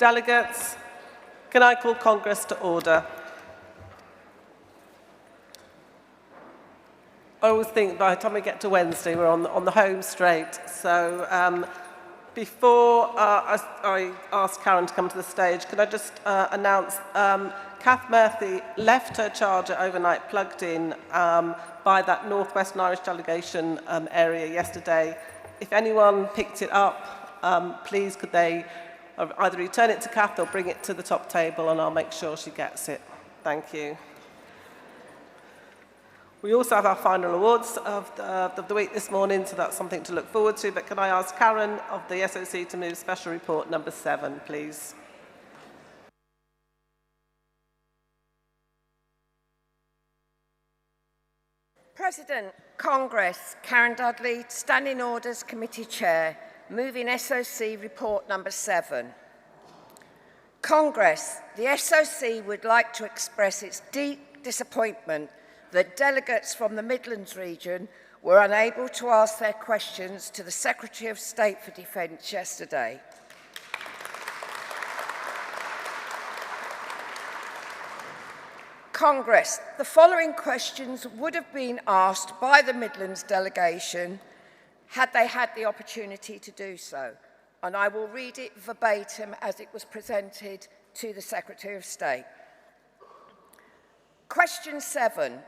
Delegates, can I call Congress to order? I always think by the time we get to Wednesday, we're on the home straight. So before I ask Karen to come to the stage, could I just announce Kath Murphy left her charger overnight plugged in by that Northwestern Irish delegation area yesterday. If anyone picked it up, please could they either return it to Kath or bring it to the top table, and I'll make sure she gets it. Thank you. We also have our final awards of the week this morning, so that's something to look forward to. But can I ask Karen of the SOC to move special report number 7, please? President, Congress, Karen Dudley, Standing Orders Committee Chair, moving SOC report number 7. Congress, the SOC would like to express its deep disappointment that delegates from the Midlands region were unable to ask their questions to the Secretary of State for Defence yesterday. Congress, the following questions would have been asked by the Midlands delegation had they had the opportunity to do so, and I will read it verbatim as it was presented to the Secretary of State. Question 7.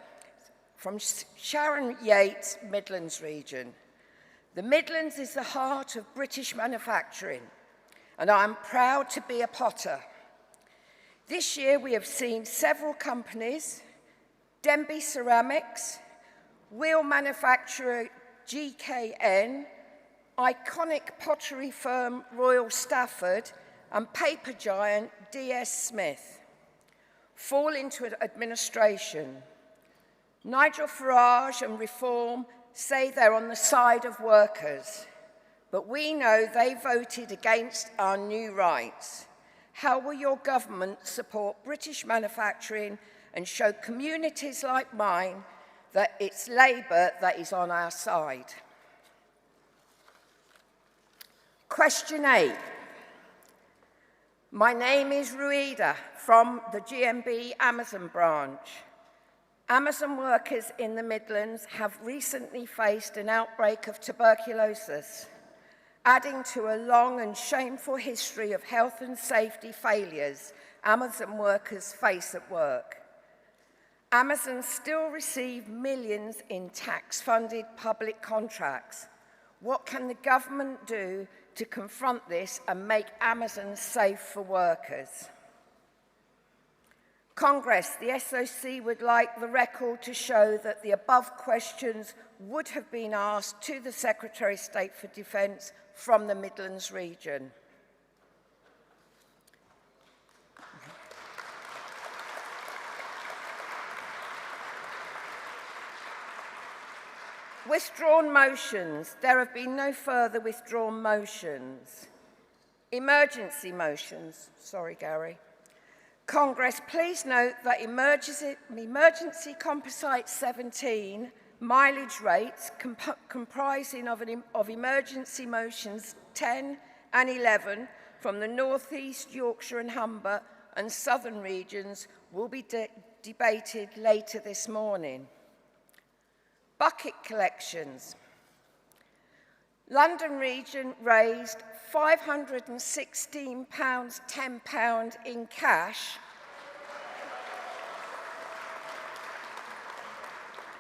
From Sharon Yates, Midlands region. The Midlands is the heart of British manufacturing, and I am proud to be a Potter. This year we have seen several companies, Denby Ceramics, wheel manufacturer GKN, iconic pottery firm Royal Stafford, and paper giant DS Smith fall into administration. Nigel Farage and Reform say they're on the side of workers, but we know they voted against our new rights. How will your government support British manufacturing and show communities like mine that it's Labour that is on our side? Question 8. My name is Ruida from the GMB Amazon branch. Amazon workers in the Midlands have recently faced an outbreak of tuberculosis, adding to a long and shameful history of health and safety failures Amazon workers face at work. Amazon still receive millions in tax-funded public contracts. What can the government do to confront this and make Amazon safe for workers? Congress, the SOC would like the record to show that the above questions would have been asked to the Secretary of State for Defence from the Midlands region. Withdrawn motions. There have been no further withdrawn motions. Emergency motions. Sorry, Gary. Congress, please note that emergency composite 17 mileage rates comprising of emergency motions 10 and 11 from the North East, Yorkshire and Humber and Southern regions will be debated later this morning. Bucket collections. London region raised £516 £10 in cash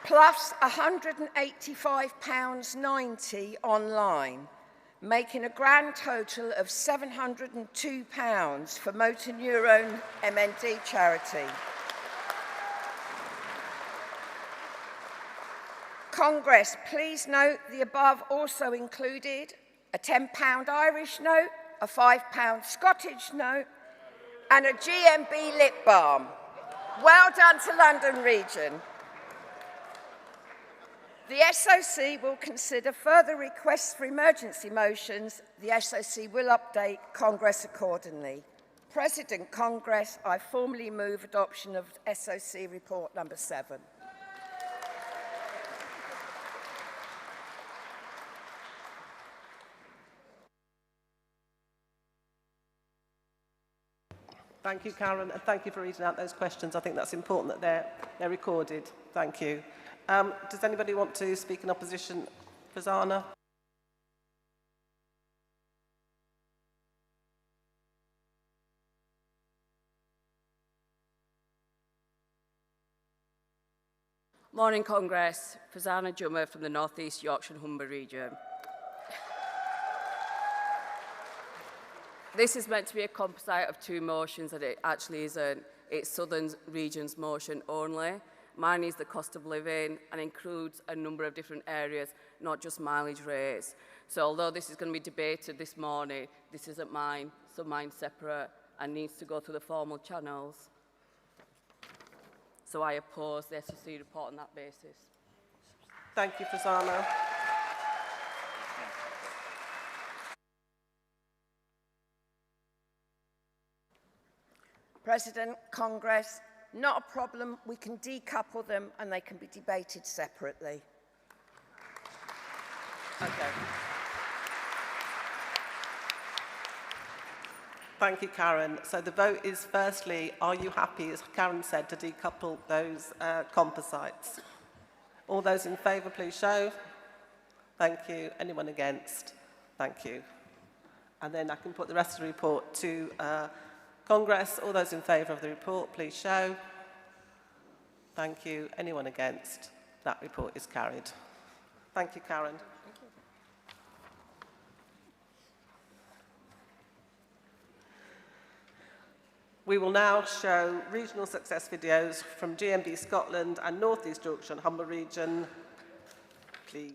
plus £185.90 online, making a grand total of £702 for motor neurone MND charity. Congress, please note the above also included a £10 Irish note, a £5 Scottish note, and a GMB lip balm. Well done to London region. The SOC will consider further requests for emergency motions. The SOC will update Congress accordingly. President, Congress, I formally move adoption of SOC report number 7. Thank you, Karen, and thank you for reading out those questions. I think that's important that they're recorded. Thank you. Does anybody want to speak in opposition? Fazana? Morning Congress, Fazana Jummer from the North East Yorkshire and Humber region. This is meant to be a composite of two motions, and it actually isn't. It's Southern Region's motion only. Mine is the cost of living and includes a number of different areas, not just mileage rates. So although this is going to be debated this morning, this isn't mine, so mine's separate and needs to go through the formal channels. So I oppose the SEC report on that basis. Thank you, Fazana. President, Congress, not a problem. We can decouple them and they can be debated separately. Okay. Thank you, Karen. So the vote is firstly, are you happy, as Karen said, to decouple those composites? All those in favour, please show. Thank you. Anyone against? Thank you. And then I can put the rest of the report to Congress. All those in favour of the report, please show. Thank you. Anyone against? That report is carried. Thank you, Karen. Thank you. We will now show regional success videos from GMB Scotland and North East Yorkshire and Humber region. Please.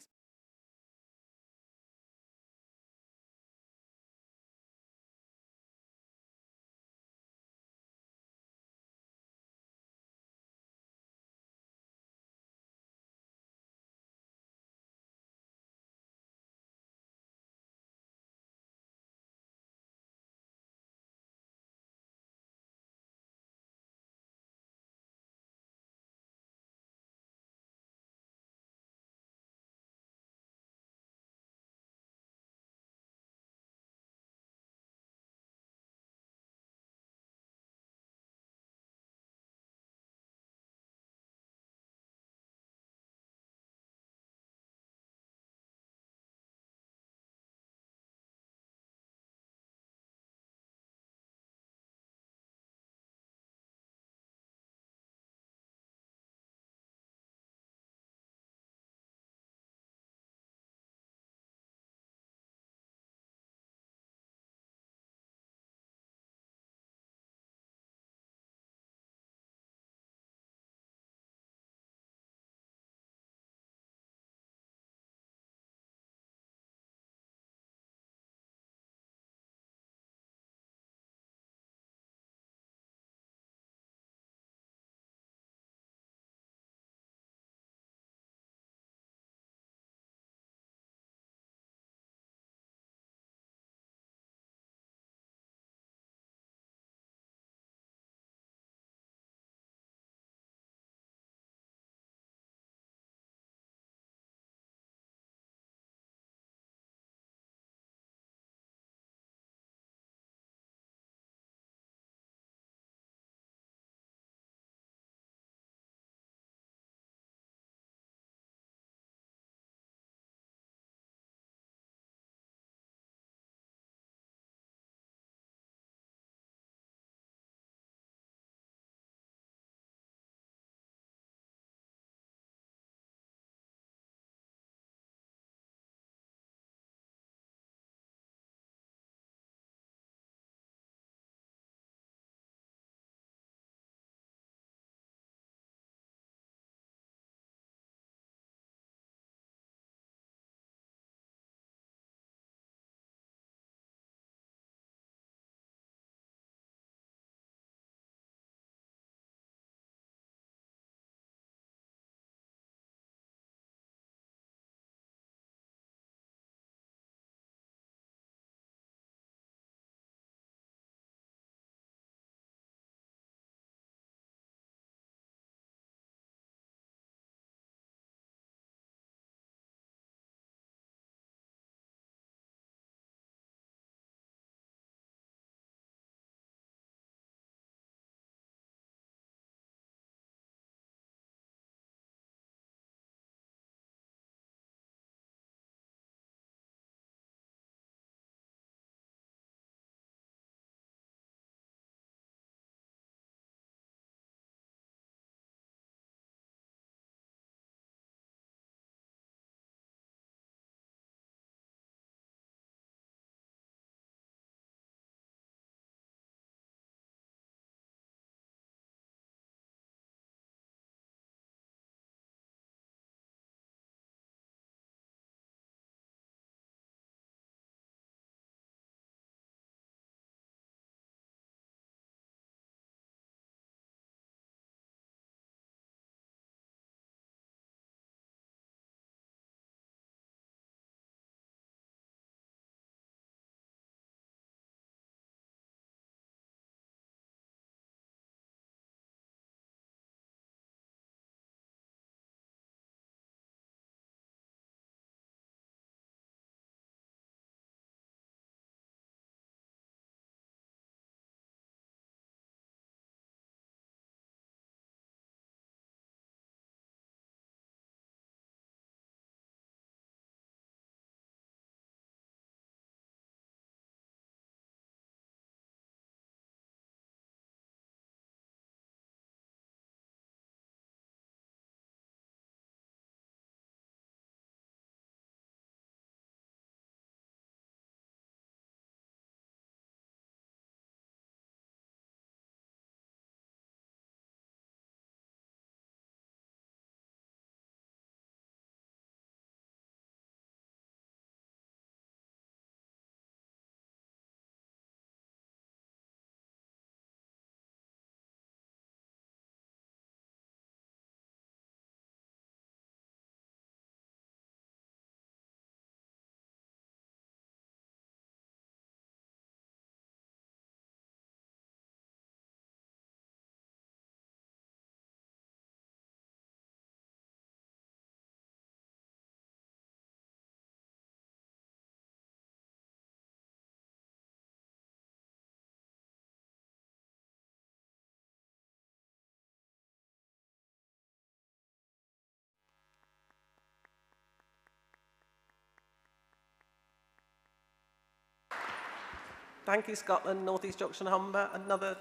Thank you, Scotland, North East Yorkshire and Humber, another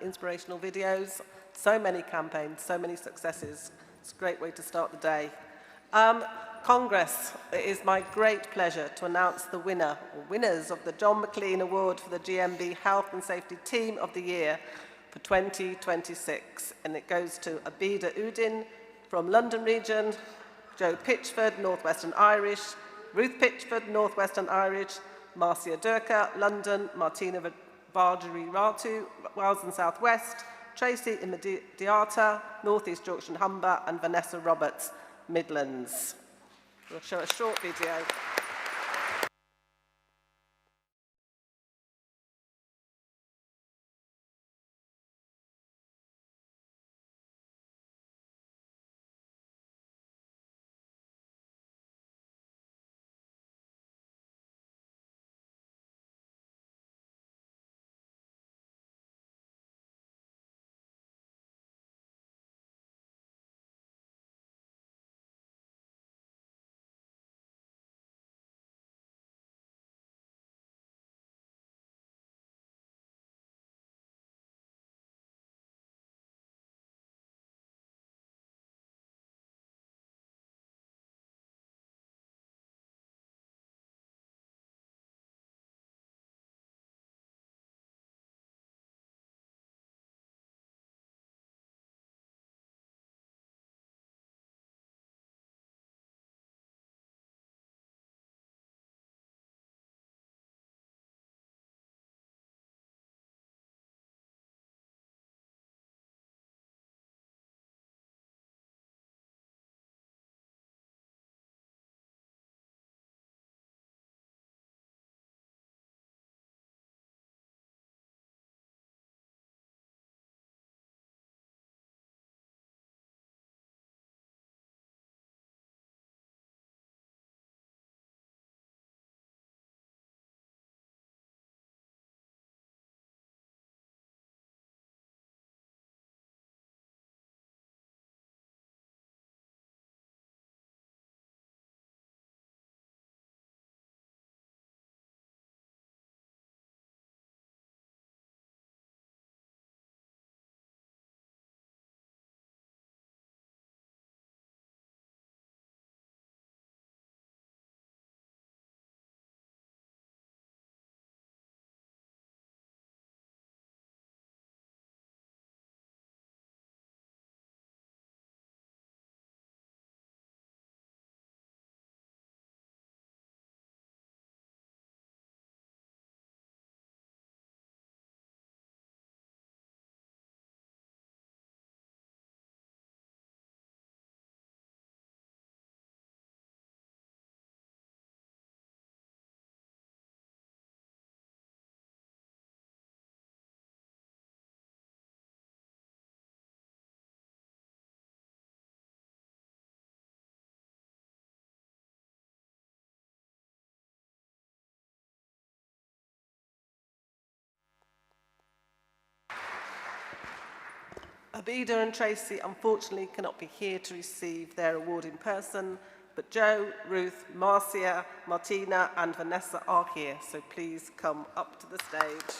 inspirational videos. So many campaigns, so many successes. It's a great way to start the day. Congress, it is my great pleasure to announce the winner, or winners of the John McLean Award for the GMB Health and Safety Team of the Year for 2026. And it goes to Abida Udin from London Region, Joe Pitchford, Northwestern Irish, Ruth Pitchford, Northwestern Irish, Marcia Durka, London, Martina Vardari Ratu, Wales and South West, Tracy Imediata, North East Yorkshire and Humber, and Vanessa Roberts, Midlands. We'll show a short video. Abida and Tracy unfortunately cannot be here to receive their award in person, but Joe, Ruth, Marcia, Martina and Vanessa are here, so please come up to the stage.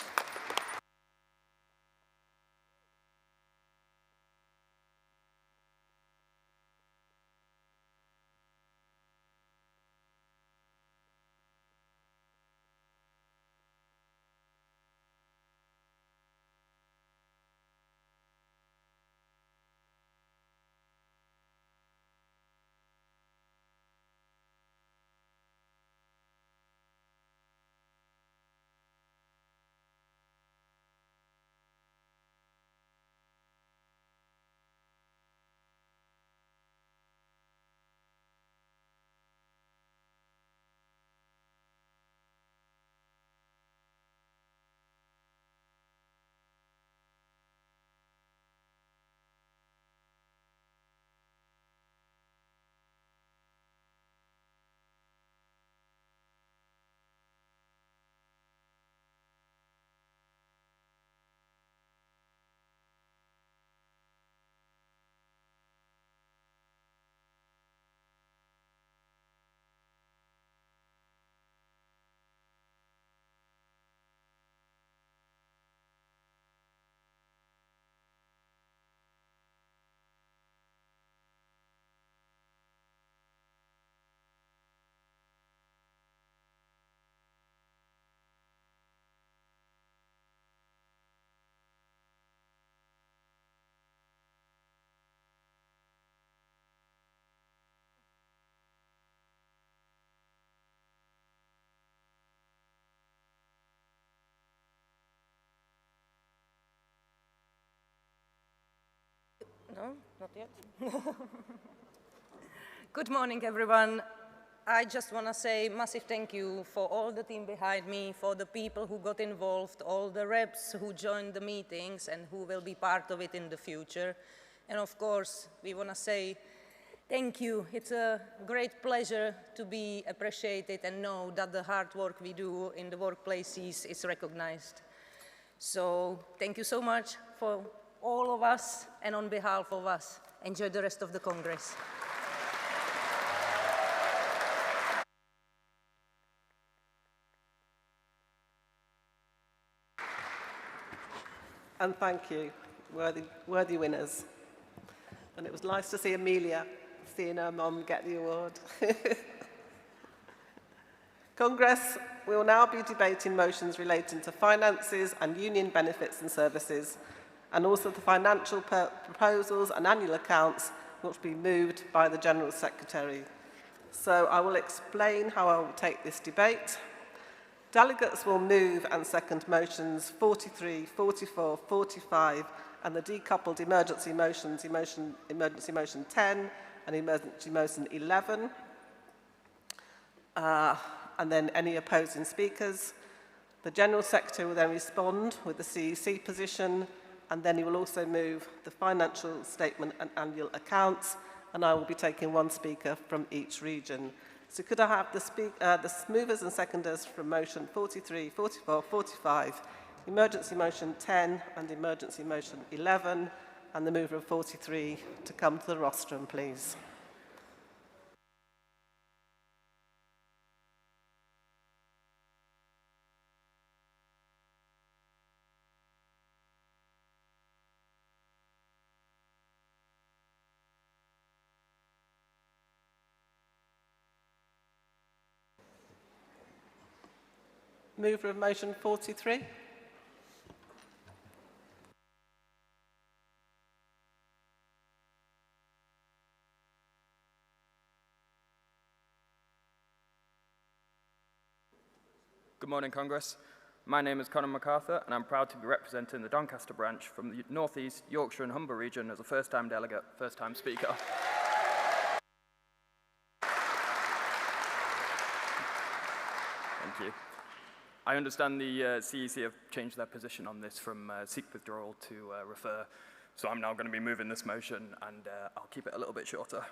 No, not yet. Good morning, everyone. I just want to say massive thank you for all the team behind me, for the people who got involved, all the reps who joined the meetings and who will be part of it in the future. And of course, we want to say thank you. It's a great pleasure to be appreciated and know that the hard work we do in the workplaces is recognized. So thank you so much for all of us and on behalf of us. Enjoy the rest of the Congress. And thank you, worthy winners. And it was nice to see Amelia, seeing her mum get the award. Congress will now be debating motions relating to finances and union benefits and services, and also the financial proposals and annual accounts, which will be moved by the General Secretary. So I will explain how I will take this debate. Delegates will move and second motions 43, 44, 45, and the decoupled emergency motions, emergency motion 10 and emergency motion 11. And then any opposing speakers. The General Secretary will then respond with the CEC position, and then he will also move the financial statement and annual accounts, and I will be taking one speaker from each region. So could I have the movers and seconders from motion 43, 44, 45, emergency motion 10 and emergency motion 11, and the mover of 43 to come to the rostrum, please. Mover of motion 43. Good morning, Congress. My name is Conor MacArthur, and I'm proud to be representing the Doncaster branch from the North East, Yorkshire and Humber region as a first-time delegate, first-time speaker. Thank you. I understand the CEC have changed their position on this from seek withdrawal to refer, so I'm now going to be moving this motion, and I'll keep it a little bit shorter.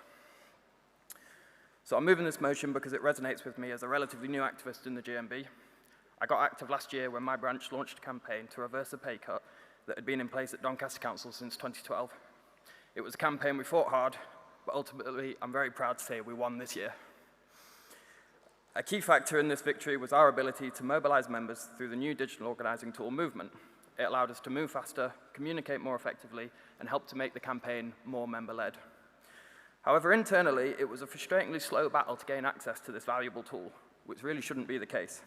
So I'm moving this motion because it resonates with me as a relatively new activist in the GMB. I got active last year when my branch launched a campaign to reverse a pay cut that had been in place at Doncaster Council since 2012. It was a campaign we fought hard, but ultimately I'm very proud to say we won this year. A key factor in this victory was our ability to mobilize members through the new digital organizing tool movement. It allowed us to move faster, communicate more effectively, and help to make the campaign more member-led. However, internally, it was a frustratingly slow battle to gain access to this valuable tool, which really shouldn't be the case.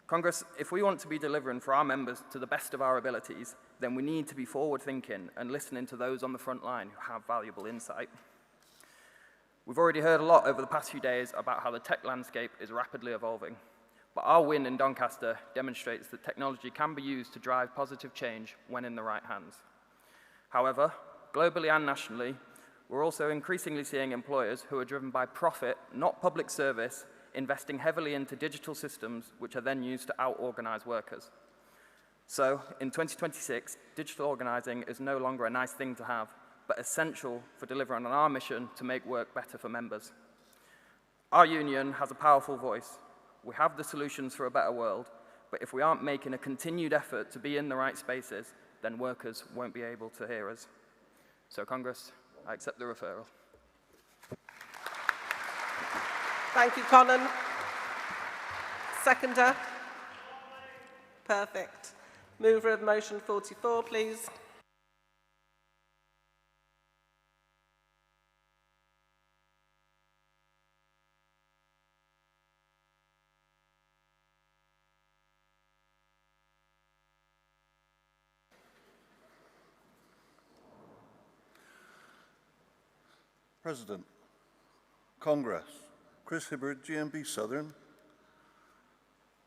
Congress, if we want to be delivering for our members to the best of our abilities, then we need to be forward-thinking and listening to those on the front line who have valuable insight. We've already heard a lot over the past few days about how the tech landscape is rapidly evolving, but our win in Doncaster demonstrates that technology can be used to drive positive change when in the right hands. However, globally and nationally, we're also increasingly seeing employers who are driven by profit, not public service, investing heavily into digital systems which are then used to out-organize workers. So, in 2026, digital organizing is no longer a nice thing to have, but essential for delivering on our mission to make work better for members. Our union has a powerful voice. We have the solutions for a better world, but if we aren't making a continued effort to be in the right spaces, then workers won't be able to hear us. So, Congress, I accept the referral. Thank you, Conan. Seconder? Perfect. Mover of motion 44, please. President, Congress, Chris Hibbard, GMB Southern.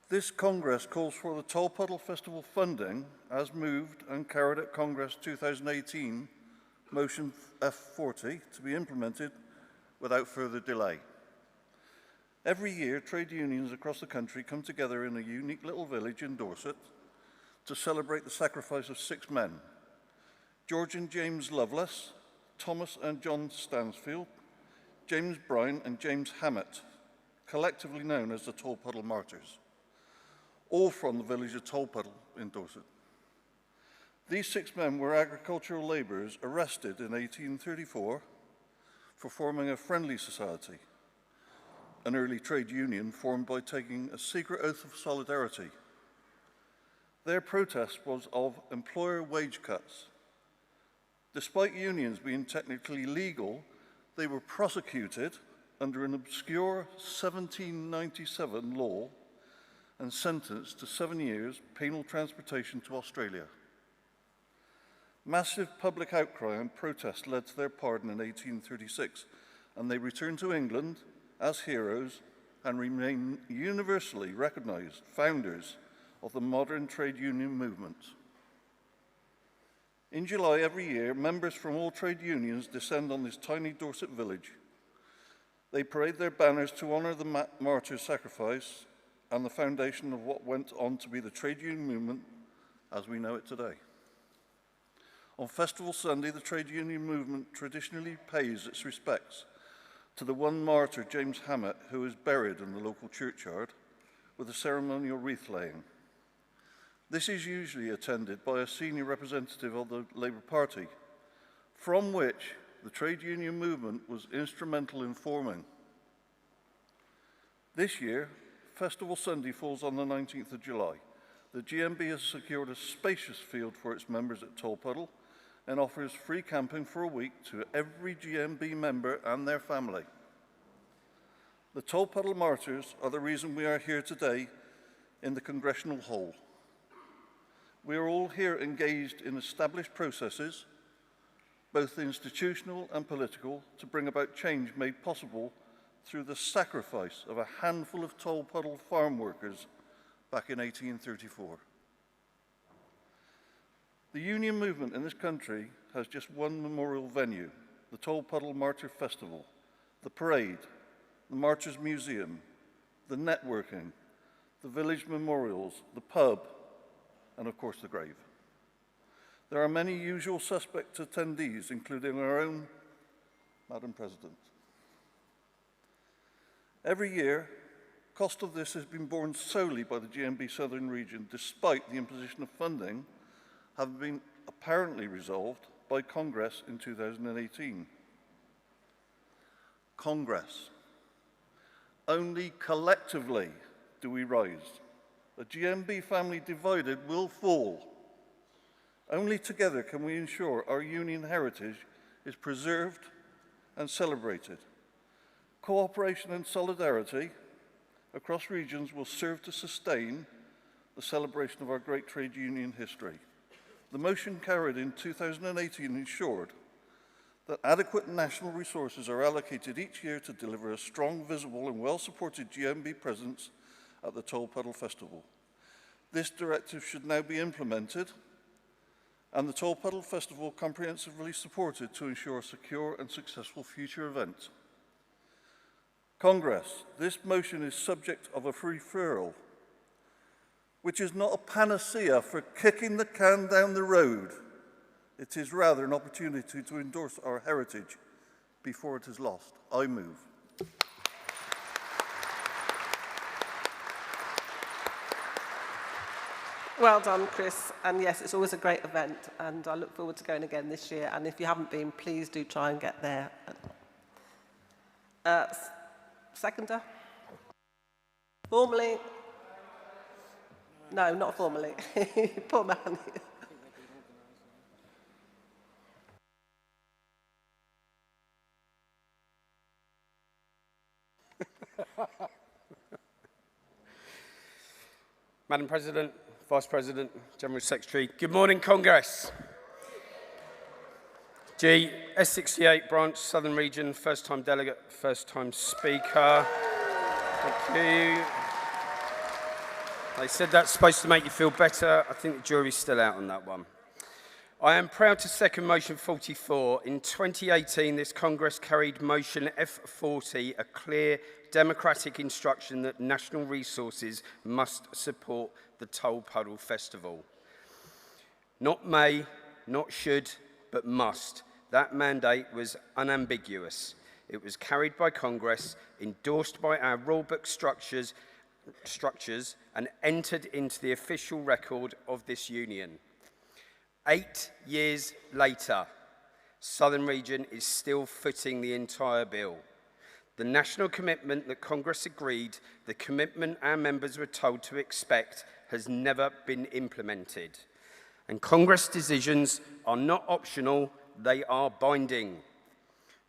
This Congress calls for the Tolpuddle Festival funding, as moved and carried at Congress 2018, motion F40 to be implemented without further delay. Every year, trade unions across the country come together in a unique little village in Dorset to celebrate the sacrifice of 6 men, George and James Lovelace, Thomas and John Stansfield, James Bryan and James Hammett, collectively known as the Tolpuddle Martyrs, all from the village of Tolpuddle in Dorset. These 6 men were agricultural labourers arrested in 1834 for forming a friendly society, an early trade union formed by taking a secret oath of solidarity. Their protest was of employer wage cuts. Despite unions being technically legal, they were prosecuted under an obscure 1797 law and sentenced to 7 years penal transportation to Australia. Massive public outcry and protest led to their pardon in 1836, and they returned to England as heroes and remain universally recognised founders of the modern trade union movement. In July every year, members from all trade unions descend on this tiny Dorset village. They parade their banners to honour the martyrs' sacrifice and the foundation of what went on to be the trade union movement as we know it today. On Festival Sunday, the trade union movement traditionally pays its respects to the one martyr, James Hammett, who is buried in the local churchyard with a ceremonial wreath laying. This is usually attended by a senior representative of the Labour Party, from which the trade union movement was instrumental in forming. This year, Festival Sunday falls on the 19th of July. The GMB has secured a spacious field for its members at Tolpuddle and offers free camping for a week to every GMB member and their family. The Tolpuddle Martyrs are the reason we are here today in the Congressional Hall. We are all here engaged in established processes, both institutional and political, to bring about change made possible through the sacrifice of a handful of Tolpuddle farm workers back in 1834. The union movement in this country has just one memorial venue, the Tolpuddle Martyr Festival, the parade, the Martyrs Museum, the networking, the village memorials, the pub, and of course the grave. There are many usual suspect attendees, including our own Madam President. Every year, cost of this has been borne solely by the GMB Southern region, despite the imposition of funding having been apparently resolved by Congress in 2018. Congress. Only collectively do we rise. A GMB family divided will fall. Only together can we ensure our union heritage is preserved and celebrated. Cooperation and solidarity across regions will serve to sustain the celebration of our great trade union history. The motion carried in 2018 ensured that adequate national resources are allocated each year to deliver a strong, visible and well-supported GMB presence at the Tolpuddle Festival. This directive should now be implemented and the Tolpuddle Festival comprehensively supported to ensure a secure and successful future event. Congress, this motion is subject of a referral, which is not a panacea for kicking the can down the road. It is rather an opportunity to endorse our heritage before it is lost. I move. Well done, Chris. And yes, it's always a great event, and I look forward to going again this year. And if you haven't been, please do try and get there. Seconder? Formally? No, not formally. Poor man. Madam President, Vice President, General Secretary, good morning, Congress. G, S68 branch, Southern Region, first time delegate, first time speaker. Thank you. They said that's supposed to make you feel better. I think the jury's still out on that one. I am proud to second motion 44. In 2018, this Congress carried motion F40, a clear democratic instruction that national resources must support the Toll Puddle Festival. Not may, not should, but must. That mandate was unambiguous. It was carried by Congress, endorsed by our rulebook structures, and entered into the official record of this union. 8 years later, Southern Region is still footing the entire bill. The national commitment that Congress agreed, the commitment our members were told to expect, has never been implemented. And Congress decisions are not optional, they are binding.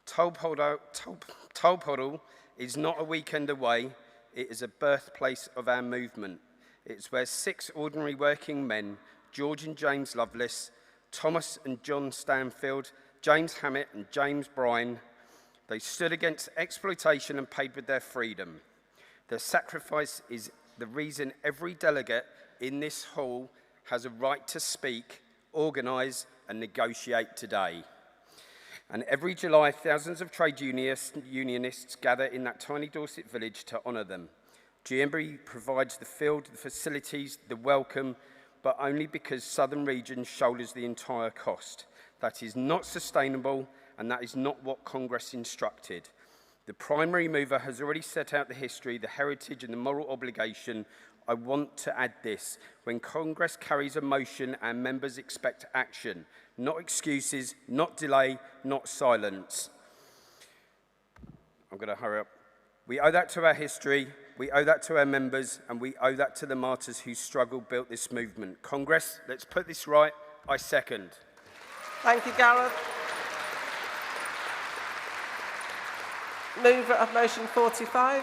Toll Puddle is not a weekend away, it is a birthplace of our movement. It's where 6 ordinary working men, George and James Lovelace, Thomas and John Stanfield, James Hammett and James Bryan, they stood against exploitation and paid with their freedom. Their sacrifice is the reason every delegate in this hall has a right to speak, organise and negotiate today. And every July, thousands of trade unionists gather in that tiny Dorset village to honour them. GMB provides the field, the facilities, the welcome, but only because Southern Region shoulders the entire cost. That is not sustainable, and that is not what Congress instructed. The primary mover has already set out the history, the heritage, and the moral obligation. I want to add this. When Congress carries a motion, our members expect action, not excuses, not delay, not silence. I'm going to hurry up. We owe that to our history, we owe that to our members, and we owe that to the martyrs whose struggle built this movement. Congress, let's put this right. I second. Thank you, Gareth. Mover of motion 45.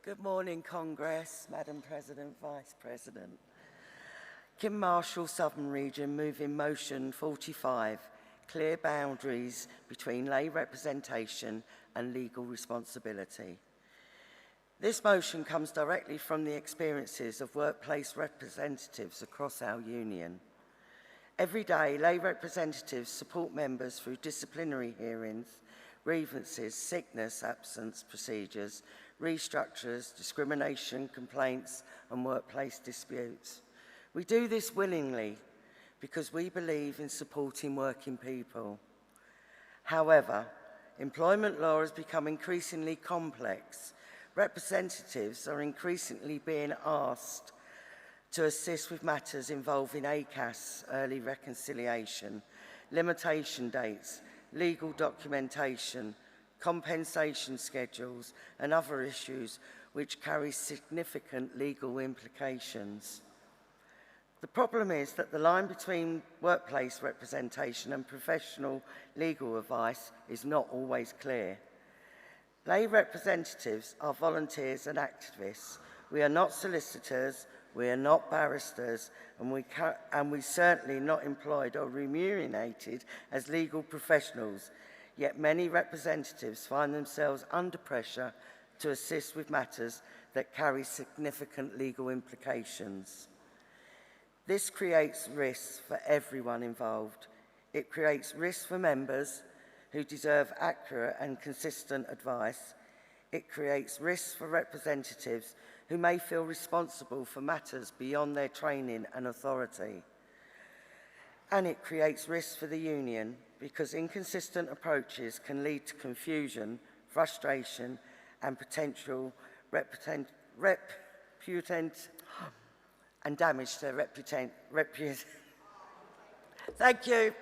Good morning, Congress, Madam President, Vice President. Kim Marshall, Southern Region, moving motion 45, clear boundaries between lay representation and legal responsibility. This motion comes directly from the experiences of workplace representatives across our union. Every day, lay representatives support members through disciplinary hearings, grievances, sickness, absence procedures, restructures, discrimination, complaints, and workplace disputes. We do this willingly because we believe in supporting working people. However, employment law has become increasingly complex. Representatives are increasingly being asked to assist with matters involving ACAS, early reconciliation, limitation dates, legal documentation, compensation schedules, and other issues which carry significant legal implications. The problem is that the line between workplace representation and professional legal advice is not always clear. Lay representatives are volunteers and activists. We are not solicitors, we are not barristers, and we certainly not employed or remunerated as legal professionals. Yet many representatives find themselves under pressure to assist with matters that carry significant legal implications. This creates risks for everyone involved. It creates risks for members who deserve accurate and consistent advice. It creates risks for representatives who may feel responsible for matters beyond their training and authority. And it creates risks for the union because inconsistent approaches can lead to confusion, frustration, and potential and damage to reputation. Thank you.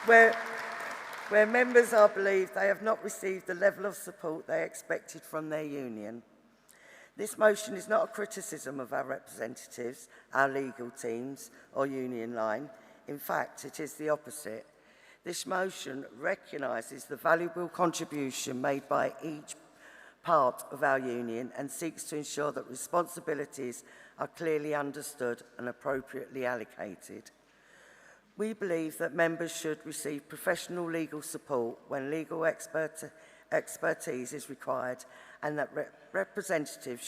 Where members are believed they have not received the level of support they expected from their union. This motion is not a criticism of our representatives, our legal teams, or union line. In fact, it is the opposite. This motion recognises the valuable contribution made by each part of our union and seeks to ensure that responsibilities are clearly understood and appropriately allocated. We believe that members should receive professional legal support when legal expertise is required, and that representatives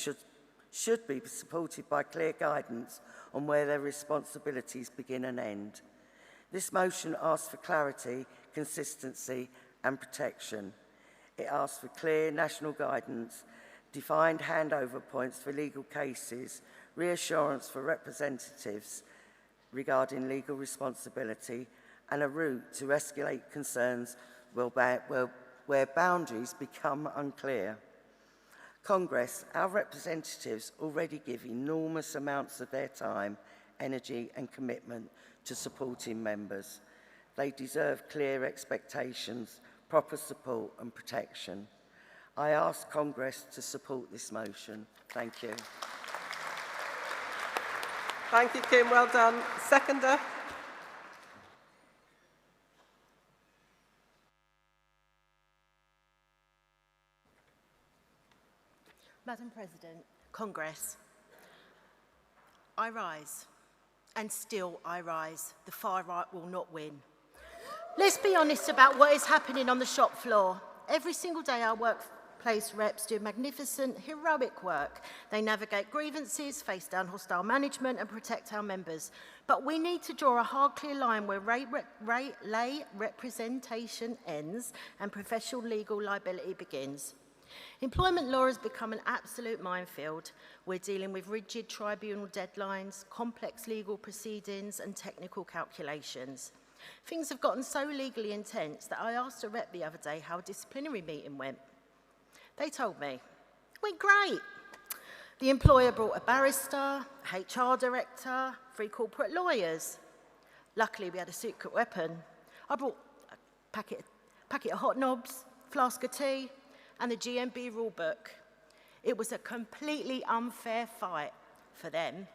should be supported by clear guidance on where their responsibilities begin and end. This motion asks for clarity, consistency and protection. It asks for clear national guidance, defined handover points for legal cases, reassurance for representatives regarding legal responsibility, and a route to escalate concerns where boundaries become unclear. Congress, our representatives already give enormous amounts of their time, energy and commitment to supporting members. They deserve clear expectations, proper support and protection. I ask Congress to support this motion. Thank you. Thank you, Kim. Well done. Seconder. Madam President, Congress, I rise, and still I rise. The far right will not win. Let's be honest about what is happening on the shop floor. Every single day our workplace reps do magnificent, heroic work. They navigate grievances, face down hostile management and protect our members. But we need to draw a hard, clear line where lay representation ends and professional legal liability begins. Employment law has become an absolute minefield. We're dealing with rigid tribunal deadlines, complex legal proceedings and technical calculations. Things have gotten so legally intense that I asked a rep the other day how a disciplinary meeting went. They told me, it went great. The employer brought a barrister, a HR director, 3 corporate lawyers. Luckily, we had a secret weapon. I brought a packet of hot knobs, flask of tea, and the GMB rulebook. It was a completely unfair fight for them.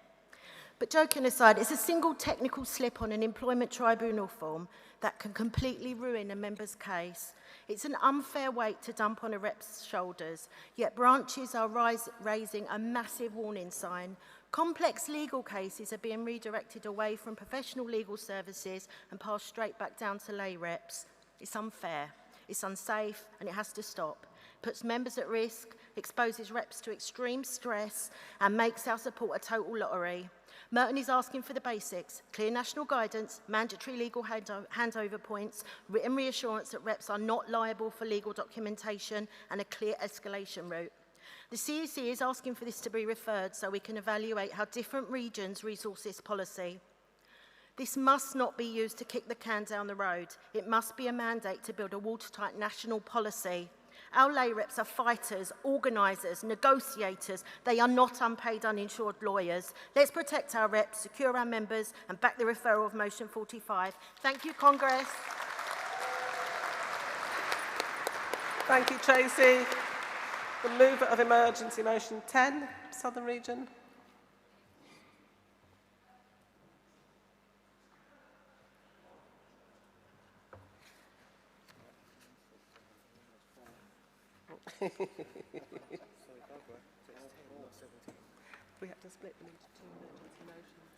But joking aside, it's a single technical slip on an employment tribunal form that can completely ruin a member's case. It's an unfair weight to dump on a rep's shoulders, yet branches are raising a massive warning sign. Complex legal cases are being redirected away from professional legal services and passed straight back down to lay reps. It's unfair, it's unsafe, and it has to stop. Puts members at risk, exposes reps to extreme stress, and makes our support a total lottery. Merton is asking for the basics: clear national guidance, mandatory legal handover points, written reassurance that reps are not liable for legal documentation, and a clear escalation route. The CEC is asking for this to be referred so we can evaluate how different regions resource this policy. This must not be used to kick the can down the road. It must be a mandate to build a watertight national policy. Our lay reps are fighters, organisers, negotiators. They are not unpaid, uninsured lawyers. Let's protect our reps, secure our members, and back the referral of Motion 45. Thank you, Congress. Thank you, Tracy. The mover of emergency motion 10, Southern Region. We had to split them into 2 emergency motions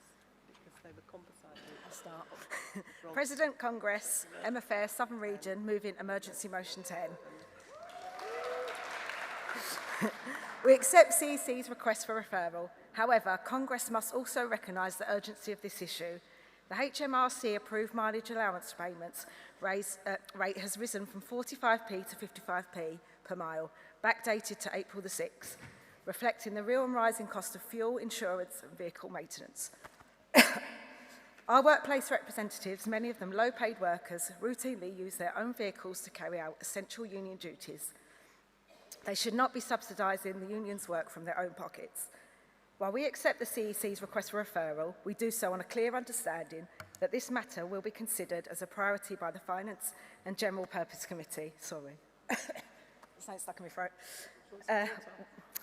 because they were compensated. I'll start. President, Congress, MFA, Southern Region, moving emergency motion 10. We accept CEC's request for referral. However, Congress must also recognise the urgency of this issue. The HMRC approved mileage allowance payments rate has risen from 45p to 55p per mile, backdated to April the 6th, reflecting the real and rising cost of fuel, insurance and vehicle maintenance. Our workplace representatives, many of them low-paid workers, routinely use their own vehicles to carry out essential union duties. They should not be subsidising the union's work from their own pockets. While we accept the CEC's request for referral, we do so on a clear understanding that this matter will be considered as a priority by the Finance and General Purpose Committee. Sorry. Something stuck in my throat.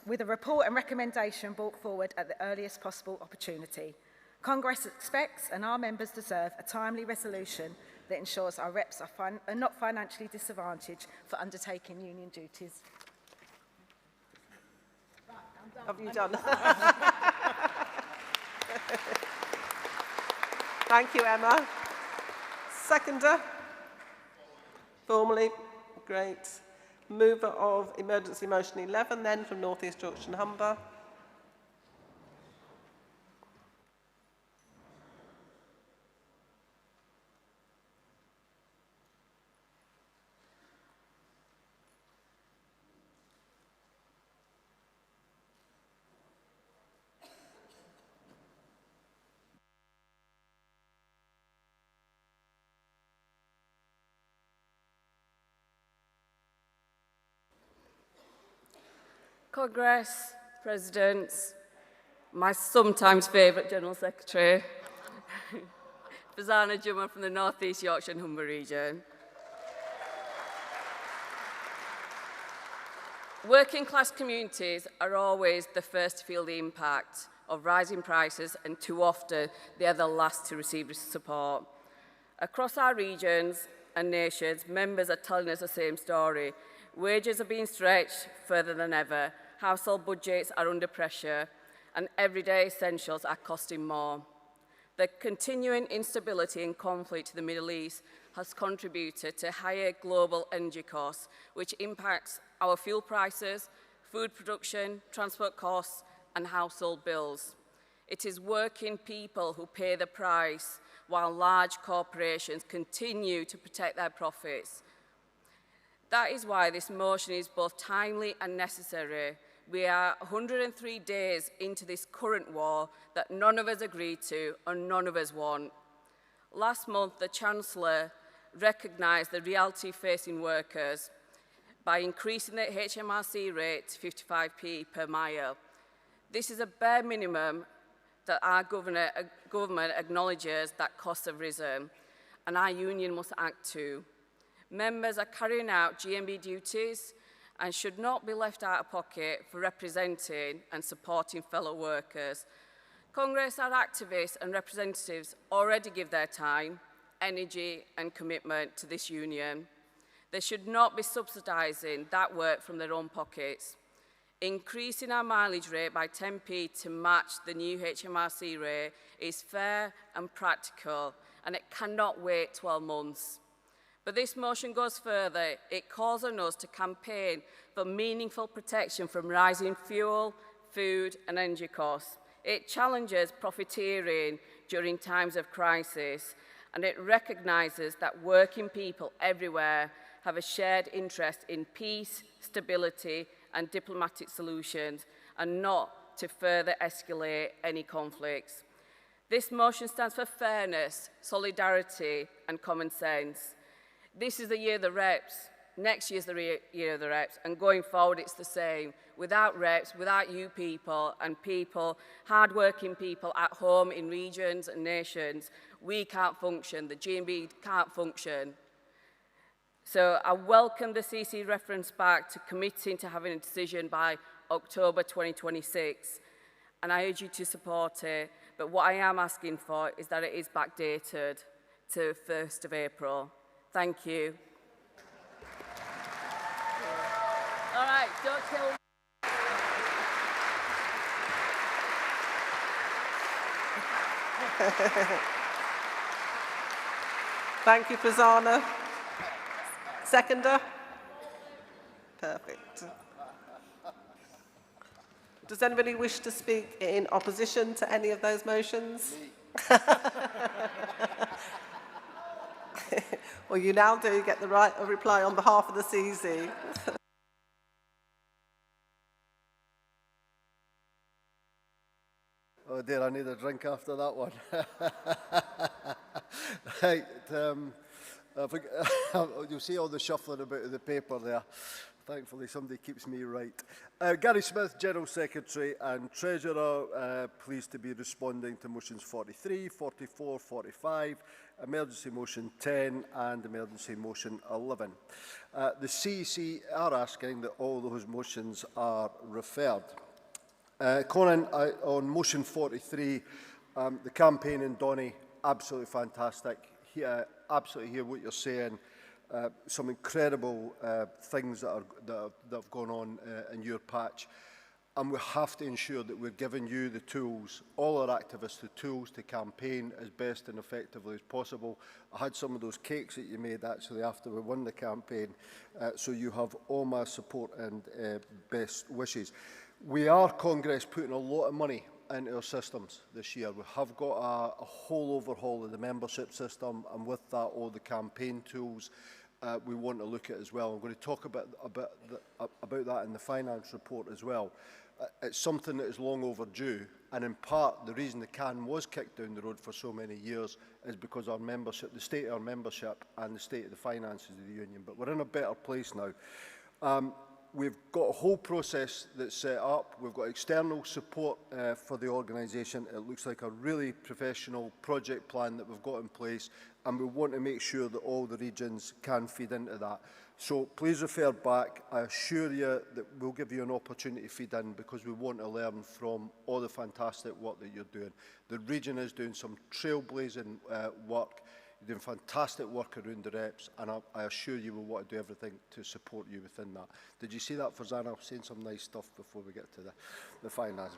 With a report and recommendation brought forward at the earliest possible opportunity. Congress expects and our members deserve a timely resolution that ensures our reps are not financially disadvantaged for undertaking union duties. Have you done? Thank you, Emma. Seconder? Formally? Great. Mover of emergency motion 11 then from North East Yorkshire and Humber. Congress, Presidents, my sometimes favourite General Secretary, Fazana Jumma from the North East Yorkshire and Humber region. Working class communities are always the first to feel the impact of rising prices, and too often they are the last to receive support. Across our regions and nations, members are telling us the same story. Wages are being stretched further than ever, household budgets are under pressure, and everyday essentials are costing more. The continuing instability and conflict in the Middle East has contributed to higher global energy costs, which impacts our fuel prices, food production, transport costs, and household bills. It is working people who pay the price, while large corporations continue to protect their profits. That is why this motion is both timely and necessary. We are 103 days into this current war that none of us agreed to and none of us want. Last month, the Chancellor recognised the reality facing workers by increasing the HMRC rate to 55p per mile. This is a bare minimum that our government acknowledges that costs have risen, and our union must act too. Members are carrying out GMB duties and should not be left out of pocket for representing and supporting fellow workers. Congress, our activists and representatives already give their time, energy and commitment to this union. They should not be subsidising that work from their own pockets. Increasing our mileage rate by 10p to match the new HMRC rate is fair and practical, and it cannot wait 12 months. But this motion goes further. It calls on us to campaign for meaningful protection from rising fuel, food and energy costs. It challenges profiteering during times of crisis, and it recognises that working people everywhere have a shared interest in peace, stability and diplomatic solutions, and not to further escalate any conflicts. This motion stands for fairness, solidarity and common sense. This is the year of the reps, next year's the year of the reps, and going forward it's the same. Without reps, without you people and people, hard-working people at home in regions and nations, we can't function, the GMB can't function. So I welcome the CC reference back to committing to having a decision by October 2026, and I urge you to support it. But what I am asking for is that it is backdated to 1st of April. Thank you. All right, don't kill me. Thank you, Fazana. Seconder? Perfect. Does anybody wish to speak in opposition to any of those motions? Well, you now do get the right of reply on behalf of the CZ. Oh dear, I need a drink after that one. Right, you'll see all the shuffling about of the paper there. Thankfully, somebody keeps me right. Gary Smith, General Secretary and Treasurer, pleased to be responding to motions 43, 44, 45, emergency motion 10 and emergency motion 11. The CEC are asking that all those motions are referred. Conan, on motion 43, the campaign in Donny, absolutely fantastic. Absolutely hear what you're saying. Some incredible things that have gone on in your patch. And we have to ensure that we're giving you the tools, all our activists, the tools to campaign as best and effectively as possible. I had some of those cakes that you made actually after we won the campaign, so you have all my support and best wishes. We are, Congress, putting a lot of money into our systems this year. We have got a whole overhaul of the membership system, and with that, all the campaign tools we want to look at as well. I'm going to talk about that in the finance report as well. It's something that is long overdue, and in part the reason the can was kicked down the road for so many years is because our membership, the state of our membership and the state of the finances of the union. But we're in a better place now. We've got a whole process that's set up. We've got external support for the organisation. It looks like a really professional project plan that we've got in place, and we want to make sure that all the regions can feed into that. So please refer back. I assure you that we'll give you an opportunity to feed in, because we want to learn from all the fantastic work that you're doing. The region is doing some trailblazing work. You're doing fantastic work around the reps, and I assure you we'll want to do everything to support you within that. Did you see that, Farzana? I'm saying some nice stuff before we get to the finance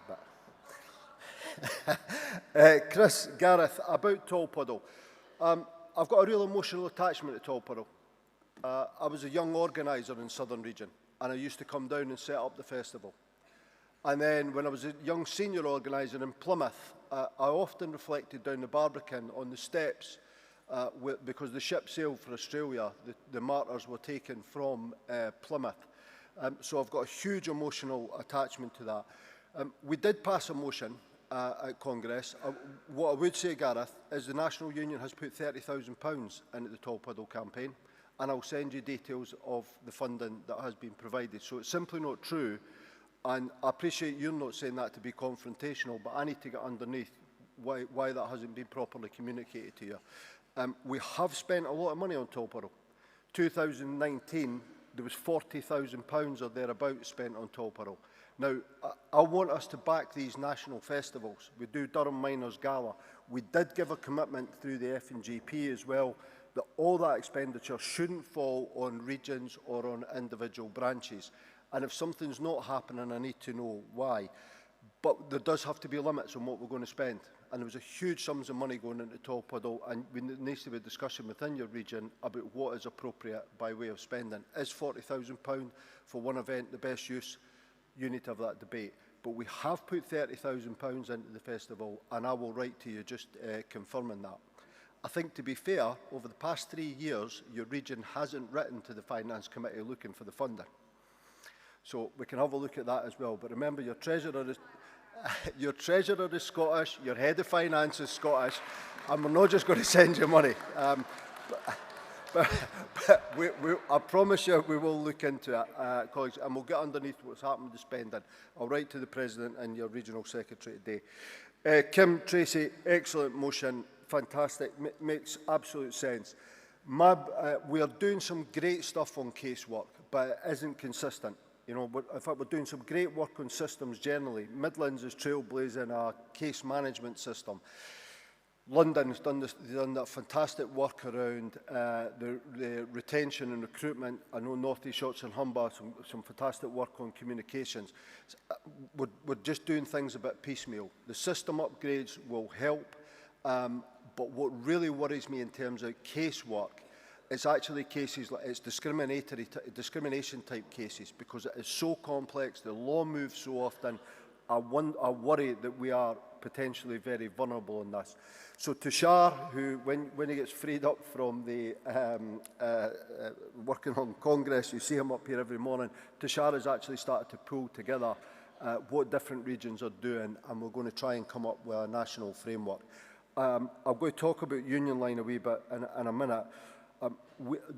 bit. Chris, Gareth, about Tall Puddle. I've got a real emotional attachment to Tall Puddle. I was a young organiser in Southern Region, and I used to come down and set up the festival. And then when I was a young senior organiser in Plymouth, I often reflected down the Barbican on the steps because the ship sailed for Australia. The martyrs were taken from Plymouth. So I've got a huge emotional attachment to that. We did pass a motion at Congress. What I would say, Gareth, is the National Union has put £30,000 into the Tall Puddle campaign, and I'll send you details of the funding that has been provided. So it's simply not true, and I appreciate you're not saying that to be confrontational, but I need to get underneath why that hasn't been properly communicated to you. We have spent a lot of money on Tall Puddle. 2019, there was £40,000 or thereabouts spent on Tall Puddle. Now, I want us to back these national festivals. We do Durham Miners Gala. We did give a commitment through the F&GP as well that all that expenditure shouldn't fall on regions or on individual branches. And if something's not happening, I need to know why. But there does have to be limits on what we're going to spend. And there was a huge sums of money going into Tall Puddle, and there needs to be a discussion within your region about what is appropriate by way of spending. Is £40,000 for one event the best use? You need to have that debate. But we have put £30,000 into the festival, and I will write to you just confirming that. I think, to be fair, over the past 3 years, your region hasn't written to the Finance Committee looking for the funding. So we can have a look at that as well. But remember, your treasurer is Scottish, your head of finance is Scottish, and we're not just going to send you money. But I promise you we will look into it, colleagues, and we'll get underneath what's happened with the spending. I'll write to the President and your Regional Secretary today. Kim Tracy, excellent motion, fantastic, makes absolute sense. We are doing some great stuff on casework, but it isn't consistent. You know, in fact, we're doing some great work on systems generally. Midlands is trailblazing a case management system. London's done that fantastic work around the retention and recruitment. I know North East Shorts and Humber, some fantastic work on communications. We're just doing things a bit piecemeal. The system upgrades will help, but what really worries me in terms of casework is actually cases like it's discrimination type cases, because it is so complex, the law moves so often. I worry that we are potentially very vulnerable in this. So Tushar, who when he gets freed up from the working on Congress, you see him up here every morning, Tushar has actually started to pull together what different regions are doing, and we're going to try and come up with a national framework. I'm going to talk about Union Line a wee bit in a minute.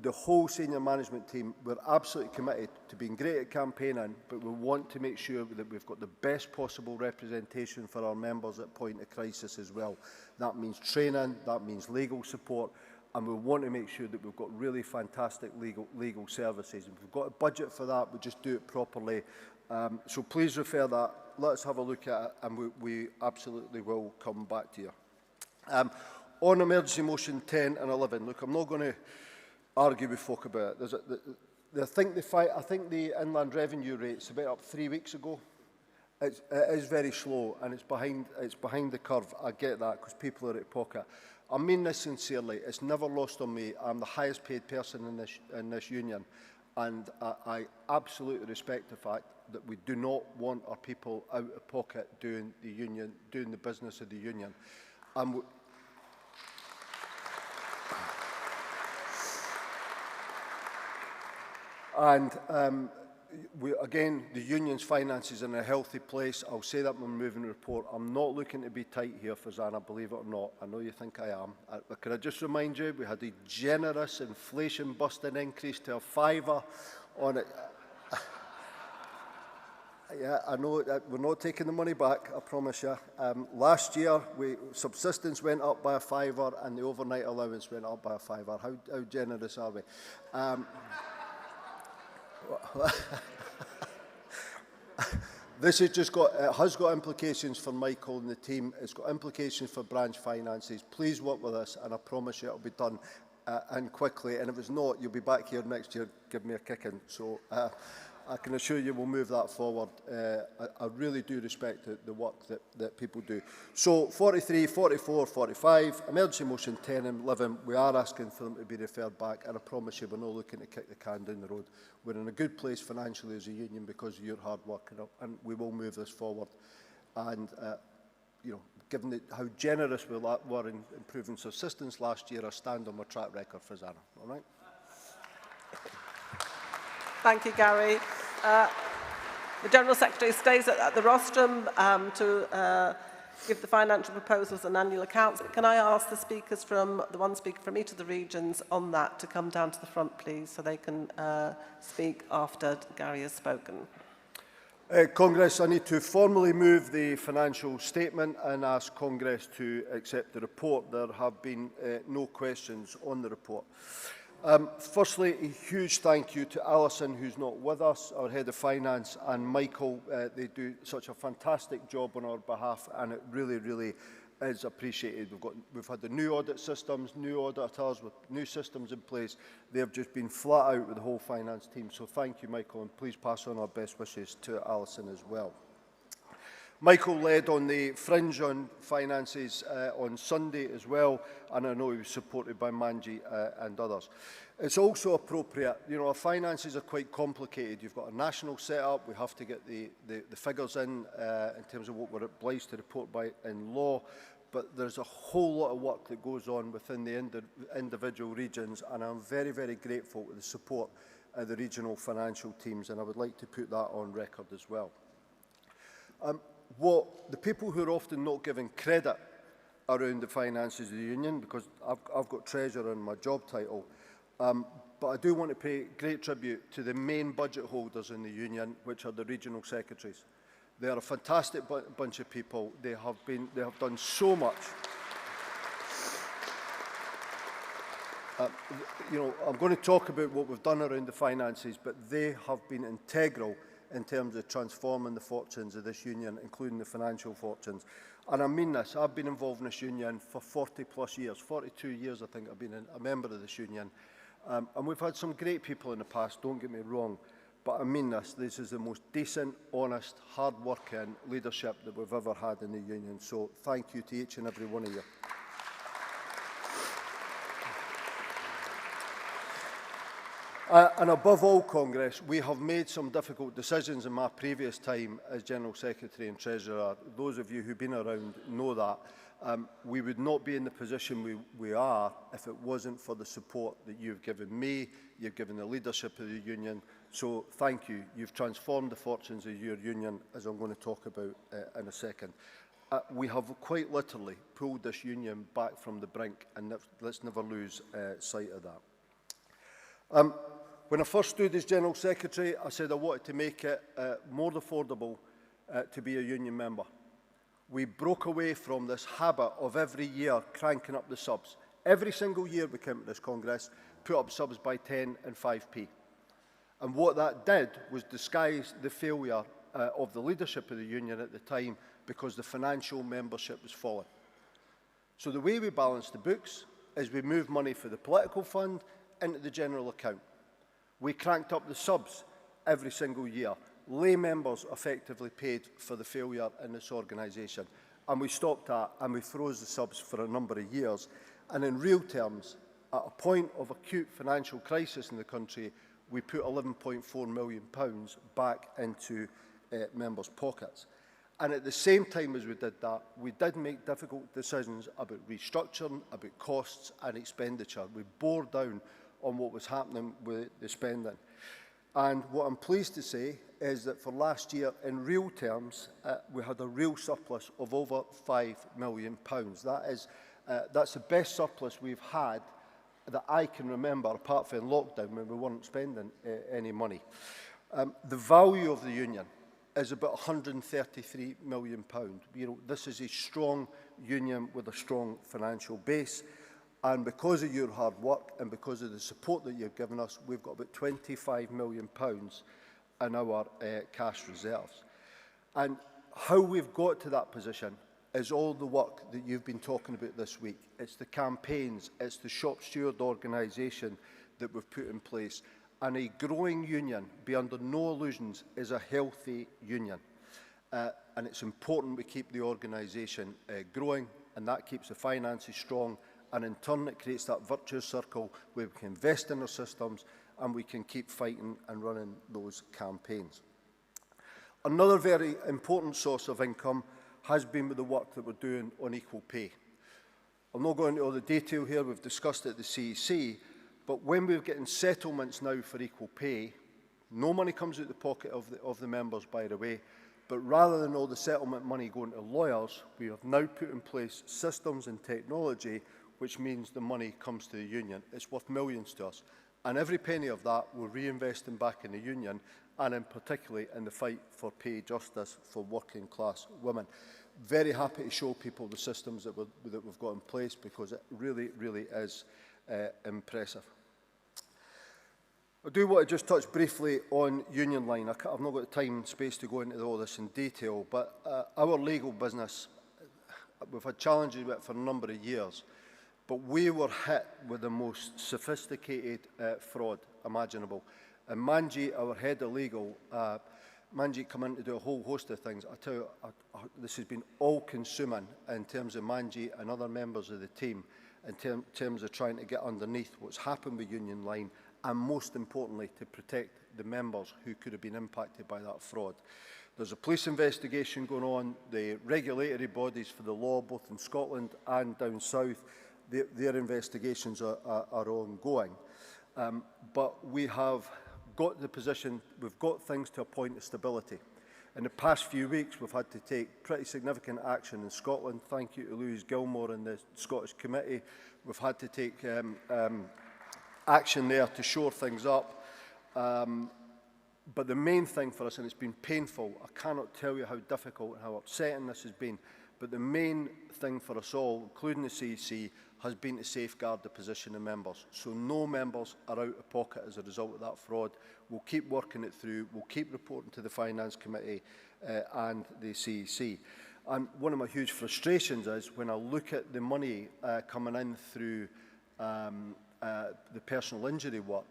The whole senior management team, we're absolutely committed to being great at campaigning, but we want to make sure that we've got the best possible representation for our members at point of crisis as well. That means training, that means legal support, and we want to make sure that we've got really fantastic legal services. If we've got a budget for that, we just do it properly. So please refer that, let's have a look at it, and we absolutely will come back to you. On emergency motion 10 and 11, look, I'm not going to argue with folk about it. I think the inland revenue rate's about up 3 weeks ago. it is very slow and it's behind the curve. I get that because people are out of pocket. I mean this sincerely. It's never lost on me. I'm the highest paid person in this union, and I absolutely respect the fact that we do not want our people out of pocket doing the business of the union. Again, the union's finances are in a healthy place. I'll say that when we're moving the report. I'm not looking to be tight here, Fazana, believe it or not. I know you think I am. Can I just remind you, we had a generous inflation-busting increase to a £5 on it. Yeah, I know we're not taking the money back, I promise you. Last year, subsistence went up by a £5 and the overnight allowance went up by a £5. How generous are we? This has has got implications for Michael and the team. It's got implications for branch finances. Please work with us, and I promise you it'll be done and quickly. And if it's not, you'll be back here next year, give me a kicking. So I can assure you we'll move that forward. I really do respect the work that people do. So 43, 44, 45, emergency motion 10 and 11, we are asking for them to be referred back, and I promise you we're not looking to kick the can down the road. We're in a good place financially as a union because of your hard work, and we will move this forward. And you know, given how generous we were in improving subsistence last year, I stand on my track record for Zana. All right? Thank you, Gary. The General Secretary stays at the rostrum to give the financial proposals and annual accounts. But can I ask the speakers one speaker from each of the regions on that to come down to the front, please, so they can speak after Gary has spoken. Congress, I need to formally move the financial statement and ask Congress to accept the report. There have been no questions on the report. Firstly, a huge thank you to Alison, who's not with us, our Head of Finance, and Michael. They do such a fantastic job on our behalf, and it really, really is appreciated. We've had the new audit systems, new auditors with new systems in place. They have just been flat out with the whole finance team. So thank you, Michael, and please pass on our best wishes to Alison as well. Michael led on the fringe on finances on Sunday as well, and I know he was supported by Manji and others. It's also appropriate, you know, our finances are quite complicated. You've got a national setup, we have to get the figures in terms of what we're obliged to report by in law, but there's a whole lot of work that goes on within the individual regions, and I'm very, very grateful for the support of the regional financial teams, and I would like to put that on record as well. What the people who are often not given credit around the finances of the union, because I've got treasurer in my job title, but I do want to pay great tribute to the main budget holders in the union, which are the regional secretaries. They are a fantastic bunch of people. They have done so much. You know, I'm going to talk about what we've done around the finances, but they have been integral in terms of transforming the fortunes of this union, including the financial fortunes. And I mean this, I've been involved in this union for 40 plus years, 42 years I think I've been a member of this union. And we've had some great people in the past, don't get me wrong, but I mean this is the most decent, honest, hard-working leadership that we've ever had in the union. So thank you to each and every one of you. And above all, Congress, we have made some difficult decisions in my previous time as General Secretary and Treasurer. Those of you who've been around know that. We would not be in the position we are if it wasn't for the support that you've given me, you've given the leadership of the union. So thank you. You've transformed the fortunes of your union, as I'm going to talk about in a second. We have quite literally pulled this union back from the brink, and let's never lose sight of that. When I first stood as General Secretary, I said I wanted to make it more affordable to be a union member. We broke away from this habit of every year cranking up the subs. Every single year we came to this Congress, put up subs by 10 and 5p. And what that did was disguise the failure of the leadership of the union at the time, because the financial membership was falling. So the way we balanced the books is we moved money for the political fund into the general account. We cranked up the subs every single year. lay members effectively paid for the failure in this organisation. And we stopped that and we froze the subs for a number of years. And in real terms, at a point of acute financial crisis in the country, we put £11.4 million back into members' pockets. And at the same time as we did that, we did make difficult decisions about restructuring, about costs and expenditure. We bore down on what was happening with the spending. And what I'm pleased to say is that for last year, in real terms, we had a real surplus of over £5 million. That's the best surplus we've had that I can remember, apart from lockdown, when we weren't spending any money. The value of the union is about £133 million. You know, this is a strong union with a strong financial base. And because of your hard work and because of the support that you've given us, we've got about £25 million in our cash reserves. And how we've got to that position is all the work that you've been talking about this week. It's the campaigns, it's the shop steward organisation that we've put in place. And a growing union, be under no illusions, is a healthy union. And it's important we keep the organisation growing, and that keeps the finances strong. And in turn, it creates that virtuous circle where we can invest in our systems and we can keep fighting and running those campaigns. Another very important source of income has been with the work that we're doing on equal pay. I'll not go into all the detail here, we've discussed it at the CEC, but when we're getting settlements now for equal pay, no money comes out of the pocket of the members, by the way, but rather than all the settlement money going to lawyers, we have now put in place systems and technology which means the money comes to the union. It's worth millions to us. And every penny of that we're reinvesting back in the union, and in particularly in the fight for pay justice for working class women. Very happy to show people the systems that we've got in place, because it really, really is impressive. I do want to just touch briefly on Union Line. I've not got the time and space to go into all this in detail, but our legal business, we've had challenges with it for a number of years. But we were hit with the most sophisticated fraud imaginable. And Manjit, our head of legal, Manjit come in to do a whole host of things. I tell you, this has been all-consuming in terms of Manjit and other members of the team, in terms of trying to get underneath what's happened with Union Line, and most importantly, to protect the members who could have been impacted by that fraud. There's a police investigation going on. The regulatory bodies for the law, both in Scotland and down south, their investigations are ongoing. But we have got the position, we've got things to a point of stability. In the past few weeks, we've had to take pretty significant action in Scotland. Thank you to Louise Gilmore and the Scottish Committee. We've had to take action there to shore things up. But the main thing for us, and it's been painful, I cannot tell you how difficult and how upsetting this has been, but the main thing for us all, including the CEC, has been to safeguard the position of members. So no members are out of pocket as a result of that fraud. We'll keep working it through. We'll keep reporting to the Finance Committee and the CEC. And one of my huge frustrations is when I look at the money coming in through the personal injury work,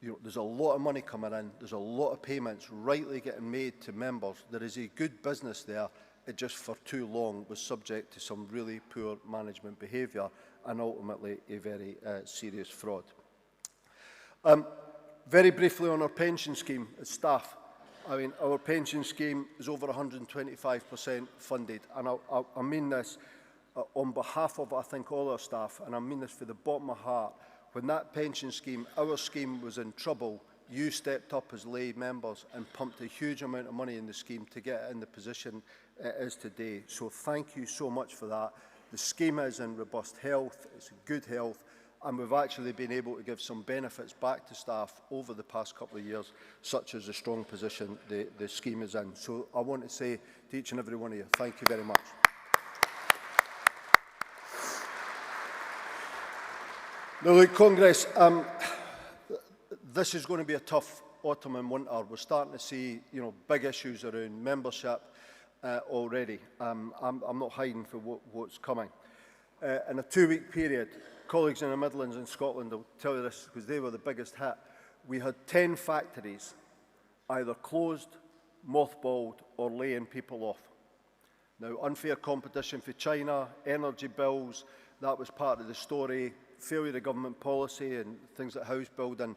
you know, there's a lot of money coming in. There's a lot of payments rightly getting made to members. There is a good business there. It just for too long was subject to some really poor management behaviour and ultimately a very serious fraud. Very briefly on our pension scheme as staff. I mean, our pension scheme is over 125% funded, and I mean this on behalf of, I think, all our staff, and I mean this for the bottom of my heart. When that pension scheme, our scheme, was in trouble, you stepped up as lay members and pumped a huge amount of money in the scheme to get it in the position it is today. So thank you so much for that. The scheme is in robust health, it's in good health, and we've actually been able to give some benefits back to staff over the past couple of years, such as the strong position the scheme is in. So I want to say to each and every one of you, thank you very much. Now, look, Congress, this is going to be a tough autumn and winter. We're starting to see, you know, big issues around membership already. I'm not hiding for what's coming. In a 2-week period, colleagues in the Midlands and Scotland will tell you this because they were the biggest hit. We had 10 factories either closed mothballed or laying people off. Now, unfair competition for China, energy bills, that was part of the story, failure of government policy and things like house building.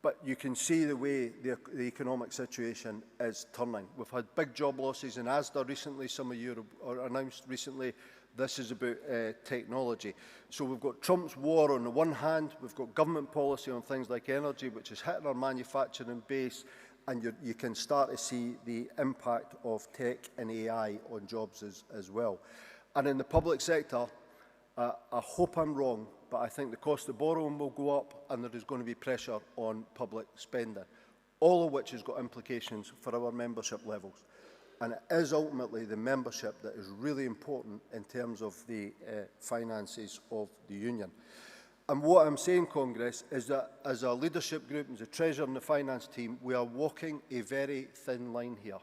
But you can see the way the economic situation is turning. We've had big job losses in Asda recently, some of you are announced recently. This is about technology. So we've got Trump's war on the one hand, we've got government policy on things like energy, which is hitting our manufacturing base, and you can start to see the impact of tech and AI on jobs as well. And in the public sector, I hope I'm wrong, but I think the cost of borrowing will go up and there is going to be pressure on public spending, all of which has got implications for our membership levels. And it is ultimately the membership that is really important in terms of the finances of the union. And what I'm saying, Congress, is that as a leadership group, as a treasurer and the finance team, we are walking a very thin line here.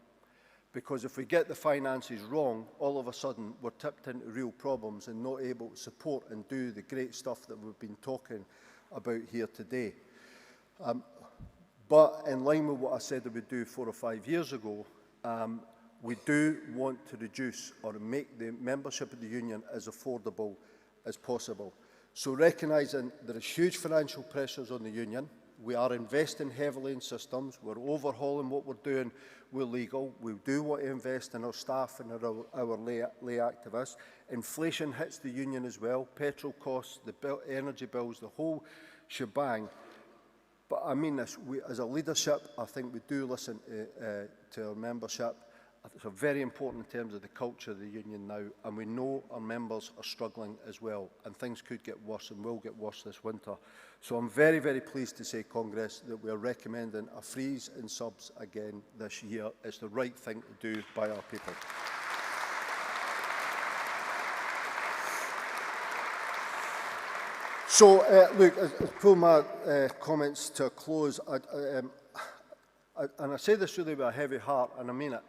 Because if we get the finances wrong, all of a sudden we're tipped into real problems and not able to support and do the great stuff that we've been talking about here today. But in line with what I said I would do 4 or 5 years ago, we do want to reduce or make the membership of the union as affordable as possible. So recognising there is huge financial pressures on the union, we are investing heavily in systems, we're overhauling what we're doing with legal, we do want to invest in our staff and our lay activists. Inflation hits the union as well, petrol costs, the energy bills, the whole shebang. But I mean this, as a leadership, I think we do listen to our membership. It's very important in terms of the culture of the union now, and we know our members are struggling as well, and things could get worse and will get worse this winter. So I'm very, very pleased to say, Congress, that we are recommending a freeze in subs again this year. It's the right thing to do by our people. So, look, I'll pull my comments to a close. And I say this really with a heavy heart, and I mean it.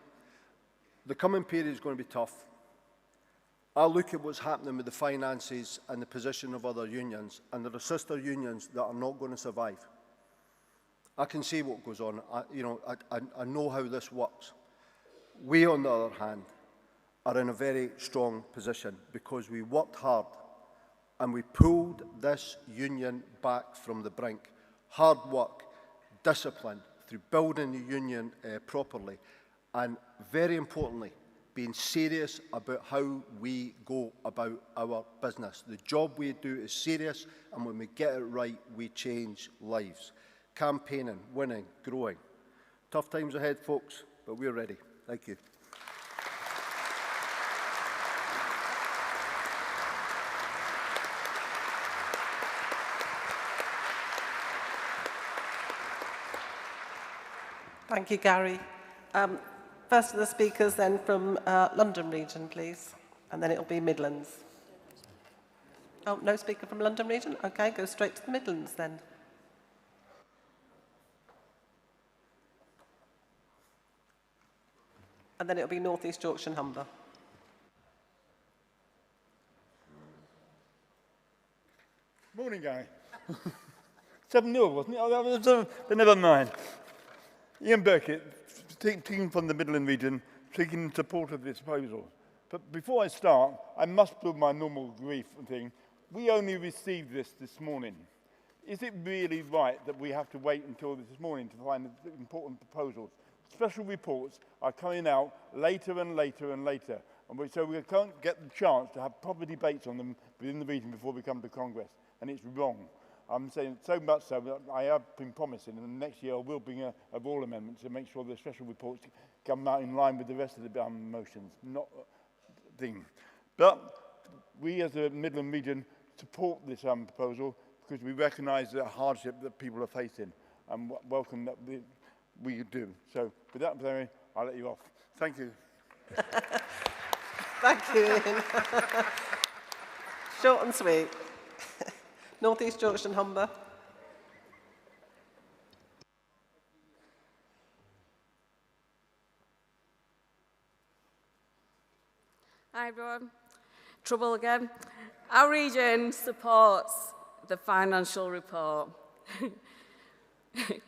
The coming period is going to be tough. I look at what's happening with the finances and the position of other unions, and there are sister unions that are not going to survive. I can see what goes on. I know how this works. We, on the other hand, are in a very strong position because we worked hard and we pulled this union back from the brink. Hard work, discipline, through building the union properly, and very importantly, being serious about how we go about our business. The job we do is serious, and when we get it right, we change lives. Campaigning, winning, growing. Tough times ahead, folks, but we're ready. Thank you. Thank you, Gary. First of the speakers then from London region, please, and then it'll be Midlands. Oh, no speaker from London region? Okay, go straight to the Midlands then. And then it'll be North East Yorkshire and Humber. Morning, Gary. 7-0, wasn't it? Oh, that was, but never mind. Ian Burkett, team from the Midland region, seeking support of this proposal. But before I start, I must do my normal grief thing. We only received this morning. Is it really right that we have to wait until this morning to find the important proposals? Special reports are coming out later and later and later, and so we can't get the chance to have proper debates on them within the region before we come to Congress, and it's wrong. I'm saying so much so that I have been promising, and next year I will bring a Ball amendment to make sure the special reports come out in line with the rest of the motions, not thing. But we as a Midland region support this proposal because we recognise the hardship that people are facing and welcome that we do. So with that, Barry, I'll let you off. Thank you. Thank you, Ian. Short and sweet. North East Yorkshire and Humber. Hi everyone. Trouble again. Our region supports the financial report.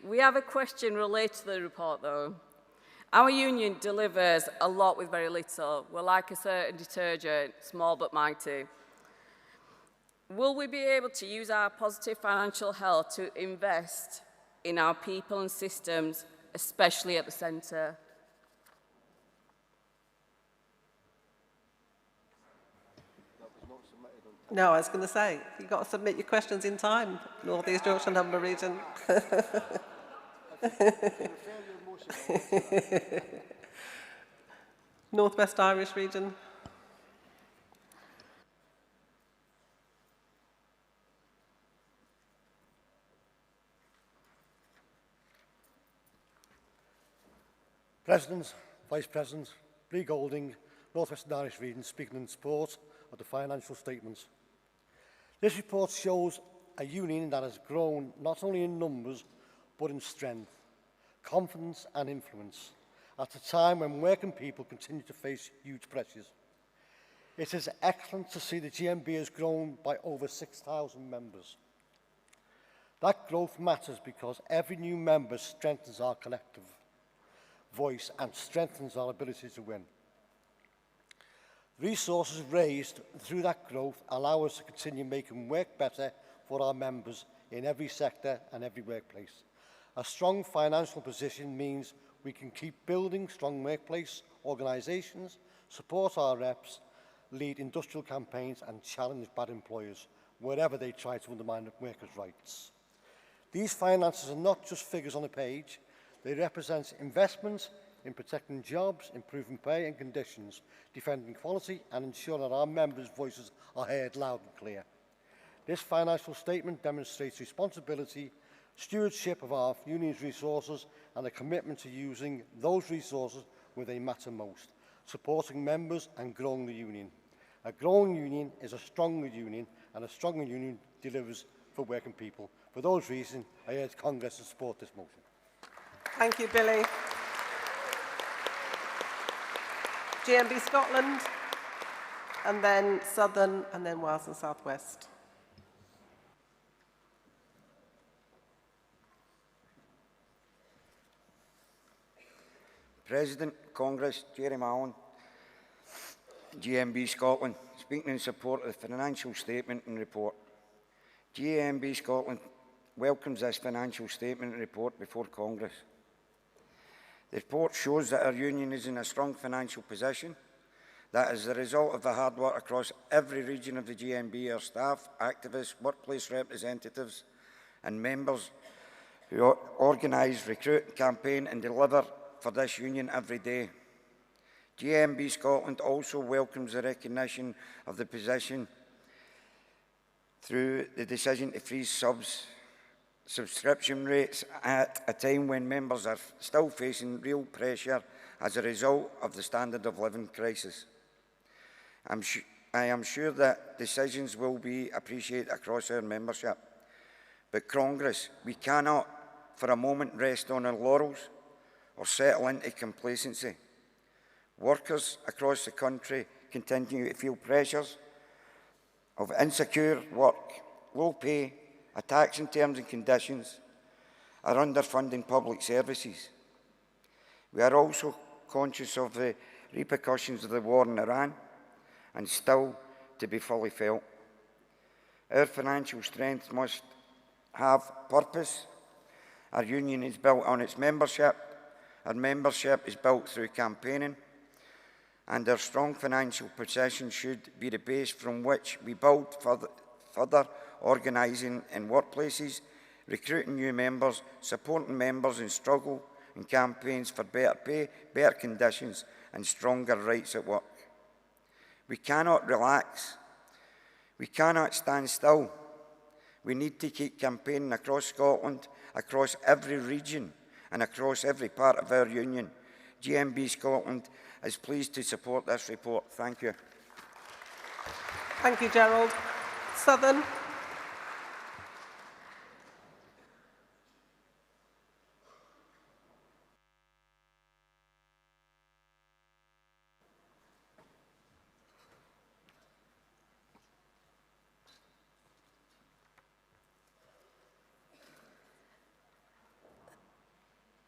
We have a question related to the report though. Our union delivers a lot with very little. We're like a certain detergent, small but mighty. Will we be able to use our positive financial health to invest in our people and systems, especially at the centre? No, I was going to say, you've got to submit your questions in time, North East Yorkshire and Humber region. North West Irish region. Presidents, Vice Presidents, Bree Golding, North West Irish region, speaking in support of the financial statements. This report shows a union that has grown not only in numbers but in strength, confidence and influence at a time when working people continue to face huge pressures. It is excellent to see the GMB has grown by over 6,000 members. That growth matters because every new member strengthens our collective voice and strengthens our ability to win. Resources raised through that growth allow us to continue making work better for our members in every sector and every workplace. A strong financial position means we can keep building strong workplace organisations, support our reps, lead industrial campaigns and challenge bad employers wherever they try to undermine workers' rights. These finances are not just figures on a page, they represent investments in protecting jobs, improving pay and conditions, defending quality and ensuring that our members' voices are heard loud and clear. This financial statement demonstrates responsibility, stewardship of our union's resources and a commitment to using those resources where they matter most, supporting members and growing the union. A growing union is a stronger union and a stronger union delivers for working people. For those reasons, I urge Congress to support this motion. Thank you, Billy. GMB Scotland, and then Southern, and then Wales and South West. President, Congress, Jerry Mallon, GMB Scotland, speaking in support of the financial statement and report. GMB Scotland welcomes this financial statement and report before Congress. The report shows that our union is in a strong financial position. That is the result of the hard work across every region of the GMB, our staff, activists, workplace representatives and members who organise, recruit, campaign and deliver for this union every day. GMB Scotland also welcomes the recognition of the position through the decision to freeze subscription rates at a time when members are still facing real pressure as a result of the standard of living crisis. I am sure that decisions will be appreciated across our membership. But Congress, we cannot for a moment rest on our laurels or settle into complacency. Workers across the country continue to feel pressures of insecure work, low pay, attacks in terms and conditions, are underfunding public services. We are also conscious of the repercussions of the war in Iran and still to be fully felt. Our financial strength must have purpose. Our union is built on its membership. Our membership is built through campaigning, and our strong financial position should be the base from which we build further organising in workplaces, recruiting new members, supporting members in struggle and campaigns for better pay, better conditions and stronger rights at work. We cannot relax. We cannot stand still. We need to keep campaigning across Scotland, across every region and across every part of our union. GMB Scotland is pleased to support this report. Thank you. Thank you, Gerald. Southern.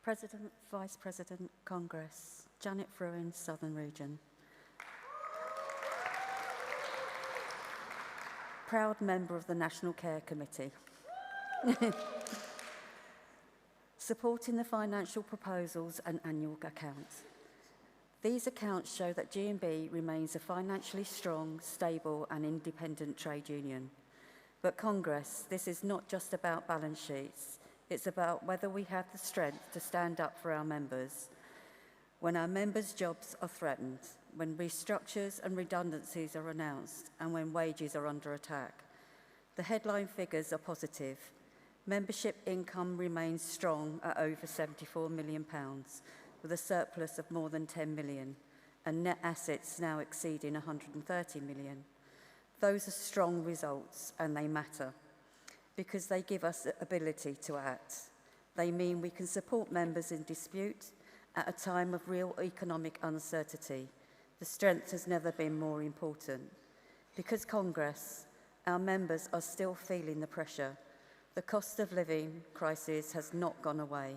President, Vice President, Congress, Janet Fruin, Southern Region. Proud member of the National Care Committee. Supporting the financial proposals and annual accounts. These accounts show that GMB remains a financially strong, stable and independent trade union. But Congress, this is not just about balance sheets. It's about whether we have the strength to stand up for our members. When our members' jobs are threatened, when restructures and redundancies are announced, and when wages are under attack. The headline figures are positive. Membership income remains strong at over £74 million, with a surplus of more than 10 million, and net assets now exceeding 130 million. Those are strong results, and they matter, because they give us the ability to act. They mean we can support members in dispute at a time of real economic uncertainty. The strength has never been more important. Because Congress, our members are still feeling the pressure. The cost of living crisis has not gone away.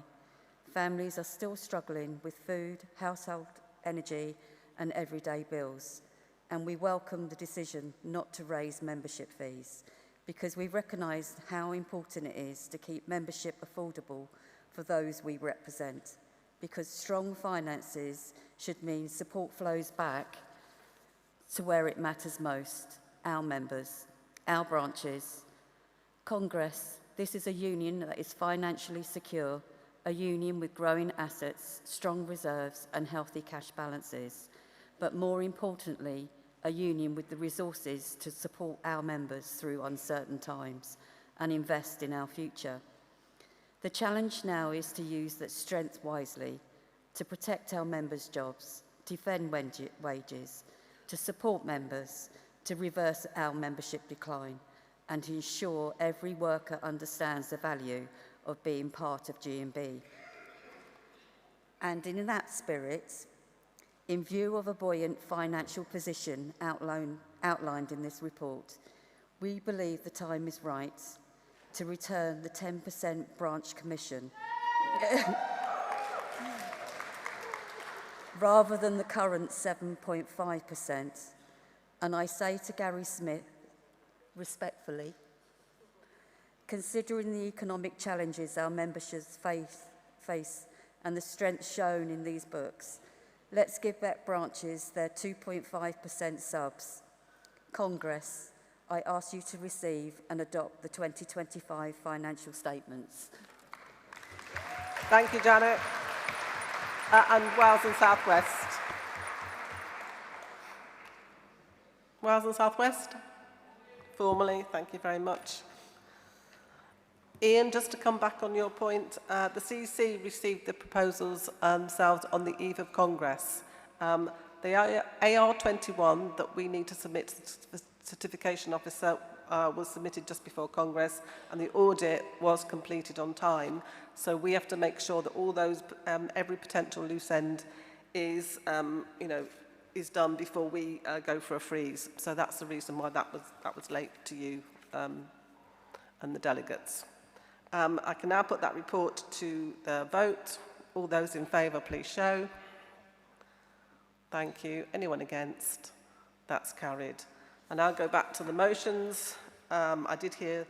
Families are still struggling with food, household energy, and everyday bills. And we welcome the decision not to raise membership fees, because we recognise how important it is to keep membership affordable for those we represent. Because strong finances should mean support flows back to where it matters most, our members, our branches. Congress, this is a union that is financially secure, a union with growing assets, strong reserves and healthy cash balances, but more importantly, a union with the resources to support our members through uncertain times and invest in our future. The challenge now is to use that strength wisely, to protect our members' jobs, defend wages, to support members, to reverse our membership decline, and to ensure every worker understands the value of being part of GMB. And in that spirit, in view of a buoyant financial position outlined in this report, we believe the time is right to return the 10% branch commission rather than the current 7.5%. And I say to Gary Smith, respectfully, considering the economic challenges our memberships face and the strength shown in these books, let's give back branches their 2.5% subs. Congress, I ask you to receive and adopt the 2025 financial statements. Thank you, Janet. And Wales and South West. Wales and South West? Formally, thank you very much. Ian, just to come back on your point, the CEC received the proposals themselves on the eve of Congress. The AR21 that we need to submit to the certification officer was submitted just before Congress, and the audit was completed on time. So we have to make sure that all those, every potential loose end is, is done before we go for a freeze. So that's the reason why that was late to you and the delegates. I can now put that report to the vote. All those in favour, please show. Thank you. Anyone against? That's carried. And I'll go back to the motions. I did hear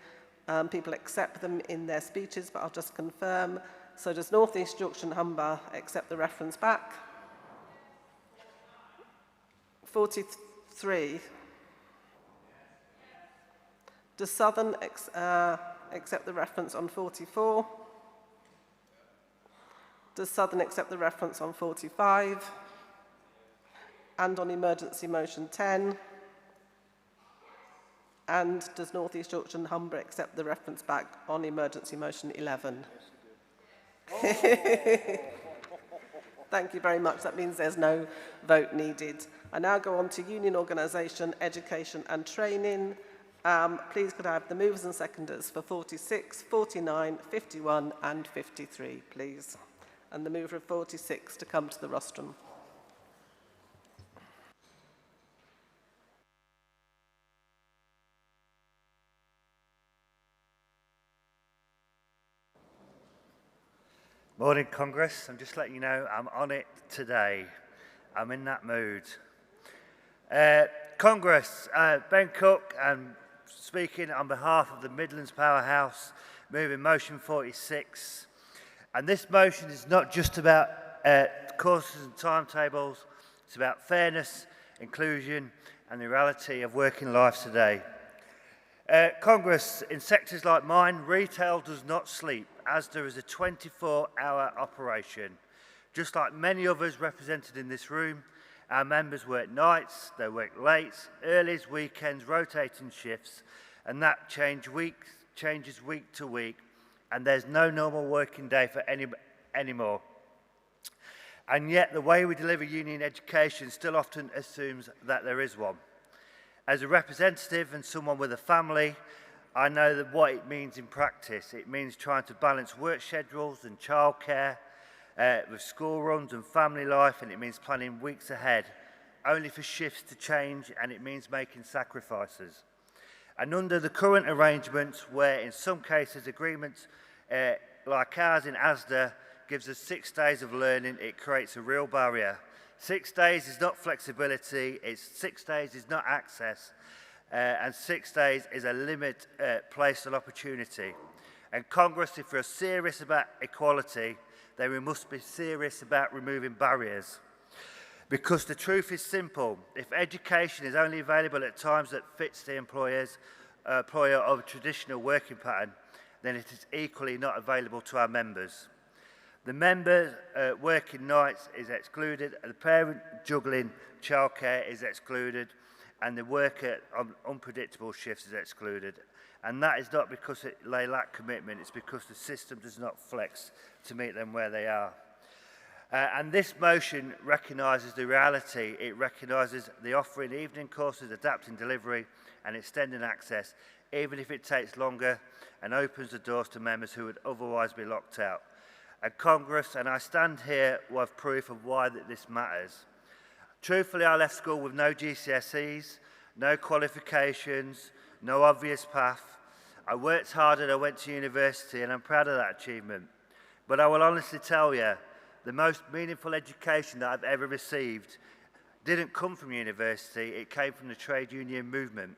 people accept them in their speeches, but I'll just confirm. So does North East Yorkshire and Humber accept the reference back? 43. Does Southern accept the reference on 44? Does Southern accept the reference on 45? And on emergency motion 10? And does North East Yorkshire and Humber accept the reference back on emergency motion 11? Thank you very much. That means there's no vote needed. I now go on to union organisation, education and training. Please could I have the movers and seconders for 46, 49, 51 and 53, please. And the mover of 46 to come to the rostrum. Morning, Congress. I'm just letting you know I'm on it today. I'm in that mood. Congress, Ben Cook, and speaking on behalf of the Midlands Powerhouse, moving motion 46. And this motion is not just about courses and timetables, it's about fairness, inclusion, and the reality of working life today. Congress, in sectors like mine, retail does not sleep, as there is a 24-hour operation. Just like many others represented in this room, our members work nights, they work late, earlies, weekends, rotating shifts, and that changes week to week, and there's no normal working day for anymore. And yet the way we deliver union education still often assumes that there is one. As a representative and someone with a family, I know that what it means in practice. It means trying to balance work schedules and childcare with school runs and family life, and it means planning weeks ahead, only for shifts to change, and it means making sacrifices. And under the current arrangements, where in some cases agreements like ours in ASDA gives us 6 days of learning, it creates a real barrier. 6 days is not flexibility, 6 days is not access, and 6 days is a limit placed on opportunity. And Congress, if we're serious about equality, then we must be serious about removing barriers. Because the truth is simple, if education is only available at times that fits the employer of a traditional working pattern, then it is equally not available to our members. The members working nights is excluded, the parent juggling childcare is excluded, and the worker on unpredictable shifts is excluded. And that is not because they lack commitment, it's because the system does not flex to meet them where they are. And this motion recognises the reality. It recognises the offering evening courses, adapting delivery and extending access, even if it takes longer, and opens the doors to members who would otherwise be locked out. And Congress, and I stand here with proof of why this matters. Truthfully, I left school with no GCSEs, no qualifications, no obvious path. I worked hard and I went to university, and I'm proud of that achievement. But I will honestly tell you, the most meaningful education that I've ever received didn't come from university, it came from the trade union movement.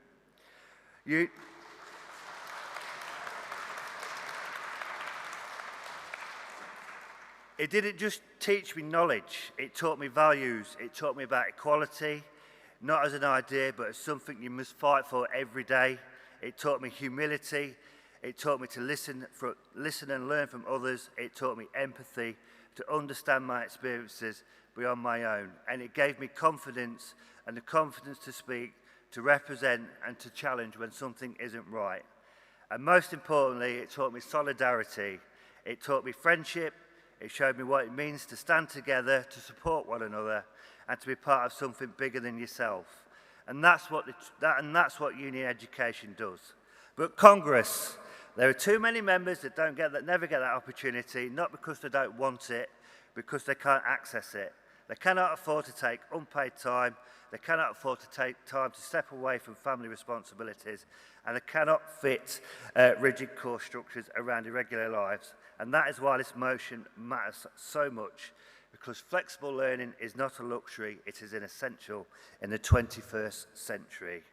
It didn't just teach me knowledge, it taught me values, it taught me about equality, not as an idea, but as something you must fight for every day. It taught me humility, it taught me to listen and learn from others, it taught me empathy, to understand my experiences beyond my own, and it gave me confidence, and the confidence to speak, to represent, and to challenge when something isn't right. And most importantly, it taught me solidarity, it taught me friendship, it showed me what it means to stand together, to support one another, and to be part of something bigger than yourself. And that's what union education does. But Congress, there are too many members that never get that opportunity, not because they don't want it, because they can't access it. They cannot afford to take unpaid time, they cannot afford to take time to step away from family responsibilities, and they cannot fit rigid course structures around irregular lives. And that is why this motion matters so much, because flexible learning is not a luxury, it is an essential in the 21st century.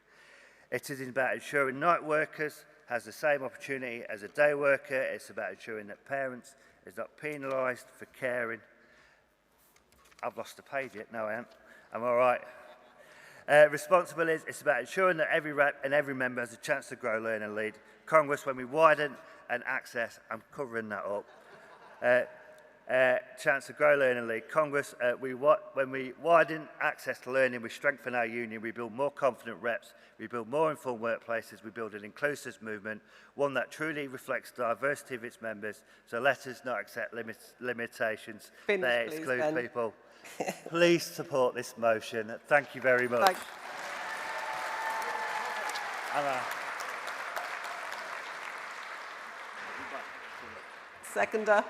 It is about ensuring night workers has the same opportunity as a day worker. It's about ensuring that parents is not penalised for caring. I've lost the page yet, no I haven't. I'm all right. Responsibilities, it's about ensuring that every rep and every member has a chance to grow, learn and lead. Congress, when we widen and access, I'm covering that up. Chance to grow, learn and lead. Congress, when we widen access to learning, we strengthen our union, we build more confident reps, we build more informed workplaces, we build an inclusive movement, one that truly reflects the diversity of its members, so let us not accept limitations that exclude people. Please support this motion. Thank you very much. Seconder.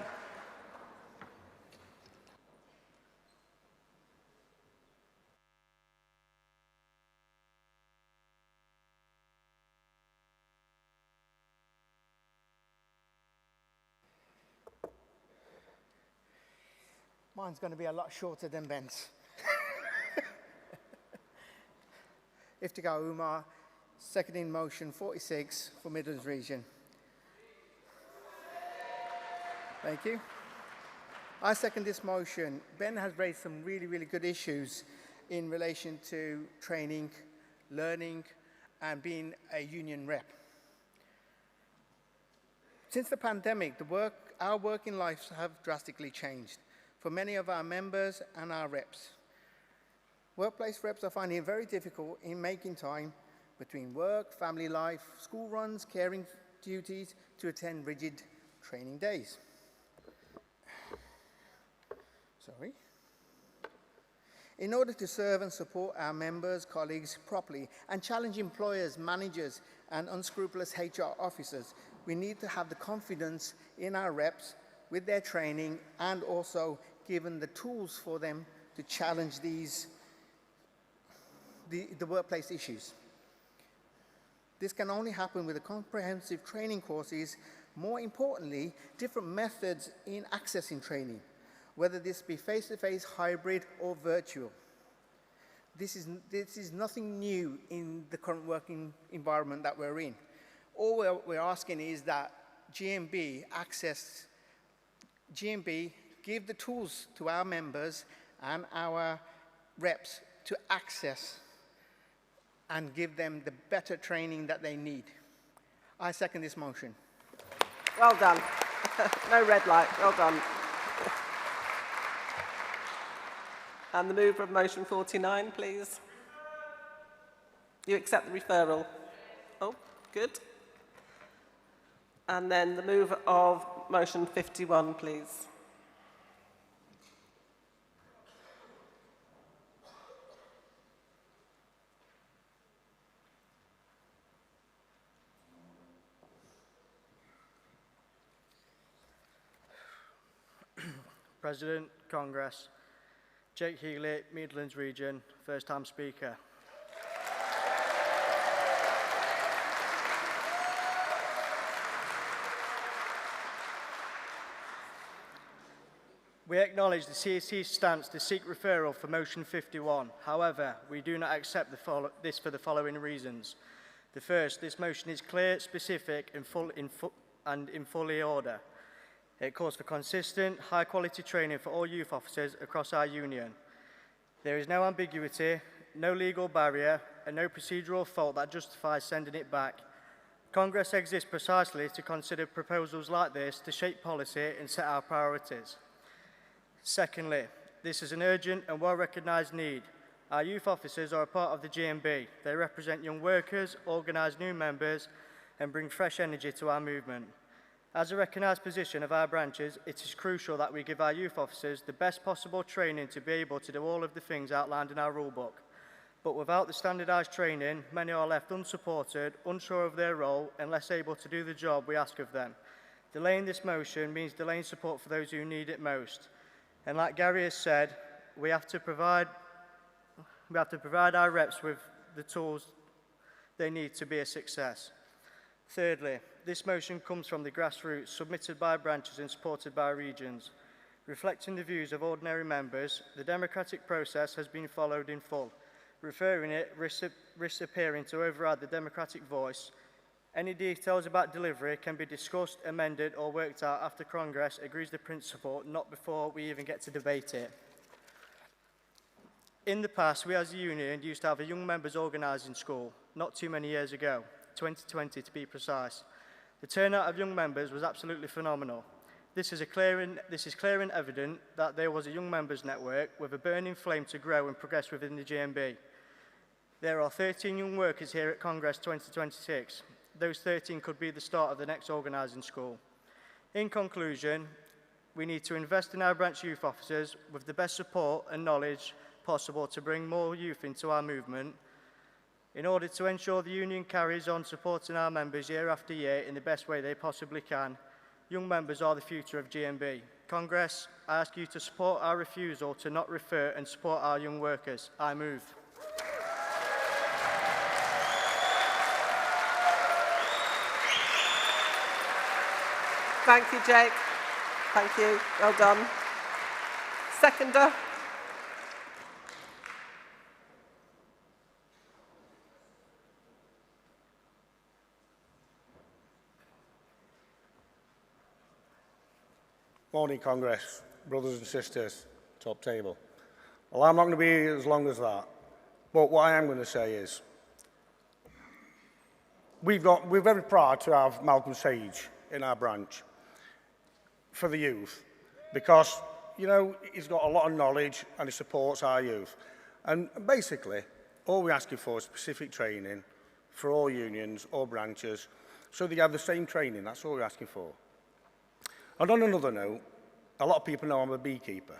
Mine's going to be a lot shorter than Ben's. Iftikhar Umar, seconding motion 46 for Midlands Region. Thank you. I second this motion. Ben has raised some really good issues in relation to training, learning, and being a union rep. Since the pandemic, our working lives have drastically changed for many of our members and our reps. Workplace reps are finding it very difficult in making time between work, family life, school runs, caring duties to attend rigid training days. Sorry. In order to serve and support our members, colleagues properly and challenge employers, managers, and unscrupulous HR officers, we need to have the confidence in our reps with their training and also given the tools for them to challenge the workplace issues. This can only happen with a comprehensive training courses, more importantly, different methods in accessing training, whether this be face-to-face, hybrid, or virtual. This is nothing new in the current working environment that we're in. All we're asking is that GMB give the tools to our members and our reps to access and give them the better training that they need. I second this motion. Well done. No red light. Well done. And the mover of motion 49, please. You accept the referral? Oh, good. And then the mover of motion 51, please. President, Congress, Jake Healy, Midlands Region, first-time speaker. We acknowledge the CAC's stance to seek referral for motion 51. However, we do not accept this for the following reasons. The first, this motion is clear, specific, and in fully order. It calls for consistent, high-quality training for all youth officers across our union. There is no ambiguity, no legal barrier, and no procedural fault that justifies sending it back. Congress exists precisely to consider proposals like this to shape policy and set our priorities. Secondly, this is an urgent and well-recognised need. Our youth officers are a part of the GMB. They represent young workers, organise new members, and bring fresh energy to our movement. As a recognised position of our branches, it is crucial that we give our youth officers the best possible training to be able to do all of the things outlined in our rulebook. But without the standardised training, many are left unsupported, unsure of their role, and less able to do the job we ask of them. Delaying this motion means delaying support for those who need it most. And like Gary has said, we have to provide our reps with the tools they need to be a success. Thirdly, this motion comes from the grassroots, submitted by branches and supported by regions. Reflecting the views of ordinary members, the democratic process has been followed in full. Referring it risks appearing to override the democratic voice. Any details about delivery can be discussed, amended, or worked out after Congress agrees the principle, not before we even get to debate it. In the past, we as a union used to have a young members organising school, not too many years ago, 2020 to be precise. The turnout of young members was absolutely phenomenal. This is clear and evident that there was a young members network with a burning flame to grow and progress within the GMB. There are 13 young workers here at Congress 2026. Those 13 could be the start of the next organising school. In conclusion, we need to invest in our branch youth officers with the best support and knowledge possible to bring more youth into our movement. In order to ensure the union carries on supporting our members year after year in the best way they possibly can, young members are the future of GMB. Congress, I ask you to support our refusal to not refer and support our young workers. I move. Thank you, Jake. Thank you. Well done. Seconder. Morning, Congress, brothers and sisters, top table. Well, I'm not going to be as long as that, but what I am going to say is we're very proud to have Malcolm Sage in our branch for the youth because, you know, he's got a lot of knowledge and he supports our youth. And basically, all we're asking for is specific training for all unions, all branches, so they have the same training. That's all we're asking for. And on another note, a lot of people know I'm a beekeeper.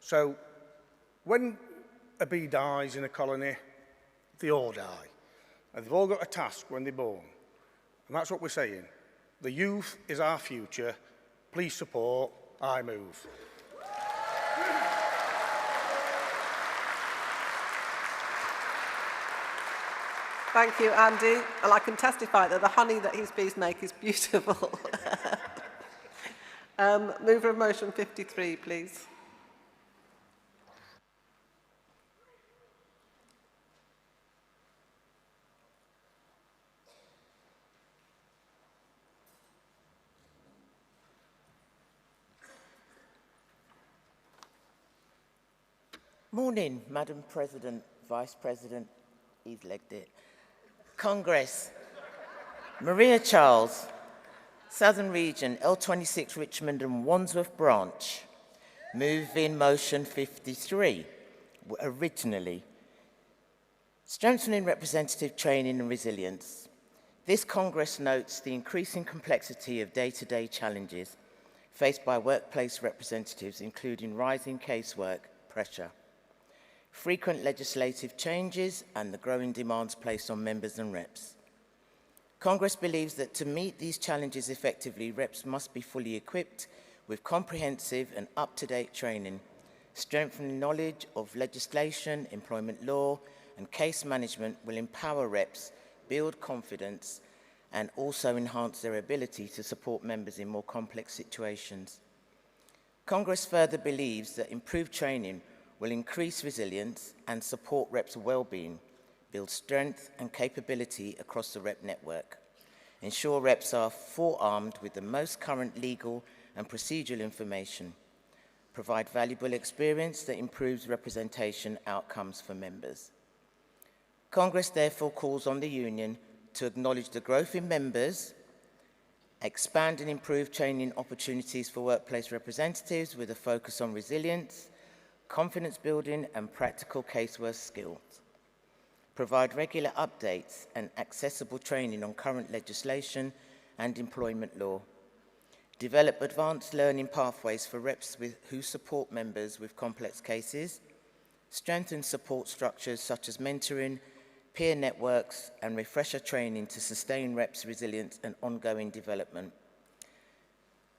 So when a bee dies in a colony, they all die. And they've all got a task when they're born. And that's what we're saying. The youth is our future. Please support I Move. Thank you, Andy. And I can testify that the honey that his bees make is beautiful. Mover of motion 53, please. Morning, Madam President, Vice President, he's legged it. Congress, Maria Charles, Southern Region, L26 Richmond and Wandsworth Branch, move in motion 53, originally. Strengthening representative training and resilience. This Congress notes the increasing complexity of day-to-day challenges faced by workplace representatives, including rising casework pressure, frequent legislative changes, and the growing demands placed on members and reps. Congress believes that to meet these challenges effectively, reps must be fully equipped with comprehensive and up-to-date training, strengthening knowledge of legislation, employment law, and case management will empower reps, build confidence, and also enhance their ability to support members in more complex situations. Congress further believes that improved training will increase resilience and support reps' well-being, build strength and capability across the rep network, ensure reps are forearmed with the most current legal and procedural information, provide valuable experience that improves representation outcomes for members. Congress therefore calls on the Union to acknowledge the growth in members, expand and improve training opportunities for workplace representatives with a focus on resilience, confidence building and practical casework skills. Provide regular updates and accessible training on current legislation and employment law. Develop advanced learning pathways for reps who support members with complex cases. Strengthen support structures such as mentoring, peer networks, and refresher training to sustain reps' resilience and ongoing development.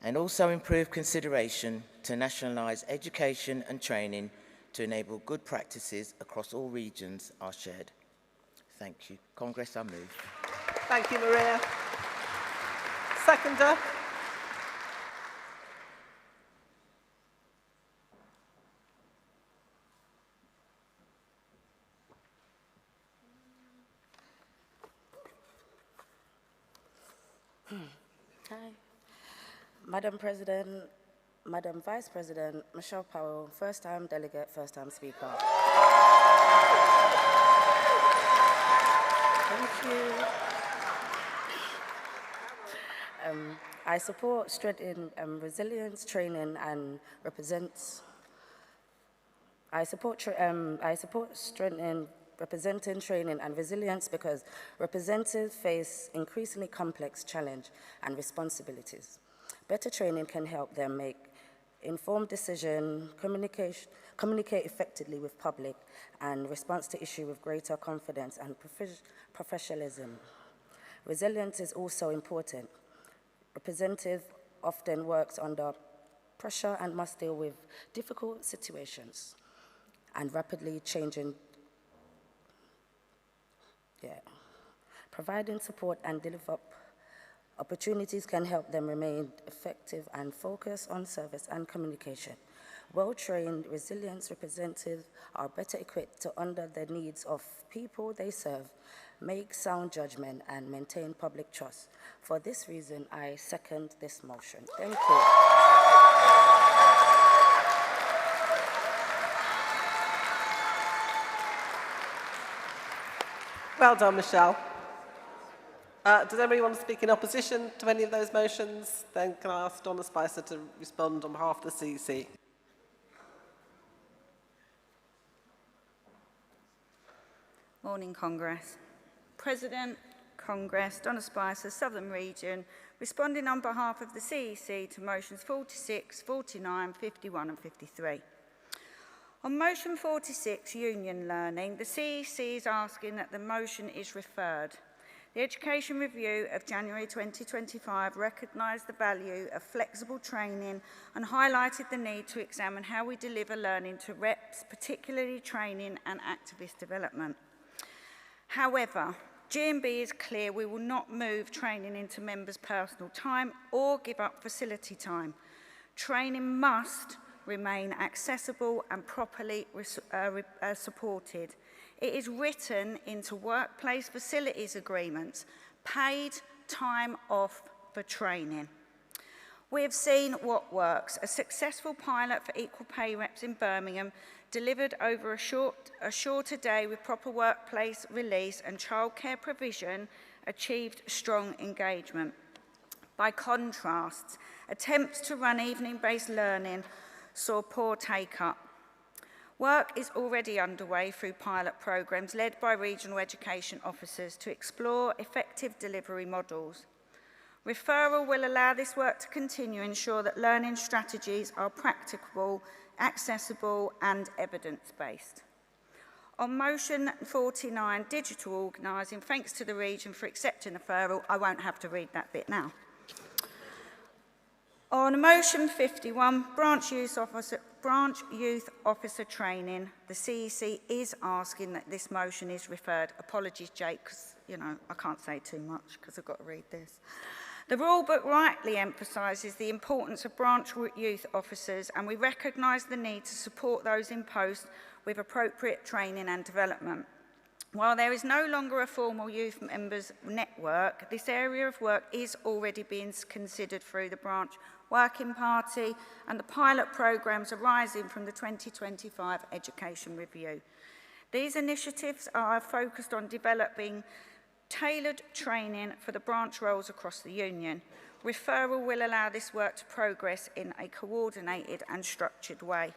And also improve consideration to nationalise education and training to enable good practices across all regions are shared. Thank you. Congress, I move. Thank you, Maria. Seconder. Hi. Madam President, Madam Vice President, Michelle Powell, first-time delegate, first-time speaker. Thank you. I support strengthening resilience training and strengthening representing training and resilience because representatives face increasingly complex challenge and responsibilities. Better training can help them make informed decisions, communicate effectively with public, and respond to issues with greater confidence and professionalism. Resilience is also important. Representative often works under pressure and must deal with difficult situations and rapidly changing. Providing support and deliver opportunities can help them remain effective and focus on service and communication. Well-trained resilience representatives are better equipped to under the needs of people they serve, make sound judgment and maintain public trust. For this reason, I second this motion. Thank you. Well done, Michelle. Does anybody want to speak in opposition to any of those motions? Then can I ask Donna Spicer to respond on behalf of the CEC? Morning, Congress. President, Congress, Donna Spicer, Southern Region, responding on behalf of the CEC to motions 46, 49, 51 and 53. On motion 46, Union Learning, the CEC is asking that the motion is referred. The Education Review of January 2025 recognised the value of flexible training and highlighted the need to examine how we deliver learning to reps, particularly training and activist development. However, GMB is clear we will not move training into members' personal time or give up facility time. Training must remain accessible and properly supported. It is written into workplace facilities agreements, paid time off for training. We have seen what works. A successful pilot for equal pay reps in Birmingham delivered over a shorter day with proper workplace release and childcare provision achieved strong engagement. By contrast, attempts to run evening-based learning saw poor take-up. Work is already underway through pilot programs led by regional education officers to explore effective delivery models. Referral will allow this work to continue and ensure that learning strategies are practicable, accessible and evidence-based. On motion 49, digital organising, thanks to the region for accepting the referral. I won't have to read that bit now. On motion 51, branch youth officer training, the CEC is asking that this motion is referred. Apologies, Jake, because, I can't say too much because I've got to read this. The rule book rightly emphasises the importance of branch youth officers, and we recognise the need to support those in post with appropriate training and development. While there is no longer a formal youth members network, this area of work is already being considered through the branch working party and the pilot programmes arising from the 2025 Education Review. These initiatives are focused on developing tailored training for the branch roles across the Union. Referral will allow this work to progress in a coordinated and structured way.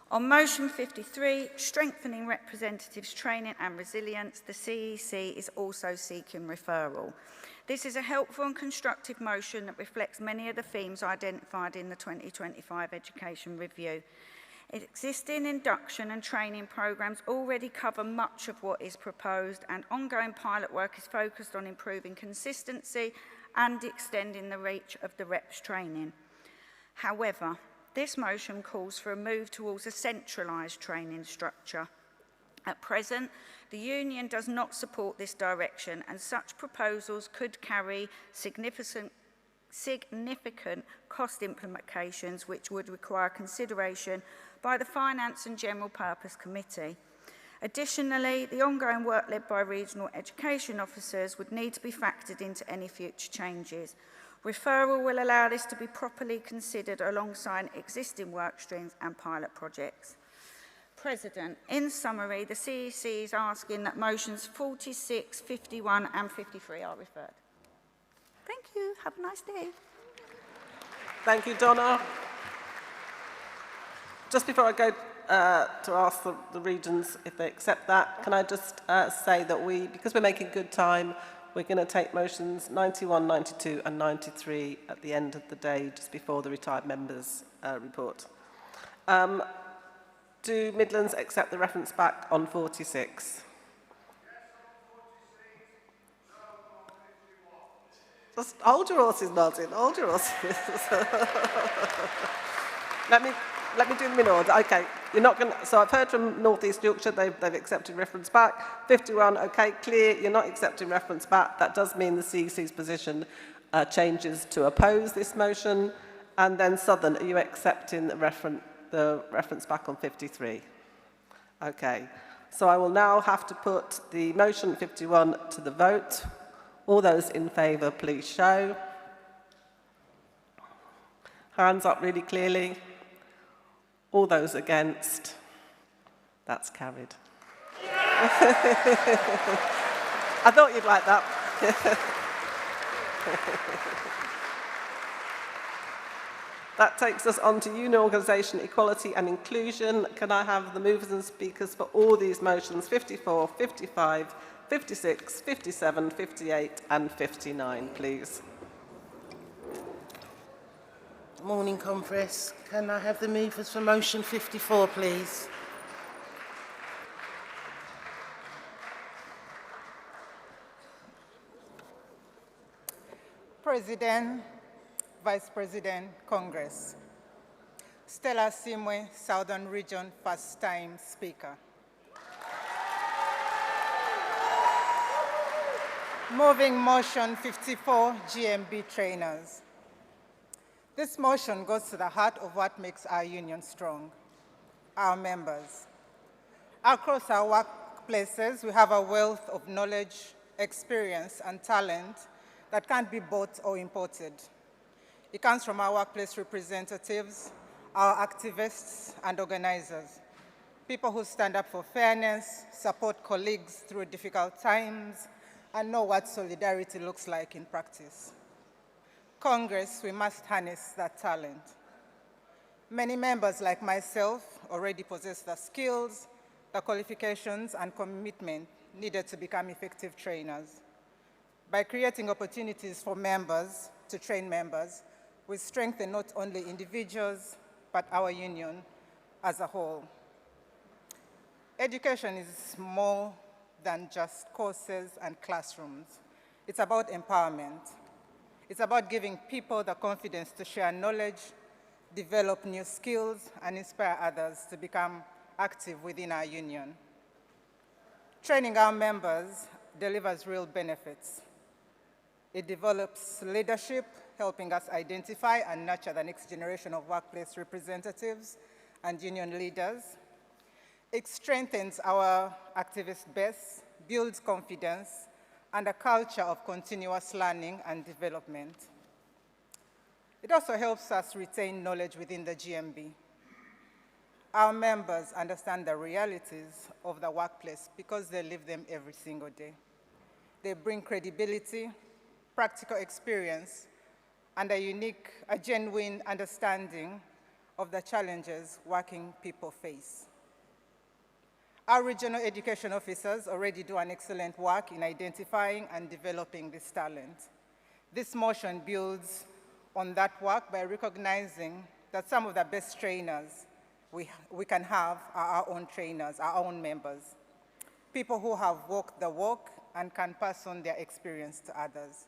On motion 53, strengthening representatives' training and resilience, the CEC is also seeking referral. This is a helpful and constructive motion that reflects many of the themes identified in the 2025 Education Review. Existing induction and training programmes already cover much of what is proposed, and ongoing pilot work is focused on improving consistency and extending the reach of the reps training. However, this motion calls for a move towards a centralised training structure. At present, the Union does not support this direction, and such proposals could carry significant cost implications which would require consideration by the Finance and General Purpose Committee. Additionally, the ongoing work led by regional education officers would need to be factored into any future changes. Referral will allow this to be properly considered alongside existing work streams and pilot projects. President, in summary, the CEC is asking that motions 46, 51 and 53 are referred. Thank you. Have a nice day. Thank you, Donna. Just before I go to ask the regions if they accept that, can I just say that because we're making good time, we're going to take motions 91, 92 and 93 at the end of the day, just before the retired members' report. Do Midlands accept the reference back on 46? Just hold your horses, Martin. Hold your horses. Let me do them in order. Okay, you're not going to. So I've heard from North East Yorkshire, they've accepted reference back. 51, okay, clear. You're not accepting reference back. That does mean the CEC's position changes to oppose this motion. And then Southern, are you accepting the reference back on 53? Okay. So I will now have to put the motion 51 to the vote. All those in favour, please show. Hands up really clearly. All those against. That's carried. I thought you'd like that. That takes us on to union organisation, equality and inclusion. Can I have the movers and speakers for all these motions, 54, 55, 56, 57, 58 and 59, please? Morning, Congress. Can I have the movers for motion 54, please? President, Vice President, Congress. Stella Simwe, Southern Region, first-time Speaker. Moving motion 54, GMB trainers. This motion goes to the heart of what makes our union strong, our members. Across our workplaces, we have a wealth of knowledge, experience, and talent that can't be bought or imported. It comes from our workplace representatives, our activists and organizers, people who stand up for fairness, support colleagues through difficult times, and know what solidarity looks like in practice. Congress, we must harness that talent. Many members like myself already possess the skills, the qualifications, and commitment needed to become effective trainers. By creating opportunities for members to train members, we strengthen not only individuals, but our union as a whole. Education is more than just courses and classrooms. It's about empowerment. It's about giving people the confidence to share knowledge, develop new skills, and inspire others to become active within our union. Training our members delivers real benefits. It develops leadership, helping us identify and nurture the next generation of workplace representatives and union leaders. It strengthens our activist base, builds confidence, and a culture of continuous learning and development. It also helps us retain knowledge within the GMB. Our members understand the realities of the workplace because they live them every single day. They bring credibility, practical experience, and a genuine understanding of the challenges working people face. Our regional education officers already do an excellent work in identifying and developing this talent. This motion builds on that work by recognizing that some of the best trainers we can have are our own trainers, our own members, people who have walked the walk and can pass on their experience to others.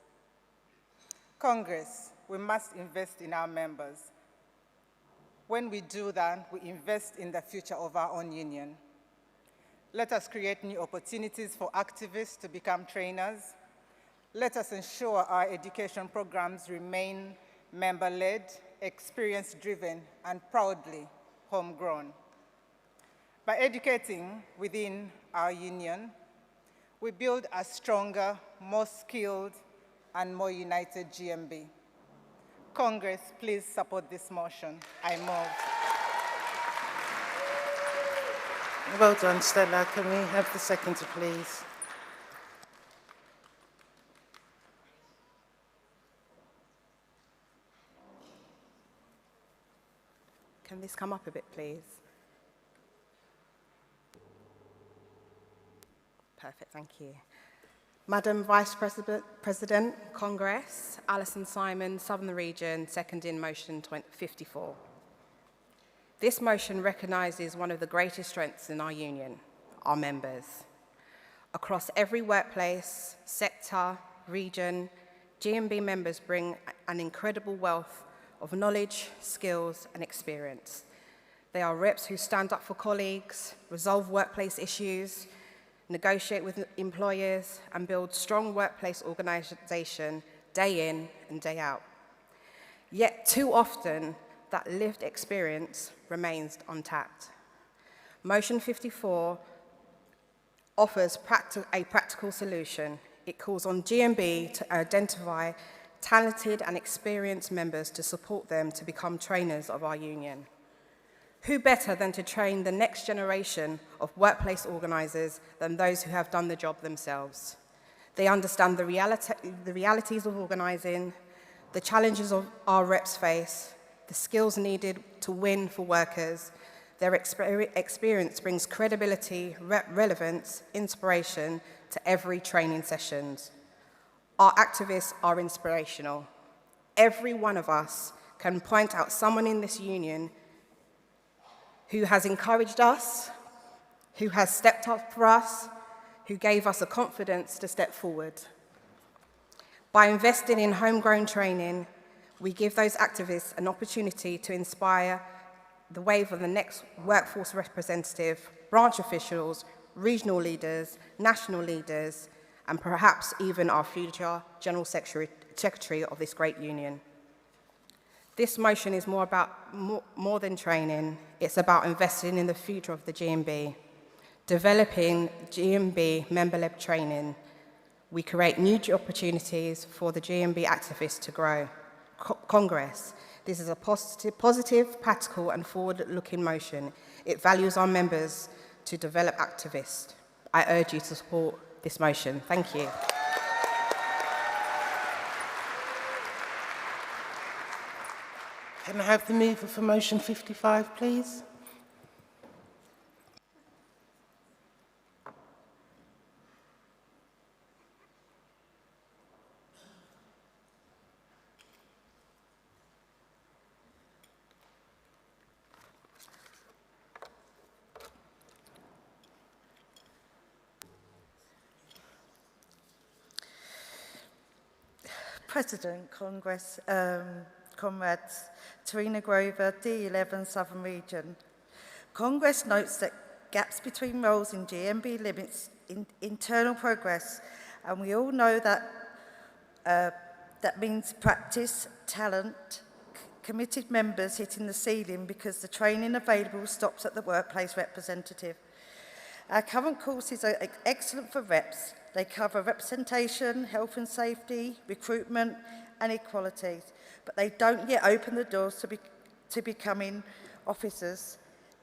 Congress, we must invest in our members. When we do that, we invest in the future of our own union. Let us create new opportunities for activists to become trainers. Let us ensure our education programs remain member-led, experience-driven, and proudly homegrown. By educating within our union, we build a stronger, more skilled, and more united GMB. Congress, please support this motion. I move. Well done, Stella. Can we have the seconder, please? Can this come up a bit, please? Perfect, thank you. Madam Vice President, Congress, Alison Simon, Southern Region, seconding motion 54. This motion recognises one of the greatest strengths in our union, our members. Across every workplace, sector, region, GMB members bring an incredible wealth of knowledge, skills, and experience. They are reps who stand up for colleagues, resolve workplace issues, negotiate with employers, and build strong workplace organisation day in and day out. Yet too often, that lived experience remains untapped. Motion 54 offers a practical solution. It calls on GMB to identify talented and experienced members to support them to become trainers of our union. Who better than to train the next generation of workplace organisers than those who have done the job themselves? They understand the realities of organising, the challenges of our reps face, the skills needed to win for workers. Their experience brings credibility, relevance, inspiration to every training sessions. Our activists are inspirational. Every one of us can point out someone in this union who has encouraged us, who has stepped up for us, who gave us the confidence to step forward. By investing in homegrown training, we give those activists an opportunity to inspire the wave of the next workforce representative, branch officials, regional leaders, national leaders, and perhaps even our future General Secretary of this great union. This motion is more than training. It's about investing in the future of the GMB, developing GMB member-led training. We create new opportunities for the GMB activists to grow. Congress, this is a positive, practical, and forward-looking motion. It values our members to develop activists. I urge you to support this motion. Thank you. Can I have the mover for motion 55, please? President, Congress, comrades, Tarina Grover, D11 Southern Region. Congress notes that gaps between roles in GMB limits internal progress, and we all know that that means practice, talent, committed members hitting the ceiling because the training available stops at the workplace representative. Our current courses are excellent for reps. They cover representation, health and safety, recruitment and equalities, but they don't yet open the doors to becoming officers,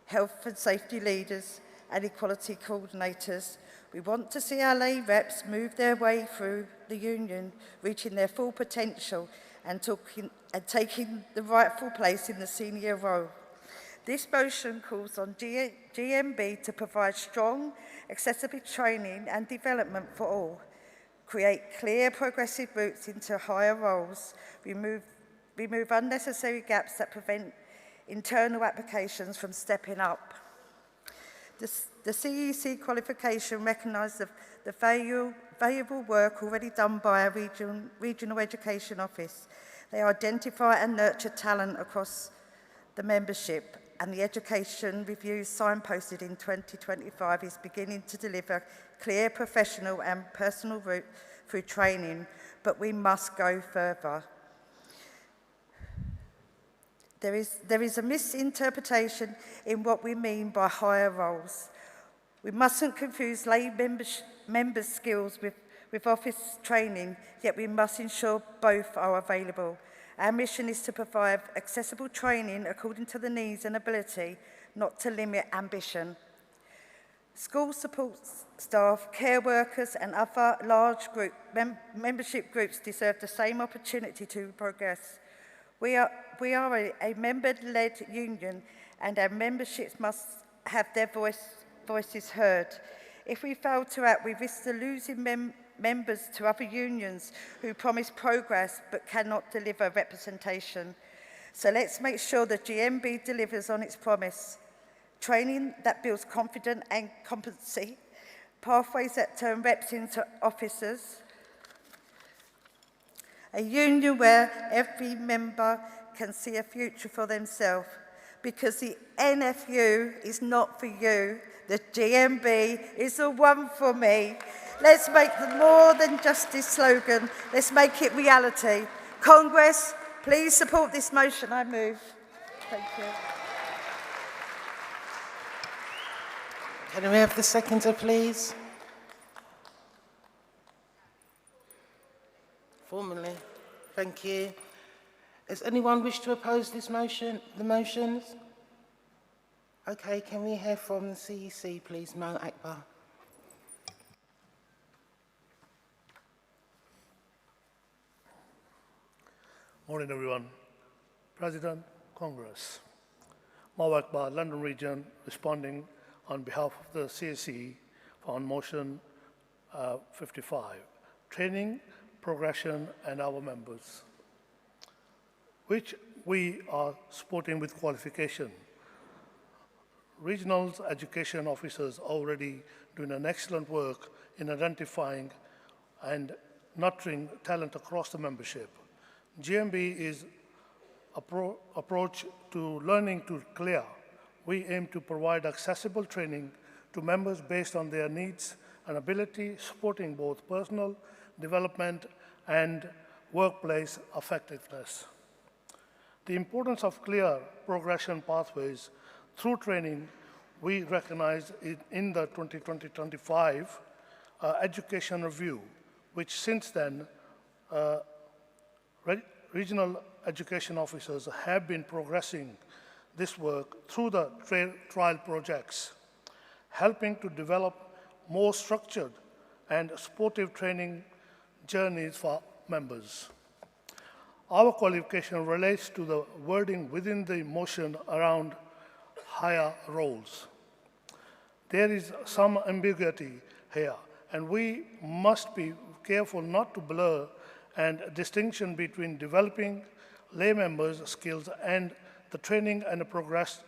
health and safety leaders and equality coordinators. We want to see our lay reps move their way through the union, reaching their full potential and taking the rightful place in the senior role. This motion calls on GMB to provide strong, accessible training and development for all, create clear, progressive routes into higher roles, remove unnecessary gaps that prevent internal applications from stepping up. The CEC qualification recognises the valuable work already done by our regional education office. They identify and nurture talent across the membership, and the education review signposted in 2025 is beginning to deliver clear professional and personal route through training, but we must go further. There is a misinterpretation in what we mean by higher roles. We mustn't confuse lay members' skills with office training, yet we must ensure both are available. Our mission is to provide accessible training according to the needs and ability, not to limit ambition. School support staff, care workers and other large membership groups deserve the same opportunity to progress. We are a member-led union, and our memberships must have their voices heard. If we fail to act, we risk losing members to other unions who promise progress but cannot deliver representation. So let's make sure that GMB delivers on its promise. Training that builds confidence and competency, pathways that turn reps into officers, a union where every member can see a future for themselves, because the NFU is not for you, the GMB is the one for me. Let's make the more than justice slogan, let's make it reality. Congress, Please support this motion. I move. Thank you. Can we have the seconder, please? Formally. Thank you. Does anyone wish to oppose this motion? The motions? Okay, can we hear from the CEC, please, Mo Akbar? Morning, everyone. President, Congress. Mo Akbar, London Region, responding on behalf of the CSE on motion 55, training, progression, and our members, which we are supporting with qualification. Regional education officers already doing an excellent work in identifying and nurturing talent across the membership. GMB is approach to learning to clear. We aim to provide accessible training to members based on their needs and ability, supporting both personal development and workplace effectiveness. The importance of clear progression pathways through training, we recognize it in the 2020-25 education review, which since then, regional education officers have been progressing this work through the trial projects, helping to develop more structured and supportive training journeys for members. Our qualification relates to the wording within the motion around higher roles. There is some ambiguity here, and we must be careful not to blur and distinction between developing lay members' skills and the training and the progress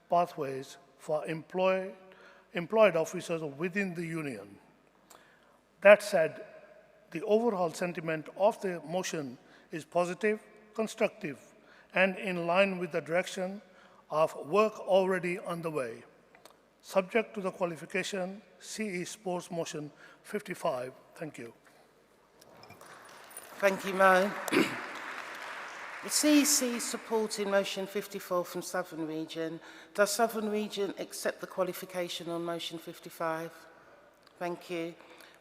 pathways for employed officers within the union. That said, the overall sentiment of the motion is positive, constructive, and in line with the direction of work already underway. Subject to the qualification, CE Sports Motion 55. Thank you. Thank you, Mo. The CEC supporting motion 54 from Southern Region. Does Southern Region accept the qualification on motion 55? Thank you.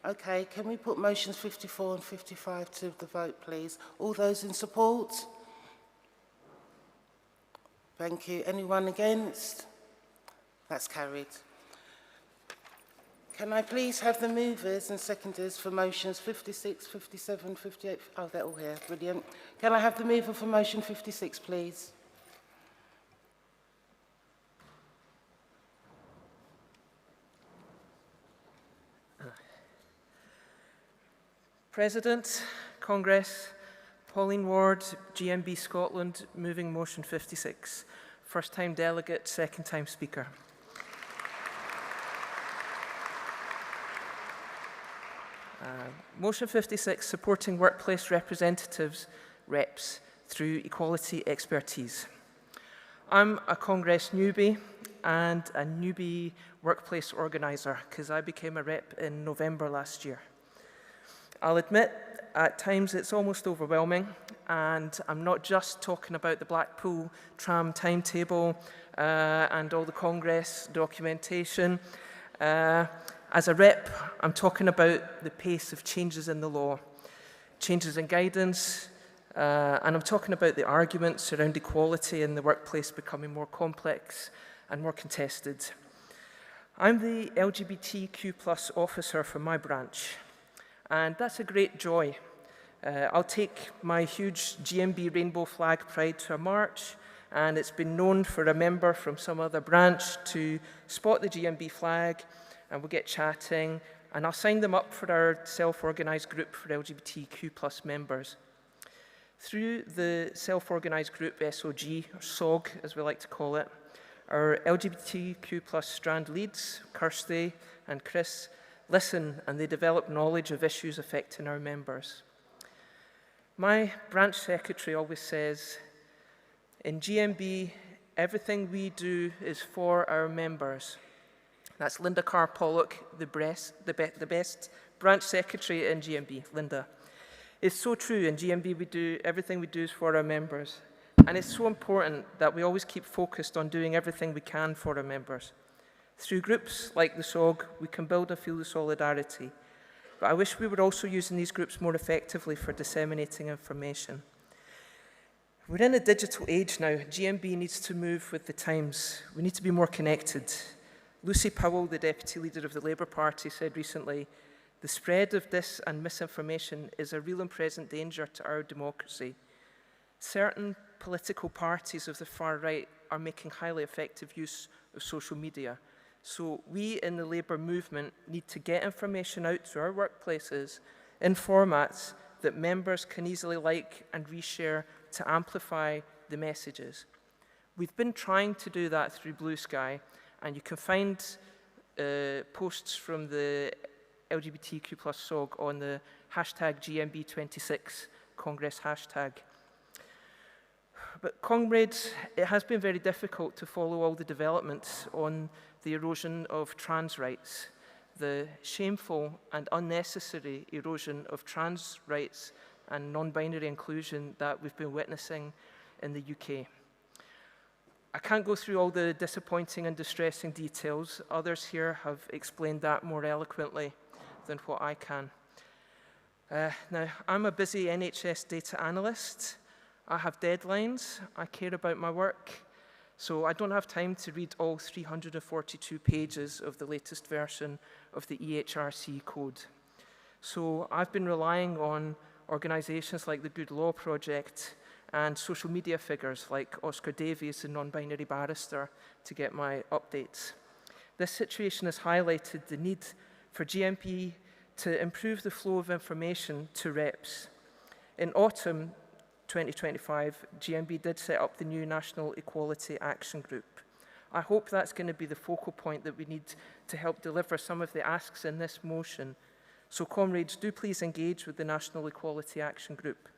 Okay, can we put motions 54 and 55 to the vote, please? All those in support? Thank you. Anyone against? That's carried. Can I please have the movers and seconders for motions 56, 57, 58? Oh, they're all here. Brilliant. Can I have the mover for motion 56, please? President, Congress, Pauline Ward, GMB Scotland, moving motion 56. First time delegate, second time speaker. Motion 56, supporting workplace representatives, reps, through equality expertise. I'm a Congress newbie and a newbie workplace organiser because I became a rep in November last year. I'll admit, at times it's almost overwhelming, and I'm not just talking about the Blackpool tram timetable and all the Congress documentation. As a rep, I'm talking about the pace of changes in the law, changes in guidance, and I'm talking about the arguments around equality in the workplace becoming more complex and more contested. I'm the LGBTQ+ officer for my branch, and that's a great joy. I'll take my huge GMB rainbow flag pride to a march, and it's been known for a member from some other branch to spot the GMB flag, and we'll get chatting, and I'll sign them up for our self-organised group for LGBTQ+ members. Through the self-organised group SOG, or SOG as we like to call it, our LGBTQ+ strand leads, Kirsty and Chris, listen and they develop knowledge of issues affecting our members. My branch secretary always says, in GMB, everything we do is for our members. That's Linda Carr-Pollock, the best branch secretary in GMB. Linda. It's so true. In GMB, everything we do is for our members. And it's so important that we always keep focused on doing everything we can for our members. Through groups like the SOG, we can build and feel the solidarity. But I wish we were also using these groups more effectively for disseminating information. We're in a digital age now. GMB needs to move with the times. We need to be more connected. Lucy Powell, the Deputy Leader of the Labour Party, said recently, "The spread of dis and misinformation is a real and present danger to our democracy. Certain political parties of the far right are making highly effective use of social media. So we in the Labour movement need to get information out to our workplaces in formats that members can easily like and reshare to amplify the messages. We've been trying to do that through Blue Sky, and you can find posts from the LGBTQ+ SOG on the hashtag GMB26 Congress hashtag. But comrades, it has been very difficult to follow all the developments on the erosion of trans rights, the shameful and unnecessary erosion of trans rights and non-binary inclusion that we've been witnessing in the UK. I can't go through all the disappointing and distressing details. Others here have explained that more eloquently than what I can. Now, I'm a busy NHS data analyst. I have deadlines. I care about my work. So I don't have time to read all 342 pages of the latest version of the EHRC code. So I've been relying on organisations like the Good Law Project and social media figures like Oscar Davies, the non-binary barrister, to get my updates. This situation has highlighted the need for GMB to improve the flow of information to reps. In autumn 2025, GMB did set up the new National Equality Action Group. I hope that's going to be the focal point that we need to help deliver some of the asks in this motion. So comrades, do please engage with the National Equality Action Group.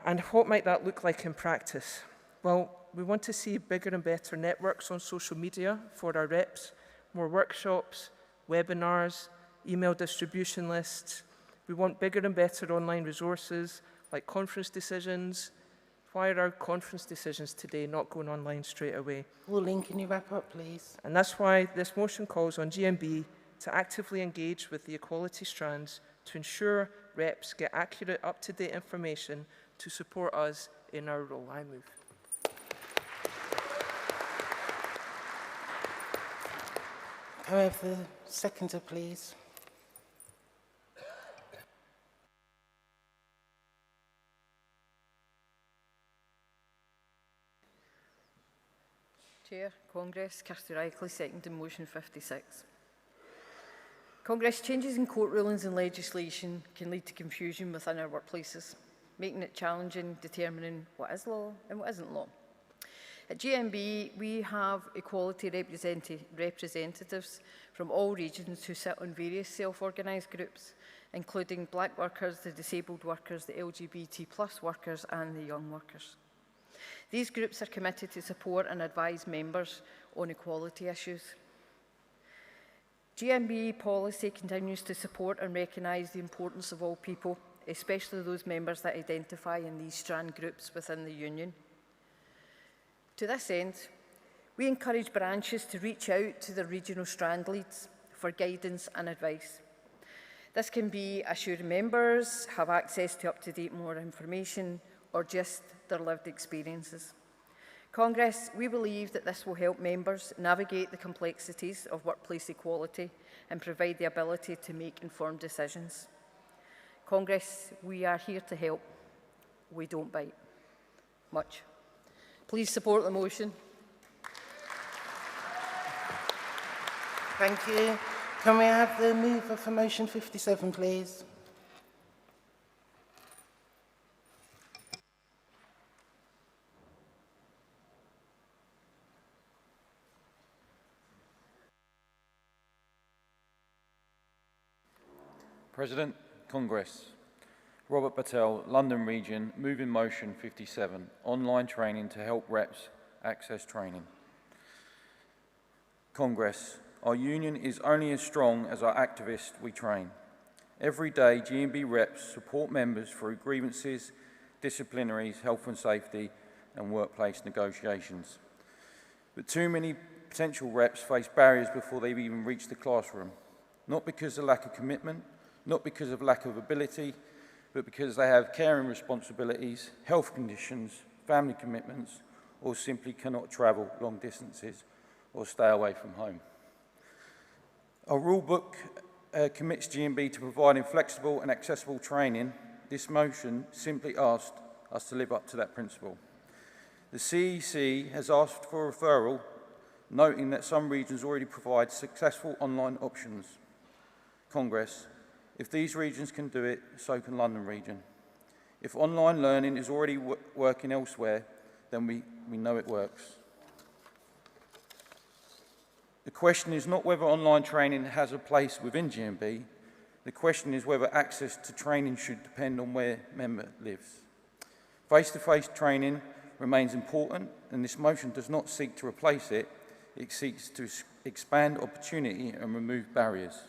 And what might that look like in practice? Well, we want to see bigger and better networks on social media for our reps, more workshops, webinars, email distribution lists. We want bigger and better online resources like conference decisions. Why are our conference decisions today not going online straight away? Pauline, can you wrap up, please? And that's why this motion calls on GMB to actively engage with the equality strands to ensure reps get accurate, up-to-date information to support us in our role. I move. Can I have the seconder, please? Chair, Congress, Kirsty Reichley, seconding motion 56. Congress, changes in court rulings and legislation can lead to confusion within our workplaces, making it challenging determining what is law and what isn't law. At GMB, we have equality representatives from all regions who sit on various self-organised groups, including black workers, the disabled workers, the LGBT+ workers and the young workers. These groups are committed to support and advise members on equality issues. GMB policy continues to support and recognise the importance of all people, especially those members that identify in these strand groups within the union. To this end, we encourage branches to reach out to their regional strand leads for guidance and advice. This can be assuring members have access to up-to-date more information or just their lived experiences. Congress, we believe that this will help members navigate the complexities of workplace equality and provide the ability to make informed decisions. Congress, we are here to help. We don't bite. Much. Please support the motion. Thank you. Can we have the mover for motion 57, please? President, Congress. Robert Patel, London Region, moving motion 57, online training to help reps access training. Congress, our union is only as strong as our activists we train. Every day, GMB reps support members through grievances, disciplinaries, health and safety, and workplace negotiations. But too many potential reps face barriers before they've even reached the classroom, not because of lack of commitment, not because of lack of ability, but because they have caring responsibilities, health conditions, family commitments, or simply cannot travel long distances or stay away from home. Our rule book commits GMB to providing flexible and accessible training. This motion simply asked us to live up to that principle. The CEC has asked for a referral, noting that some regions already provide successful online options. Congress, if these regions can do it, so can London Region. If online learning is already working elsewhere, then we know it works. The question is not whether online training has a place within GMB. The question is whether access to training should depend on where a member lives. Face-to-face training remains important, and this motion does not seek to replace it. It seeks to expand opportunity and remove barriers.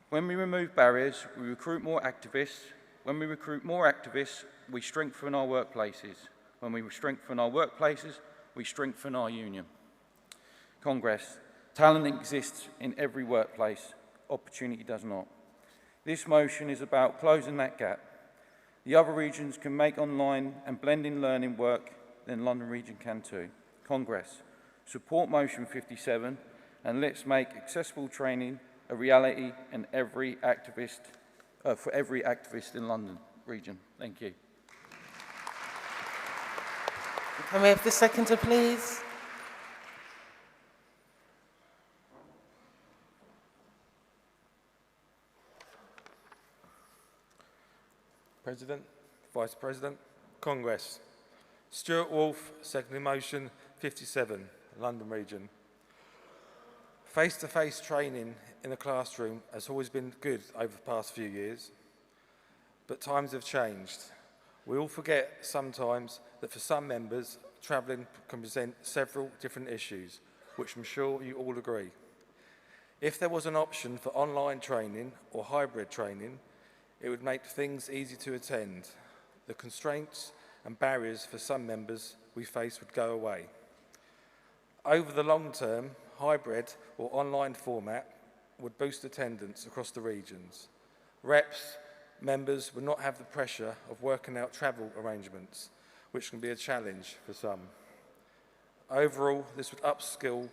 When we remove barriers, we recruit more activists. When we recruit more activists, we strengthen our workplaces. When we strengthen our workplaces, we strengthen our union. Congress, talent exists in every workplace, opportunity does not. This motion is about closing that gap. The other regions can make online and blended learning work, then London Region can too. Congress, support motion 57 and let's make accessible training a reality and for every activist in London Region. Thank you. Can we have the seconder, please? President, Vice President, Congress. Stuart Wolf, seconding motion 57, London Region. Face-to-face training in the classroom has always been good over the past few years, but times have changed. We all forget sometimes that for some members, travelling can present several different issues, which I'm sure you all agree. If there was an option for online training or hybrid training, it would make things easy to attend. The constraints and barriers for some members we face would go away. Over the long term, hybrid or online format would boost attendance across the regions. Reps, members would not have the pressure of working out travel arrangements, which can be a challenge for some. Overall, this would upskill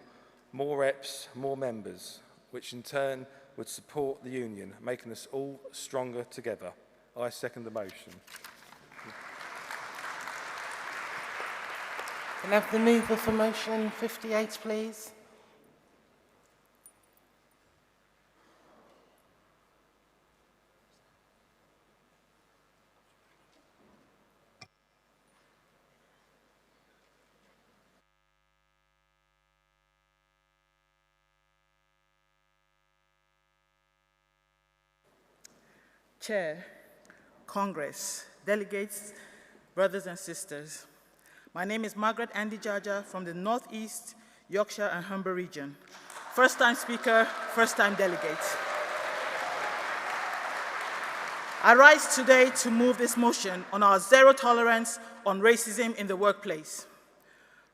more reps, more members, which in turn would support the union, making us all stronger together. I second the motion. Can I have the mover for motion 58, please? Chair, Congress, delegates, brothers and sisters. My name is Margaret Andy Jaja from the Northeast, Yorkshire and Humber region. First-time speaker, first-time delegate. I rise today to move this motion on our zero tolerance on racism in the workplace.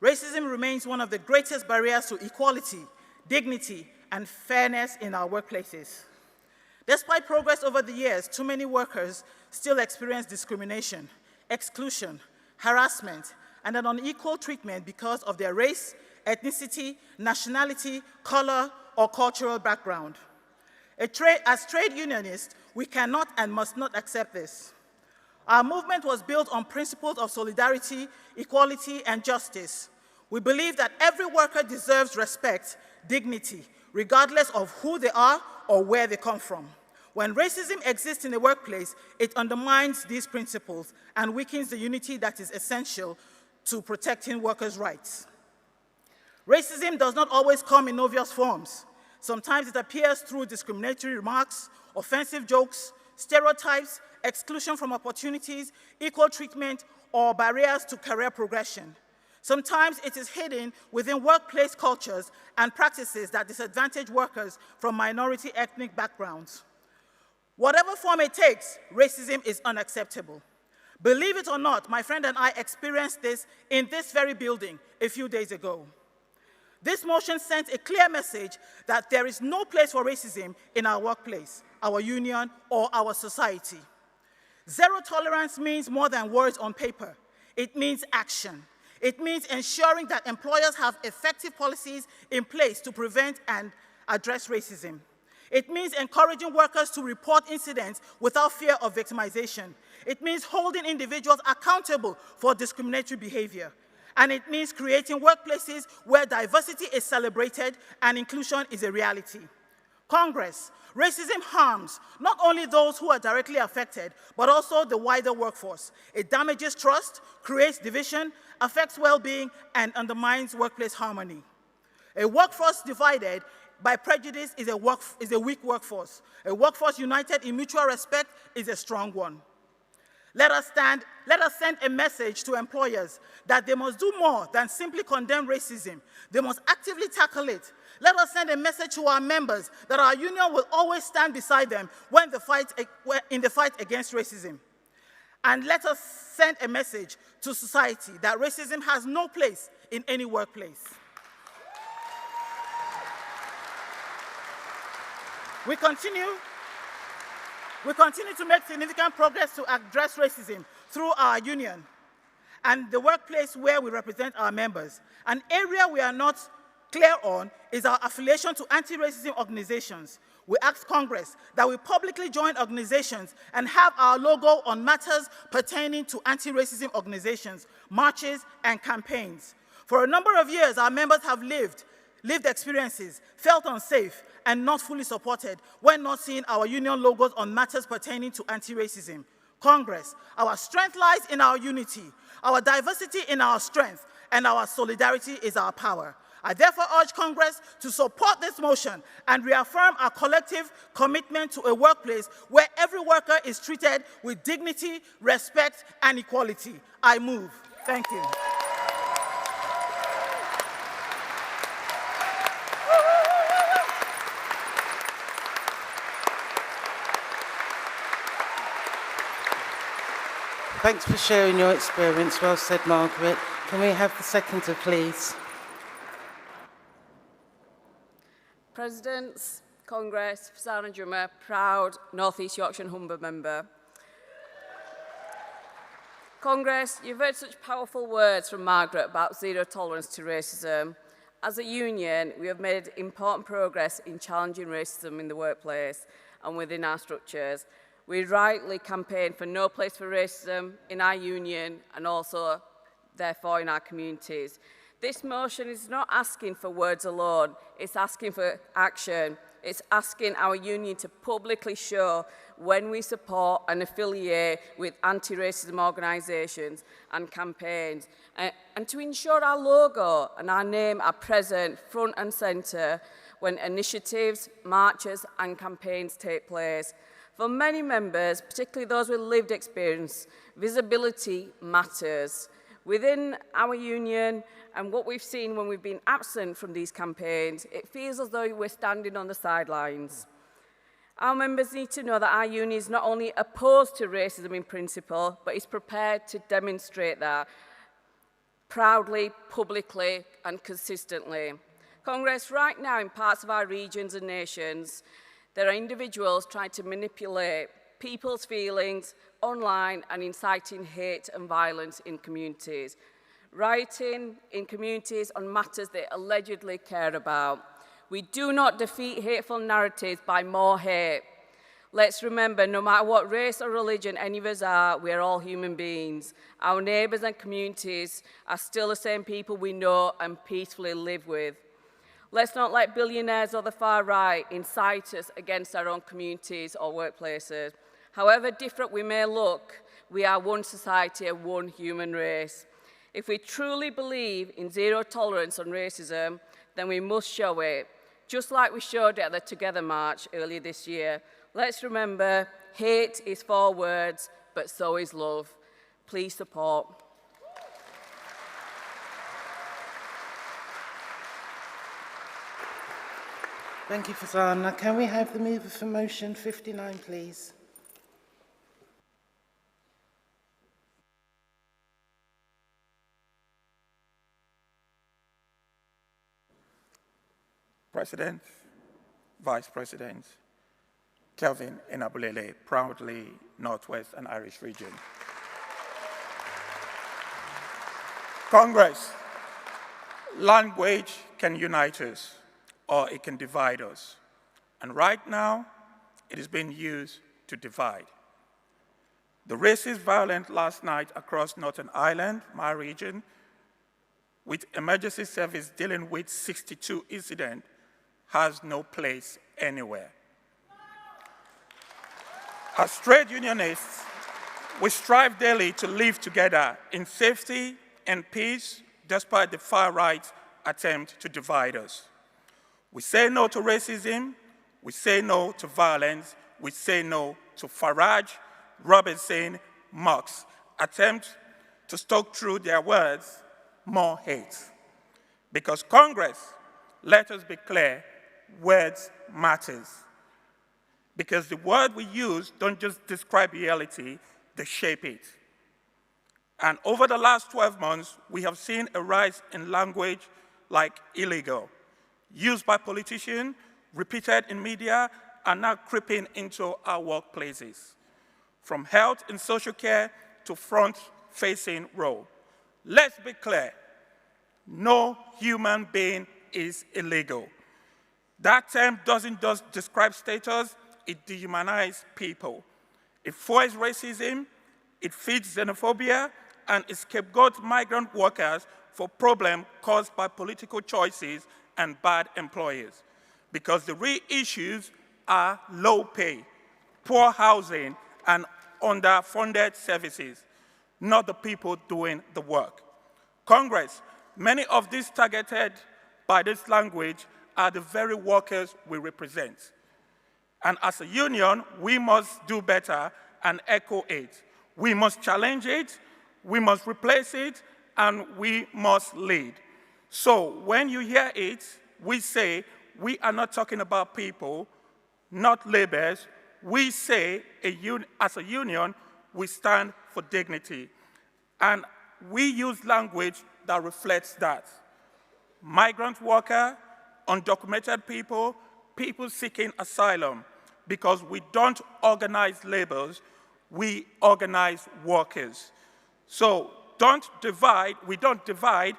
Racism remains one of the greatest barriers to equality, dignity, and fairness in our workplaces. Despite progress over the years, too many workers still experience discrimination, exclusion, harassment, and an unequal treatment because of their race, ethnicity, nationality, color, or cultural background. As trade unionists, we cannot and must not accept this. Our movement was built on principles of solidarity, equality, and justice. We believe that every worker deserves respect, dignity, regardless of who they are or where they come from. When racism exists in the workplace, it undermines these principles and weakens the unity that is essential to protecting workers' rights. Racism does not always come in obvious forms. Sometimes it appears through discriminatory remarks, offensive jokes, stereotypes, exclusion from opportunities, equal treatment, or barriers to career progression. Sometimes it is hidden within workplace cultures and practices that disadvantage workers from minority ethnic backgrounds. Whatever form it takes, racism is unacceptable. Believe it or not, my friend and I experienced this in this very building a few days ago. This motion sent a clear message that there is no place for racism in our workplace, our union, or our society. Zero tolerance means more than words on paper. It means action. It means ensuring that employers have effective policies in place to prevent and address racism. It means encouraging workers to report incidents without fear of victimization. It means holding individuals accountable for discriminatory behavior. And it means creating workplaces where diversity is celebrated and inclusion is a reality. Congress, racism harms not only those who are directly affected, but also the wider workforce. It damages trust, creates division, affects well-being, and undermines workplace harmony. A workforce divided by prejudice is a weak workforce. A workforce united in mutual respect is a strong one. Let us send a message to employers that they must do more than simply condemn racism. They must actively tackle it. Let us send a message to our members that our union will always stand beside them in the fight against racism. And let us send a message to society that racism has no place in any workplace. We continue to make significant progress to address racism through our union and the workplace where we represent our members. An area we are not clear on is our affiliation to anti-racism organizations. We ask Congress that we publicly join organizations and have our logo on matters pertaining to anti-racism organizations, marches, and campaigns. For a number of years, our members have lived experiences, felt unsafe, and not fully supported when not seeing our union logos on matters pertaining to anti-racism. Congress, our strength lies in our unity, our diversity in our strength, and our solidarity is our power. I therefore urge Congress to support this motion and reaffirm our collective commitment to a workplace where every worker is treated with dignity, respect, and equality. I move. Thank you. Thanks for sharing your experience. Well said, Margaret. Can we have the seconder, please? Presidents, Congress, Fasana Jumma, proud North East Yorkshire and Humber member. Congress, you've heard such powerful words from Margaret about zero tolerance to racism. As a union, we have made important progress in challenging racism in the workplace and within our structures. We rightly campaign for no place for racism in our union and also, therefore, in our communities. This motion is not asking for words alone, it's asking for action. It's asking our union to publicly show when we support and affiliate with anti-racism organisations and campaigns, and to ensure our logo and our name are present front and centre when initiatives, marches and campaigns take place. For many members, particularly those with lived experience, visibility matters. Within our union and what we've seen when we've been absent from these campaigns, it feels as though we're standing on the sidelines. Our members need to know that our union is not only opposed to racism in principle, but is prepared to demonstrate that proudly, publicly and consistently. Congress, right now in parts of our regions and nations, there are individuals trying to manipulate people's feelings online and inciting hate and violence in communities, rioting in communities on matters they allegedly care about. We do not defeat hateful narratives by more hate. Let's remember, no matter what race or religion any of us are, we are all human beings. Our neighbours and communities are still the same people we know and peacefully live with. Let's not let billionaires or the far right incite us against our own communities or workplaces. However different we may look, we are one society and one human race. If we truly believe in zero tolerance on racism, then we must show it, just like we showed it at the Together March earlier this year. Let's remember, hate is 4 words, but so is love. Please support. Thank you, Fazana. Can we have the mover for motion 59, please? President, Vice President, Kelvin Enabulele, proudly Northwest and Irish region. Congress, language can unite us or it can divide us. And right now, it is being used to divide. The racist violence last night across Northern Ireland, my region, with emergency service dealing with 62 incidents, has no place anywhere. As trade unionists, we strive daily to live together in safety and peace despite the far-right attempt to divide us. We say no to racism, we say no to violence, we say no to Farage, Robertson, Marx, attempt to stoke through their words more hate. Because Congress, let us be clear, words matters. Because the word we use don't just describe reality, they shape it. And over the last 12 months, we have seen a rise in language like illegal, used by politicians, repeated in media, and now creeping into our workplaces. From health and social care to front-facing role. Let's be clear, no human being is illegal. That term doesn't just describe status, it dehumanizes people. It fuels racism, it feeds xenophobia, and it scapegoats migrant workers for problems caused by political choices and bad employers. Because the real issues are low pay, poor housing, and underfunded services, not the people doing the work. Congress, many of these targeted by this language are the very workers we represent. And as a union, we must do better and echo it. We must challenge it, we must replace it, and we must lead. So when you hear it, we say we are not talking about people, not labels. We say as a union, we stand for dignity. And we use language that reflects that. Migrant worker, undocumented people, people seeking asylum, because we don't organize labels, we organize workers. So we don't divide,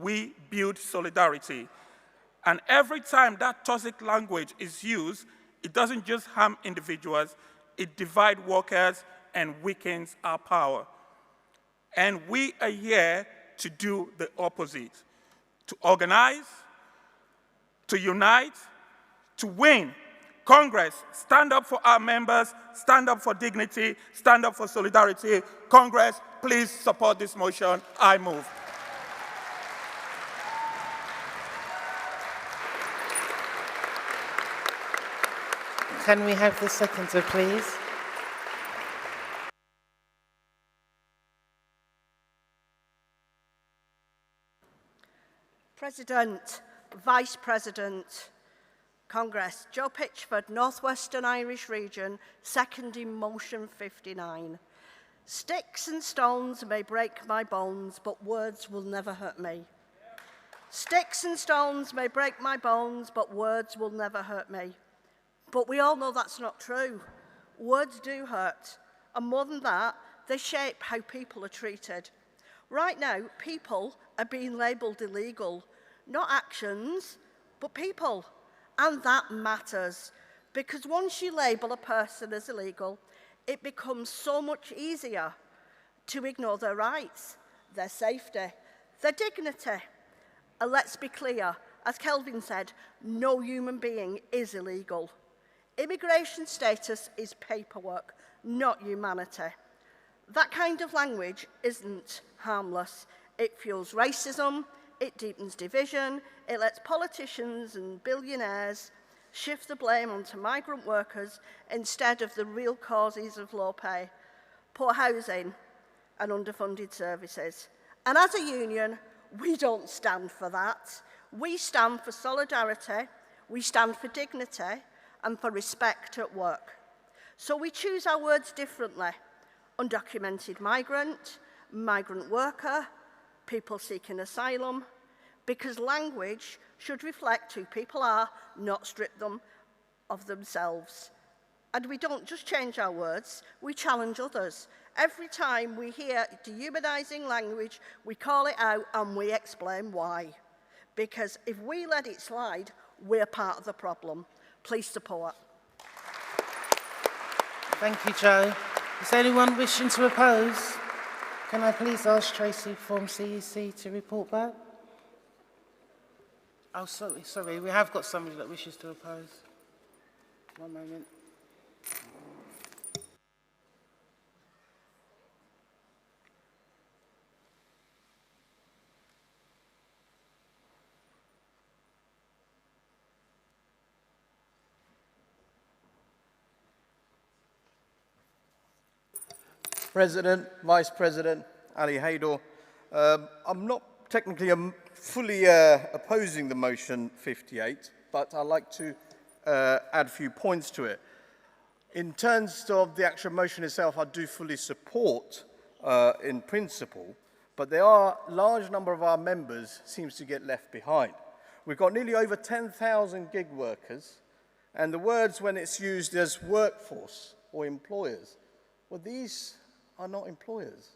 we build solidarity. And every time that toxic language is used, it doesn't just harm individuals, it divides workers and weakens our power. And we are here to do the opposite, to organize, to unite, to win. Congress, stand up for our members, stand up for dignity, stand up for solidarity. Congress, please support this motion. I move. Can we have the seconder, please? President, Vice President, Congress, Joe Pitchford, Northwestern Irish Region, seconding motion 59. Sticks and stones may break my bones, but words will never hurt me. Sticks and stones may break my bones, but words will never hurt me. But we all know that's not true. Words do hurt. And more than that, they shape how people are treated. Right now, people are being labelled illegal. Not actions, but people. And that matters. Because once you label a person as illegal, it becomes so much easier to ignore their rights, their safety, their dignity. And let's be clear, as Kelvin said, no human being is illegal. Immigration status is paperwork, not humanity. That kind of language isn't harmless. It fuels racism, it deepens division, it lets politicians and billionaires shift the blame onto migrant workers instead of the real causes of low pay, poor housing and underfunded services. And as a union, we don't stand for that. We stand for solidarity, We stand for dignity and for respect at work. So we choose our words differently. Undocumented migrant, migrant worker, people seeking asylum, because language should reflect who people are, not strip them of themselves. And we don't just change our words, we challenge others. Every time we hear dehumanising language, we call it out and we explain why. Because if we let it slide, we're part of the problem. Please support. Thank you, Jo. Is there anyone wishing to oppose? Can I please ask Tracy from CEC to report back? Oh, sorry, we have got somebody that wishes to oppose. One moment. President, Vice President, Ali Haydor, I'm not technically fully opposing the motion 58, but I'd like to add a few points to it. In terms of the actual motion itself, I do fully support in principle, but there are a large number of our members seems to get left behind. We've got nearly over 10,000 gig workers, and the words when it's used as workforce or employers, well, these are not employers,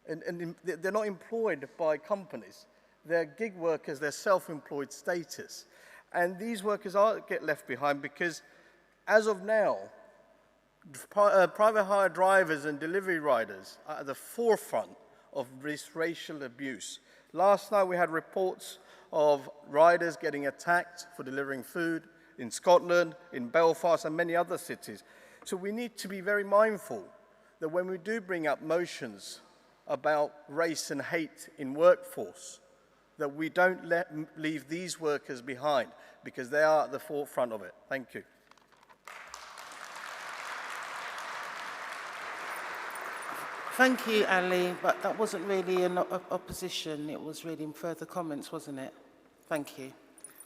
and they're not employed by companies. They're gig workers, they're self-employed status. And these workers get left behind because, as of now, private hire drivers and delivery riders are at the forefront of this racial abuse. Last night we had reports of riders getting attacked for delivering food in Scotland, in Belfast, and many other cities. So we need to be very mindful that when we do bring up motions about race and hate in workforce, that we don't leave these workers behind, because they are at the forefront of it. Thank you. Thank you, Ali, but that wasn't really an opposition, it was really in further comments, wasn't it? Thank you.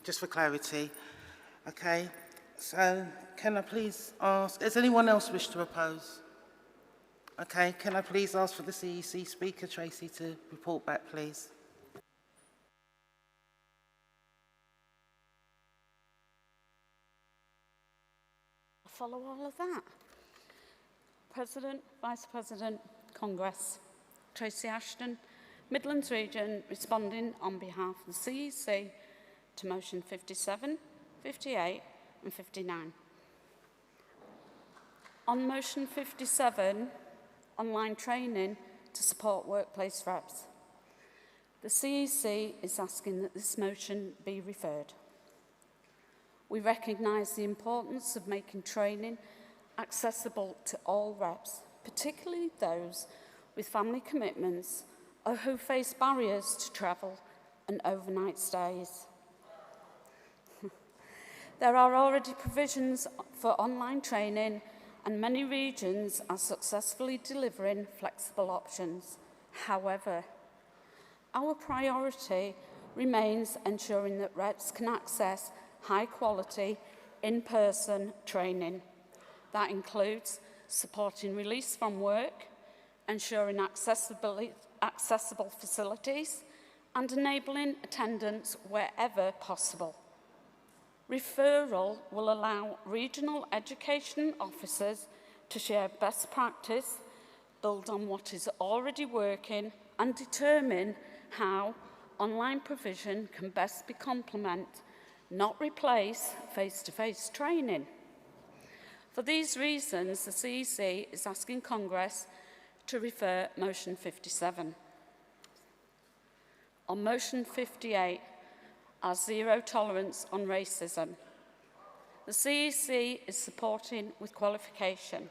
Just for clarity. Okay, so can I please ask, does anyone else wish to oppose? Okay, can I please ask for the CEC speaker, Tracy, to report back, please? Follow all of that. President, Vice President, Congress, Tracy Ashton, Midlands Region, responding on behalf of the CEC to motion 57, 58 and 59. On motion 57, online training to support workplace reps, the CEC is asking that this motion be referred. We recognise the importance of making training accessible to all reps, particularly those with family commitments or who face barriers to travel and overnight stays. There are already provisions for online training, and many regions are successfully delivering flexible options. However, our priority remains ensuring that reps can access high-quality, in-person training. That includes supporting release from work, ensuring accessible facilities, and enabling attendance wherever possible. Referral will allow regional education officers to share best practice, build on what is already working, and determine how online provision can best be complement, not replace face-to-face training. For these reasons, the CEC is asking Congress to refer motion 57. On motion 58, our zero tolerance on racism, the CEC is supporting with qualification.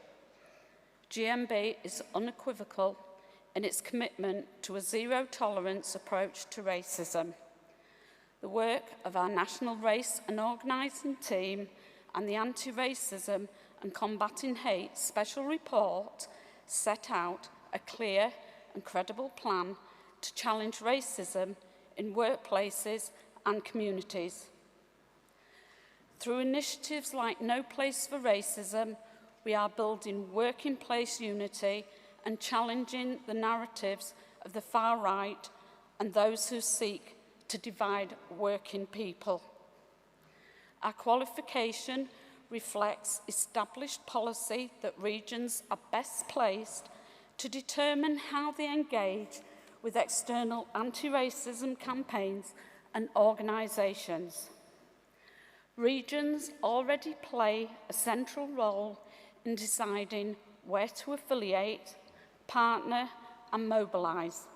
GMB is unequivocal in its commitment to a zero tolerance approach to racism. The work of our National Race and Organising Team and the Anti-Racism and Combating Hate Special Report set out a clear and credible plan to challenge racism in workplaces and communities. Through initiatives like No Place for Racism, we are building working place unity and challenging the narratives of the far right and those who seek to divide working people. Our qualification reflects established policy that regions are best placed to determine how they engage with external anti-racism campaigns and organisations. Regions already play a central role in deciding where to affiliate, partner and mobilise,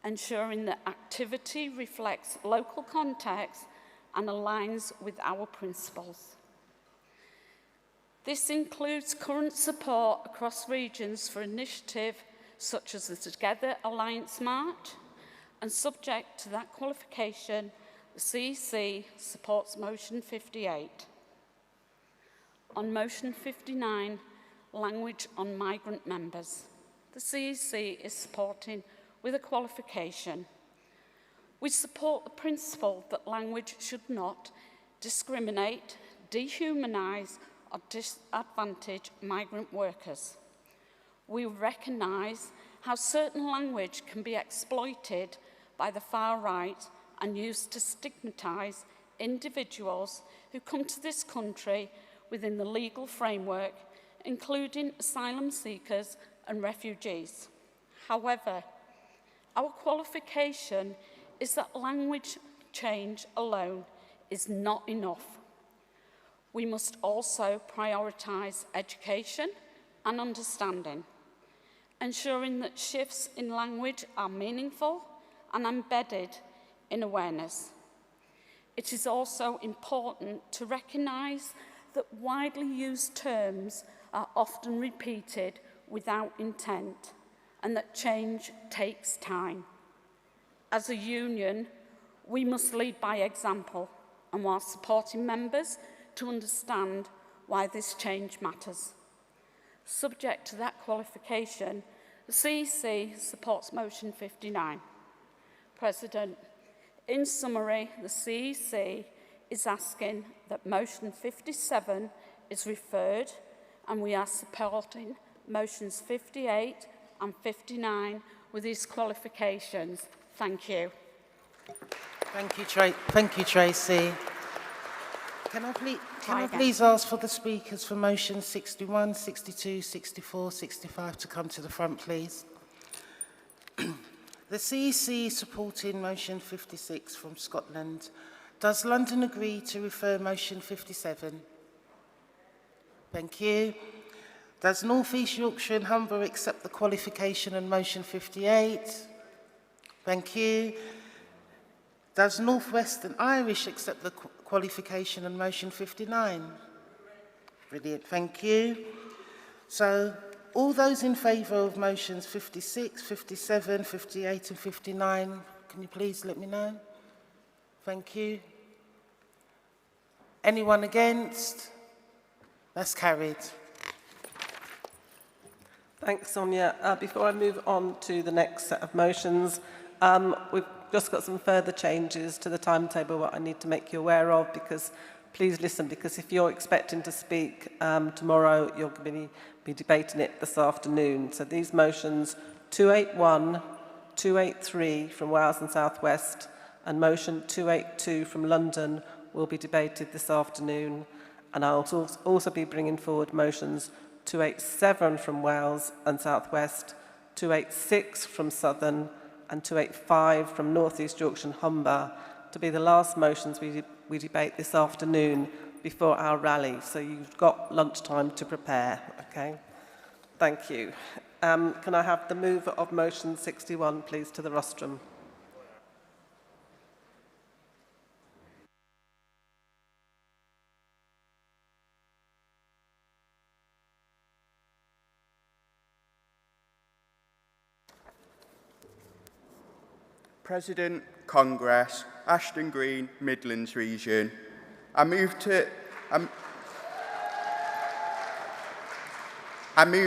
ensuring that activity reflects local context and aligns with our principles. This includes current support across regions for initiatives such as the Together Alliance March, and subject to that qualification, the CEC supports Motion 58. On Motion 59, language on migrant members, the CEC is supporting with a qualification. We support the principle that language should not discriminate, dehumanise or disadvantage migrant workers. We recognise how certain language can be exploited by the far right and used to stigmatise individuals who come to this country within the legal framework, including asylum seekers and refugees. However, our qualification is that language change alone is not enough. We must also prioritise education and understanding, ensuring that shifts in language are meaningful and embedded in awareness. It is also important to recognise that widely used terms are often repeated without intent, and that change takes time. As a union, we must lead by example, and while supporting members to understand why this change matters. Subject to that qualification, the CEC supports Motion 59. President, in summary, the CEC is asking that Motion 57 is referred, and we are supporting Motions 58 and 59 with these qualifications. Thank you. Thank you, Tracy. Can I please ask for the speakers for motions 61, 62, 64, 65 to come to the front, please? The CEC supporting motion 56 from Scotland. Does London agree to refer motion 57? Thank you. Does North East Yorkshire and Humber accept the qualification on motion 58? Thank you. Does North West and Irish accept the qualification on motion 59? Brilliant, thank you. So, all those in favour of motions 56, 57, 58 and 59, can you please let me know? Thank you. Anyone against? That's carried. Thanks, Sonia. Before I move on to the next set of motions, we've just got some further changes to the timetable what I need to make you aware of, because please listen, because if you're expecting to speak tomorrow, you're going to be debating it this afternoon. So these motions 281, 283 from Wales and South West and motion 282 from London will be debated this afternoon. And I'll also be bringing forward motions 287 from Wales and South West, 286 from Southern and 285 from North East Yorkshire and Humber to be the last motions we debate this afternoon before our rally. So you've got lunchtime to prepare, okay? Thank you. Can I have the mover of motion 61, please, to the rostrum? President, Congress, Ashton Green, Midlands Region. I move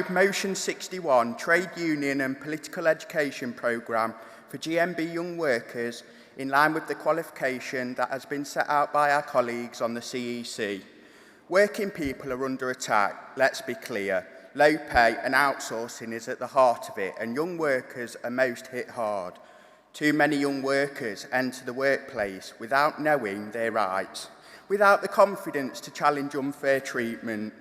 motion 61, Trade Union and Political Education Programme for GMB Young Workers in line with the qualification that has been set out by our colleagues on the CEC. Working people are under attack, let's be clear. Low pay and outsourcing is at the heart of it, and young workers are most hit hard. Too many young workers enter the workplace without knowing their rights, without the confidence to challenge unfair treatment,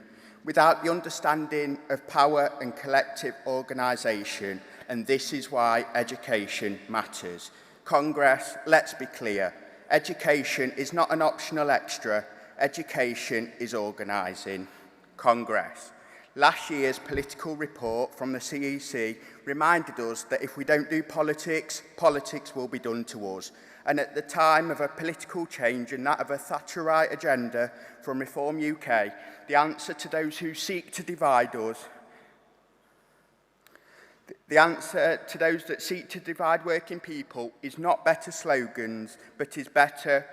without the understanding of power and collective organisation, and this is why education matters. Congress, let's be clear, education is not an optional extra, education is organising. Congress, last year's political report from the CEC reminded us that if we don't do politics, politics will be done to us. And at the time of a political change and that of a Thatcherite agenda from Reform UK, the answer to those who seek to divide us, the answer to those that seek to divide working people is not better slogans, but is better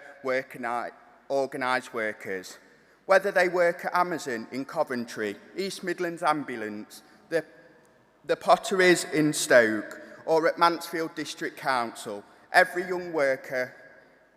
organised workers. Whether they work at Amazon in Coventry, East Midlands Ambulance, the Potteries in Stoke, or at Mansfield District Council, every young worker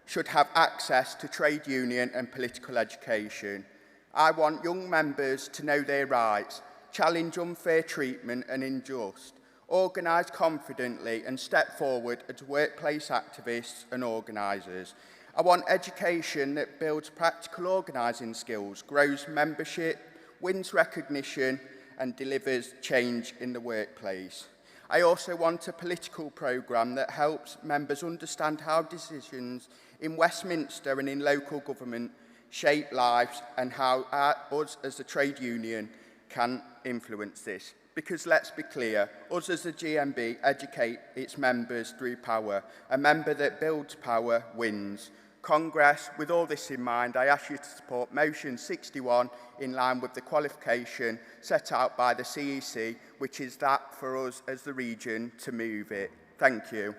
should have access to trade union and political education. I want young members to know their rights, challenge unfair treatment and unjust, organise confidently and step forward as workplace activists and organisers. I want education that builds practical organising skills, grows membership, wins recognition and delivers change in the workplace. I also want a political programme that helps members understand how decisions in Westminster and in local government shape lives and how us as a trade union can influence this. Because let's be clear, us as a GMB educate its members through power. A member that builds power wins. Congress, with all this in mind, I ask you to support motion 61 in line with the qualification set out by the CEC, which is that for us as the region to move it. Thank you.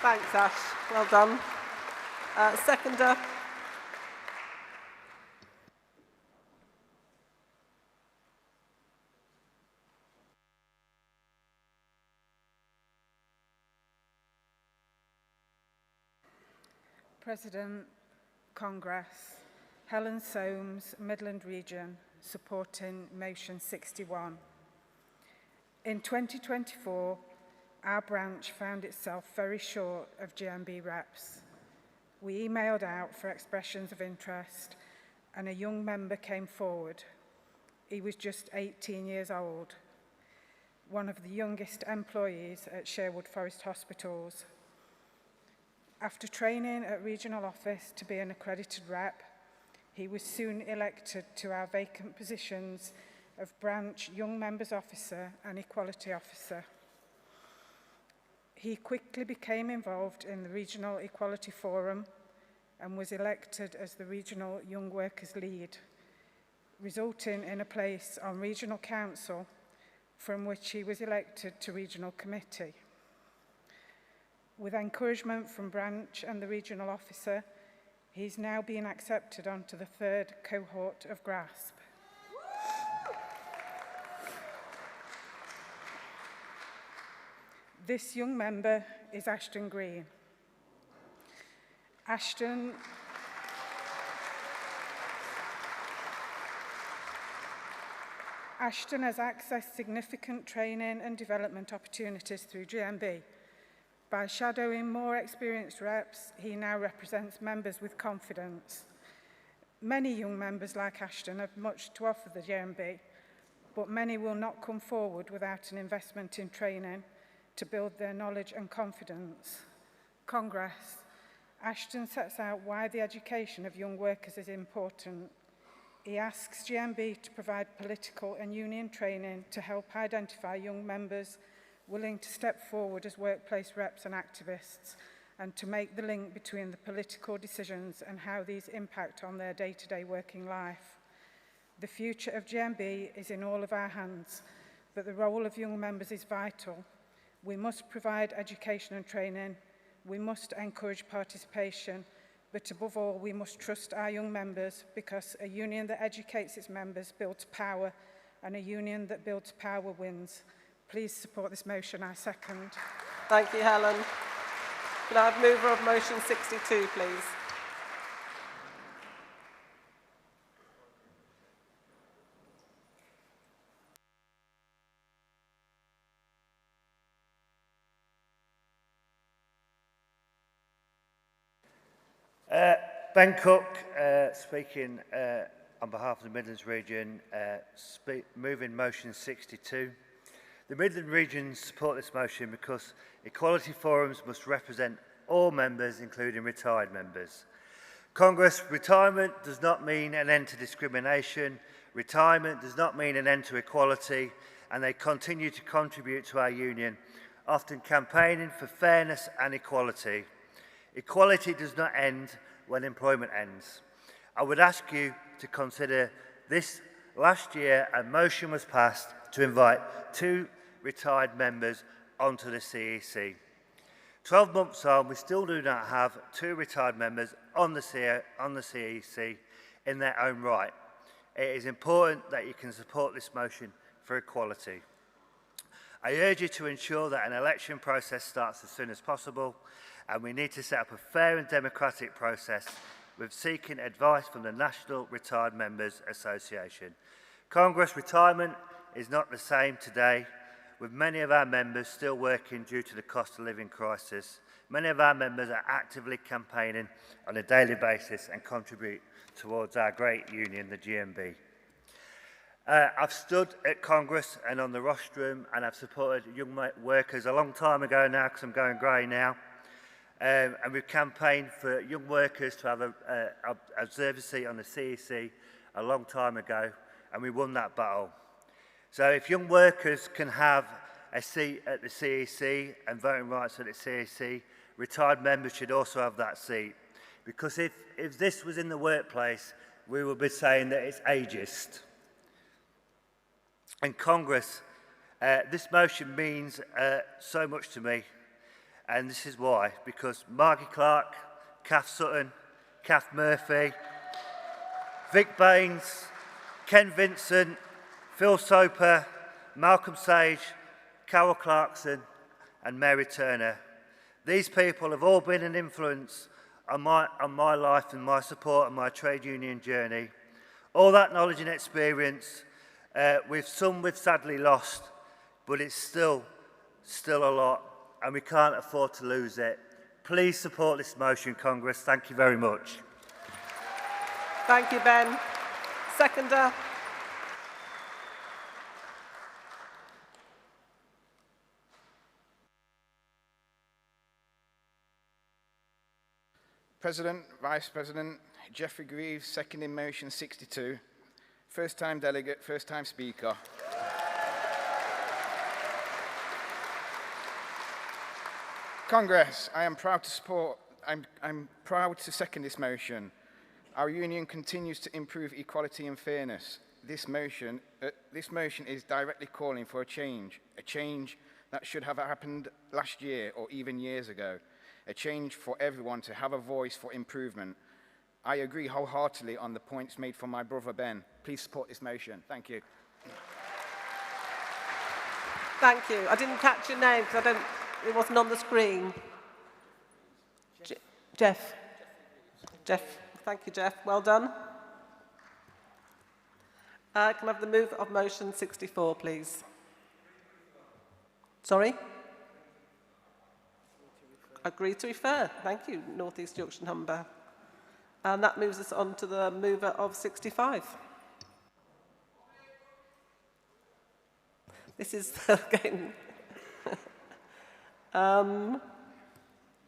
Thanks, Ash. Well done. Seconder. President, Congress, Helen Soames, Midland Region, supporting motion 61. In 2024, our branch found itself very short of GMB reps. We emailed out for expressions of interest and a young member came forward. He was just 18 years old, one of the youngest employees at Sherwood Forest Hospitals. After training at regional office to be an accredited rep, he was soon elected to our vacant positions of branch young members officer and equality officer. He quickly became involved in the regional equality forum and was elected as the regional young workers lead, resulting in a place on regional council from which he was elected to regional committee. With encouragement from branch and the regional officer, he's now been accepted onto the third cohort of GRASP. This young member is Ashton Green. Ashton has accessed significant training and development opportunities through GMB. By shadowing more experienced reps, he now represents members with confidence. Many young members like Ashton have much to offer the GMB, but many will not come forward without an investment in training to build their knowledge and confidence. Congress, Ashton sets out why the education of young workers is important. He asks GMB to provide political and union training to help identify young members willing to step forward as workplace reps and activists, and to make the link between the political decisions and how these impact on their day-to-day working life. The future of GMB is in all of our hands, but the role of young members is vital. We must provide education and training, we must encourage participation, but above all, we must trust our young members, because a union that educates its members builds power, and a union that builds power wins. Please support this motion. I second. Thank you, Helen. Can I have mover of motion 62, please? Ben Cook, speaking on behalf of the Midlands region, moving motion 62. The Midland region support this motion because equality forums must represent all members, including retired members. Congress, retirement does not mean an end to discrimination, retirement does not mean an end to equality, and they continue to contribute to our union, often campaigning for fairness and equality. Equality does not end when employment ends. I would ask you to consider this. Last year, a motion was passed to invite 2 retired members onto the CEC. 12 months on, we still do not have 2 retired members on the CEC in their own right. It is important that you can support this motion for equality. I urge you to ensure that an election process starts as soon as possible, and we need to set up a fair and democratic process with seeking advice from the National Retired Members Association. Congress retirement is not the same today, with many of our members still working due to the cost of living crisis. Many of our members are actively campaigning on a daily basis and contribute towards our great union, the GMB. I've stood at Congress and on the rostrum, and I've supported young workers a long time ago now, because I'm going grey now. And we've campaigned for young workers to have an observer seat on the CEC a long time ago, and we won that battle. So if young workers can have a seat at the CEC and voting rights at the CEC, retired members should also have that seat. Because if this was in the workplace, we would be saying that it's ageist. In Congress, this motion means so much to me. And this is why, because Margie Clark, Kath Sutton, Kath Murphy, Vic Baines, Ken Vincent, Phil Soper, Malcolm Sage, Carol Clarkson and Mary Turner. These people have all been an influence on my life and my support and my trade union journey. All that knowledge and experience, we've sadly lost, but it's still a lot, and we can't afford to lose it. Please support this motion, Congress. Thank you very much. Thank you, Ben. Seconder. President, Vice President, Jeffrey Greaves, seconding motion 62. First time delegate, first time speaker. Congress, I am proud to support, I'm proud to second this motion. Our union continues to improve equality and fairness. This motion is directly calling for a change that should have happened last year or even years ago. A change for everyone to have a voice for improvement. I agree wholeheartedly on the points made from my brother Ben. Please support this motion. Thank you. Thank you. I didn't catch your name because it wasn't on the screen. Jeff. Jeff. Thank you, Jeff. Well done. Can I have the move of motion 64, please? Sorry? Agree to refer. Thank you, North East Yorkshire Humber. And that moves us on to the mover of 65. This is again.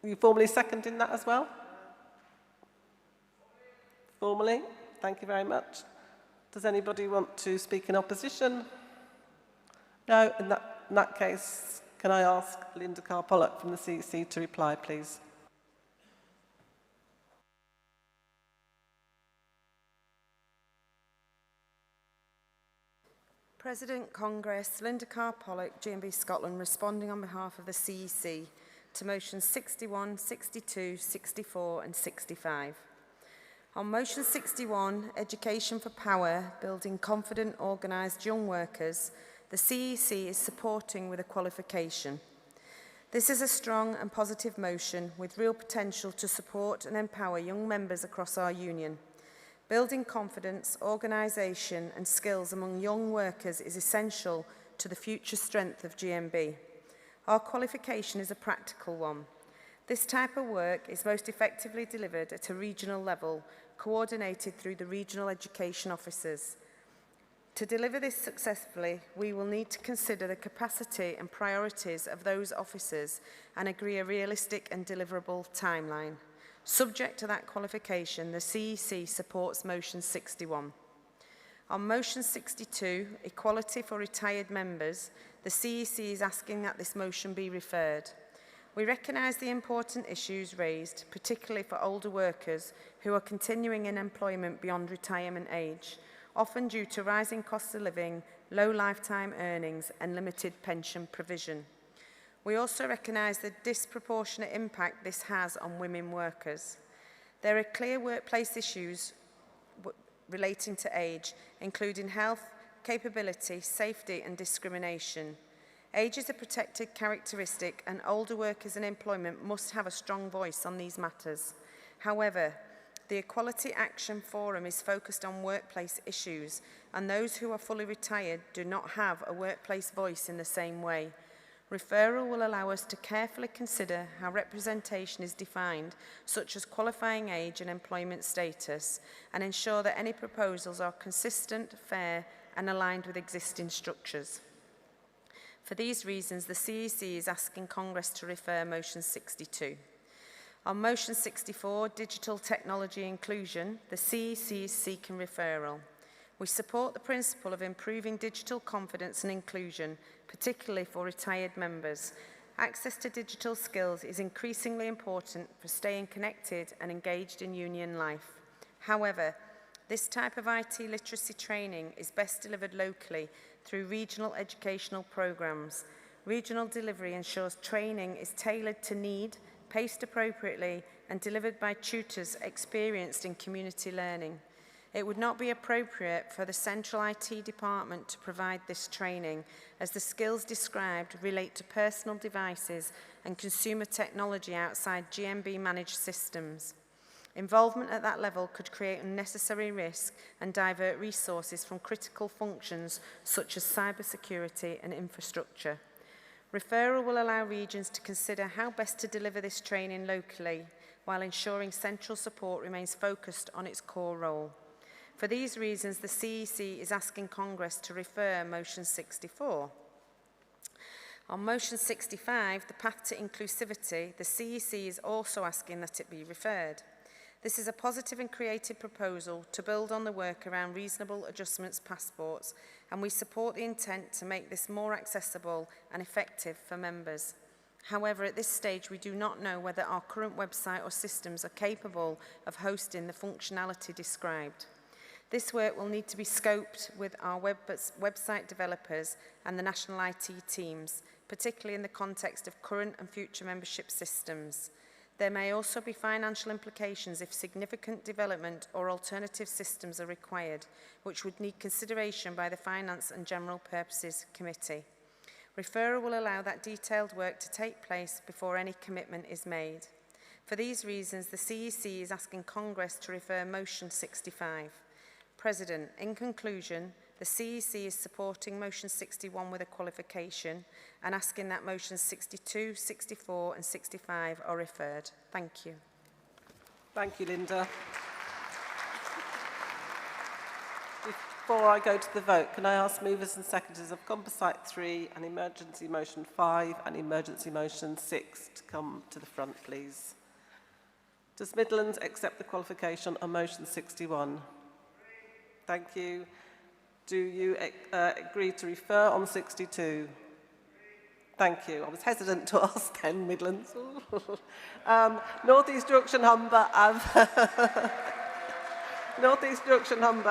You formally seconding that as well? Formally. Thank you very much. Does anybody want to speak in opposition? No. In that case, can I ask Linda Carr-Pollock from the CEC to reply, please? President, Congress, Linda Carr-Pollock, GMB Scotland, responding on behalf of the CEC to motions 61, 62, 64 and 65. On motion 61, Education for Power, Building Confident, Organised Young Workers, the CEC is supporting with a qualification. This is a strong and positive motion with real potential to support and empower young members across our union. Building confidence, organisation and skills among young workers is essential to the future strength of GMB. Our qualification is a practical one. This type of work is most effectively delivered at a regional level, coordinated through the regional education officers. To deliver this successfully, we will need to consider the capacity and priorities of those officers and agree a realistic and deliverable timeline. Subject to that qualification, the CEC supports motion 61. On motion 62, equality for retired members, the CEC is asking that this motion be referred. We recognise the important issues raised, particularly for older workers who are continuing in employment beyond retirement age, often due to rising costs of living, low lifetime earnings and limited pension provision. We also recognise the disproportionate impact this has on women workers. There are clear workplace issues relating to age, including health, capability, safety and discrimination. Age is a protected characteristic and older workers in employment must have a strong voice on these matters. However, the Equality Action Forum is focused on workplace issues, and those who are fully retired do not have a workplace voice in the same way. Referral will allow us to carefully consider how representation is defined, such as qualifying age and employment status, and ensure that any proposals are consistent, fair, and aligned with existing structures. For these reasons, the CEC is asking Congress to refer motion 62. On motion 64, digital technology inclusion, the CEC is seeking referral. We support the principle of improving digital confidence and inclusion, particularly for retired members. Access to digital skills is increasingly important for staying connected and engaged in union life. However, this type of IT literacy training is best delivered locally through regional educational programs. Regional delivery ensures training is tailored to need, paced appropriately and delivered by tutors experienced in community learning. It would not be appropriate for the central IT department to provide this training, as the skills described relate to personal devices and consumer technology outside GMB managed systems. Involvement at that level could create unnecessary risk and divert resources from critical functions such as cybersecurity and infrastructure. Referral will allow regions to consider how best to deliver this training locally, while ensuring central support remains focused on its core role. For these reasons, the CEC is asking Congress to refer motion 64. On motion 65, the path to inclusivity, the CEC is also asking that it be referred. This is a positive and creative proposal to build on the work around reasonable adjustments passports, and we support the intent to make this more accessible and effective for members. However, at this stage, we do not know whether our current website or systems are capable of hosting the functionality described. This work will need to be scoped with our website developers and the national IT teams, particularly in the context of current and future membership systems. There may also be financial implications if significant development or alternative systems are required, which would need consideration by the Finance and General Purposes Committee. Referral will allow that detailed work to take place before any commitment is made. For these reasons, the CEC is asking Congress to refer motion 65. President, in conclusion, the CEC is supporting motion 61 with a qualification and asking that motions 62, 64 and 65 are referred. Thank you. Thank you, Linda. Before I go to the vote, can I ask movers and seconders of Composite 3 and Emergency Motion 5 and Emergency Motion 6 to come to the front, please? Does Midlands accept the qualification on motion 61? Thank you. Do you agree to refer on 62? Thank you. I was hesitant to ask then, Midlands. North East Yorkshire and Humber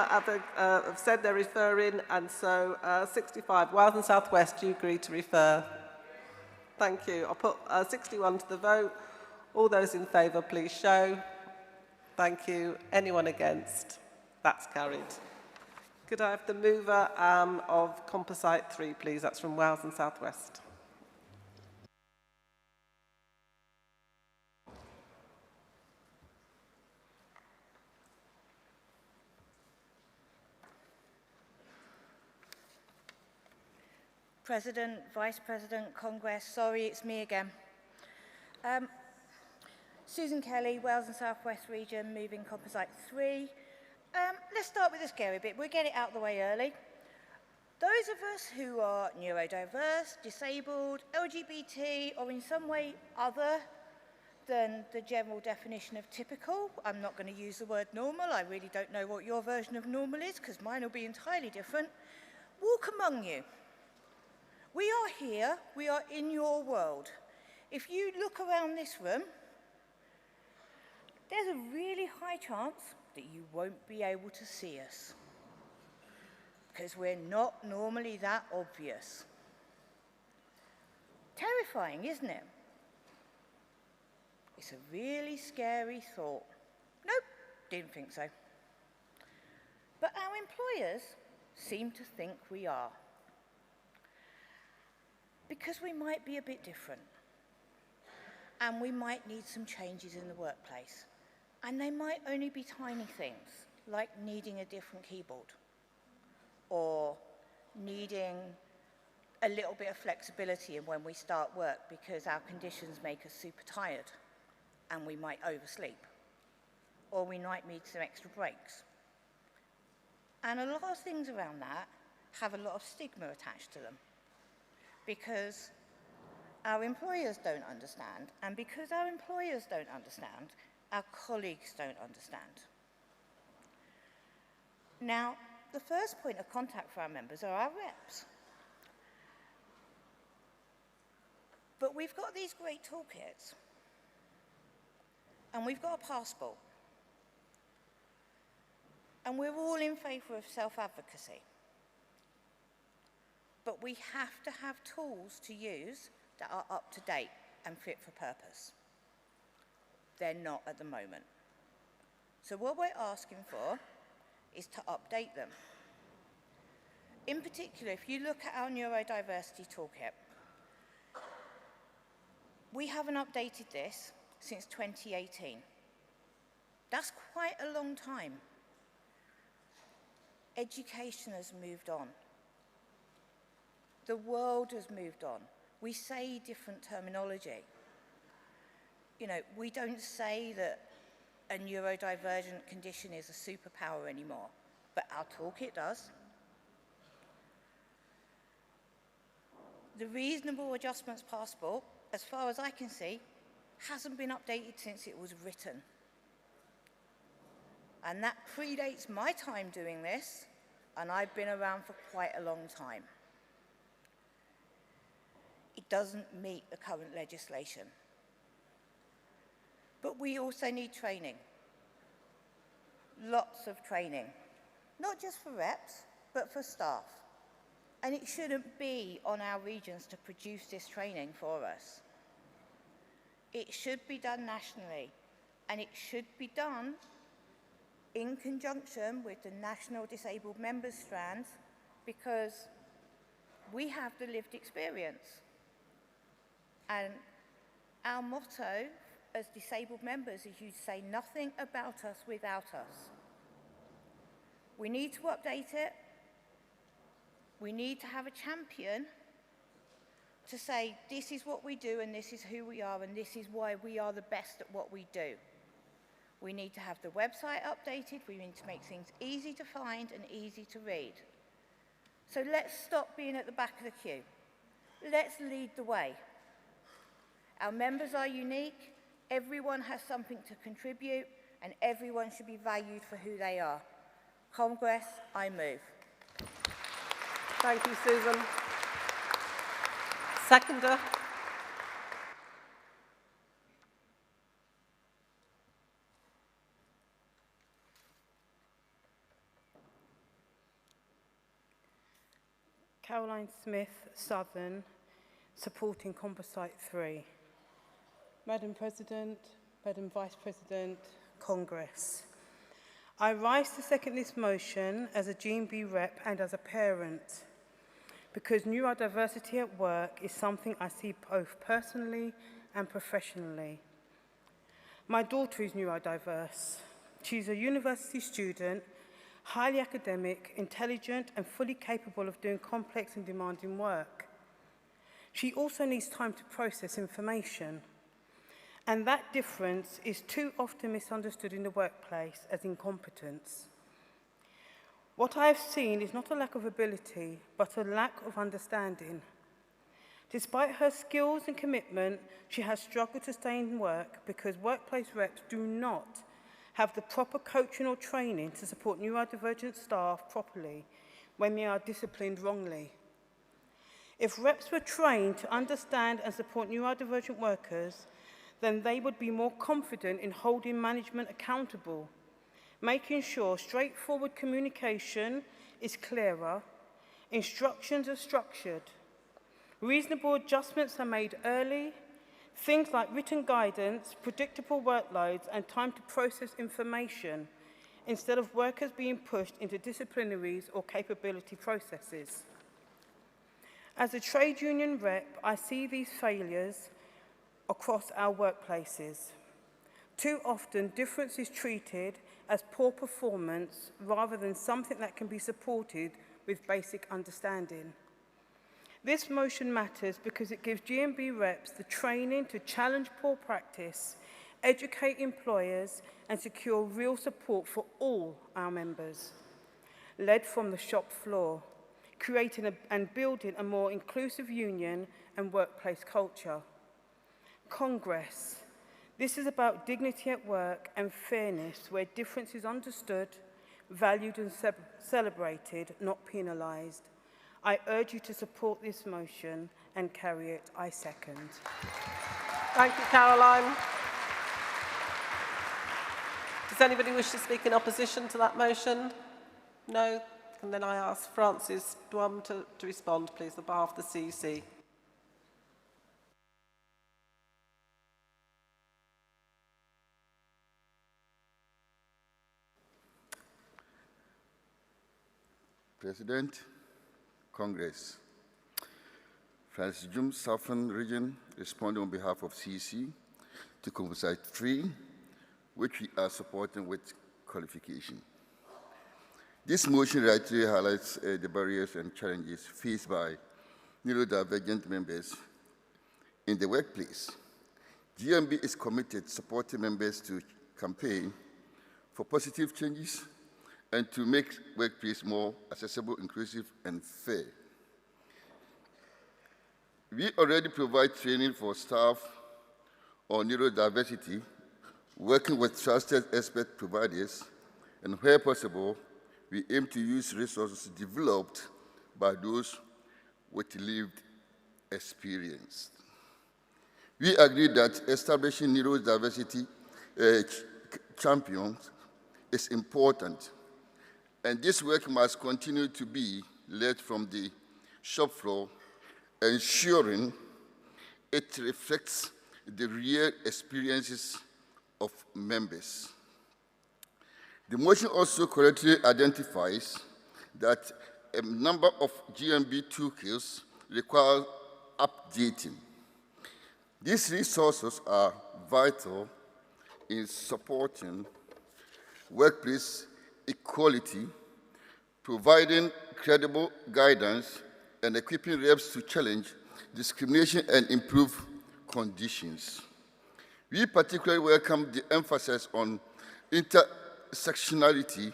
have said they're referring, and so 65. Wales and South West, do you agree to refer? Thank you. I'll put 61 to the vote. All those in favour, please show. Thank you. Anyone against? That's carried. Could I have the mover of Composite 3, please? That's from Wales and South West. President, Vice President, Congress, sorry, it's me again. Susan Kelly, Wales and South West Region, moving Composite 3. Let's start with the scary bit. We'll get it out of the way early. Those of us who are neurodiverse, disabled, LGBT, or in some way other than the general definition of typical, I'm not going to use the word normal, I really don't know what your version of normal is, because mine will be entirely different, walk among you. We are here, we are in your world. If you look around this room, there's a really high chance that you won't be able to see us, because we're not normally that obvious. Terrifying, isn't it? It's a really scary thought. Nope, didn't think so. But our employers seem to think we are, because we might be a bit different, and we might need some changes in the workplace. And they might only be tiny things, like needing a different keyboard, or needing a little bit of flexibility in when we start work because our conditions make us super tired and we might oversleep, or we might need some extra breaks. And a lot of things around that have a lot of stigma attached to them, because our employers don't understand, and because our employers don't understand, our colleagues don't understand. Now, the first point of contact for our members are our reps. But we've got these great toolkits, and we've got a passport, and we're all in favour of self-advocacy. But we have to have tools to use that are up to date and fit for purpose. They're not at the moment. So what we're asking for is to update them. In particular, if you look at our neurodiversity toolkit, we haven't updated this since 2018. That's quite a long time. Education has moved on. The world has moved on. We say different terminology. You know, we don't say that a neurodivergent condition is a superpower anymore, but our toolkit does. The reasonable adjustments passport, as far as I can see, hasn't been updated since it was written. And that predates my time doing this, and I've been around for quite a long time. It doesn't meet the current legislation. But we also need training. Lots of training. Not just for reps, but for staff. And it shouldn't be on our regions to produce this training for us. It should be done nationally, and it should be done in conjunction with the National Disabled Members Strands, because we have the lived experience. And our motto as disabled members is you say nothing about us without us. We need to update it. We need to have a champion to say this is what we do and this is who we are and this is why we are the best at what we do. We need to have the website updated. We need to make things easy to find and easy to read. So let's stop being at the back of the queue. Let's lead the way. Our members are unique. Everyone has something to contribute, and everyone should be valued for who they are. Congress, I move. Thank you, Susan. Seconder. Caroline Smith, Southern, supporting Composite 3. Madam President, Madam Vice President, Congress. I rise to second this motion as a GMB rep and as a parent, because neurodiversity at work is something I see both personally and professionally. My daughter is neurodiverse. She's a university student, highly academic, intelligent, and fully capable of doing complex and demanding work. She also needs time to process information. And that difference is too often misunderstood in the workplace as incompetence. What I have seen is not a lack of ability, but a lack of understanding. Despite her skills and commitment, she has struggled to stay in work because workplace reps do not have the proper coaching or training to support neurodivergent staff properly when they are disciplined wrongly. If reps were trained to understand and support neurodivergent workers, then they would be more confident in holding management accountable, making sure straightforward communication is clearer, instructions are structured, reasonable adjustments are made early, things like written guidance, predictable workloads, and time to process information, instead of workers being pushed into disciplinaries or capability processes. As a trade union rep, I see these failures across our workplaces. Too often, difference is treated as poor performance rather than something that can be supported with basic understanding. This motion matters because it gives GMB reps the training to challenge poor practice, educate employers, and secure real support for all our members, led from the shop floor, creating and building a more inclusive union and workplace culture. Congress. This is about dignity at work and fairness where difference is understood, valued and celebrated, not penalised. I urge you to support this motion and carry it. I second. Thank you, Caroline. Does anybody wish to speak in opposition to that motion? No? And then I ask Francis Duam to respond, please, on behalf of the CEC. President, Congress. Francis Jum, Southern Region, responding on behalf of CEC to Composite 3, which we are supporting with qualification. This motion rightly highlights the barriers and challenges faced by neurodivergent members in the workplace. GMB is committed to supporting members to campaign for positive changes and to make workplace more accessible, inclusive, and fair. We already provide training for staff on neurodiversity, working with trusted expert providers, and where possible, we aim to use resources developed by those with lived experience. We agree that establishing neurodiversity champions is important, and this work must continue to be led from the shop floor, ensuring it reflects the real experiences of members. The motion also correctly identifies that a number of GMB toolkits require updating. These resources are vital in supporting workplace equality, providing credible guidance, and equipping reps to challenge discrimination and improve conditions. We particularly welcome the emphasis on intersectionality,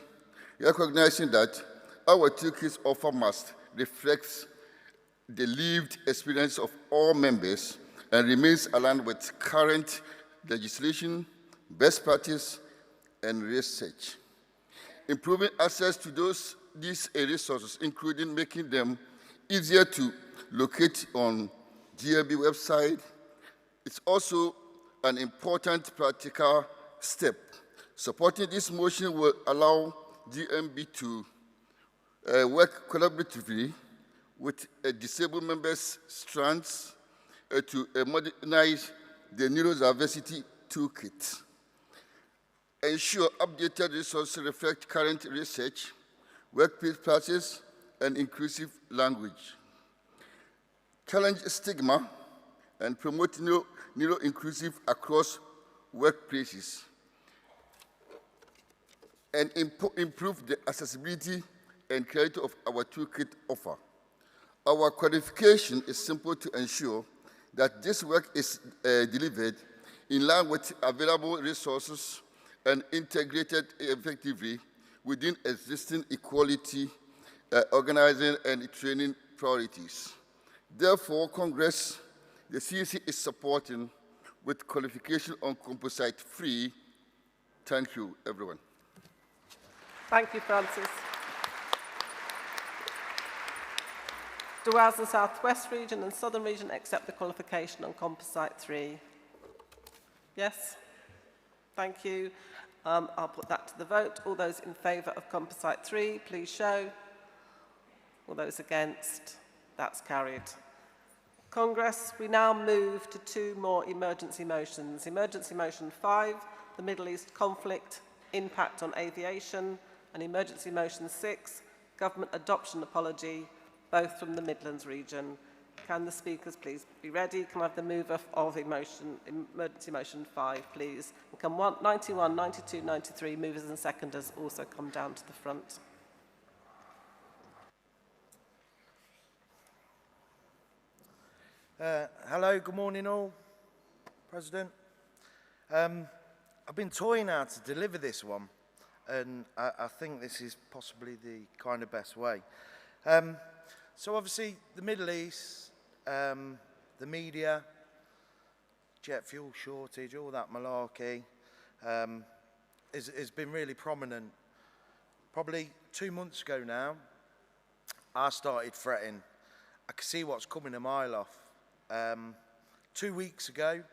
recognizing that our toolkits offer must reflect the lived experience of all members and remains aligned with current legislation, best practice, and research. Improving access to these resources, including making them easier to locate on GMB website, it's also an important practical step. Supporting this motion will allow GMB to work collaboratively with disabled members' strands to modernize the neurodiversity toolkit. Ensure updated resources reflect current research, workplace practices, and inclusive language. Challenge stigma and promote neuro-inclusive across workplaces, and improve the accessibility and clarity of our toolkit offer. Our qualification is simple to ensure that this work is delivered in line with available resources and integrated effectively within existing equality, organizing and training priorities. Therefore, Congress, the CEC is supporting with qualification on composite free. Thank you, everyone. Thank you, Francis. Do Wales and South West Region and Southern Region accept the qualification on composite 3? Yes? Thank you. I'll put that to the vote. All those in favour of composite 3, please show. All those against? That's carried. Congress, we now move to 2 more emergency motions. Emergency Motion 5, the Middle East conflict, impact on aviation, and Emergency Motion 6, government adoption apology, both from the Midlands region. Can the speakers please be ready? Can I have the mover of Emergency Motion 5, please? And can 91, 92, 93 movers and seconders also come down to the front? Hello, good morning all. President. I've been toying now to deliver this one, and I think this is possibly the kind of best way. So obviously the Middle East, the media, jet fuel shortage, all that malarkey has been really prominent. Probably 2 months ago now, I started fretting. I could see what's coming a mile off. 2 weeks ago,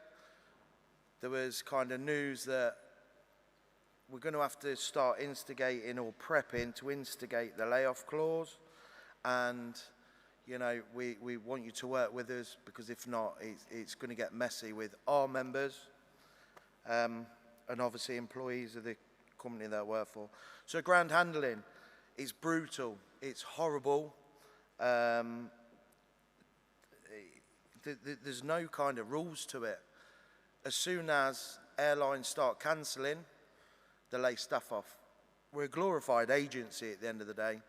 there was kind of news that we're going to have to start instigating or prepping to instigate the layoff clause. And, you know, we want you to work with us, because if not, it's going to get messy with our members and obviously employees of the company that I work for. So ground handling is brutal. It's horrible. There's no kind of rules to it. As soon as airlines start cancelling, they lay staff off. We're a glorified agency at the end of the day.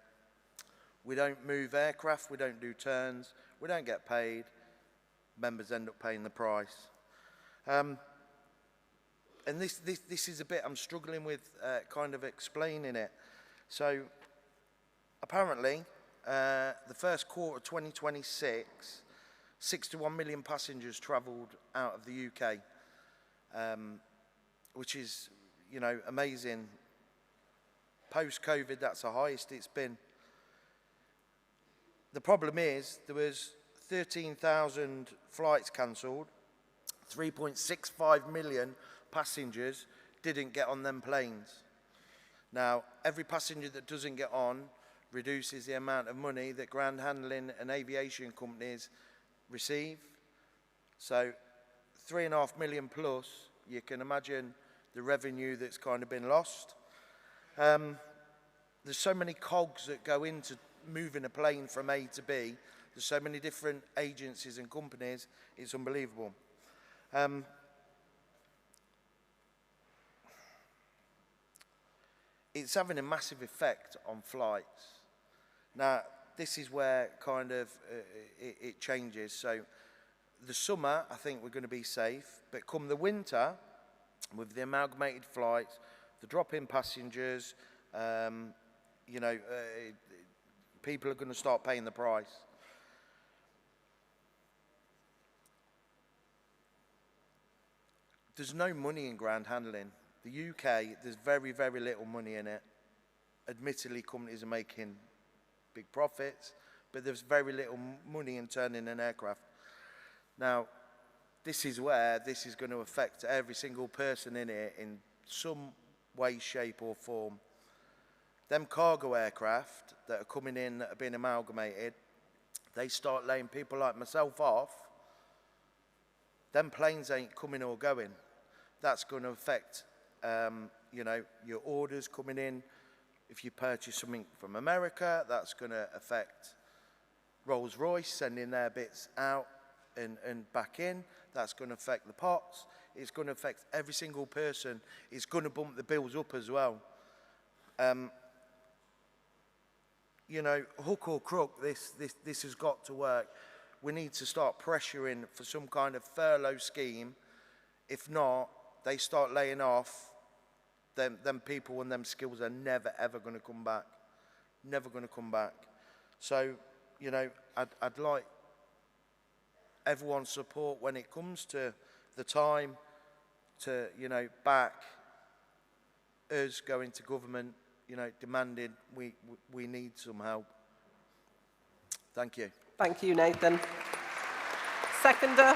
We don't move aircraft, we don't do turns, we don't get paid. Members end up paying the price. And this is a bit I'm struggling with kind of explaining it. So apparently, the first quarter of 2026, 61 million passengers travelled out of the UK, which is, you know, amazing. Post-COVID, that's the highest it's been. The problem is there was 13,000 flights cancelled, 3.65 million passengers didn't get on them planes. Now, every passenger that doesn't get on reduces the amount of money that ground handling and aviation companies receive. So 3.5 million plus, you can imagine the revenue that's kind of been lost. There's so many cogs that go into moving a plane from A to B. There's so many different agencies and companies, it's unbelievable. It's having a massive effect on flights. Now, this is where kind of it changes. So the summer, I think we're going to be safe, but come the winter, with the amalgamated flights, the drop in passengers, you know, people are going to start paying the price. There's no money in ground handling. The UK, there's very, very little money in it. Admittedly, companies are making big profits, but there's very little money in turning an aircraft. Now, this is where this is going to affect every single person in it in some way, shape or form. Them cargo aircraft that are coming in that have been amalgamated, they start laying people like myself off. Them planes ain't coming or going. That's going to affect, you know, your orders coming in. If you purchase something from America, that's going to affect Rolls-Royce sending their bits out and back in. That's going to affect the pots. It's going to affect every single person. It's going to bump the bills up as well. you know, hook or crook, this has got to work. We need to start pressuring for some kind of furlough scheme. If not, they start laying off, them people and them skills are never, ever going to come back. Never going to come back. So, you know, I'd like everyone's support when it comes to the time to, you know, back us going to government, you know, demanding we need some help. Thank you. Thank you, Nathan. Seconder.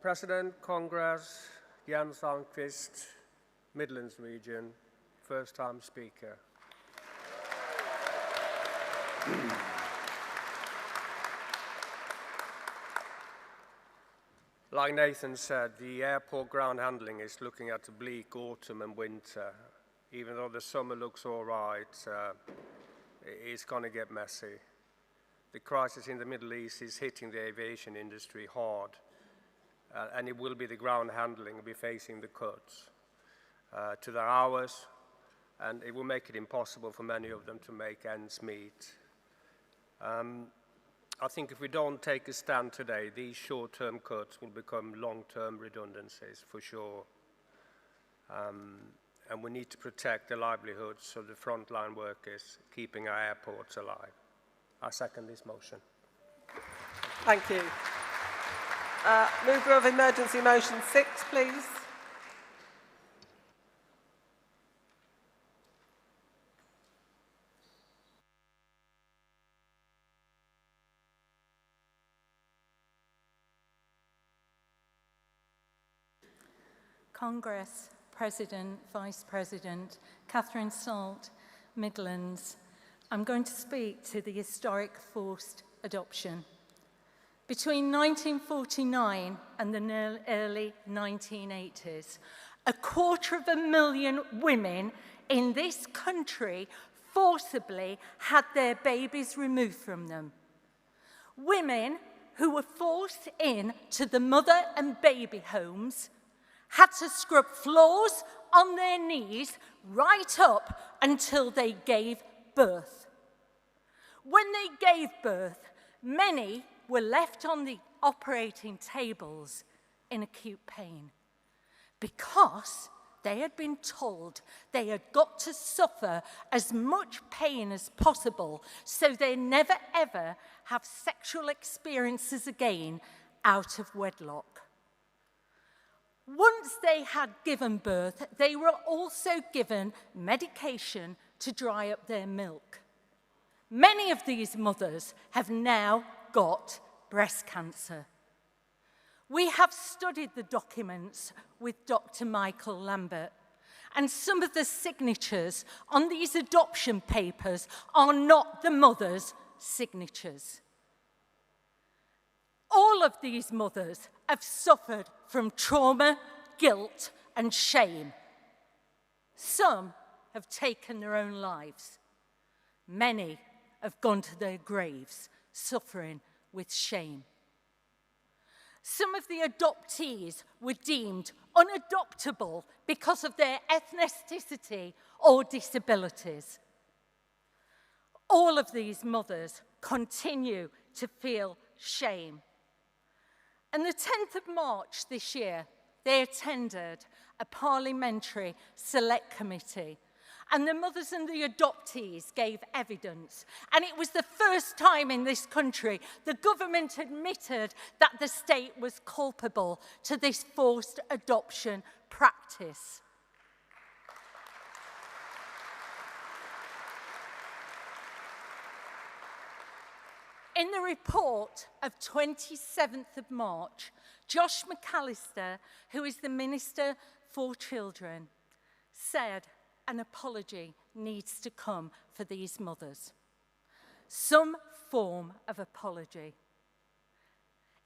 President, Congress, Jan Sandqvist, Midlands Region, first-time speaker. Like Nathan said, the airport ground handling is looking at a bleak autumn and winter. Even though the summer looks all right, it's going to get messy. The crisis in the Middle East is hitting the aviation industry hard. And it will be the ground handling will be facing the cuts to their hours, and it will make it impossible for many of them to make ends meet. I think if we don't take a stand today, these short-term cuts will become long-term redundancies for sure. And we need to protect the livelihoods of the frontline workers, keeping our airports alive. I second this motion. Thank you. Mover of emergency motion 6, please. Congress, President, Vice President, Catherine Salt, Midlands. I'm going to speak to the historic forced adoption. Between 1949 and the early 1980s, 250,000 women in this country forcibly had their babies removed from them. Women who were forced into the mother and baby homes had to scrub floors on their knees right up until they gave birth. When they gave birth, many were left on the operating tables in acute pain because they had been told they had got to suffer as much pain as possible so they never ever have sexual experiences again out of wedlock. Once they had given birth, they were also given medication to dry up their milk. Many of these mothers have now got breast cancer. We have studied the documents with Dr. Michael Lambert, and some of the signatures on these adoption papers are not the mother's signatures. All of these mothers have suffered from trauma, guilt, and shame. Some have taken their own lives. Many have gone to their graves suffering with shame. Some of the adoptees were deemed unadoptable because of their ethnicity or disabilities. All of these mothers continue to feel shame. And the 10th of March this year, they attended a parliamentary select committee, and the mothers and the adoptees gave evidence. And it was the first time in this country the government admitted that the state was culpable to this forced adoption practice. In the report of 27th of March, Josh McAllister, who is the Minister for Children, said an apology needs to come for these mothers. Some form of apology.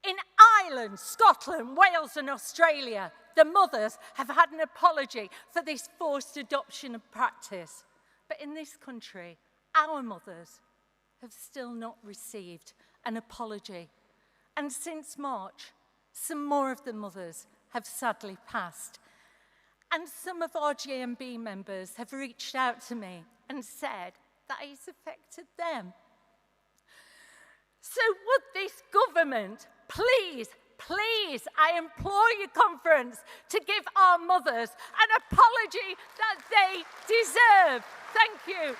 In Ireland, Scotland, Wales and Australia, the mothers have had an apology for this forced adoption practice. But in this country, our mothers have still not received an apology. And since March, some more of the mothers have sadly passed. And some of our GMB members have reached out to me and said that it's affected them. So would this government please, I implore you, conference, to give our mothers an apology that they deserve. Thank you.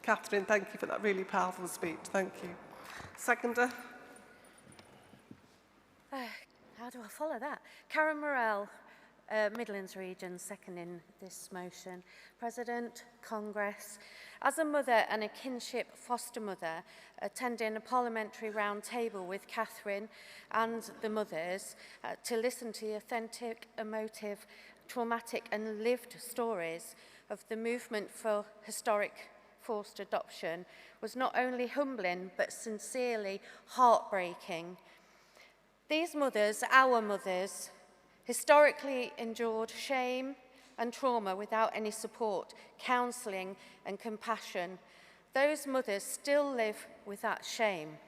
Catherine, thank you for that really powerful speech. Thank you. Seconder. How do I follow that? Karen Morell, Midlands Region, seconding this motion. President, Congress, as a mother and a kinship foster mother, attending a parliamentary round table with Catherine and the mothers to listen to the authentic, emotive, traumatic and lived stories of the movement for historic forced adoption was not only humbling but sincerely heartbreaking. These mothers, our mothers, historically endured shame and trauma without any support, counselling and compassion. Those mothers still live with that shame.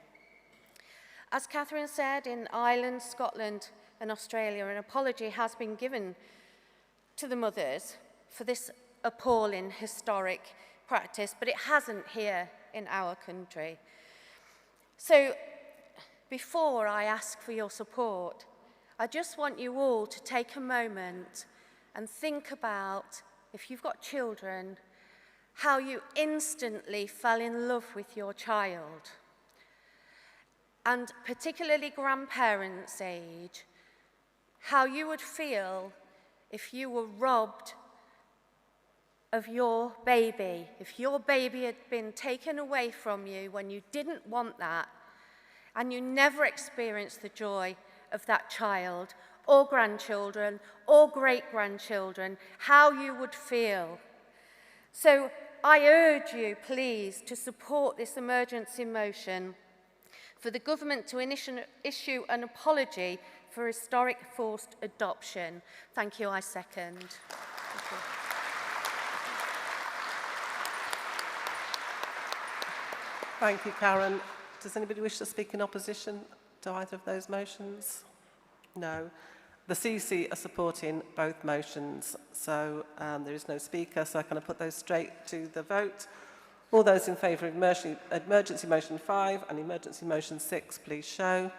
As Catherine said, in Ireland, Scotland and Australia, an apology has been given to the mothers for this appalling historic practice, but it hasn't here in our country. So before I ask for your support, I just want you all to take a moment and think about, if you've got children, how you instantly fell in love with your child. And particularly grandparents' age, how you would feel if you were robbed of your baby, if your baby had been taken away from you when you didn't want that, and you never experienced the joy of that child, or grandchildren, or great-grandchildren, how you would feel. So I urge you, please, to support this emergency motion for the government to issue an apology for historic forced adoption. Thank you, I second. Thank you. Thank you, Karen. Does anybody wish to speak in opposition to either of those motions? No. The CC are supporting both motions, so there is no speaker, so I kind of put those straight to the vote. All those in favour of emergency motion 5 and emergency motion 6, please show.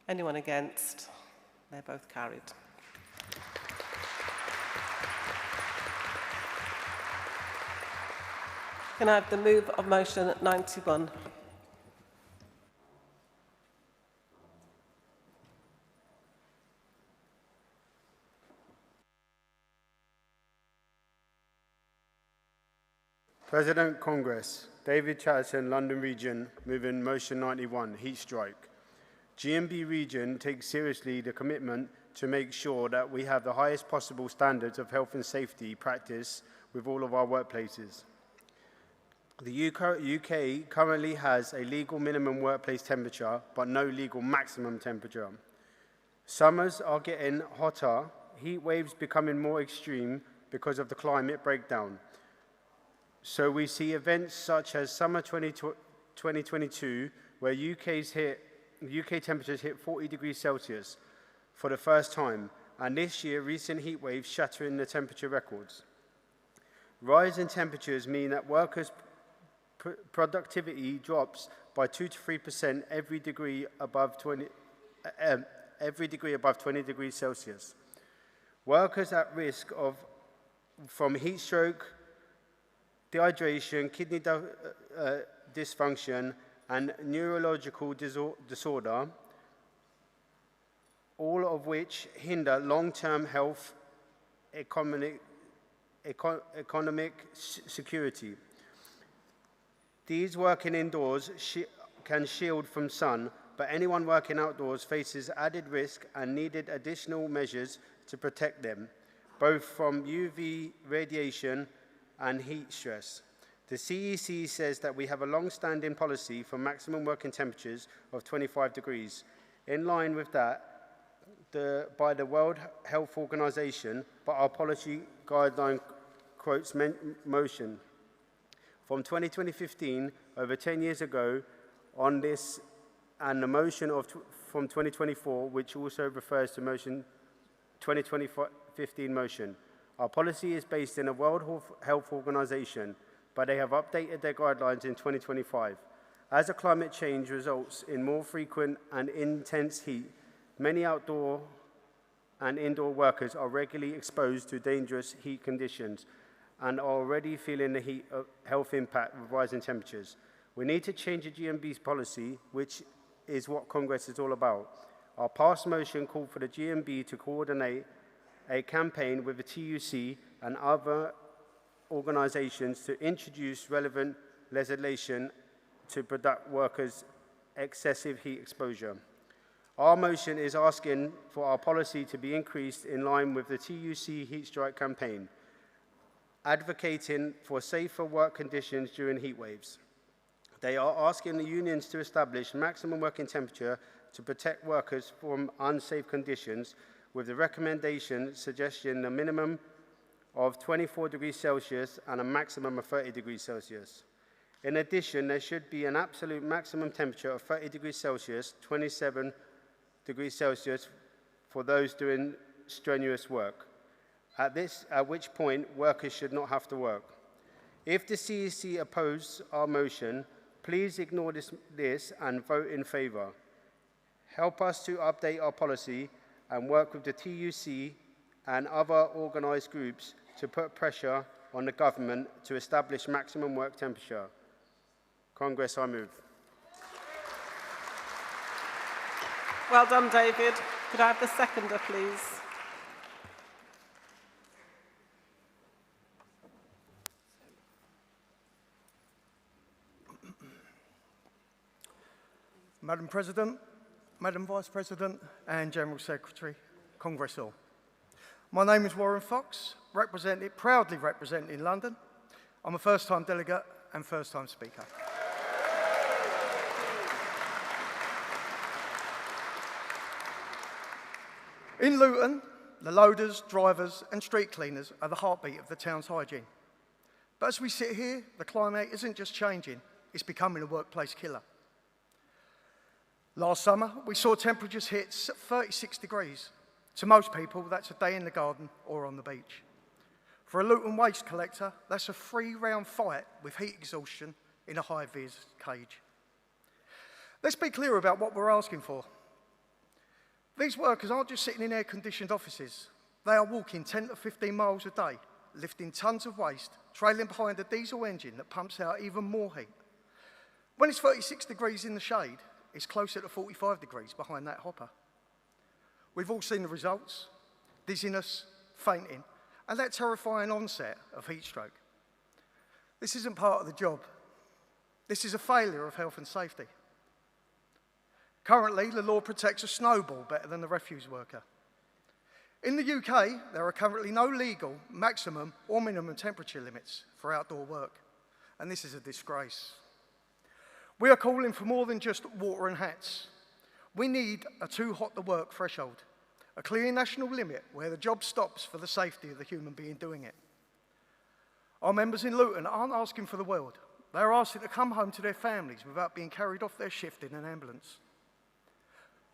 Anyone against? They're both carried. Can I have the move of motion 91? President, Congress, David Chatterton, London Region, moving motion 91, heat strike. GMB Region takes seriously the commitment to make sure that we have the highest possible standards of health and safety practice with all of our workplaces. The UK currently has a legal minimum workplace temperature, but no legal maximum temperature. Summers are getting hotter, heat waves becoming more extreme because of the climate breakdown. So we see events such as summer 2022, where UK temperatures hit 40 degrees Celsius for the first time, and this year recent heat waves shattering the temperature records. Rise in temperatures mean that workers' productivity drops by 2 to 3% every degree above 20 degrees Celsius. Workers at risk from heat stroke, dehydration, kidney dysfunction, and neurological disorder, all of which hinder long-term health, economic security. These working indoors can shield from sun, but anyone working outdoors faces added risk and needed additional measures to protect them, both from UV radiation and heat stress. The CEC says that we have a long-standing policy for maximum working temperatures of 25 degrees. In line with that, by the World Health Organization, but our policy guideline quotes motion. From 2015, over 10 years ago, on this, and the motion from 2024, which also refers to motion 2015 motion. Our policy is based in a World Health Organization, but they have updated their guidelines in 2025. As the climate change results in more frequent and intense heat, many outdoor and indoor workers are regularly exposed to dangerous heat conditions and are already feeling the heat health impact of rising temperatures. We need to change the GMB's policy, which is what Congress is all about. Our past motion called for the GMB to coordinate a campaign with the TUC and other organizations to introduce relevant legislation to protect workers' excessive heat exposure. Our motion is asking for our policy to be increased in line with the TUC heat strike campaign, advocating for safer work conditions during heat waves. They are asking the unions to establish maximum working temperature to protect workers from unsafe conditions, with the recommendation suggesting a minimum of 24 degrees Celsius and a maximum of 30 degrees Celsius. In addition, there should be an absolute maximum temperature of 30 degrees Celsius, 27 degrees Celsius for those doing strenuous work, at which point workers should not have to work. If the CEC oppose our motion, please ignore this and vote in favour. Help us to update our policy and work with the TUC and other organised groups to put pressure on the government to establish maximum work temperature. Congress, I move. Well done, David. Could I have the seconder, please? Madam President, Madam Vice President and General Secretary, Congress all. My name is Warren Fox, proudly representing London. I'm a first-time delegate and first-time speaker. In Luton, the loaders, drivers and street cleaners are the heartbeat of the town's hygiene. But as we sit here, the climate isn't just changing, it's becoming a workplace killer. Last summer, we saw temperatures hit 36 degrees. To most people, that's a day in the garden or on the beach. For a Luton waste collector, that's a 3-round fight with heat exhaustion in a high-vis cage. Let's be clear about what we're asking for. These workers aren't just sitting in air-conditioned offices. They are walking 10 to 15 miles a day, lifting tons of waste, trailing behind a diesel engine that pumps out even more heat. When it's 36 degrees in the shade, it's closer to 45 degrees behind that hopper. We've all seen the results: dizziness, fainting, and that terrifying onset of heat stroke. This isn't part of the job. This is a failure of health and safety. Currently, the law protects a snowball better than the refuse worker. In the UK, there are currently no legal maximum or minimum temperature limits for outdoor work, and this is a disgrace. We are calling for more than just water and hats. We need a too hot to work threshold, a clear national limit where the job stops for the safety of the human being doing it. Our members in Luton aren't asking for the world. They're asking to come home to their families without being carried off their shift in an ambulance.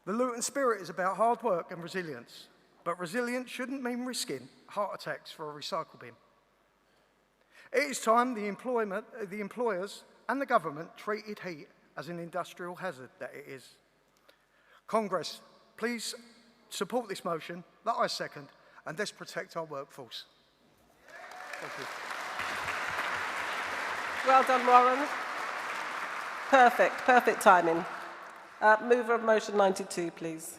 The Luton spirit is about hard work and resilience, but resilience shouldn't mean risking heart attacks for a recycle bin. It is time the employers and the government treated heat as an industrial hazard that it is. Congress, please support this motion that I second, and let's protect our workforce. Thank you. Well done, Warren. Perfect timing. Mover of motion 92, please.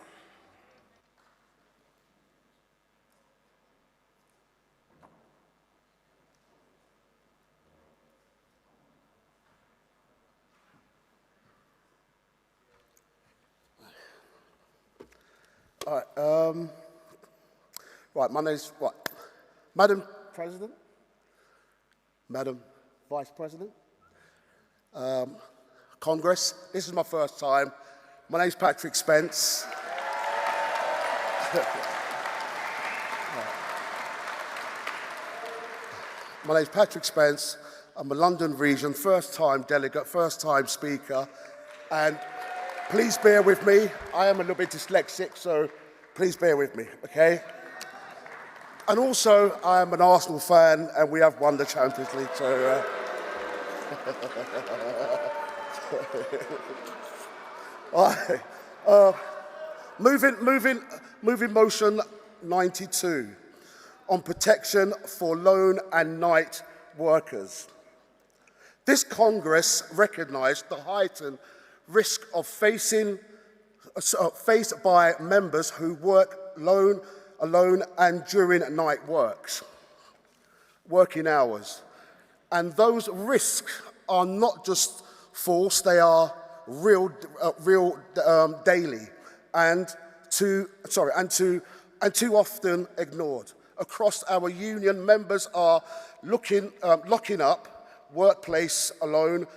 All right. Right, my name's what? Madam President, Madam Vice President, Congress. This is my first time. My name's Patrick Spence. My name's Patrick Spence. I'm a London region, first-time delegate, first-time speaker, and please bear with me. I am a little bit dyslexic, so please bear with me, okay? And also, I am an Arsenal fan, and we have won the Champions League, so... All right. Moving motion 92 on protection for lone and night workers. This Congress recognised the heightened risk of faced by members who work alone and during night working hours. And those risks are not just false, they are real daily and too often ignored. Across our union, members are locking up workplace alone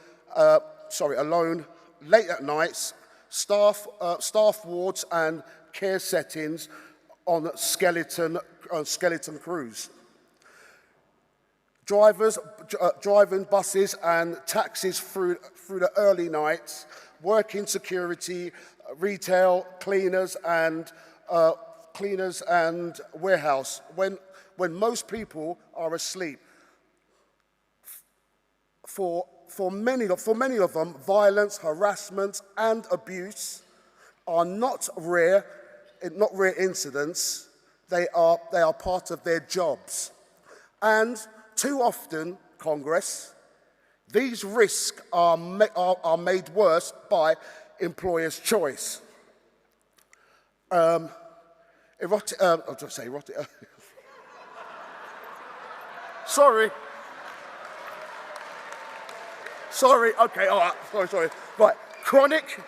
late at nights, staff wards and care settings on skeleton crews. Driving buses and taxis through the early nights, working security, retail, cleaners and warehouse when most people are asleep. For many of them, violence, harassment, and abuse are not rare incidents. They are part of their jobs. And too often, Congress, these risks are made worse by employers' choice. I'll just say erotic. Sorry, okay, all right, sorry. Right, chronic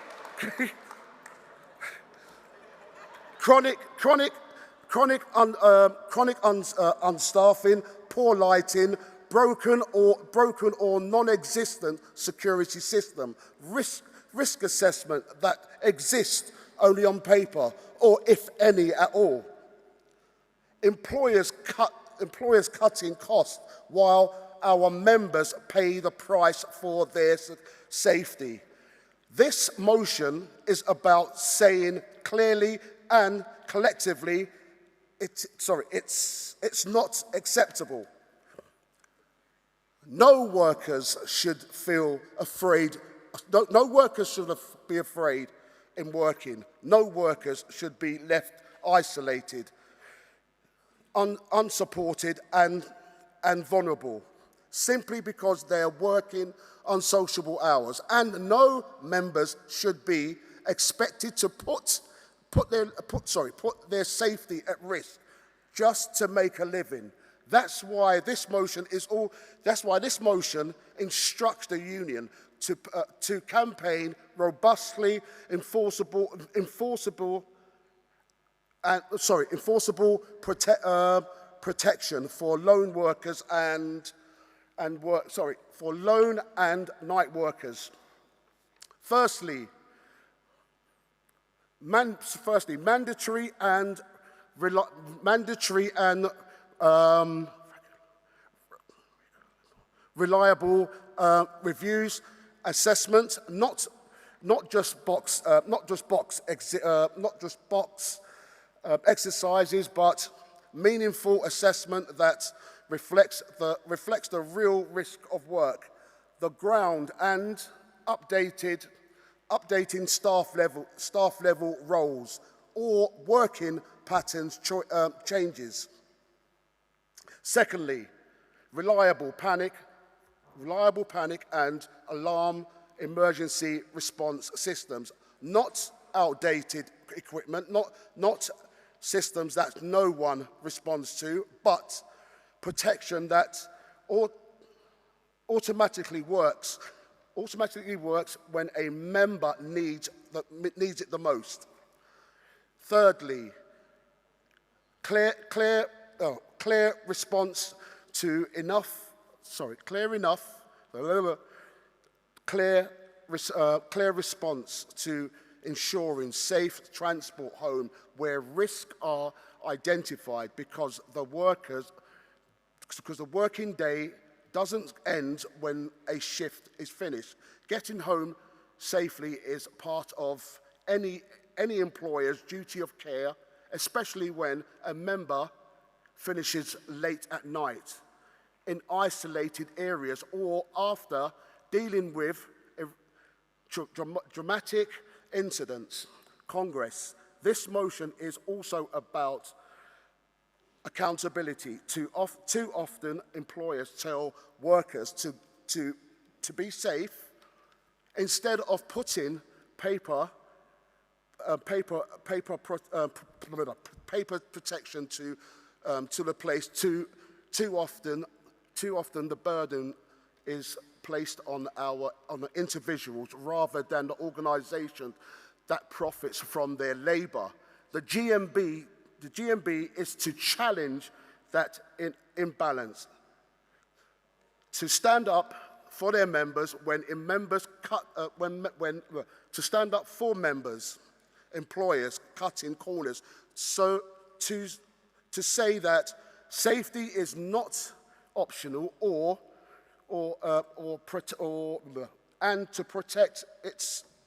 unstaffing, poor lighting, broken or non-existent security system, risk assessment that exists only on paper, or if any at all. Employers cutting costs while our members pay the price for their safety. This motion is about saying clearly and collectively, it's not acceptable. No workers should feel afraid. No workers should be afraid in working. No workers should be left isolated, unsupported and vulnerable, simply because they are working unsociable hours. And no members should be expected to put their safety at risk just to make a living. That's why this motion instructs the union to campaign robustly enforceable protection for lone workers for lone and night workers. Firstly, mandatory and reliable reviews, assessments, not just box exercises, but meaningful assessment that reflects the real risk of work, the ground, and updating staff level roles or working patterns changes. Secondly, reliable panic and alarm emergency response systems, not outdated equipment, not systems that no one responds to, but protection that automatically works when a member needs it the most. Thirdly, clear response to clear response to ensuring safe transport home where risks are identified, because the working day doesn't end when a shift is finished. Getting home safely is part of any employer's duty of care, especially when a member finishes late at night in isolated areas or after dealing with dramatic incidents. Congress, this motion is also about accountability. Too often, employers tell workers to be safe instead of putting paper protection to the place. Too often the burden is placed on the individuals rather than the organisation that profits from their labour. The GMB is to challenge that imbalance, to stand up for their members to stand up for members, employers cutting corners, so to say that safety is not optional and to protect it's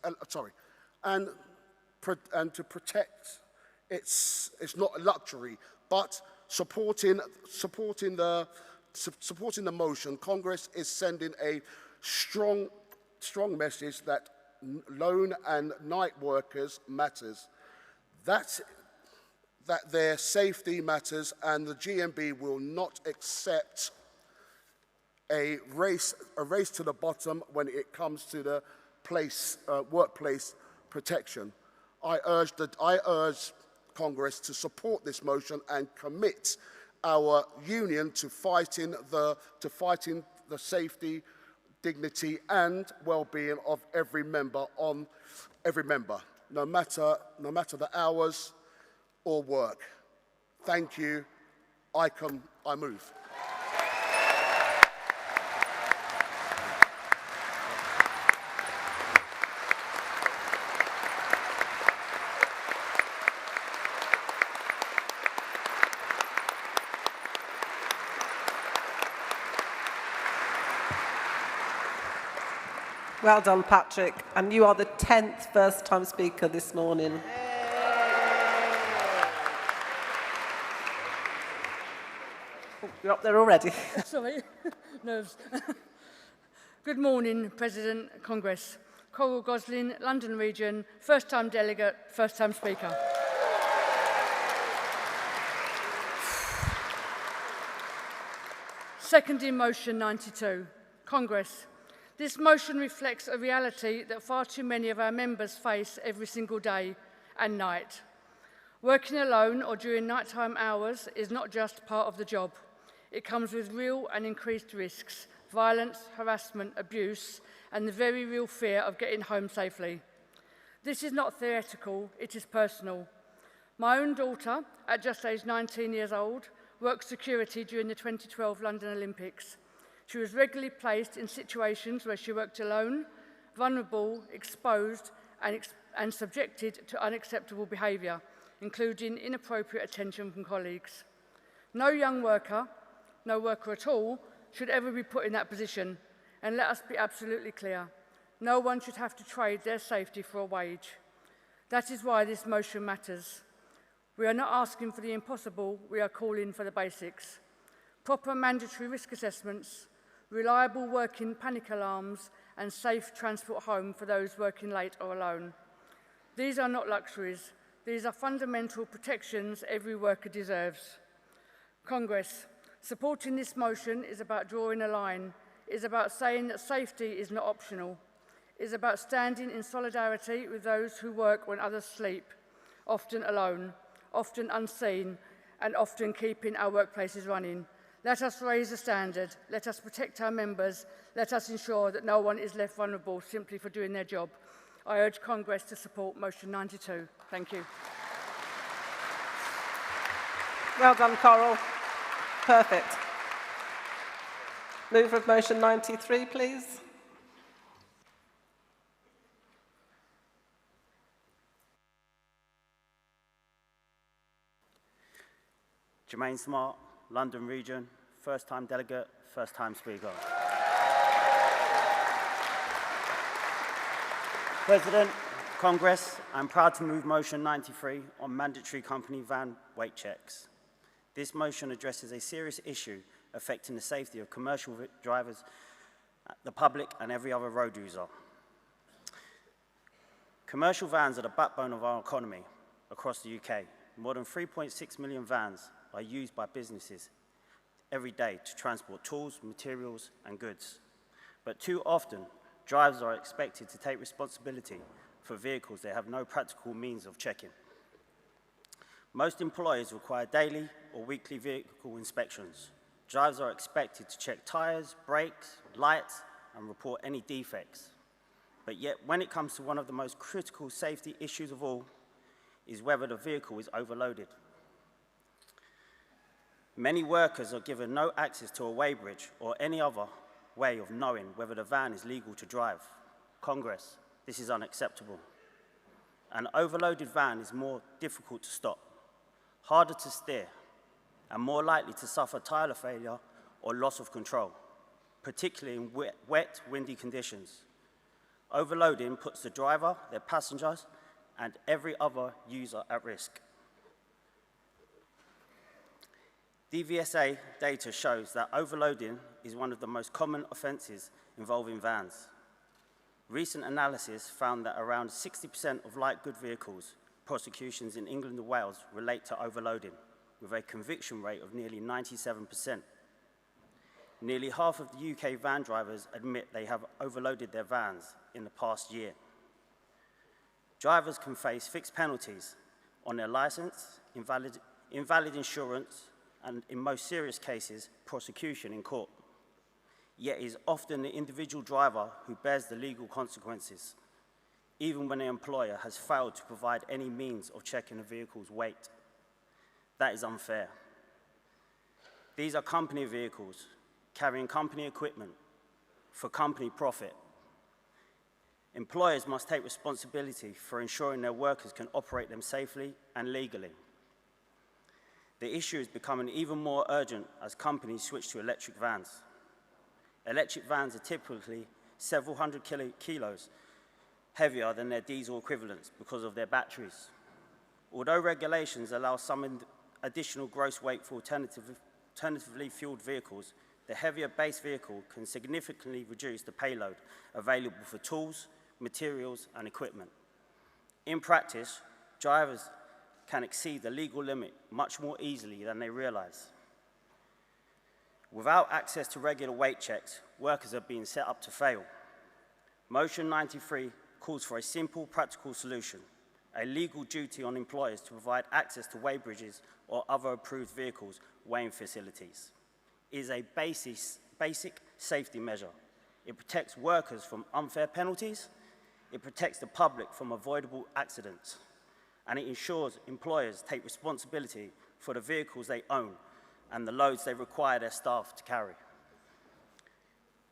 not a luxury, but supporting the motion, Congress is sending a strong message that lone and night workers matters, that their safety matters, and the GMB will not accept a race to the bottom when it comes to the workplace protection. I urge Congress to support this motion and commit our union to fighting the safety, dignity, and well-being of every member, no matter the hours or work. Thank you. I move. Well done, Patrick. And you are the 10th first-time speaker this morning. Oh, you're up there already. Sorry, nerves. Good morning, President, Congress. Coral Gosling, London Region, first-time delegate, first-time speaker. Seconding motion 92. Congress. This motion reflects a reality that far too many of our members face every single day and night. Working alone or during nighttime hours is not just part of the job. It comes with real and increased risks, violence, harassment, abuse, and the very real fear of getting home safely. This is not theoretical, it is personal. My own daughter, at just age 19 years old, worked security during the 2012 London Olympics. She was regularly placed in situations where she worked alone, vulnerable, exposed, and subjected to unacceptable behaviour, including inappropriate attention from colleagues. No young worker, no worker at all, should ever be put in that position. And let us be absolutely clear, no one should have to trade their safety for a wage. That is why this motion matters. We are not asking for the impossible, we are calling for the basics. Proper mandatory risk assessments, reliable working panic alarms, and safe transport home for those working late or alone. These are not luxuries. These are fundamental protections every worker deserves. Congress, supporting this motion is about drawing a line, is about saying that safety is not optional, is about standing in solidarity with those who work when others sleep, often alone, often unseen, and often keeping our workplaces running. Let us raise the standard. Let us protect our members. Let us ensure that no one is left vulnerable simply for doing their job. I urge Congress to support motion 92. Thank you. Well done, Coral. Perfect. Mover of motion 93, please. Jermaine Smart, London Region, first-time delegate, first-time speaker. President, Congress, I'm proud to move motion 93 on mandatory company van weight checks. This motion addresses a serious issue affecting the safety of commercial drivers, the public, and every other road user. Commercial vans are the backbone of our economy across the UK. More than 3.6 million vans are used by businesses every day to transport tools, materials, and goods. But too often, drivers are expected to take responsibility for vehicles they have no practical means of checking. Most employers require daily or weekly vehicle inspections. Drivers are expected to check tires, brakes, lights, and report any defects. But yet, when it comes to one of the most critical safety issues of all, is whether the vehicle is overloaded. Many workers are given no access to a weighbridge or any other way of knowing whether the van is legal to drive. Congress, this is unacceptable. An overloaded van is more difficult to stop, harder to steer, and more likely to suffer tire failure or loss of control, particularly in wet, windy conditions. Overloading puts the driver, their passengers, and every other user at risk. DVSA data shows that overloading is one of the most common offences involving vans. Recent analysis found that around 60% of light good vehicles prosecutions in England and Wales relate to overloading, with a conviction rate of nearly 97%. Nearly half of the UK van drivers admit they have overloaded their vans in the past year. Drivers can face fixed penalties on their licence, invalid insurance, and in most serious cases, prosecution in court. Yet it is often the individual driver who bears the legal consequences, even when the employer has failed to provide any means of checking a vehicle's weight. That is unfair. These are company vehicles carrying company equipment for company profit. Employers must take responsibility for ensuring their workers can operate them safely and legally. The issue is becoming even more urgent as companies switch to electric vans. Electric vans are typically several hundred kilos heavier than their diesel equivalents because of their batteries. Although regulations allow some additional gross weight for alternatively fueled vehicles, the heavier base vehicle can significantly reduce the payload available for tools, materials, and equipment. In practice, drivers can exceed the legal limit much more easily than they realize. Without access to regular weight checks, workers are being set up to fail. Motion 93 calls for a simple, practical solution, a legal duty on employers to provide access to weigh bridges or other approved vehicles weighing facilities. It is a basic safety measure. It protects workers from unfair penalties, it protects the public from avoidable accidents, and it ensures employers take responsibility for the vehicles they own and the loads they require their staff to carry.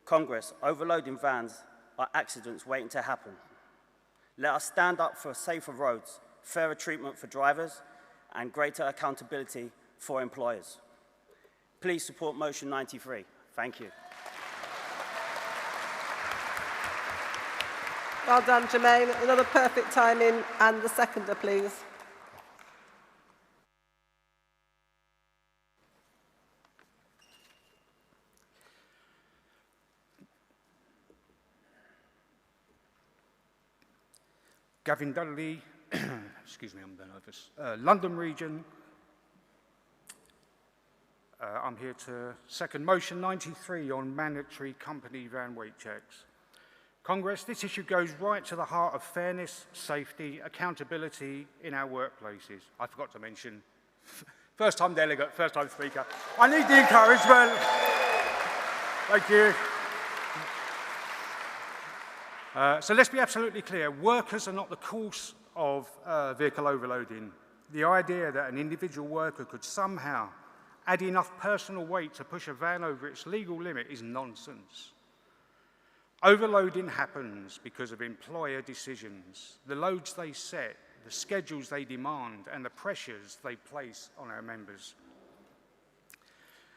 Congress, overloading vans are accidents waiting to happen. Let us stand up for safer roads, fairer treatment for drivers, and greater accountability for employers. Please support motion 93. Thank you. Well done, Jermaine. Another perfect timing, and the seconder, please. Gavin Dudley, excuse me, I'm nervous. London Region. I'm here to second motion 93 on mandatory company van weight checks. Congress, this issue goes right to the heart of fairness, safety, accountability in our workplaces. I forgot to mention, first-time delegate, first-time speaker. I need the encouragement. Thank you. So let's be absolutely clear. Workers are not the cause of vehicle overloading. The idea that an individual worker could somehow add enough personal weight to push a van over its legal limit is nonsense. Overloading happens because of employer decisions, the loads they set, the schedules they demand, and the pressures they place on our members.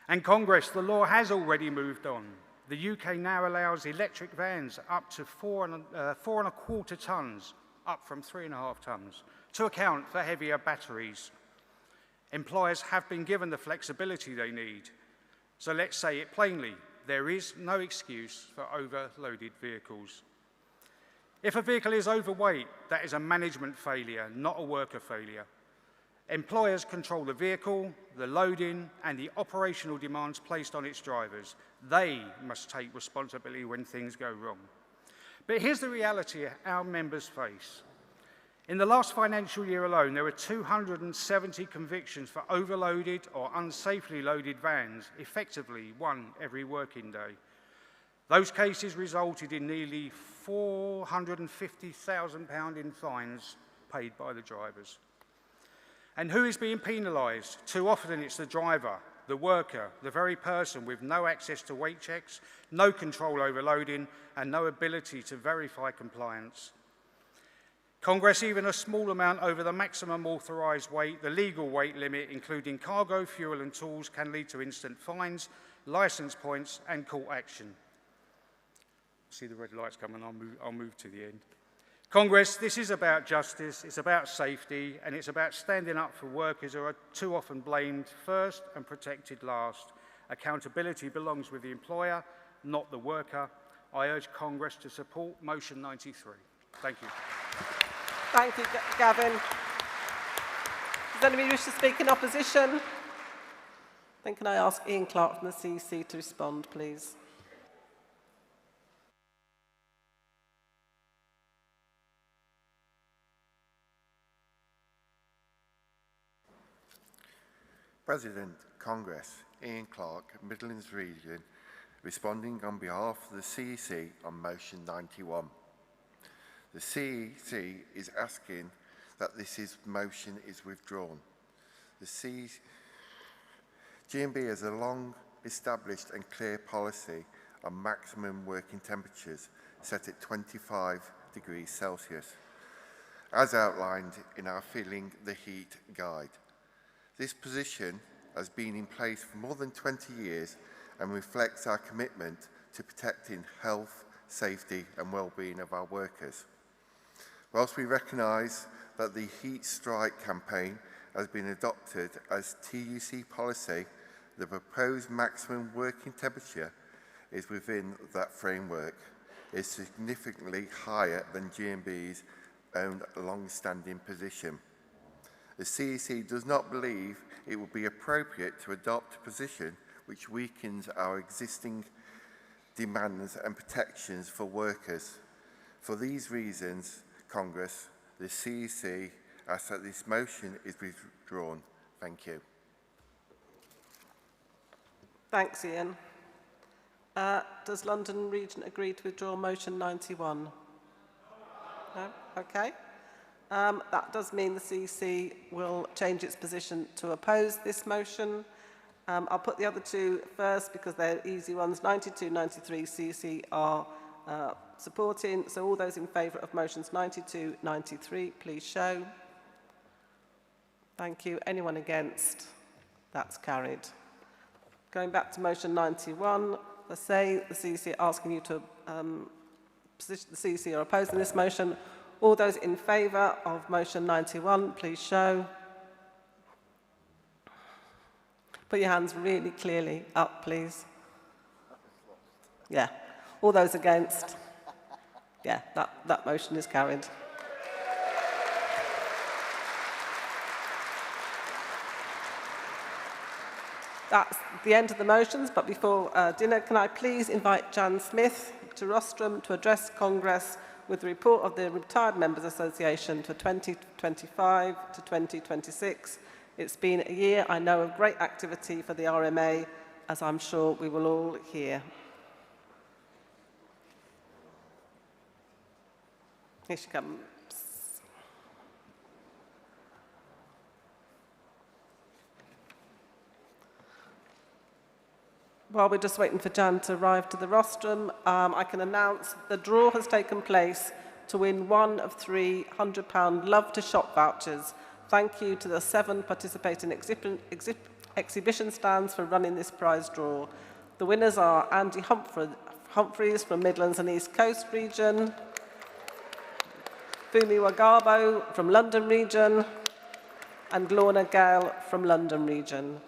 And Congress, the law has already moved on. The UK now allows electric vans up to 4.25 tonnes, up from 3.5 tonnes, to account for heavier batteries. Employers have been given the flexibility they need. So let's say it plainly, there is no excuse for overloaded vehicles. If a vehicle is overweight, that is a management failure, not a worker failure. Employers control the vehicle, the loading, and the operational demands placed on its drivers. They must take responsibility when things go wrong. But here's the reality our members face. In the last financial year alone, there were 270 convictions for overloaded or unsafely loaded vans, effectively one every working day. Those cases resulted in nearly £450,000 in fines paid by the drivers. And who is being penalised? Too often it's the driver, the worker, the very person with no access to weight checks, no control over loading, and no ability to verify compliance. Congress, even a small amount over the maximum authorised weight, the legal weight limit, including cargo, fuel and tools, can lead to instant fines, licence points and court action. See the red lights coming, I'll move to the end. Congress, this is about justice, it's about safety, and it's about standing up for workers who are too often blamed first and protected last. Accountability belongs with the employer, not the worker. I urge Congress to support motion 93. Thank you. Thank you, Gavin. Does anybody wish to speak in opposition? Then can I ask Ian Clark from the CEC to respond, please? President, Congress, Ian Clark, Midlands Region, responding on behalf of the CEC on motion 91. The CEC is asking that this motion is withdrawn. The GMB has a long established and clear policy on maximum working temperatures set at 25 degrees Celsius, as outlined in our Feeling the Heat guide. This position has been in place for more than 20 years and reflects our commitment to protecting health, safety and well-being of our workers. Whilst we recognise that the Heat Strike campaign has been adopted as TUC policy, the proposed maximum working temperature is within that framework, is significantly higher than GMB's own long-standing position. The CEC does not believe it would be appropriate to adopt a position which weakens our existing demands and protections for workers. For these reasons, Congress, the CEC asks that this motion is withdrawn. Thank you. Thanks, Ian. Does London Region agree to withdraw motion 91? No? Okay. That does mean the CEC will change its position to oppose this motion. I'll put the other two first because they're easy ones. 92, 93 CEC are supporting. So all those in favour of motions 92, 93, please show. Thank you. Anyone against? That's carried. Going back to motion 91, the CEC are asking you to the CEC are opposing this motion. All those in favour of motion 91, please show. Put your hands really clearly up, please. Yeah. All those against? Yeah, that motion is carried. That's the end of the motions, but before dinner, can I please invite Jan Smith to rostrum to address Congress with the report of the Retired Members Association for 2025 to 2026. It's been a year, I know, of great activity for the RMA, as I'm sure we will all hear. Here she comes. while we're just waiting for Jan to arrive to the rostrum, I can announce the draw has taken place to win one of 3 £100 Love to Shop vouchers. Thank you to the 7 participating exhibition stands for running this prize draw. The winners are Andy Humphreys from Midlands and East Coast region, Fumi Wagabo from London region, and Lorna Gale from London region.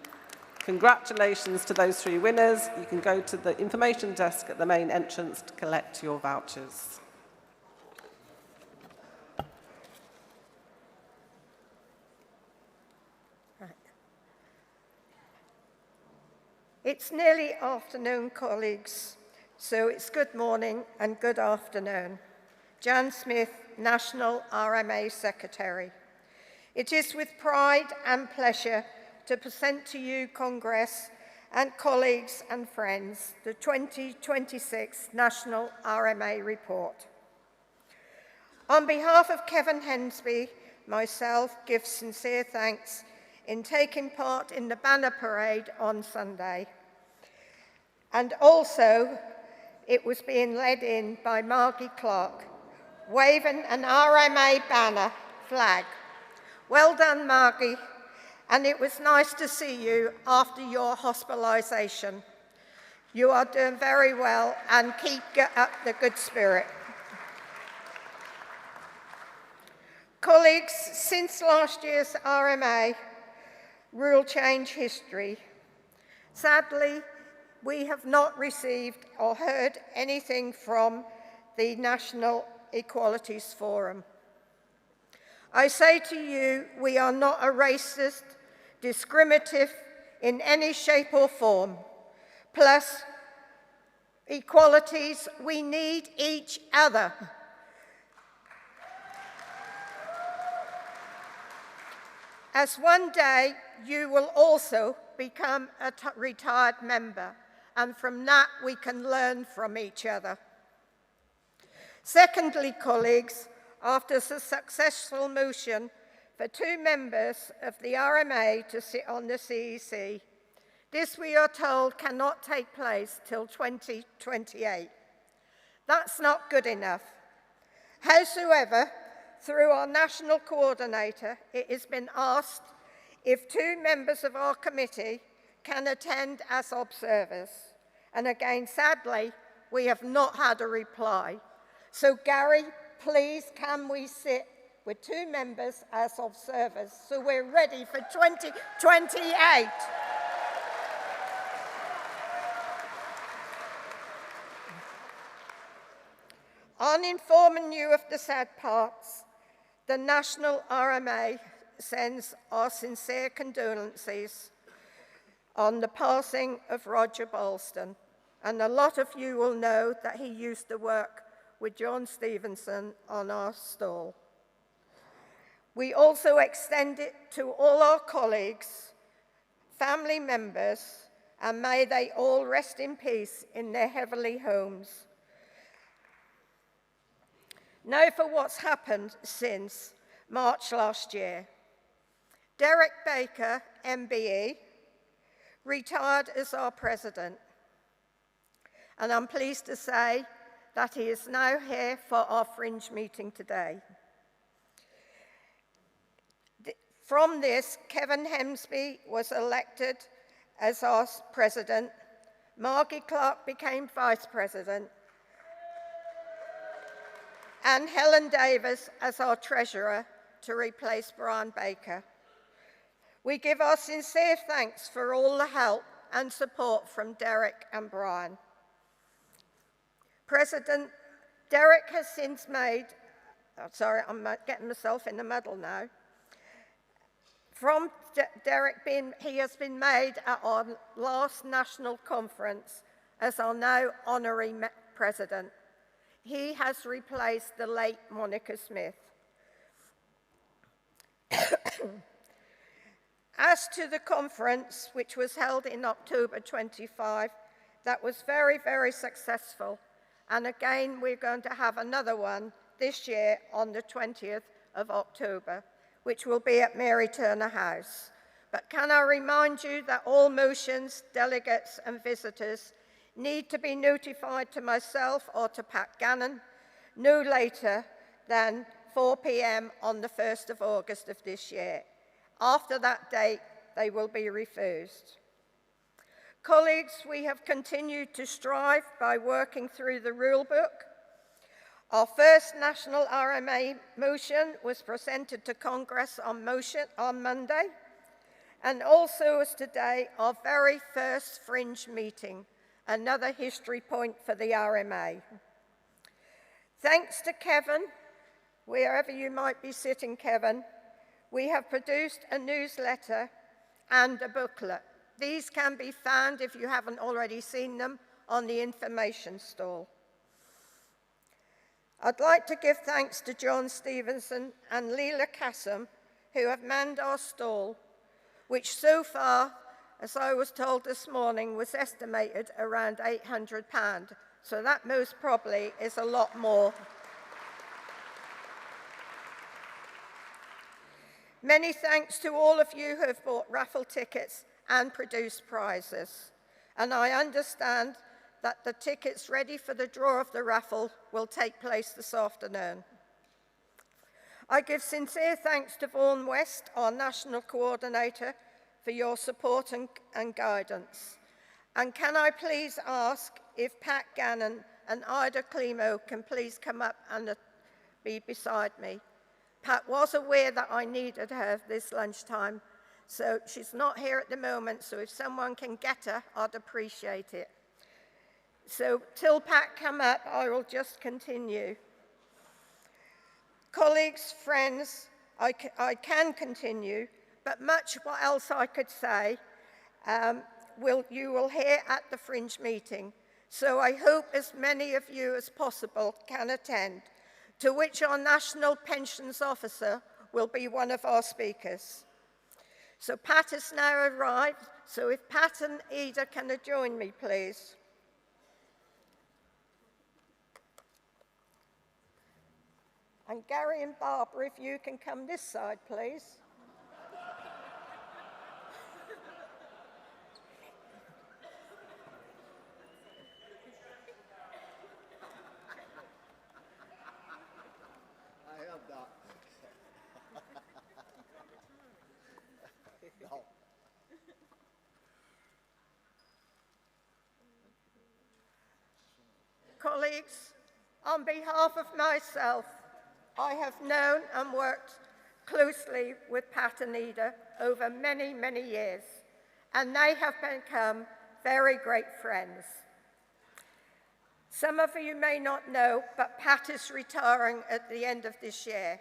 Congratulations to those 3 winners. You can go to the information desk at the main entrance to collect your vouchers. It's nearly afternoon, colleagues, so it's good morning and good afternoon. Jan Smith, National RMA Secretary. It is with pride and pleasure to present to you, Congress, and colleagues and friends, the 2026 National RMA Report. On behalf of Kevin Hensby, myself give sincere thanks in taking part in the banner parade on Sunday. And also, it was being led in by Margie Clark, waving an RMA banner flag. Well done, Margie, and it was nice to see you after your hospitalisation. You are doing very well and keep up the good spirit. Colleagues, since last year's RMA rule change history, sadly, we have not received or heard anything from the National Equalities Forum. I say to you, we are not a racist, discriminative in any shape or form. Plus, equalities, we need each other. As one day, you will also become a retired member, and from that we can learn from each other. Secondly, colleagues, after a successful motion for 2 members of the RMA to sit on the CEC, this we are told cannot take place till 2028. That's not good enough. Howsoever, through our national coordinator, it has been asked if 2 members of our committee can attend as observers. And again, sadly, we have not had a reply. So Gary, please can we sit with 2 members as observers so we're ready for 2028. On informing you of the sad parts, the National RMA sends our sincere condolences on the passing of Roger Balston, and a lot of you will know that he used to work with John Stevenson on our stall. We also extend it to all our colleagues, family members, and may they all rest in peace in their heavenly homes. Now for what's happened since March last year. Derek Baker, MBE, retired as our president. And I'm pleased to say that he is now here for our fringe meeting today. From this, Kevin Hemsby was elected as our president, Margie Clark became vice president, and Helen Davis as our treasurer to replace Brian Baker. We give our sincere thanks for all the help and support from Derek and Brian. President Derek has since made, I'm getting myself in the muddle now. From Derek, he has been made at our last national conference as our now honorary president. He has replaced the late Monica Smith. As to the conference, which was held in October 25, that was very, very successful. And again, we're going to have another one this year on the 20th of October, which will be at Mary Turner House. But can I remind you that all motions, delegates and visitors need to be notified to myself or to Pat Gannon no later than 4 p.m. on the 1st of August of this year. After that date, they will be refused. Colleagues, we have continued to strive by working through the rule book. Our first national RMA motion was presented to Congress on Monday, and also as today, our very first fringe meeting, another history point for the RMA. Thanks to Kevin, wherever you might be sitting, Kevin, we have produced a newsletter and a booklet. These can be found, if you haven't already seen them, on the information stall. I'd like to give thanks to John Stevenson and Leela Kassam, who have manned our stall, which so far, as I was told this morning, was estimated around £800. So that most probably is a lot more. Many thanks to all of you who have bought raffle tickets and produced prizes. And I understand that the tickets ready for the draw of the raffle will take place this afternoon. I give sincere thanks to Vaughan West, our national coordinator, for your support and guidance. And can I please ask if Pat Gannon and Ida Climo can please come up and be beside me. Pat was aware that I needed her this lunchtime, so she's not here at the moment, so if someone can get her, I'd appreciate it. So till Pat come up, I will just continue. Colleagues, friends, I can continue, but much what else I could say you will hear at the fringe meeting. So I hope as many of you as possible can attend, to which our National Pensions Officer will be one of our speakers. So Pat has now arrived, so if Pat and Ida can join me, please. And Gary and Barbara, if you can come this side, please. I have that. No. Colleagues, on behalf of myself, I have known and worked closely with Pat and Ida over many, many years, and they have become very great friends. Some of you may not know, but Pat is retiring at the end of this year,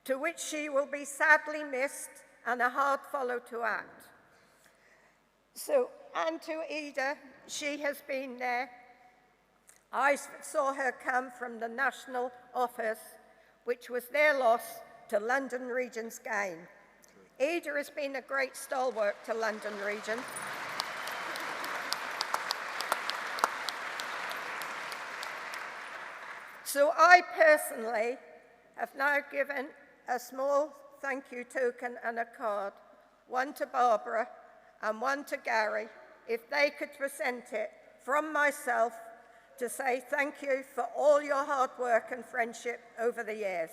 to which she will be sadly missed and a hard follow to act. So, and to Ida, she has been there. I saw her come from the national office, which was their loss to London Region's gain. Ida has been a great stalwart to London Region. So I personally have now given a small thank you token and a card, one to Barbara and one to Gary, if they could present it from myself to say thank you for all your hard work and friendship over the years.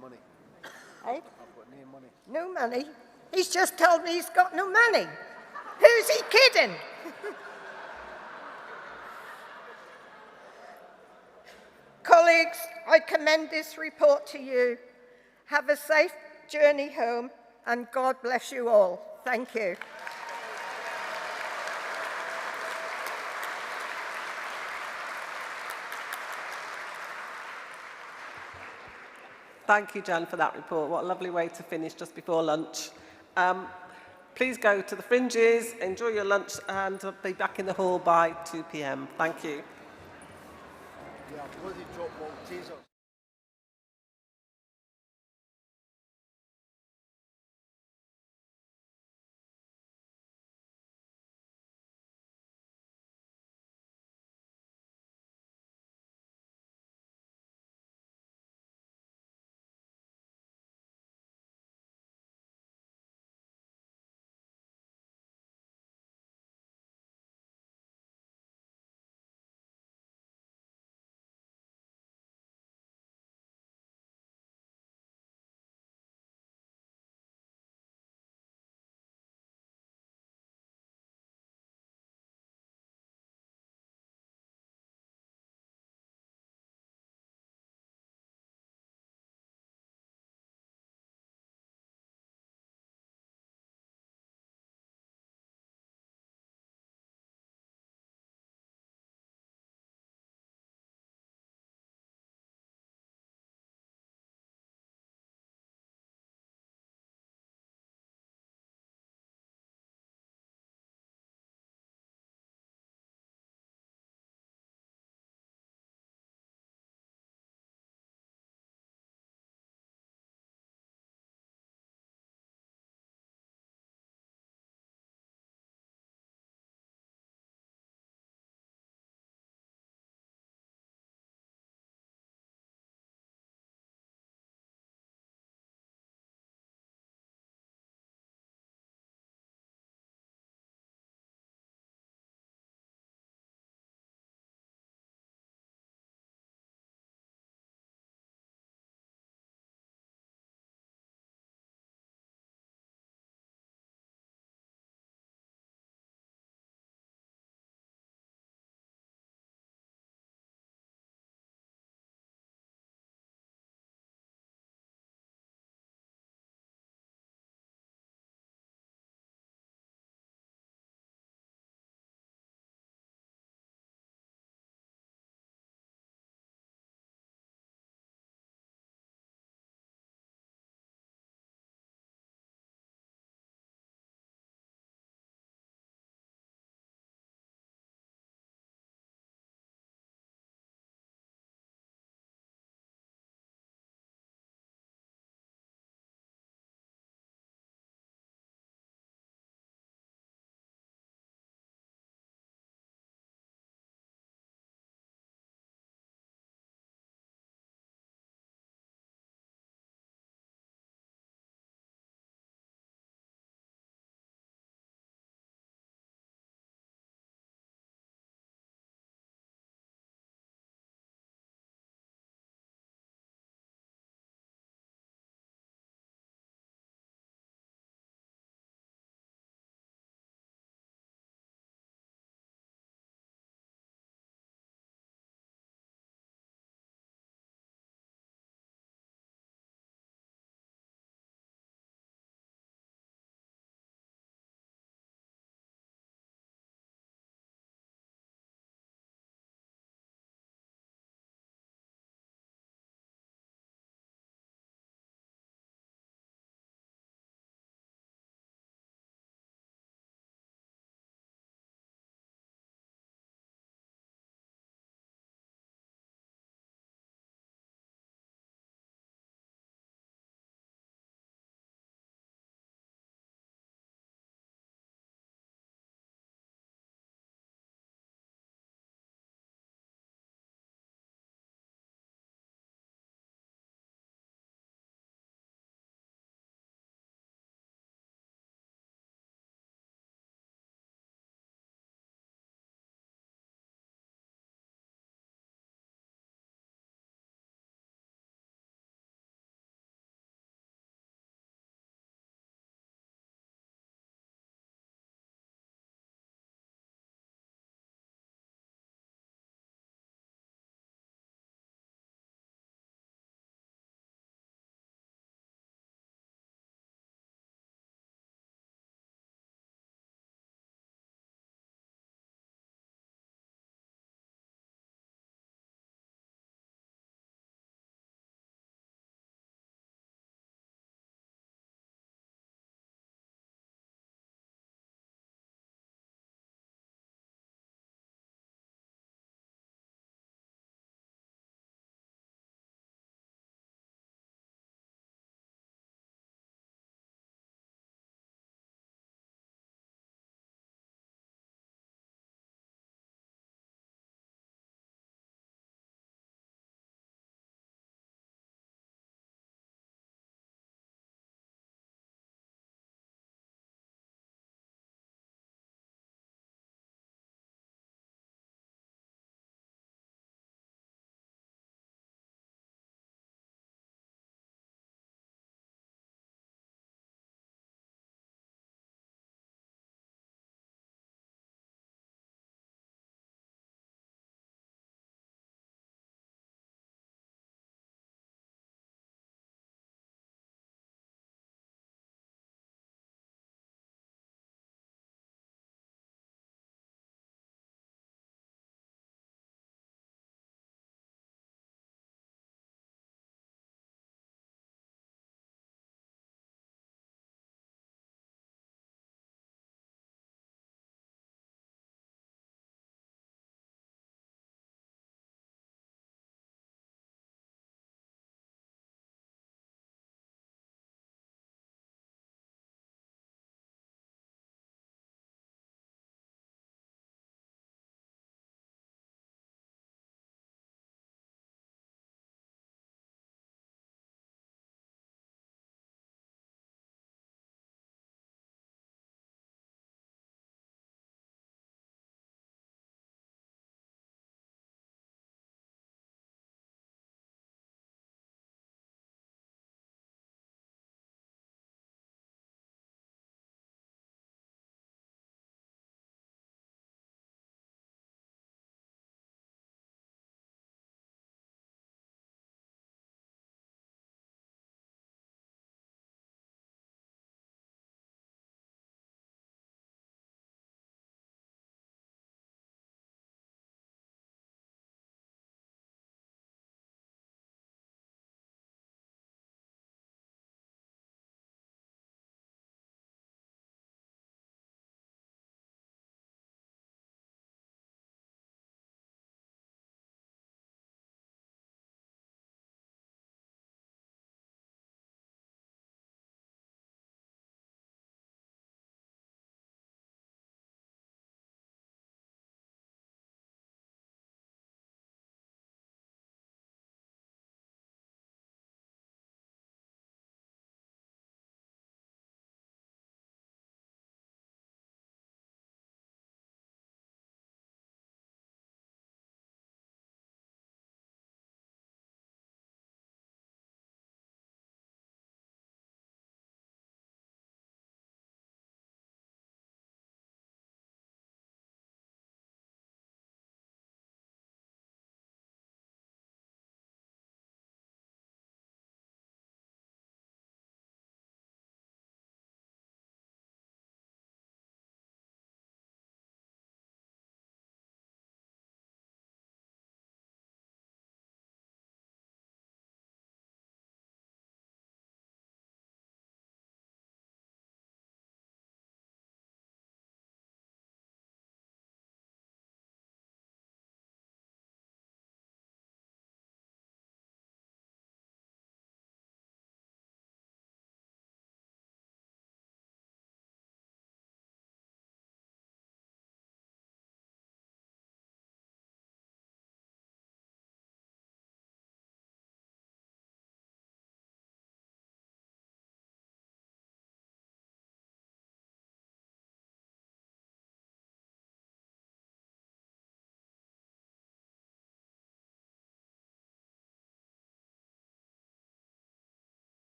Money. Hey? I've got no money. No money? He's just told me he's got no money. Who's he kidding? Colleagues, I commend this report to you. Have a safe journey home, and God bless you all. Thank you. Thank you, Jan, for that report. What a lovely way to finish just before lunch. Please go to the fringes, enjoy your lunch, and be back in the hall by 2 p.m. Thank you.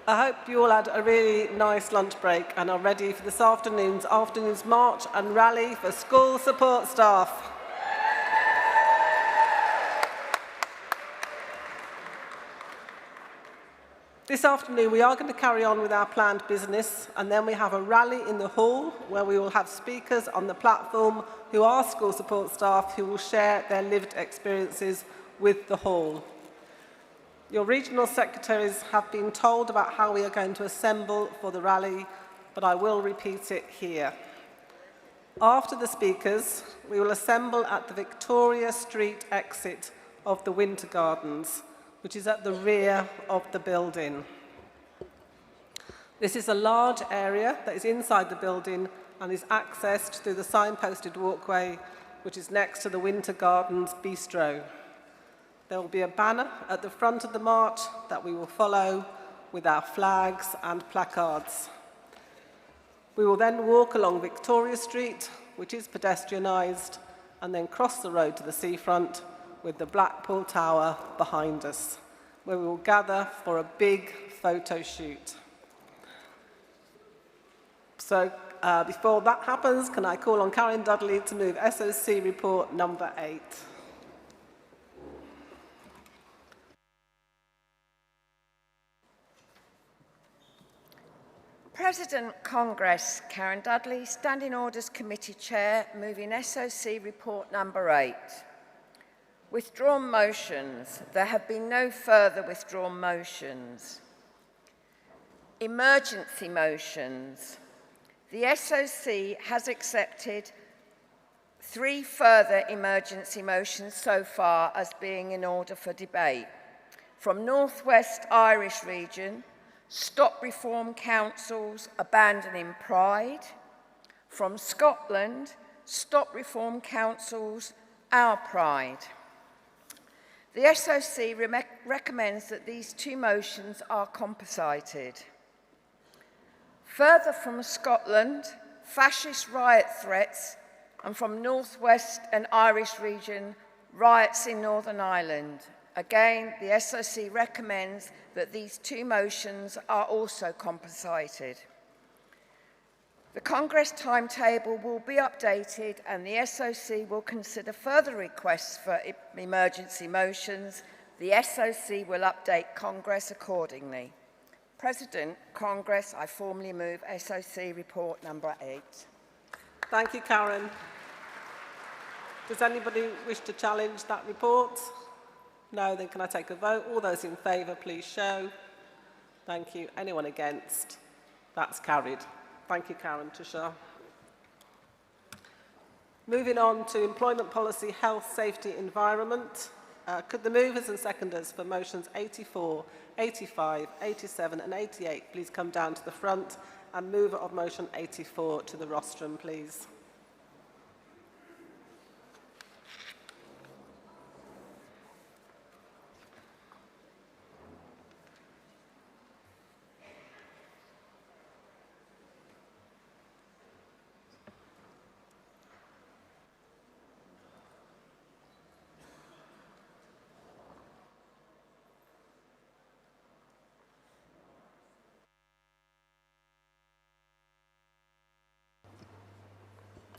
I hope you all had a really nice lunch break and are ready for this afternoon's march and rally for school support staff. This afternoon we are going to carry on with our planned business, and then we have a rally in the hall where we will have speakers on the platform who are school support staff who will share their lived experiences with the hall. Your regional secretaries have been told about how we are going to assemble for the rally, but I will repeat it here. After the speakers, we will assemble at the Victoria Street exit of the Winter Gardens, which is at the rear of the building. This is a large area that is inside the building and is accessed through the signposted walkway, which is next to the Winter Gardens Bistro. There will be a banner at the front of the march that we will follow with our flags and placards. We will then walk along Victoria Street, which is pedestrianised, and then cross the road to the seafront with the Blackpool Tower behind us, where we will gather for a big photo shoot. So before that happens, can I call on Karen Dudley to move SOC report number 8. President Congress, Karen Dudley, Standing Orders Committee Chair, moving SOC report number 8. Withdrawn motions. There have been no further withdrawn motions. Emergency motions. The SOC has accepted 3 further emergency motions so far as being in order for debate. From North West Irish Region, Stop Reform Councils Abandoning Pride. From Scotland, Stop Reform Councils Our Pride. The SOC recommends that these 2 motions are composited. Further from Scotland, fascist riot threats, and from North West and Irish Region, riots in Northern Ireland. Again, the SOC recommends that these 2 motions are also composited. The Congress timetable will be updated and the SOC will consider further requests for emergency motions. The SOC will update Congress accordingly. President, Congress, I formally move SOC report number 8. Thank you, Karen. Does anybody wish to challenge that report? No, then can I take a vote? All those in favour, please show. Thank you. Anyone against? That's carried. Thank you, Karen Tushar. Moving on to employment policy, health, safety, environment. Could the movers and seconders for motions 84, 85, 87 and 88 please come down to the front, and mover of motion 84 to the rostrum, please.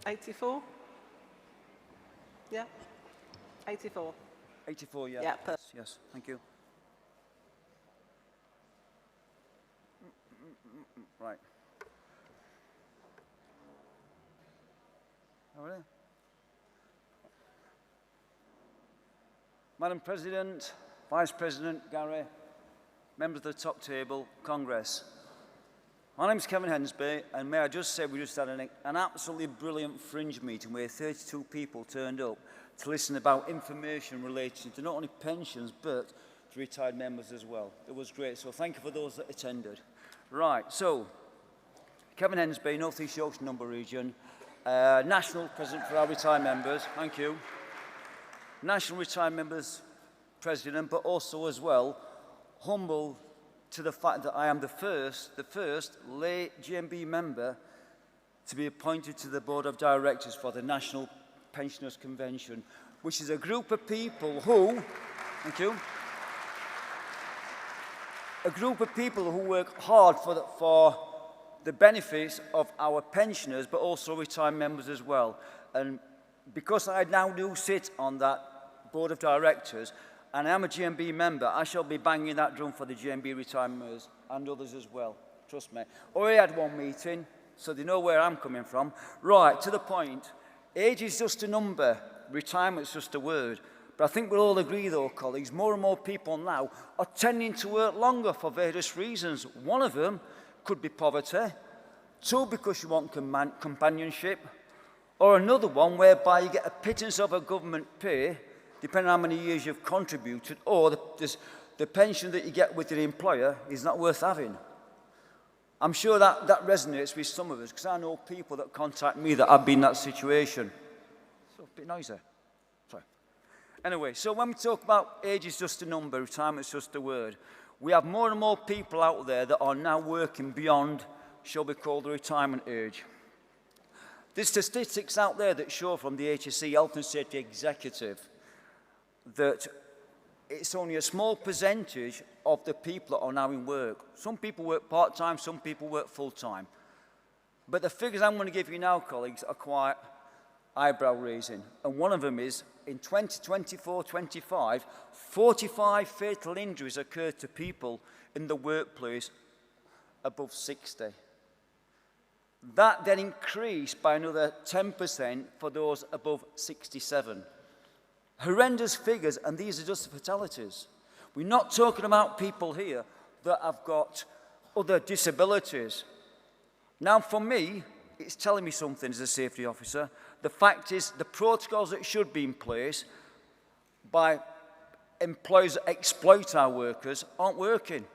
$84? Yeah? 84. 84, yeah. Yeah, yes, thank you. Right. Oh, really? Madam President, Vice President Gary, members of the top table, Congress. My name's Kevin Hensby, and may I just say we just had an absolutely brilliant fringe meeting where 32 people turned up to listen about information relating to not only pensions but to retired members as well. It was great, so thank you for those that attended. Right, so Kevin Hensby, North East Yorkshire Number Region, National President for our retired members, thank you. National Retired Members President, but also as well humble to the fact that I am the first lay GMB member to be appointed to the Board of Directors for the National Pensioners Convention, which is a group of people who, thank you, a group of people who work hard for the benefits of our pensioners, but also retired members as well. And because I now do sit on that board of directors, and I am a GMB member, I shall be banging that drum for the GMB retired members and others as well. Trust me. Already had one meeting, so they know where I'm coming from. Right, to the point. Age is just a number. Retirement's just a word. But I think we'll all agree, though, colleagues, more and more people now are tending to work longer for various reasons. One of them could be poverty. Two, because you want companionship. Or another one whereby you get a pittance of a government pay, depending on how many years you've contributed, or the pension that you get with your employer is not worth having. I'm sure that resonates with some of us, because I know people that contact me that have been in that situation. So a bit noisy. Sorry. Anyway, so when we talk about age is just a number, retirement is just a word, we have more and more people out there that are now working beyond, shall we call, the retirement age. There's statistics out there that show from the HSE Health and Safety Executive that it's only a small percentage of the people that are now in work. Some people work part-time, some people work full-time. But the figures I'm going to give you now, colleagues, are quite eyebrow-raising. And one of them is, in 2024-25, 45 fatal injuries occurred to people in the workplace above 60. That then increased by another 10% for those above 67. Horrendous figures, and these are just the fatalities. We're not talking about people here that have got other disabilities. Now, for me, it's telling me something as a safety officer. The fact is, the protocols that should be in place by employers that exploit our workers aren't working.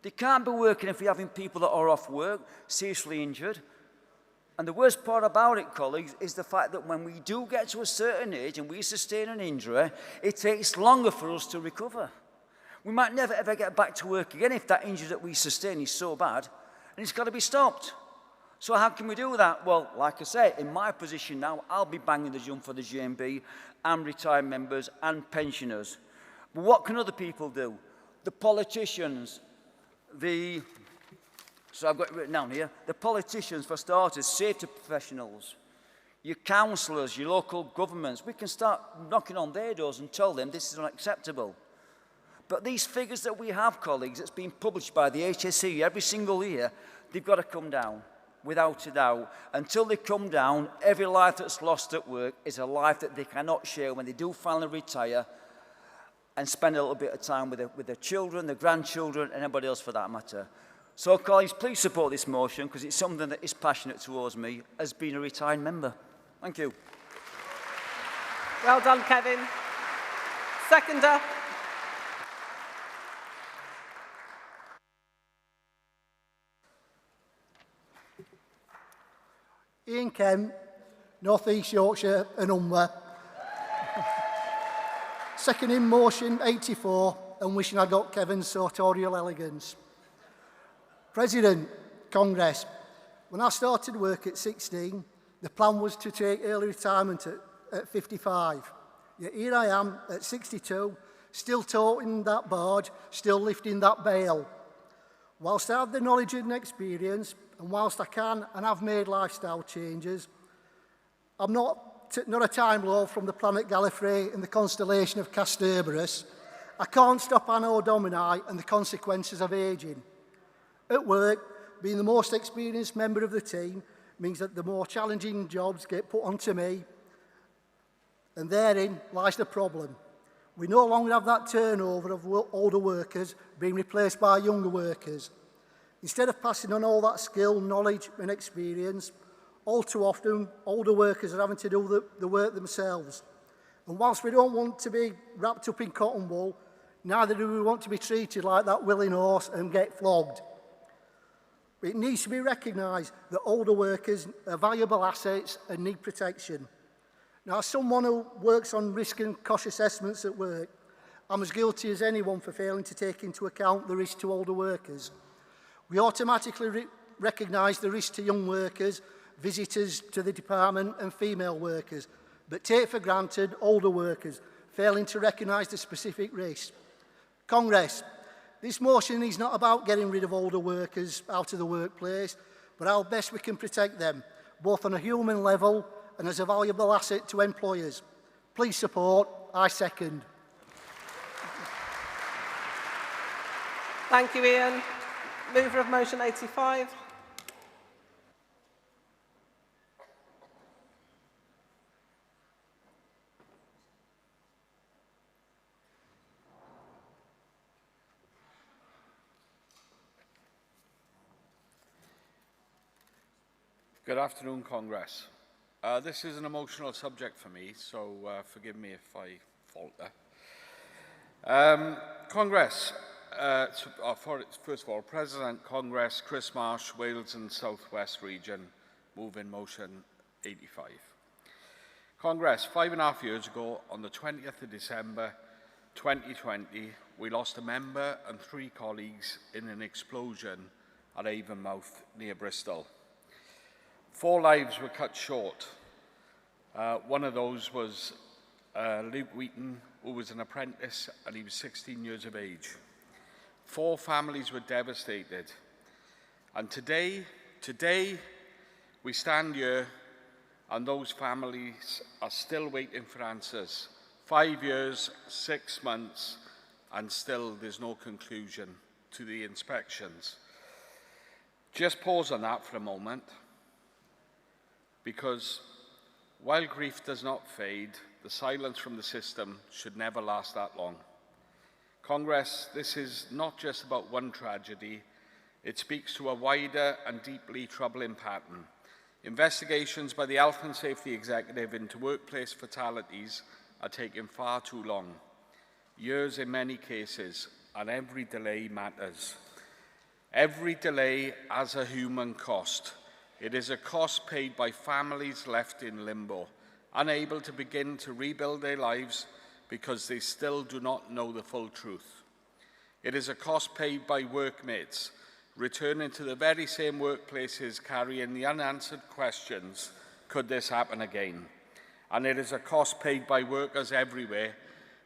They can't be working if we're having people that are off work, seriously injured. And the worst part about it, colleagues, is the fact that when we do get to a certain age and we sustain an injury, it takes longer for us to recover. We might never ever get back to work again if that injury that we sustain is so bad, and it's got to be stopped. So how can we do that? Well, like I say, in my position now, I'll be banging the drum for the GMB and retired members and pensioners. But what can other people do? The politicians, so I've got it written down here. The politicians, for starters, safety professionals, your councillors, your local governments, we can start knocking on their doors and tell them this is unacceptable. But these figures that we have, colleagues, that's been published by the HSE every single year, they've got to come down, without a doubt. Until they come down, every life that's lost at work is a life that they cannot share when they do finally retire and spend a little bit of time with their children, their grandchildren, and anybody else for that matter. So, colleagues, please support this motion because it's something that is passionate towards me as being a retired member. Thank you. Well done, Kevin. Seconder. Ian Kemp, North East Yorkshire and Unwar. Seconding motion 84 and wishing I got Kevin's sartorial elegance. President, Congress, when I started work at 16, the plan was to take early retirement at 55. Yet here I am at 62, still toting that barge, still lifting that bale. Whilst I have the knowledge and experience, and whilst I can and have made lifestyle changes, I'm not a Time Lord from the planet Gallifrey in the constellation of Castorberus. I can't stop Anno Domini and the consequences of ageing. At work, being the most experienced member of the team means that the more challenging jobs get put onto me, and therein lies the problem. We no longer have that turnover of older workers being replaced by younger workers. Instead of passing on all that skill, knowledge and experience, all too often older workers are having to do the work themselves. And whilst we don't want to be wrapped up in cotton wool, neither do we want to be treated like that willing horse and get flogged. It needs to be recognised that older workers are valuable assets and need protection. Now, as someone who works on risk and cost assessments at work, I'm as guilty as anyone for failing to take into account the risk to older workers. We automatically recognise the risk to young workers, visitors to the department and female workers, but take for granted older workers, failing to recognise the specific risk. Congress, This motion is not about getting rid of older workers out of the workplace, but how best we can protect them, both on a human level and as a valuable asset to employers. Please support. I second. Thank you, Ian. Mover of motion 85. Good afternoon, Congress. This is an emotional subject for me, so forgive me if I falter. Congress, first of all, President Congress, Chris Marsh, Wales and South West Region, move in motion 85. Congress, 5.5 years ago, on the 20th of December 2020, we lost a member and 3 colleagues in an explosion at Avonmouth near Bristol. 4 lives were cut short. One of those was Luke Wheaton, who was an apprentice, and he was 16 years of age. 4 families were devastated. And today we stand here, and those families are still waiting for answers. 5 years, 6 months, and still there's no conclusion to the inspections. Just pause on that for a moment. Because while grief does not fade, the silence from the system should never last that long. Congress, this is not just about one tragedy. It speaks to a wider and deeply troubling pattern. Investigations by the Health and Safety Executive into workplace fatalities are taking far too long. Years in many cases, and every delay matters. Every delay has a human cost. It is a cost paid by families left in limbo, unable to begin to rebuild their lives because they still do not know the full truth. It is a cost paid by workmates returning to the very same workplaces carrying the unanswered questions, could this happen again? And it is a cost paid by workers everywhere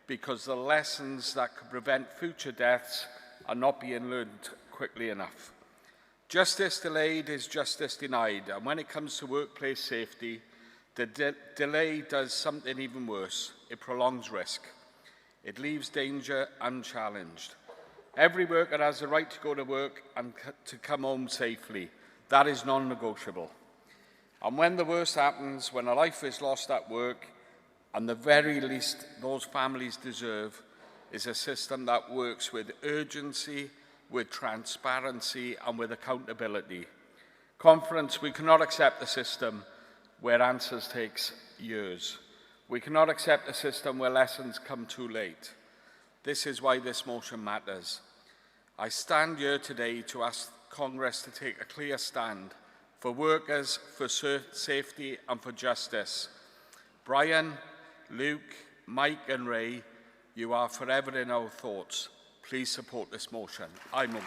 because the lessons that could prevent future deaths are not being learned quickly enough. Justice delayed is justice denied, and when it comes to workplace safety, the delay does something even worse. It prolongs risk. It leaves danger unchallenged. Every worker has the right to go to work and to come home safely. That is non-negotiable. And when the worst happens, when a life is lost at work, and the very least those families deserve is a system that works with urgency, with transparency and with accountability. Conference, we cannot accept a system where answers takes years. We cannot accept a system where lessons come too late. This is why this motion matters. I stand here today to ask Congress to take a clear stand for workers, for safety and for justice. Brian, Luke, Mike and Ray, you are forever in our thoughts. Please support this motion. I move.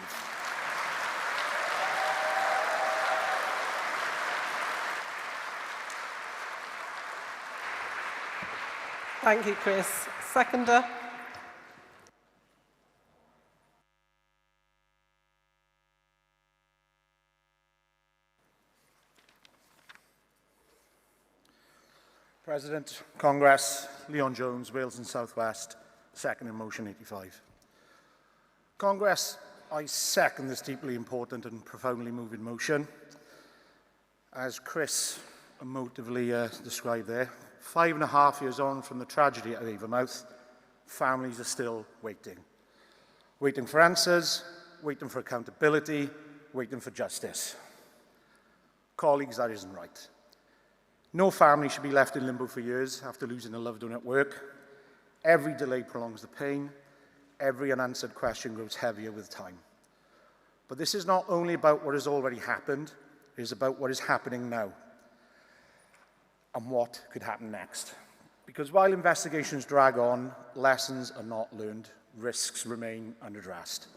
Thank you, Chris. Seconder. President, Congress, Leon Jones, Wales and South West, second in motion 85. Congress, I second this deeply important and profoundly moving motion. As Chris emotively described there, 5.5 years on from the tragedy at Avonmouth, families are still waiting. Waiting for answers, waiting for accountability, waiting for justice. Colleagues, that isn't right. No family should be left in limbo for years after losing a loved one at work. Every delay prolongs the pain. Every unanswered question grows heavier with time. But this is not only about what has already happened, it is about what is happening now and what could happen next. Because while investigations drag on, lessons are not learned, risks remain unaddressed.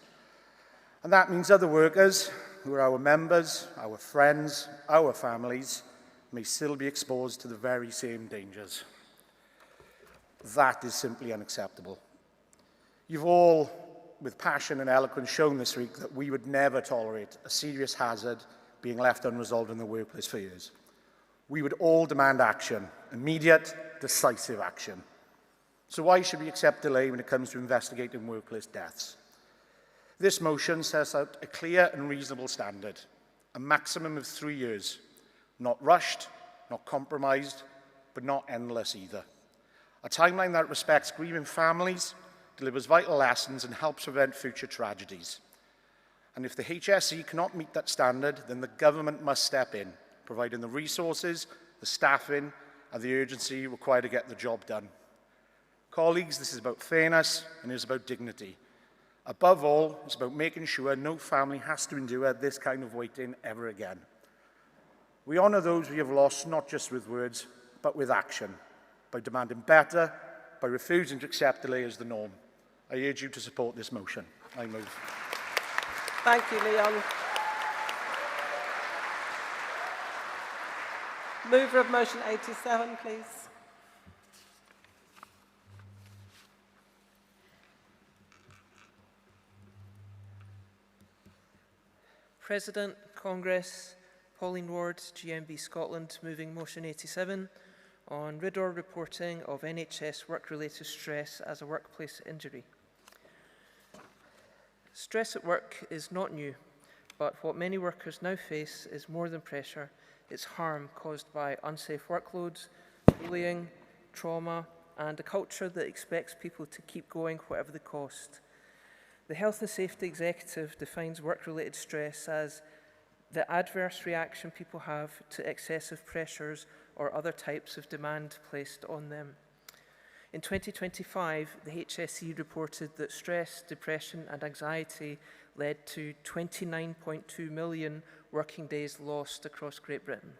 And that means other workers, who are our members, our friends, our families, may still be exposed to the very same dangers. That is simply unacceptable. You've all with passion and eloquence shown this week that we would never tolerate a serious hazard being left unresolved in the workplace for years. We would all demand action, immediate, decisive action. So why should we accept delay when it comes to investigating workplace deaths? This motion sets out a clear and reasonable standard, a maximum of 3 years, not rushed, not compromised, but not endless either. A timeline that respects grieving families, delivers vital lessons and helps prevent future tragedies. And if the HSE cannot meet that standard, then the government must step in, providing the resources, the staffing, and the urgency required to get the job done. Colleagues, this is about fairness and it is about dignity. Above all, it's about making sure no family has to endure this kind of waiting ever again. We honour those we have lost not just with words, but with action, by demanding better, by refusing to accept delay as the norm. I urge you to support this motion. I move. Thank you, Leon. Mover of motion 87, please. President, Congress, Pauline Ward, GMB Scotland, moving motion 87 on RIDOR reporting of NHS work-related stress as a workplace injury. Stress at work is not new, but what many workers now face is more than pressure. It's harm caused by unsafe workloads, bullying, trauma, and a culture that expects people to keep going whatever the cost. The Health and Safety Executive defines work-related stress as the adverse reaction people have to excessive pressures or other types of demand placed on them. In 2025, the HSE reported that stress, depression and anxiety led to 29.2 million working days lost across Great Britain.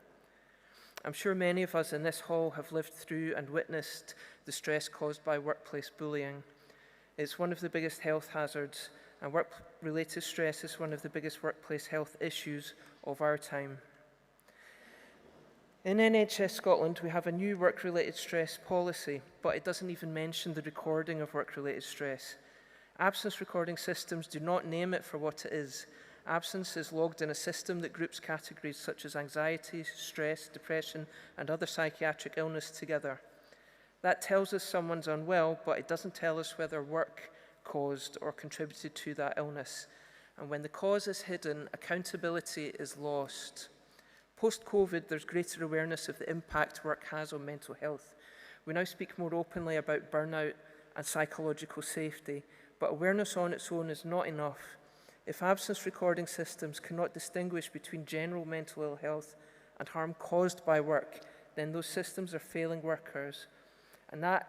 I'm sure many of us in this hall have lived through and witnessed the stress caused by workplace bullying. It's one of the biggest health hazards, and work-related stress is one of the biggest workplace health issues of our time. In NHS Scotland, we have a new work-related stress policy, but it doesn't even mention the recording of work-related stress. Absence recording systems do not name it for what it is. Absence is logged in a system that groups categories such as anxiety, stress, depression, and other psychiatric illness together. That tells us someone's unwell, but it doesn't tell us whether work caused or contributed to that illness. And when the cause is hidden, accountability is lost. Post-COVID, there's greater awareness of the impact work has on mental health. We now speak more openly about burnout and psychological safety, but awareness on its own is not enough. If absence recording systems cannot distinguish between general mental ill health and harm caused by work, then those systems are failing workers. And that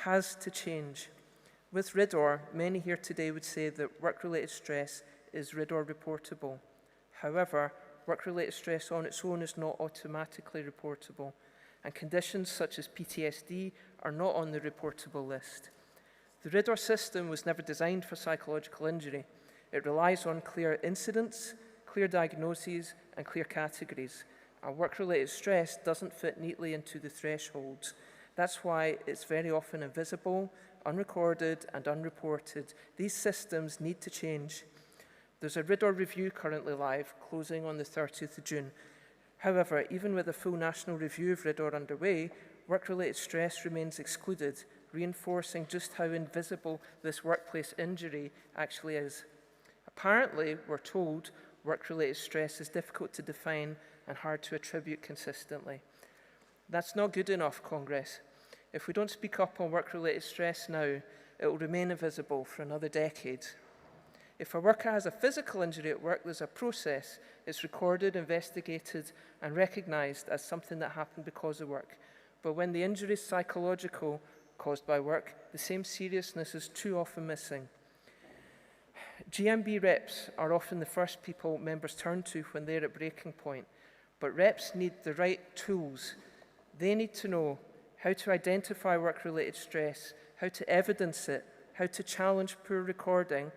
has to change. With RIDOR, many here today would say that work-related stress is RIDOR reportable. However, work-related stress on its own is not automatically reportable, and conditions such as PTSD are not on the reportable list. The RIDOR system was never designed for psychological injury. It relies on clear incidents, clear diagnoses, and clear categories. And work-related stress doesn't fit neatly into the thresholds. That's why it's very often invisible, unrecorded, and unreported. These systems need to change. There's a RIDOR review currently live, closing on the 30th of June. However, even with a full national review of RIDOR underway, work-related stress remains excluded, reinforcing just how invisible this workplace injury actually is. Apparently, we're told work-related stress is difficult to define and hard to attribute consistently. That's not good enough, Congress. If we don't speak up on work-related stress now, it will remain invisible for another decade. If a worker has a physical injury at work, there's a process. It's recorded, investigated, and recognised as something that happened because of work. But when the injury is psychological, caused by work, the same seriousness is too often missing. GMB reps are often the first people members turn to when they're at breaking point, but reps need the right tools. They need to know how to identify work-related stress, how to evidence it, how to challenge poor recording,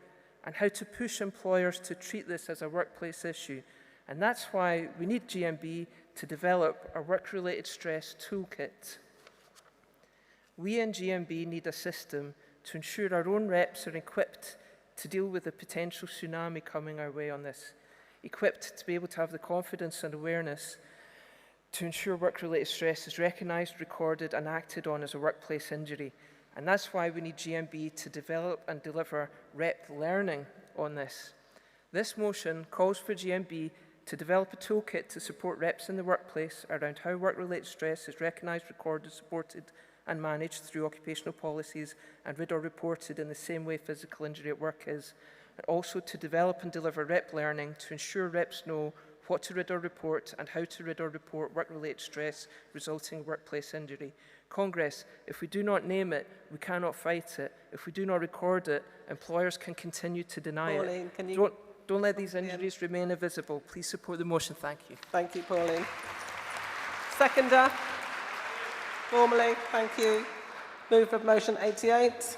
and how to push employers to treat this as a workplace issue. And that's why we need GMB to develop a work-related stress toolkit. We in GMB need a system to ensure our own reps are equipped to deal with the potential tsunami coming our way on this, equipped to be able to have the confidence and awareness to ensure work-related stress is recognised, recorded and acted on as a workplace injury. And that's why we need GMB to develop and deliver rep learning on this. This motion calls for GMB to develop a toolkit to support reps in the workplace around how work-related stress is recognised, recorded, supported and managed through occupational policies and RID or reported in the same way physical injury at work is. And also to develop and deliver rep learning to ensure reps know what to RID or report and how to RID or report work-related stress resulting in workplace injury. Congress, if we do not name it, we cannot fight it. If we do not record it, employers can continue to deny Pauline, it. can you Don't let these injuries remain invisible. Please support the motion. Thank you. Thank you, Pauline. Seconder, formally, thank you. Move of motion 88.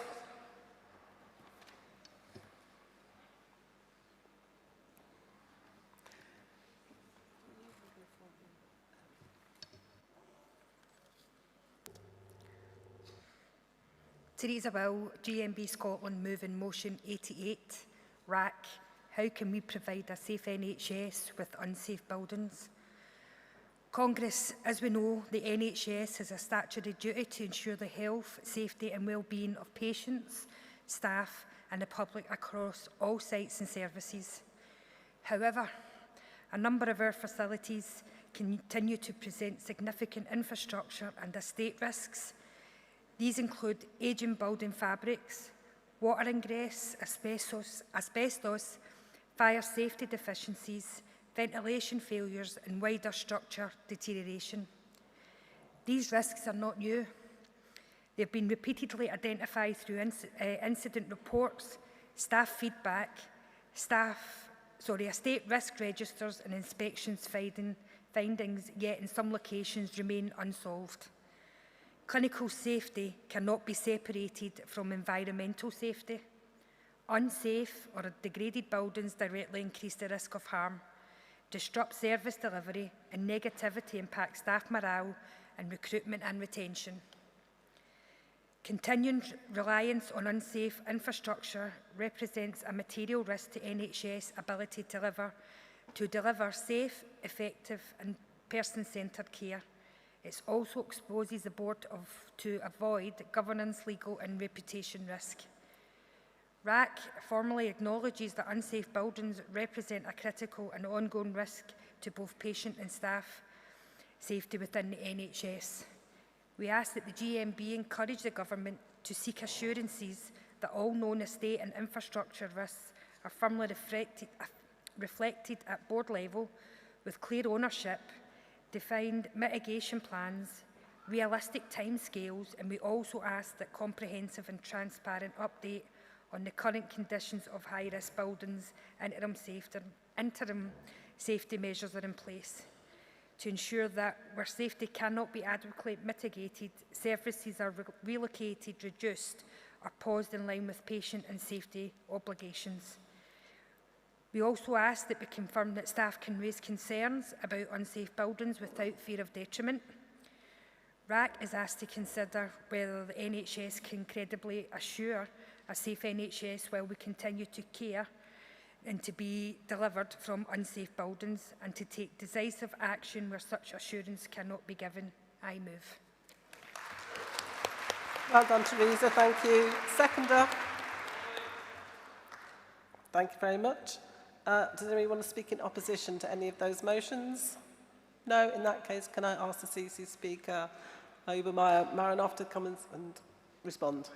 Theresa Will, GMB Scotland, move in motion 88. RAC, how can we provide a safe NHS with unsafe buildings? Congress, as we know, the NHS has a statutory duty to ensure the health, safety and well-being of patients, staff and the public across all sites and services. However, a number of our facilities continue to present significant infrastructure and estate risks. These include ageing building fabrics, water ingress, asbestos, fire safety deficiencies, ventilation failures and wider structure deterioration. These risks are not new. They've been repeatedly identified through incident reports, staff feedback, estate risk registers and inspections findings, yet in some locations remain unsolved. Clinical safety cannot be separated from environmental safety. Unsafe or degraded buildings directly increase the risk of harm, disrupt service delivery, and negativity impact staff morale and recruitment and retention. Continuing reliance on unsafe infrastructure represents a material risk to NHS ability to deliver safe, effective and person-centred care. It also exposes the board to avoid governance, legal and reputation risk. RAC formally acknowledges that unsafe buildings represent a critical and ongoing risk to both patient and staff safety within the NHS. We ask that the GMB encourage the government to seek assurances that all known estate and infrastructure risks are firmly reflected at board level with clear ownership, defined mitigation plans, realistic timescales, and we also ask that comprehensive and transparent update on the current conditions of high-risk buildings and interim safety measures are in place to ensure that where safety cannot be adequately mitigated, services are relocated, reduced, or paused in line with patient and safety obligations. We also ask that we confirm that staff can raise concerns about unsafe buildings without fear of detriment. RAC is asked to consider whether the NHS can credibly assure a safe NHS while we continue to care and to be delivered from unsafe buildings, and to take decisive action where such assurance cannot be given. I move. Well done, Theresa. Thank you. Seconder. Thank you very much. Does anybody want to speak in opposition to any of those motions? No? In that case, can I ask the CC Speaker, Obermeyer Marinoff, to come and respond?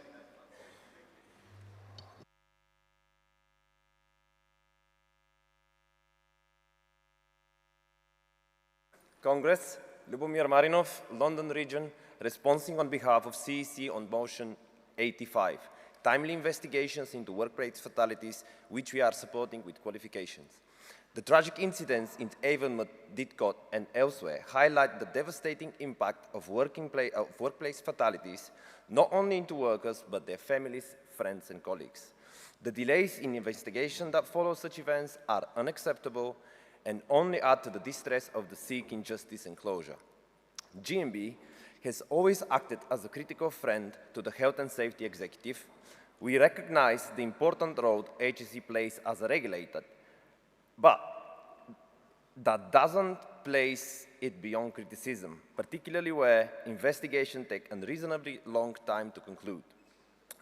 Congress, Lubomir Marinov, London Region, responding on behalf of CEC on motion 85. Timely investigations into workplace fatalities, which we are supporting with qualifications. The tragic incidents in Avonmouth, Didcot and elsewhere highlight the devastating impact of workplace fatalities, not only into workers, but their families, friends and colleagues. The delays in investigation that follow such events are unacceptable and only add to the distress of the seeking justice and closure. GMB has always acted as a critical friend to the Health and Safety Executive, We recognise the important role HSE plays as a regulator, but that doesn't place it beyond criticism, particularly where investigations take an unreasonably long time to conclude.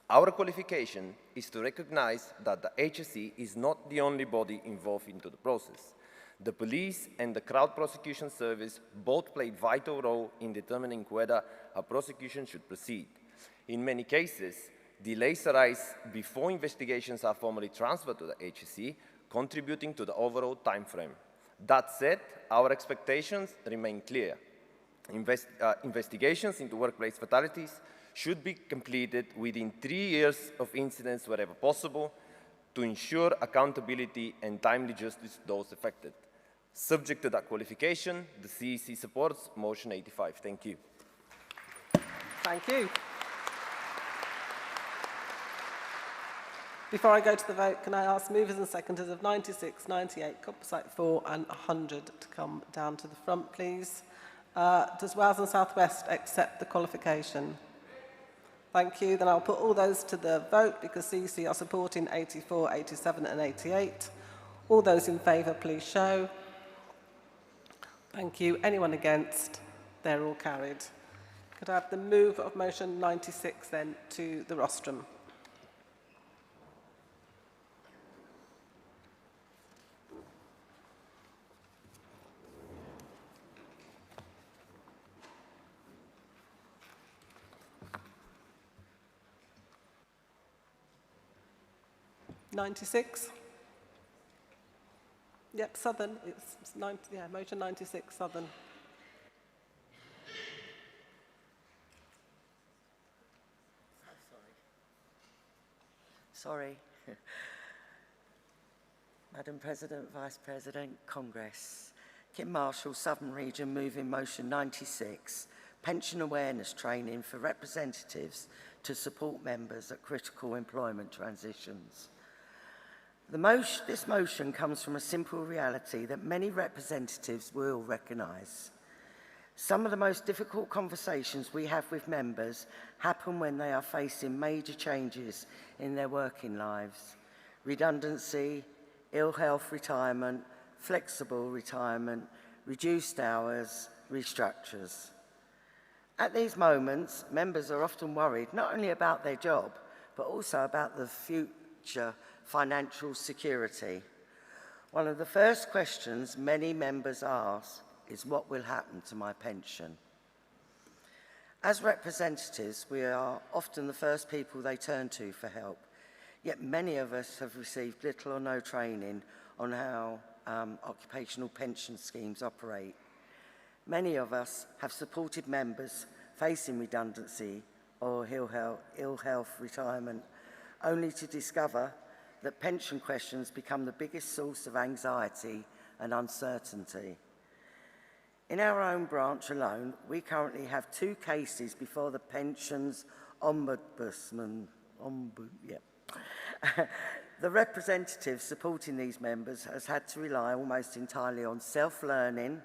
Our qualification is to recognise that the HSE is not the only body involved into the process. The police and the crowd prosecution service both play a vital role in determining whether a prosecution should proceed. In many cases, delays arise before investigations are formally transferred to the HSE, contributing to the overall time frame. That said, our expectations remain clear. Investigations into workplace fatalities should be completed within 3 years of incidents wherever possible to ensure accountability and timely justice to those affected. Subject to that qualification, the CEC supports motion 85. Thank you. Thank you. Before I go to the vote, can I ask movers and seconders of 96, 98, Composite 4 and 100 to come down to the front, please? Does Wales and South West accept the qualification? Thank you. Then I'll put all those to the vote because CEC are supporting 84, 87 and 88. All those in favour, please show. Thank you. Anyone against? They're all carried. Could I have the move of motion 96 then to the rostrum? '96. Yep, Southern. It's 90, yeah, motion 96, Southern. Sorry. Madam President, Vice President, Congress. Kim Marshall, Southern Region, moving motion 96, pension awareness training for representatives to support members at critical employment transitions. This motion comes from a simple reality that many representatives will recognise. Some of the most difficult conversations we have with members happen when they are facing major changes in their working lives. Redundancy, ill health retirement, flexible retirement, reduced hours, restructures. At these moments, members are often worried not only about their job, but also about the future financial security. One of the first questions many members ask is, what will happen to my pension? As representatives, we are often the first people they turn to for help, yet many of us have received little or no training on how occupational pension schemes operate. Many of us have supported members facing redundancy or ill health retirement, only to discover that pension questions become the biggest source of anxiety and uncertainty. In our own branch alone, we currently have 2 cases before the Pensions Ombudsman. The representative supporting these members has had to rely almost entirely on self-learning,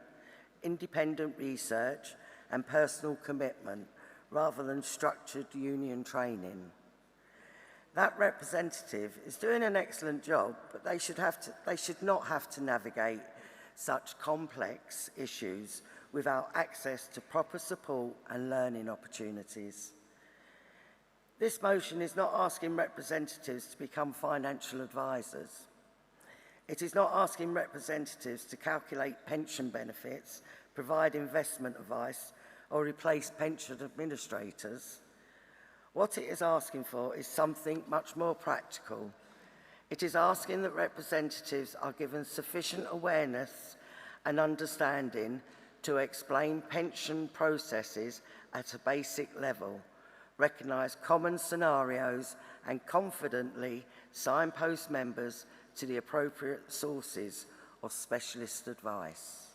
independent research and personal commitment rather than structured union training. That representative is doing an excellent job, but they should not have to navigate such complex issues without access to proper support and learning opportunities. This motion is not asking representatives to become financial advisors. It is not asking representatives to calculate pension benefits, provide investment advice, or replace pension administrators. What it is asking for is something much more practical. It is asking that representatives are given sufficient awareness and understanding to explain pension processes at a basic level, recognise common scenarios, and confidently signpost members to the appropriate sources of specialist advice.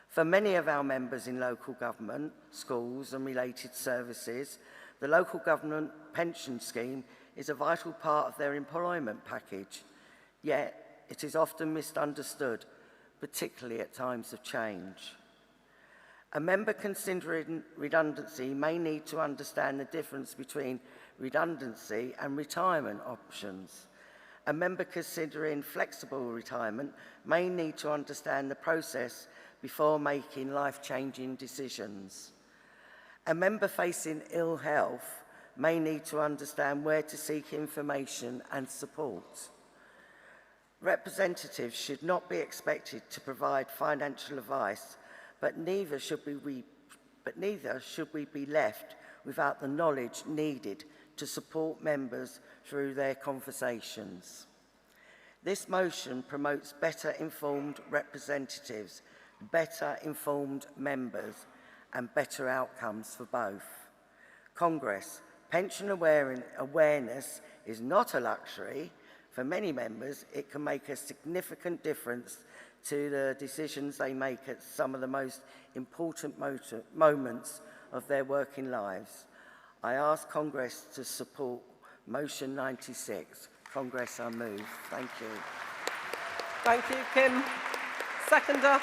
For many of our members in local government, schools and related services, the local government pension scheme is a vital part of their employment package, yet it is often misunderstood, particularly at times of change. A member considering redundancy may need to understand the difference between redundancy and retirement options. A member considering flexible retirement may need to understand the process before making life-changing decisions. A member facing ill health may need to understand where to seek information and support. Representatives should not be expected to provide financial advice, but neither should we be left without the knowledge needed to support members through their conversations. This motion promotes better informed representatives, better informed members, and better outcomes for both. Congress, pension awareness is not a luxury. For many members, it can make a significant difference to the decisions they make at some of the most important moments of their working lives. I ask Congress to support motion 96. Congress, I move. Thank you. Thank you, Kim. Seconder.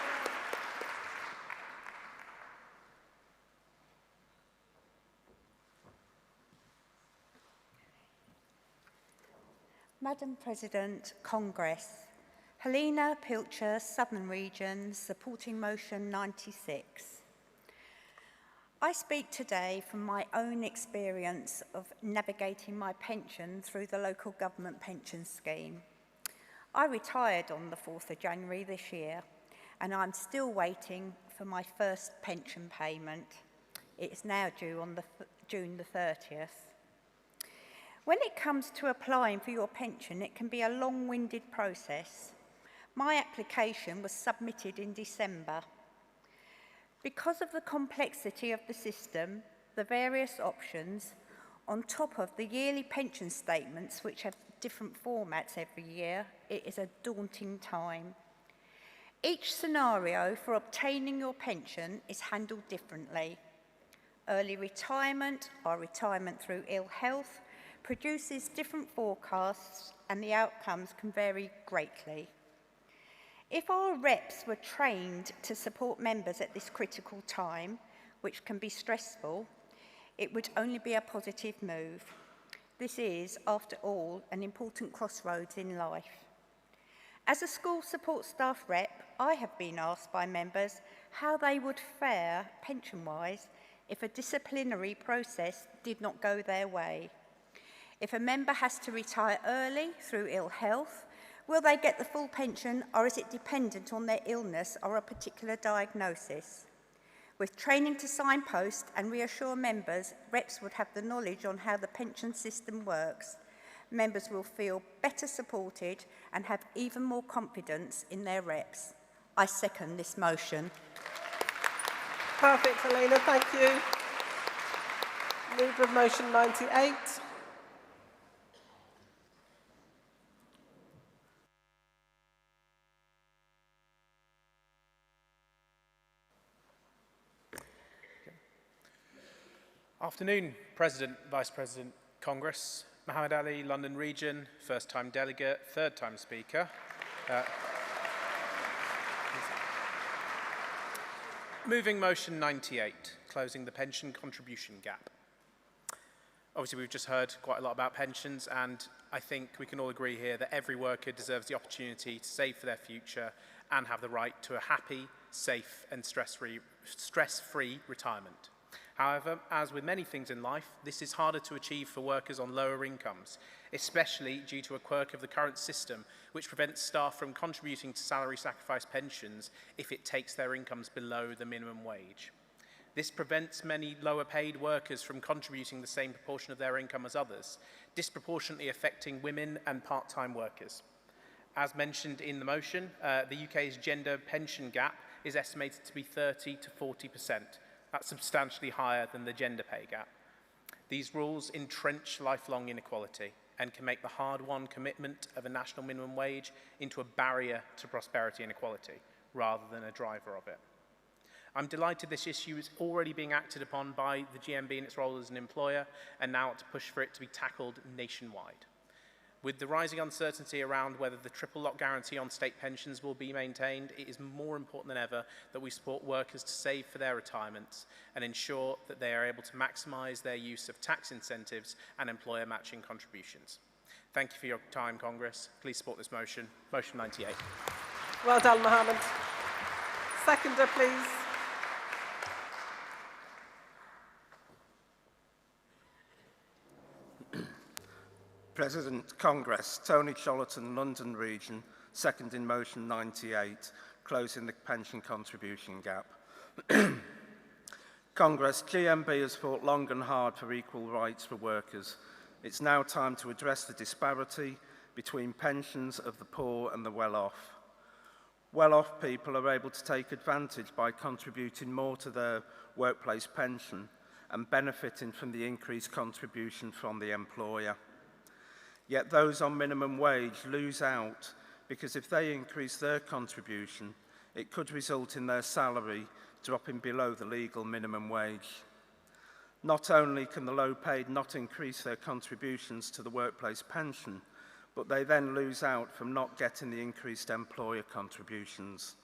Madam President, Congress. Helena Pilcher, Southern Region, supporting motion 96. I speak today from my own experience of navigating my pension through the local government pension scheme. I retired on the 4th of January this year, and I'm still waiting for my first pension payment. It is now due on June the 30th. When it comes to applying for your pension, it can be a long-winded process. My application was submitted in December. Because of the complexity of the system, the various options, on top of the yearly pension statements, which have different formats every year, it is a daunting time. Each scenario for obtaining your pension is handled differently. Early retirement or retirement through ill health produces different forecasts, and the outcomes can vary greatly. If our reps were trained to support members at this critical time, which can be stressful, it would only be a positive move. This is, after all, an important crossroads in life. As a school support staff rep, I have been asked by members how they would fare pension-wise if a disciplinary process did not go their way. If a member has to retire early through ill health, will they get the full pension, or is it dependent on their illness or a particular diagnosis? With training to signpost and reassure members, reps would have the knowledge on how the pension system works. Members will feel better supported and have even more confidence in their reps. I second this motion. Perfect, Helena, thank you. Mover of motion 98. Afternoon, President, Vice President, Congress. Mohammed Ali, London Region, first-time delegate, third-time speaker. Moving motion 98, closing the pension contribution gap. Obviously, we've just heard quite a lot about pensions, and I think we can all agree here that every worker deserves the opportunity to save for their future and have the right to a happy, safe, and stress-free retirement. However, as with many things in life, this is harder to achieve for workers on lower incomes, especially due to a quirk of the current system, which prevents staff from contributing to salary sacrifice pensions if it takes their incomes below the minimum wage. This prevents many lower paid workers from contributing the same proportion of their income as others, disproportionately affecting women and part-time workers. As mentioned in the motion, the UK's gender pension gap is estimated to be 30 to 40%. That's substantially higher than the gender pay gap. These rules entrench lifelong inequality and can make the hard-won commitment of a national minimum wage into a barrier to prosperity and equality, rather than a driver of it. I'm delighted this issue is already being acted upon by the GMB in its role as an employer, and now to push for it to be tackled nationwide. With the rising uncertainty around whether the triple lock guarantee on state pensions will be maintained, it is more important than ever that we support workers to save for their retirements and ensure that they are able to maximise their use of tax incentives and employer matching contributions. Thank you for your time, Congress. Please support this motion, motion 98. Well done, Mohammed. Seconder, please. President, Congress, Tony Chollerton, London Region, seconding motion 98, closing the pension contribution gap. Congress, GMB has fought long and hard for equal rights for workers. It's now time to address the disparity between pensions of the poor and the well-off. Well-off people are able to take advantage by contributing more to their workplace pension and benefiting from the increased contribution from the employer. Yet those on minimum wage lose out because if they increase their contribution, it could result in their salary dropping below the legal minimum wage. Not only can the low-paid not increase their contributions to the workplace pension, but they then lose out from not getting the increased employer contributions.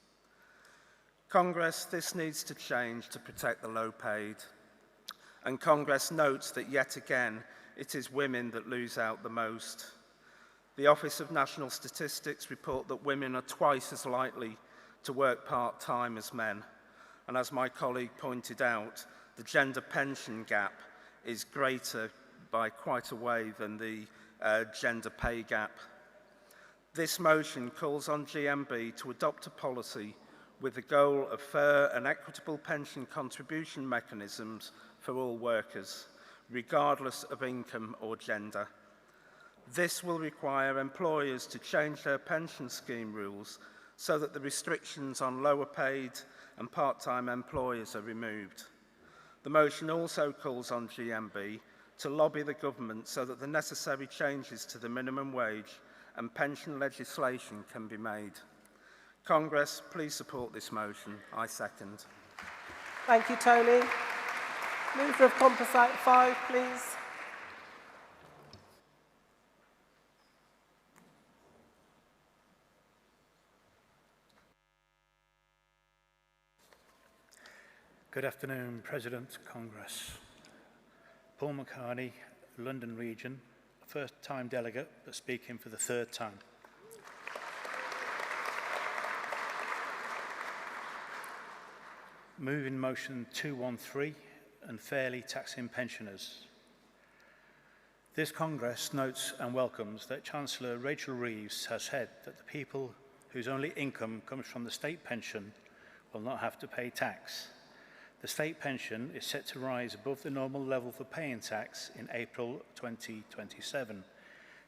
Congress, this needs to change to protect the low-paid. And Congress notes that yet again, it is women that lose out the most. The Office of National Statistics report that women are twice as likely to work part-time as men. And as my colleague pointed out, the gender pension gap is greater by quite a way than the gender pay gap. This motion calls on GMB to adopt a policy with the goal of fair and equitable pension contribution mechanisms for all workers, regardless of income or gender. This will require employers to change their pension scheme rules so that the restrictions on lower paid and part-time employers are removed. The motion also calls on GMB to lobby the government so that the necessary changes to the minimum wage and pension legislation can be made. Congress, please support this motion. I second. Thank you, Tony. Mover of Composite 5, please. Good afternoon, President, Congress. Paul McCartney, London Region, first-time delegate, but speaking for the third time. Moving motion 213, unfairly taxing pensioners. This Congress notes and welcomes that Chancellor Rachel Reeves has said that the people whose only income comes from the state pension will not have to pay tax. The state pension is set to rise above the normal level for paying tax in April 2027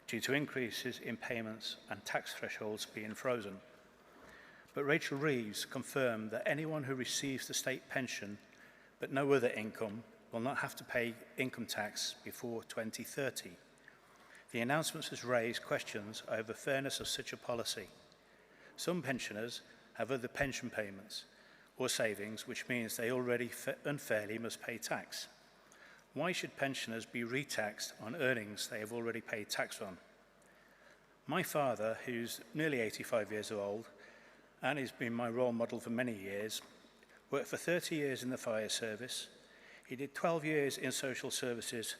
due to increases in payments and tax thresholds being frozen. But Rachel Reeves confirmed that anyone who receives the state pension but no other income will not have to pay income tax before 2030. The announcement has raised questions over fairness of such a policy. Some pensioners have other pension payments or savings, which means they already unfairly must pay tax. Why should pensioners be retaxed on earnings they have already paid tax on? My father, who's nearly 85 years old and has been my role model for many years, worked for 30 years in the fire service. He did 12 years in social services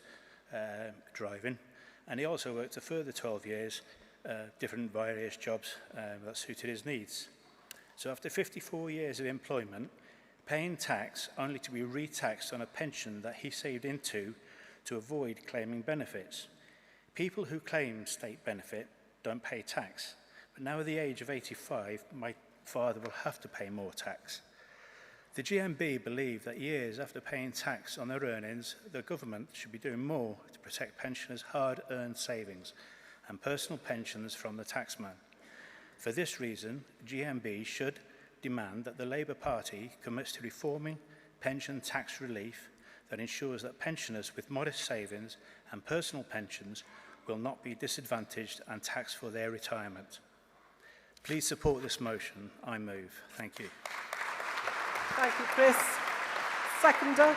driving, and he also worked a further 12 years, different various jobs that suited his needs. So after 54 years of employment, paying tax only to be retaxed on a pension that he saved into to avoid claiming benefits. People who claim state benefit don't pay tax, but now at the age of 85, my father will have to pay more tax. The GMB believe that years after paying tax on their earnings, the government should be doing more to protect pensioners' hard-earned savings and personal pensions from the taxman. For this reason, GMB should demand that the Labour Party commits to reforming pension tax relief that ensures that pensioners with modest savings and personal pensions will not be disadvantaged and taxed for their retirement. Please support this motion. I move. Thank you. Thank you, Chris. Seconder.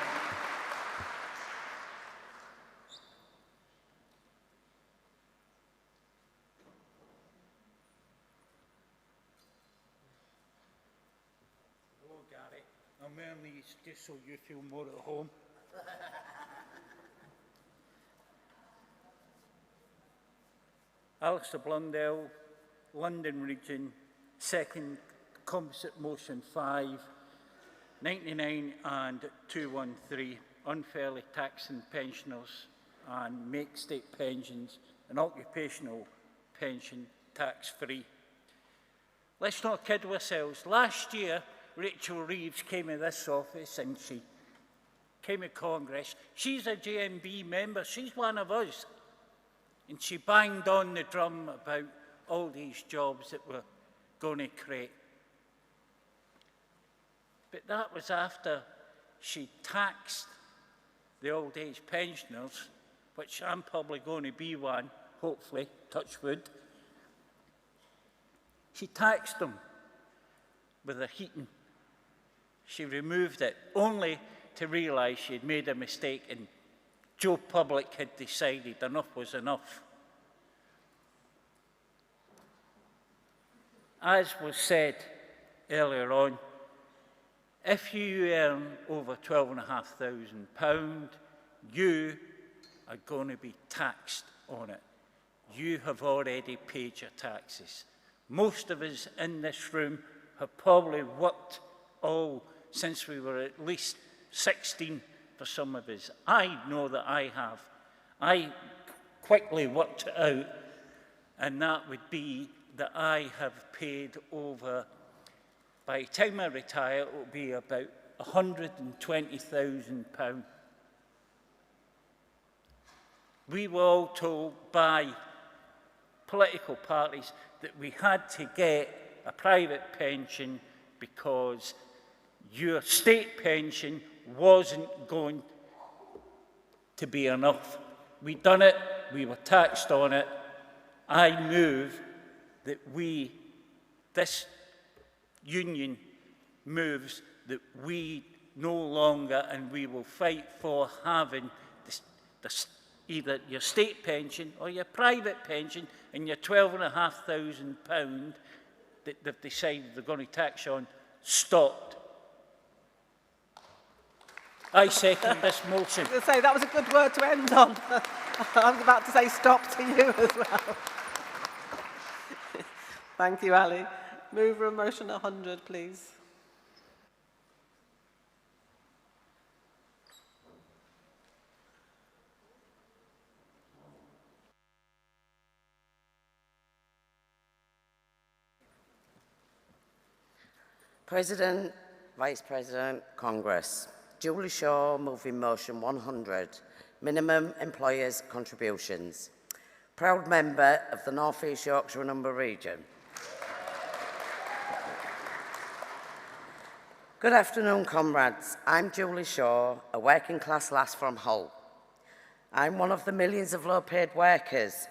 I'm wearing these just so you feel more at home. Alistair Blundell, London Region, second composite motion 5, 99 and 213, unfairly taxing pensioners and make state pensions and occupational pension tax-free. Let's not kid ourselves. Last year, Rachel Reeves came in this office and she came to Congress. She's a GMB member. She's one of us. And she banged on the drum about all these jobs that we're going to create. But that was after she taxed the old age pensioners, which I'm probably going to be one, hopefully, touch wood. She taxed them with the heating. She removed it, only to realise she had made a mistake and Joe Public had decided enough was enough. As was said earlier on, if you earn over £12,500, you are going to be taxed on it. You have already paid your taxes. Most of us in this room have probably worked all since we were at least 16 for some of us. I know that I have. I quickly worked it out, and that would be that I have paid over, by the time I retire, it will be about £120,000. We were all told by political parties that we had to get a private pension because your state pension wasn't going to be enough. We'd done it, we were taxed on it. I move that this union moves that we no longer, and we will fight for having either your state pension or your private pension and your £12,500 that they've decided they're going to tax on stopped. I second this motion. I was going to say, that was a good word to end on. I was about to say stop to you as well. Thank you, Ali. Mover of motion 100, please. President, Vice President, Congress. Julie Shaw, moving motion 100, minimum employers' contributions. Proud member of the North East Yorkshire and Humber region. Good afternoon, comrades. I'm Julie Shaw, a working class lass from Hull. I'm one of the millions of low-paid workers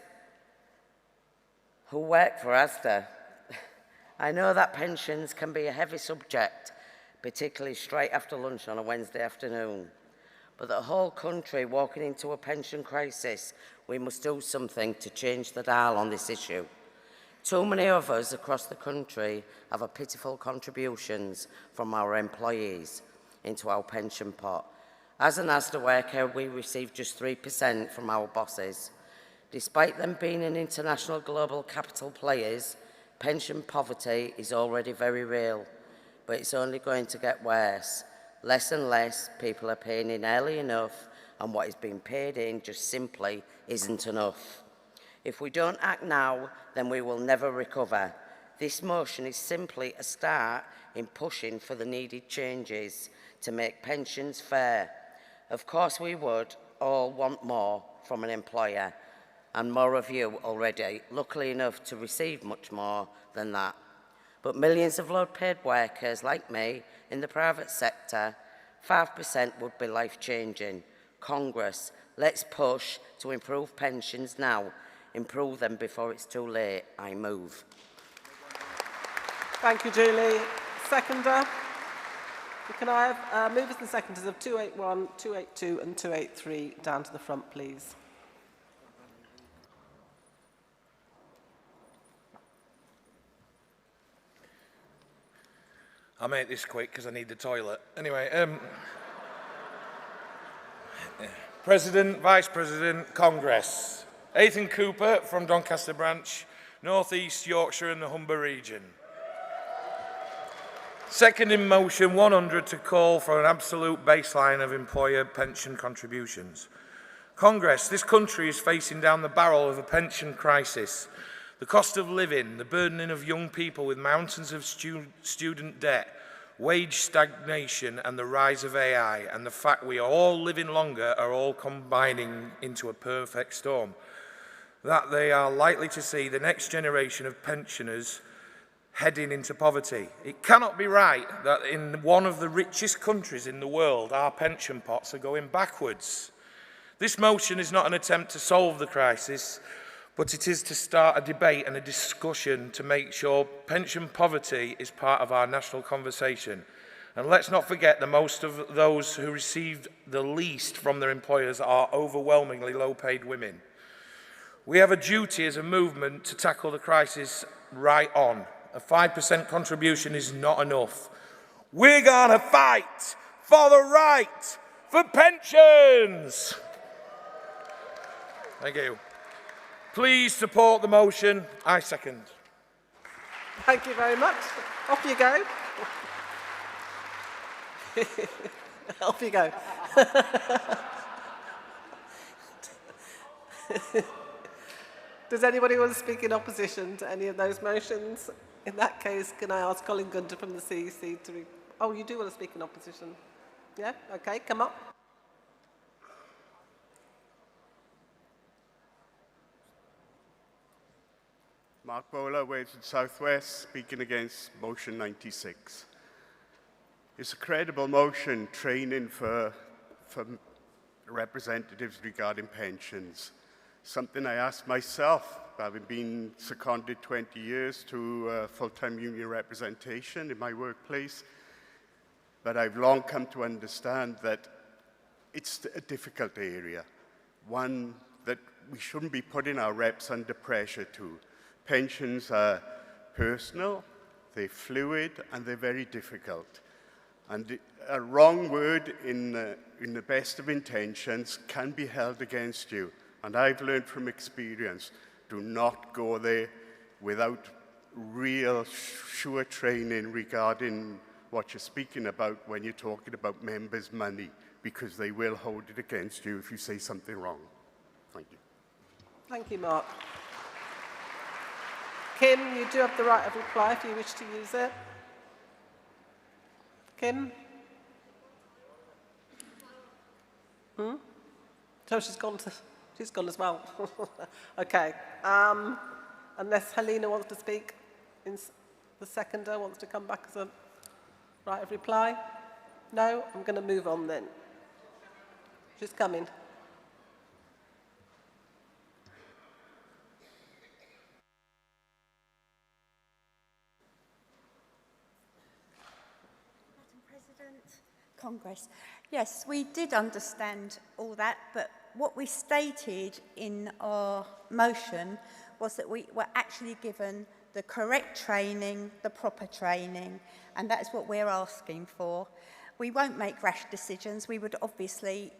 who work for Asda. I know that pensions can be a heavy subject, particularly straight after lunch on a Wednesday afternoon. But the whole country walking into a pension crisis, we must do something to change the dial on this issue. Too many of us across the country have a pitiful contributions from our employees into our pension pot. As an Asda worker, we receive just 3% from our bosses. Despite them being an international global capital players, pension poverty is already very real, but it's only going to get worse. Less and less people are paying in early enough, and what is being paid in just simply isn't enough. If we don't act now, then we will never recover. This motion is simply a start in pushing for the needed changes to make pensions fair. Of course, we would all want more from an employer, and more of you already, luckily enough to receive much more than that. But millions of low-paid workers like me in the private sector, 5% would be life-changing. Congress, let's push to improve pensions now. Improve them before it's too late. I move. Thank you, Julie. Seconder. Can I have movers and seconders of 281, 282 and 283 down to the front, please? I'll make this quick because I need the toilet. Anyway, President, Vice President, Congress. Ethan Cooper from Doncaster Branch, North East Yorkshire and the Humber region. Second in motion 100 to call for an absolute baseline of employer pension contributions. Congress, this country is facing down the barrel of a pension crisis. The cost of living, the burdening of young people with mountains of student debt, wage stagnation and the rise of AI, and the fact we are all living longer are all combining into a perfect storm. That they are likely to see the next generation of pensioners heading into poverty. It cannot be right that in one of the richest countries in the world, our pension pots are going backwards. This motion is not an attempt to solve the crisis, but it is to start a debate and a discussion to make sure pension poverty is part of our national conversation. And let's not forget that most of those who receive the least from their employers are overwhelmingly low-paid women. We have a duty as a movement to tackle the crisis right on. A 5% contribution is not enough. We're gonna fight for the right for pensions. Thank you. Please support the motion. I second. Thank you very much. Off you go. Off you go. Does anybody want to speak in opposition to any of those motions? In that case, can I ask Colin Gunter from the CEC to... Oh, you do want to speak in opposition? Yeah? Okay, come up. Mark Bowler, Wales and South West, speaking against motion 96. It's a credible motion, training for representatives regarding pensions. Something I asked myself, having been seconded 20 years to full-time union representation in my workplace. But I've long come to understand that it's a difficult area, one that we shouldn't be putting our reps under pressure to. Pensions are personal, they're fluid, and they're very difficult. And a wrong word in the best of intentions can be held against you. And I've learned from experience, do not go there without real sure training regarding what you're speaking about when you're talking about members' money, because they will hold it against you if you say something wrong. Thank you. Thank you, Mark. Kim, you do have the right of reply if you wish to use it. Kim? So she's gone as well. Okay. Unless Helena wants to speak, the seconder wants to come back as a right of reply. No? I'm going to move on then. She's coming. Congress. Yes, we did understand all that, but what we stated in our motion was that we were actually given the correct training, the proper training, and that's what we're asking for. We won't make rash decisions. We would obviously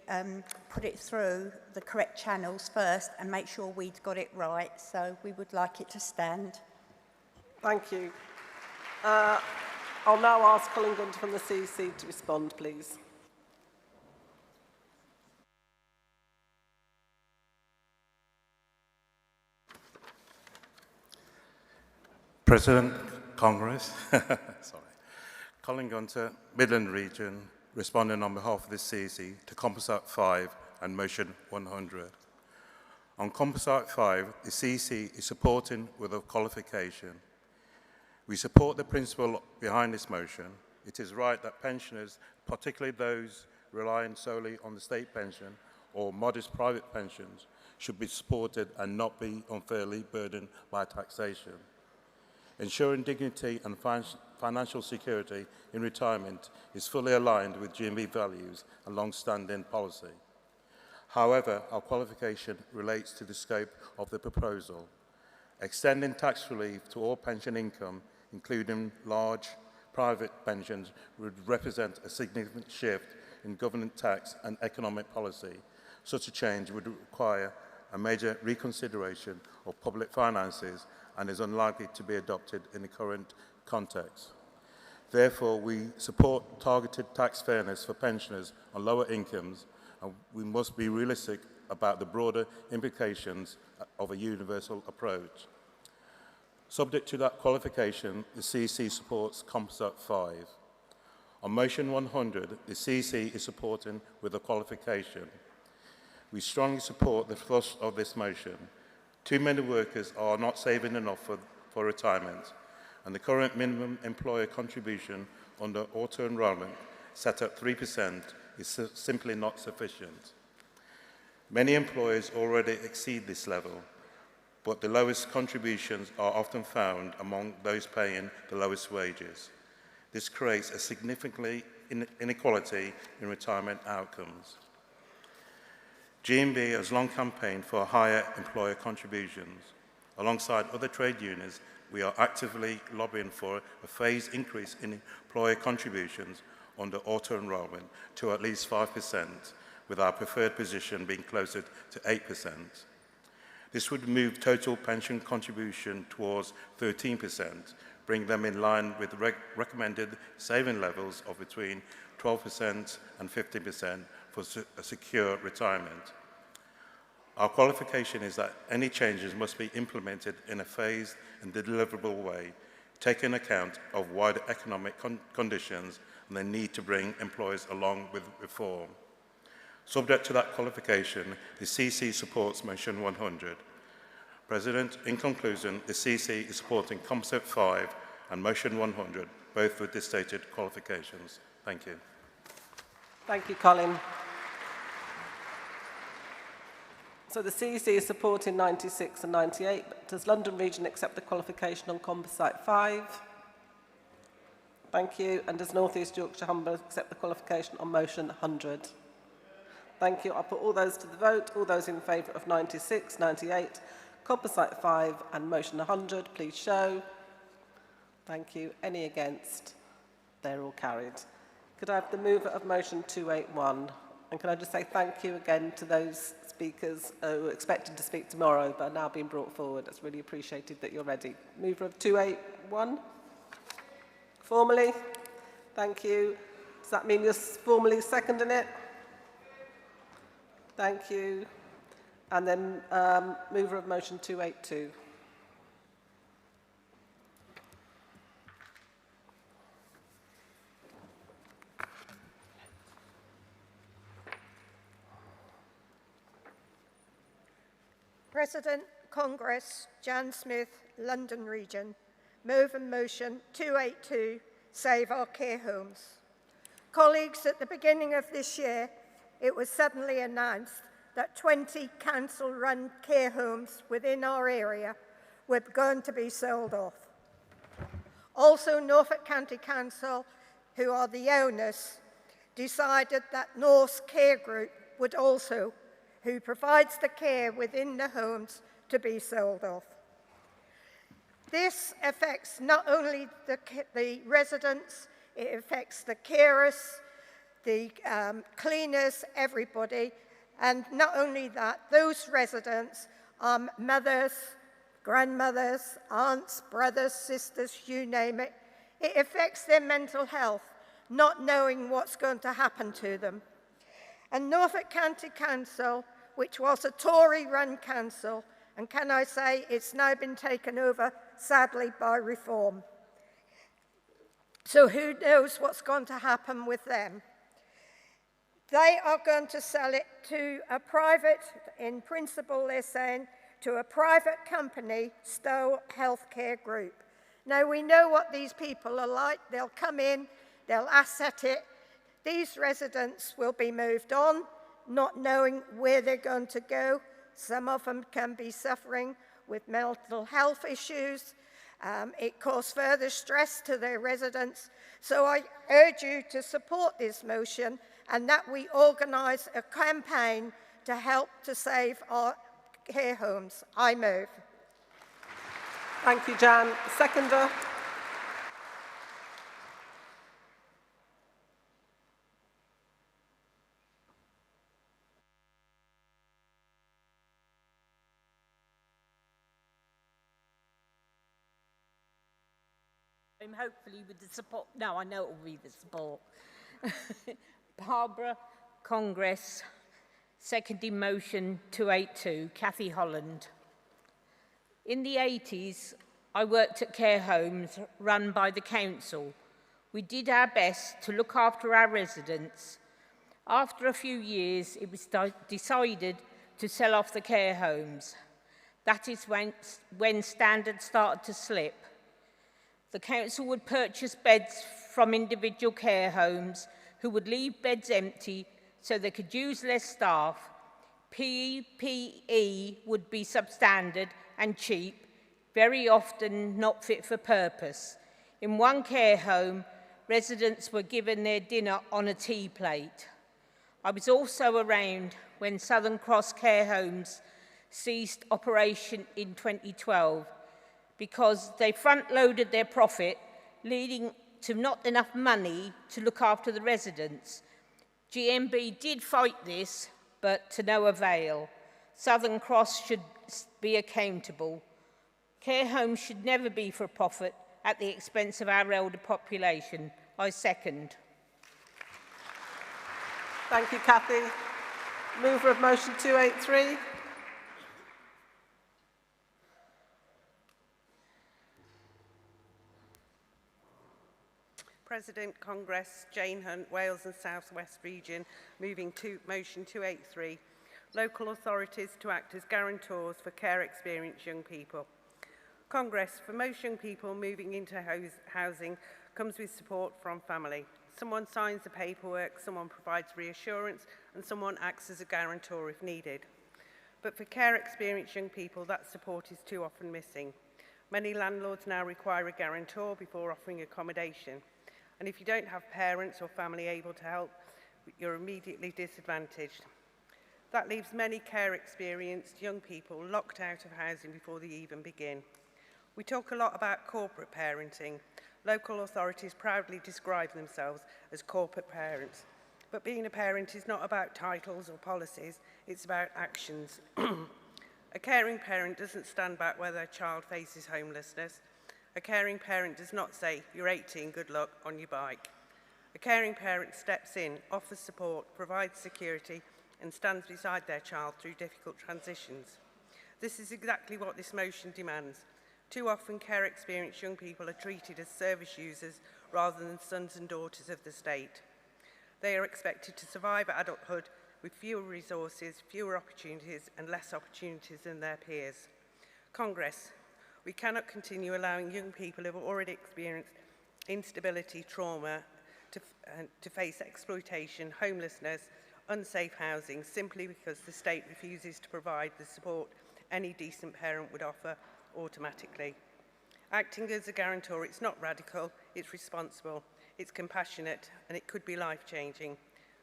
put it through the correct channels first and make sure we'd got it right, so we would like it to stand. Thank you. I'll now ask Colin Gunter from the CEC to respond, please. President, Congress, sorry. Colin Gunter, Midland Region, responding on behalf of the CEC to Composite 5 and Motion 100. On Composite 5, the CEC is supporting with a qualification. We support the principle behind this motion. It is right that pensioners, particularly those relying solely on the state pension or modest private pensions, should be supported and not be unfairly burdened by taxation. Ensuring dignity and financial security in retirement is fully aligned with GMB values and long-standing policy. However, our qualification relates to the scope of the proposal. Extending tax relief to all pension income, including large private pensions would represent a significant shift in government tax and economic policy. Such a change would require a major reconsideration of public finances and is unlikely to be adopted in the current context. Therefore, we support targeted tax fairness for pensioners on lower incomes, and we must be realistic about the broader implications of a universal approach. Subject to that qualification, the CEC supports Composite 5. On motion 100, the CEC is supporting with a qualification. We strongly support the thrust of this motion. Too many workers are not saving enough for retirement, and the current minimum employer contribution under auto-enrolment, set at 3%, is simply not sufficient. Many employers already exceed this level, but the lowest contributions are often found among those paying the lowest wages. This creates a significant inequality in retirement outcomes. GMB has long campaigned for higher employer contributions. Alongside other trade unions, we are actively lobbying for a phased increase in employer contributions under auto-enrolment to at least 5%, with our preferred position being closer to 8%. This would move total pension contribution towards 13%, bring them in line with recommended saving levels of between 12% and 15% for a secure retirement. Our qualification is that any changes must be implemented in a phased and deliverable way, taking account of wider economic conditions and the need to bring employers along with reform. Subject to that qualification, the CC supports motion 100. President, in conclusion, the CC is supporting Composite 5 and motion 100, both with the stated qualifications. Thank you. Thank you, Colin. So the CEC is supporting 96 and 98, but does London Region accept the qualification on Composite 5? Thank you. And does North East Yorkshire Humber accept the qualification on motion 100? Thank you. I'll put all those to the vote. All those in favour of 96, 98, Composite 5 and motion 100, please show. Thank you. Any against? They're all carried. Could I have the mover of motion 281? And can I just say thank you again to those speakers who are expected to speak tomorrow but are now being brought forward. It's really appreciated that you're ready. Mover of 281? Formally? Thank you. Does that mean you're formally seconding it? Thank you. And then mover of motion 282. President, Congress, Jan Smith, London Region, move and motion 282, Save Our Care Homes. Colleagues, at the beginning of this year, it was suddenly announced that 20 council-run care homes within our area were going to be sold off. Also, Norfolk County Council, who are the owners, decided that North's Care Group would also, who provides the care within the homes, to be sold off. This affects not only the residents, it affects the carers, the cleaners, everybody. And not only that, those residents are mothers, grandmothers, aunts, brothers, sisters, you name it. It affects their mental health, not knowing what's going to happen to them. And Norfolk County Council, which was a Tory-run council, and can I say it's now been taken over, sadly, by Reform. So who knows what's going to happen with them? They are going to sell it to a private, in principle they're saying, to a private company, Stowe Healthcare Group. Now we know what these people are like. They'll come in, they'll asset it. These residents will be moved on, not knowing where they're going to go. Some of them can be suffering with mental health issues. It causes further stress to their residents. So I urge you to support this motion and that we organise a campaign to help to save our care homes. I move. Thank you, Jan. Seconder. Hopefully with the support, no, I know it will be the support. Barbara, Congress, seconding motion 282, Cathy Holland. In the 80s, I worked at care homes run by the council. We did our best to look after our residents. After a few years, it was decided to sell off the care homes. That is when standards started to slip. The council would purchase beds from individual care homes who would leave beds empty so they could use less staff. PPE would be substandard and cheap, very often not fit for purpose. In one care home, residents were given their dinner on a tea plate. I was also around when Southern Cross Care Homes ceased operation in 2012 because they front-loaded their profit, leading to not enough money to look after the residents. GMB did fight this, but to no avail. Southern Cross should be accountable. Care homes should never be for profit at the expense of our elder population. I second. Thank you, Cathy. Mover of motion 283. President, Congress, Jane Hunt, Wales and South West Region, moving to motion 283. Local authorities to act as guarantors for care experienced young people. Congress, for most young people moving into housing, comes with support from family. Someone signs the paperwork, someone provides reassurance, and someone acts as a guarantor if needed. But for care experienced young people, that support is too often missing. Many landlords now require a guarantor before offering accommodation. And if you don't have parents or family able to help, you're immediately disadvantaged. That leaves many care experienced young people locked out of housing before they even begin. We talk a lot about corporate parenting. Local authorities proudly describe themselves as corporate parents. But being a parent is not about titles or policies, it's about actions. A caring parent doesn't stand back where their child faces homelessness. A caring parent does not say, "You're 18, good luck, on your bike." A caring parent steps in, offers support, provides security, and stands beside their child through difficult transitions. This is exactly what this motion demands. Too often, care experienced young people are treated as service users rather than sons and daughters of the state. They are expected to survive adulthood with fewer resources, fewer opportunities, and less opportunities than their peers. Congress, we cannot continue allowing young people who have already experienced instability, trauma, to face exploitation, homelessness, unsafe housing, simply because the state refuses to provide the support any decent parent would offer automatically. Acting as a guarantor, it's not radical, it's responsible, it's compassionate, and it could be life-changing.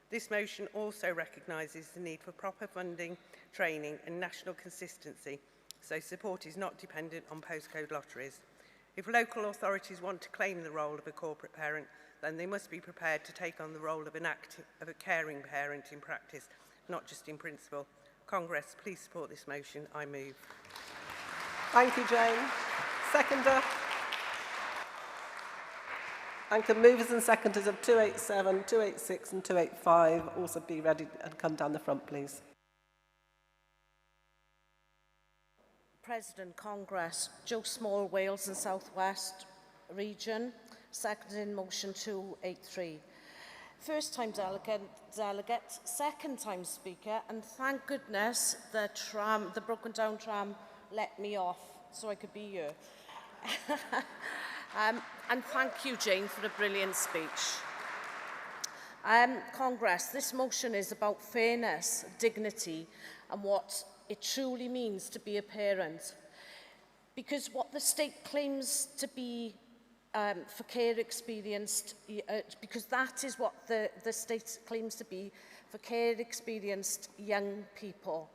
This motion also recognises the need for proper funding, training, and national consistency, so support is not dependent on postcode lotteries. If local authorities want to claim the role of a corporate parent, then they must be prepared to take on the role of a caring parent in practice, not just in principle. Congress, please support this motion. I move. Thank you, Jane. Seconder. And can movers and seconders of 287, 286 and 285 also be ready and come down the front, please. President, Congress, Joe Small, Wales and South West Region, seconding motion 283. First time delegate, second time speaker, and thank goodness the broken down tram let me off so I could be here. And thank you, Jane, for a brilliant speech. Congress, this motion is about fairness, dignity, and what it truly means to be a parent. Because what the state claims to be for care experienced, because that is what the state claims to be for care experienced young people.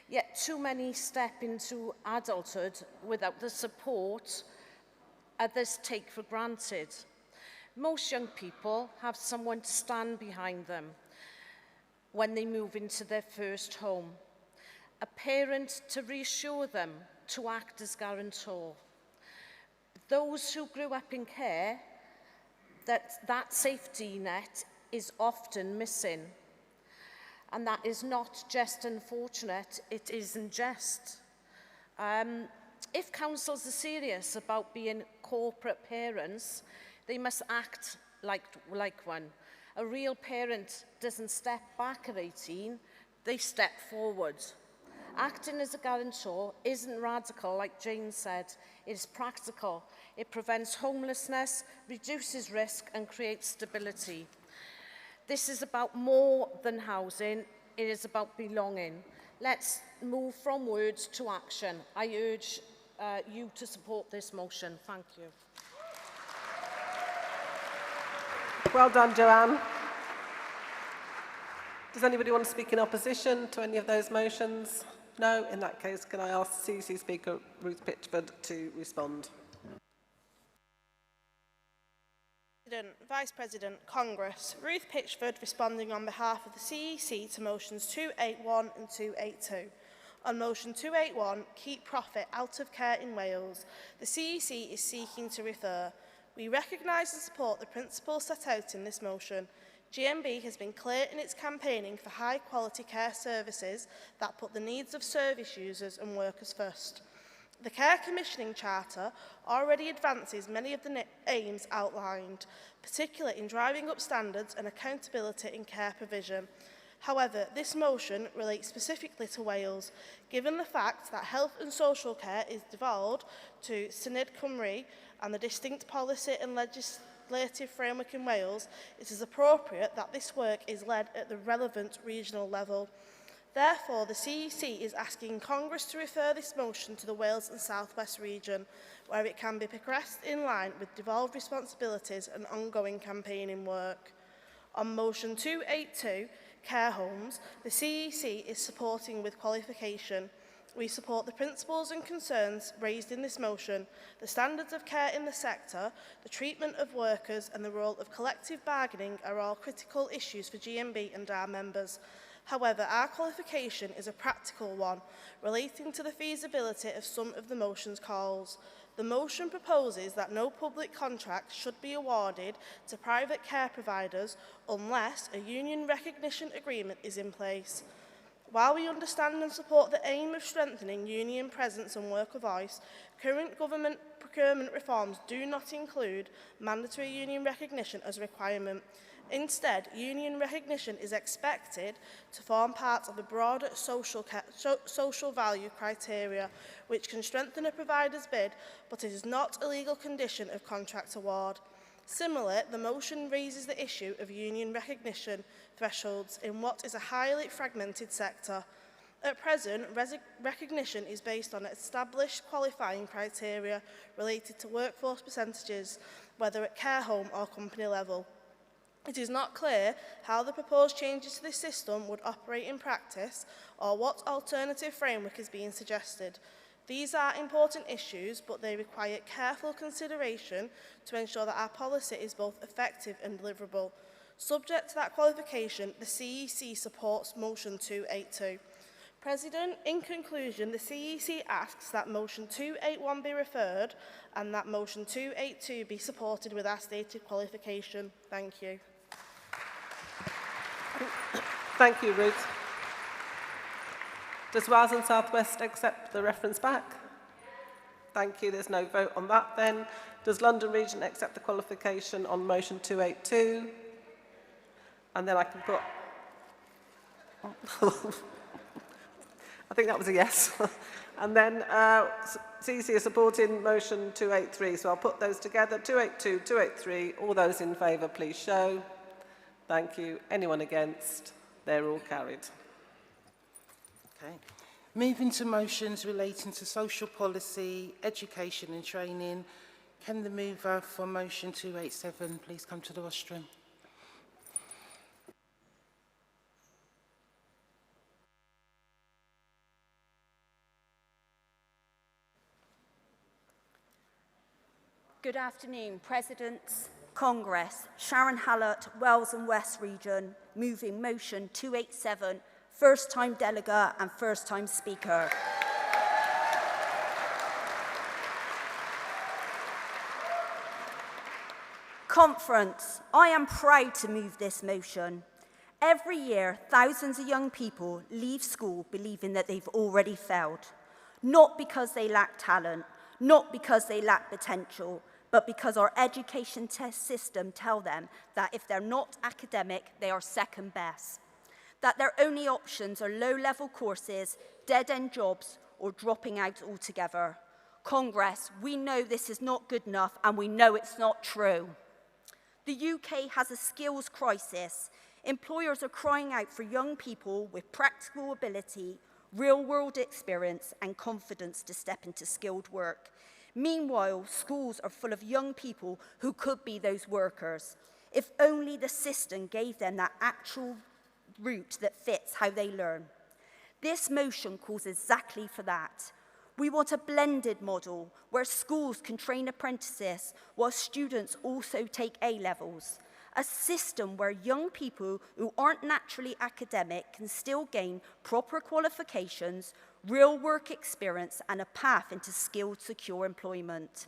Yet too many step into adulthood without the support others take for granted. Most young people have someone to stand behind them when they move into their first home. A parent to reassure them, to act as guarantor. those who grew up in care, that safety net is often missing. And that is not just unfortunate, it is unjust. If councils are serious about being corporate parents, they must act like one. A real parent doesn't step back at 18, they step forward. Acting as a guarantor isn't radical, like Jane said. It is practical. It prevents homelessness, reduces risk, and creates stability. This is about more than housing. It is about belonging. Let's move from words to action. I urge you to support this motion. Thank you. Well done, Joanne. Does anybody want to speak in opposition to any of those motions? No? In that case, can I ask CEC Speaker Ruth Pitchford to respond? Vice President, Congress. Ruth Pitchford responding on behalf of the CEC to motions 281 and 282. On motion 281, keep profit out of care in Wales, the CEC is seeking to refer. We recognise and support the principles set out in this motion. GMB has been clear in its campaigning for high-quality care services that put the needs of service users and workers first. The Care Commissioning Charter already advances many of the aims outlined, particularly in driving up standards and accountability in care provision. However, this motion relates specifically to Wales, given the fact that health and social care is devolved to Syned Cymru and the distinct policy and legislative framework in Wales. It is appropriate that this work is led at the relevant regional level. Therefore, the CEC is asking Congress to refer this motion to the Wales and South West region, where it can be progressed in line with devolved responsibilities and ongoing campaigning work. On motion 282, care homes, the CEC is supporting with qualification. We support the principles and concerns raised in this motion, the standards of care in the sector, the treatment of workers and the role of collective bargaining are all critical issues for GMB and our members. However, our qualification is a practical one, relating to the feasibility of some of the motion's calls. The motion proposes that no public contract should be awarded to private care providers unless a union recognition agreement is in place. While we understand and support the aim of strengthening union presence and worker voice, current government procurement reforms do not include mandatory union recognition as a requirement. Instead, union recognition is expected to form part of the broader social value criteria, which can strengthen a provider's bid, but it is not a legal condition of contract award. Similarly, the motion raises the issue of union recognition thresholds in what is a highly fragmented sector. At present, recognition is based on established qualifying criteria related to workforce percentages, whether at care home or company level. It is not clear how the proposed changes to this system would operate in practice or what alternative framework is being suggested. These are important issues, but they require careful consideration to ensure that our policy is both effective and deliverable. Subject to that qualification, the CEC supports motion 282. President, in conclusion, the CEC asks that motion 281 be referred and that motion 282 be supported with our stated qualification. Thank you. Thank you, Ruth. Does Wales and South West accept the reference back? Thank you. There's no vote on that then. Does London Region accept the qualification on motion 282? And then I can put... I think that was a yes. And then CEC is supporting motion 283, so I'll put those together. 282, 283, all those in favour, please show. Thank you. Anyone against? They're all carried. Okay. Moving to motions relating to social policy, education and training, can the mover for motion 287 please come to the rostrum? Good afternoon, Presidents, Congress, Sharon Hallett, Wales and West Region, moving motion 287, first-time delegate and first-time speaker. Conference, I am proud to move this motion. Every year, thousands of young people leave school believing that they've already failed. Not because they lack talent, not because they lack potential, but because our education system tells them that if they're not academic, they are second best. That their only options are low-level courses, dead-end jobs, or dropping out altogether. Congress, we know this is not good enough, and we know it's not true. The UK has a skills crisis. Employers are crying out for young people with practical ability, real-world experience, and confidence to step into skilled work. Meanwhile, schools are full of young people who could be those workers. If only the system gave them that actual route that fits how they learn. This motion calls exactly for that. We want a blended model where schools can train apprentices while students also take A-levels. A system where young people who aren't naturally academic can still gain proper qualifications, real work experience, and a path into skilled, secure employment.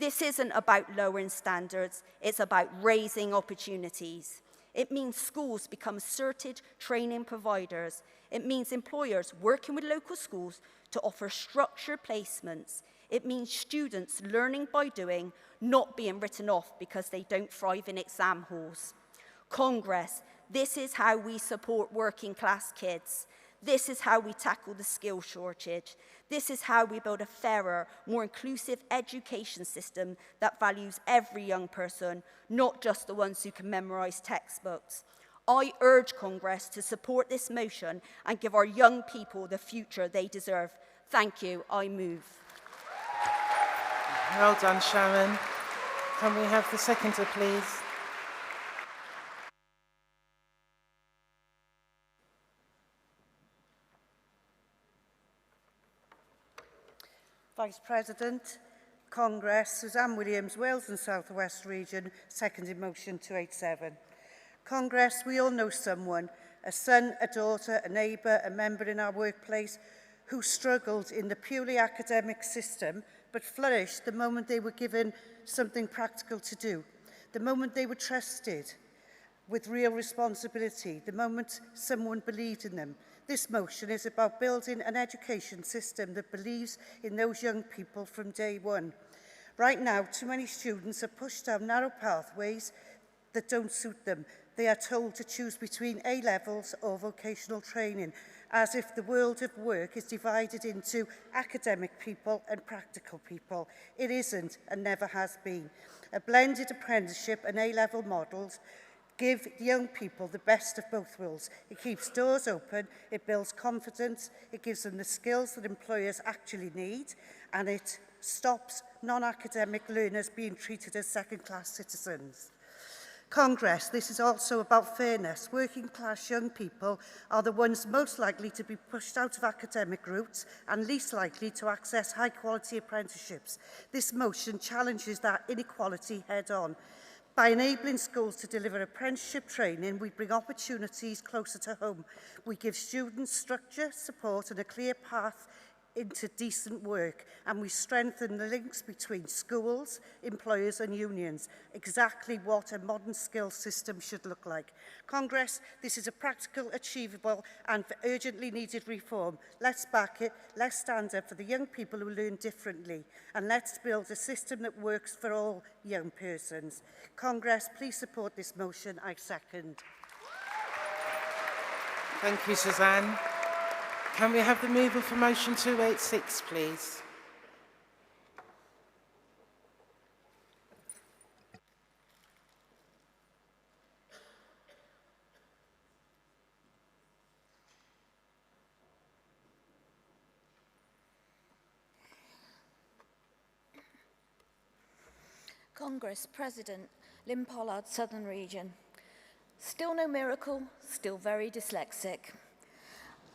This isn't about lowering standards, it's about raising opportunities. It means schools become certified training providers. It means employers working with local schools to offer structured placements. It means students learning by doing, not being written off because they don't thrive in exam halls. Congress, this is how we support working class kids. This is how we tackle the skill shortage. This is how we build a fairer, more inclusive education system that values every young person, not just the ones who can memorise textbooks. I urge Congress to support this motion and give our young people the future they deserve. Thank you. I move. Well done, Sharon. Can we have the seconder, please? Vice President, Congress, Suzanne Williams, Wales and South West Region, seconded motion 287. Congress, we all know someone, a son, a daughter, a neighbour, a member in our workplace, who struggled in the purely academic system but flourished the moment they were given something practical to do, the moment they were trusted with real responsibility, the moment someone believed in them. This motion is about building an education system that believes in those young people from day one. Right now, too many students are pushed down narrow pathways that don't suit them. They are told to choose between A-levels or vocational training, as if the world of work is divided into academic people and practical people. It isn't and never has been. A blended apprenticeship and A-level models give young people the best of both worlds. It keeps doors open, it builds confidence, it gives them the skills that employers actually need, and it stops non-academic learners being treated as second-class citizens. Congress, this is also about fairness. Working class young people are the ones most likely to be pushed out of academic routes and least likely to access high quality apprenticeships. This motion challenges that inequality head on. By enabling schools to deliver apprenticeship training, we bring opportunities closer to home. We give students structure, support and a clear path into decent work, and we strengthen the links between schools, employers and unions, exactly what a modern skills system should look like. Congress, this is a practical, achievable and urgently needed reform. Let's back it, let's stand up for the young people who learn differently, and let's build a system that works for all young persons. Congress, please support this motion. I second. Thank you, Suzanne. Can we have the mover for motion 286, please? Congress President, Lynn Pollard, Southern Region. Still no miracle, still very dyslexic.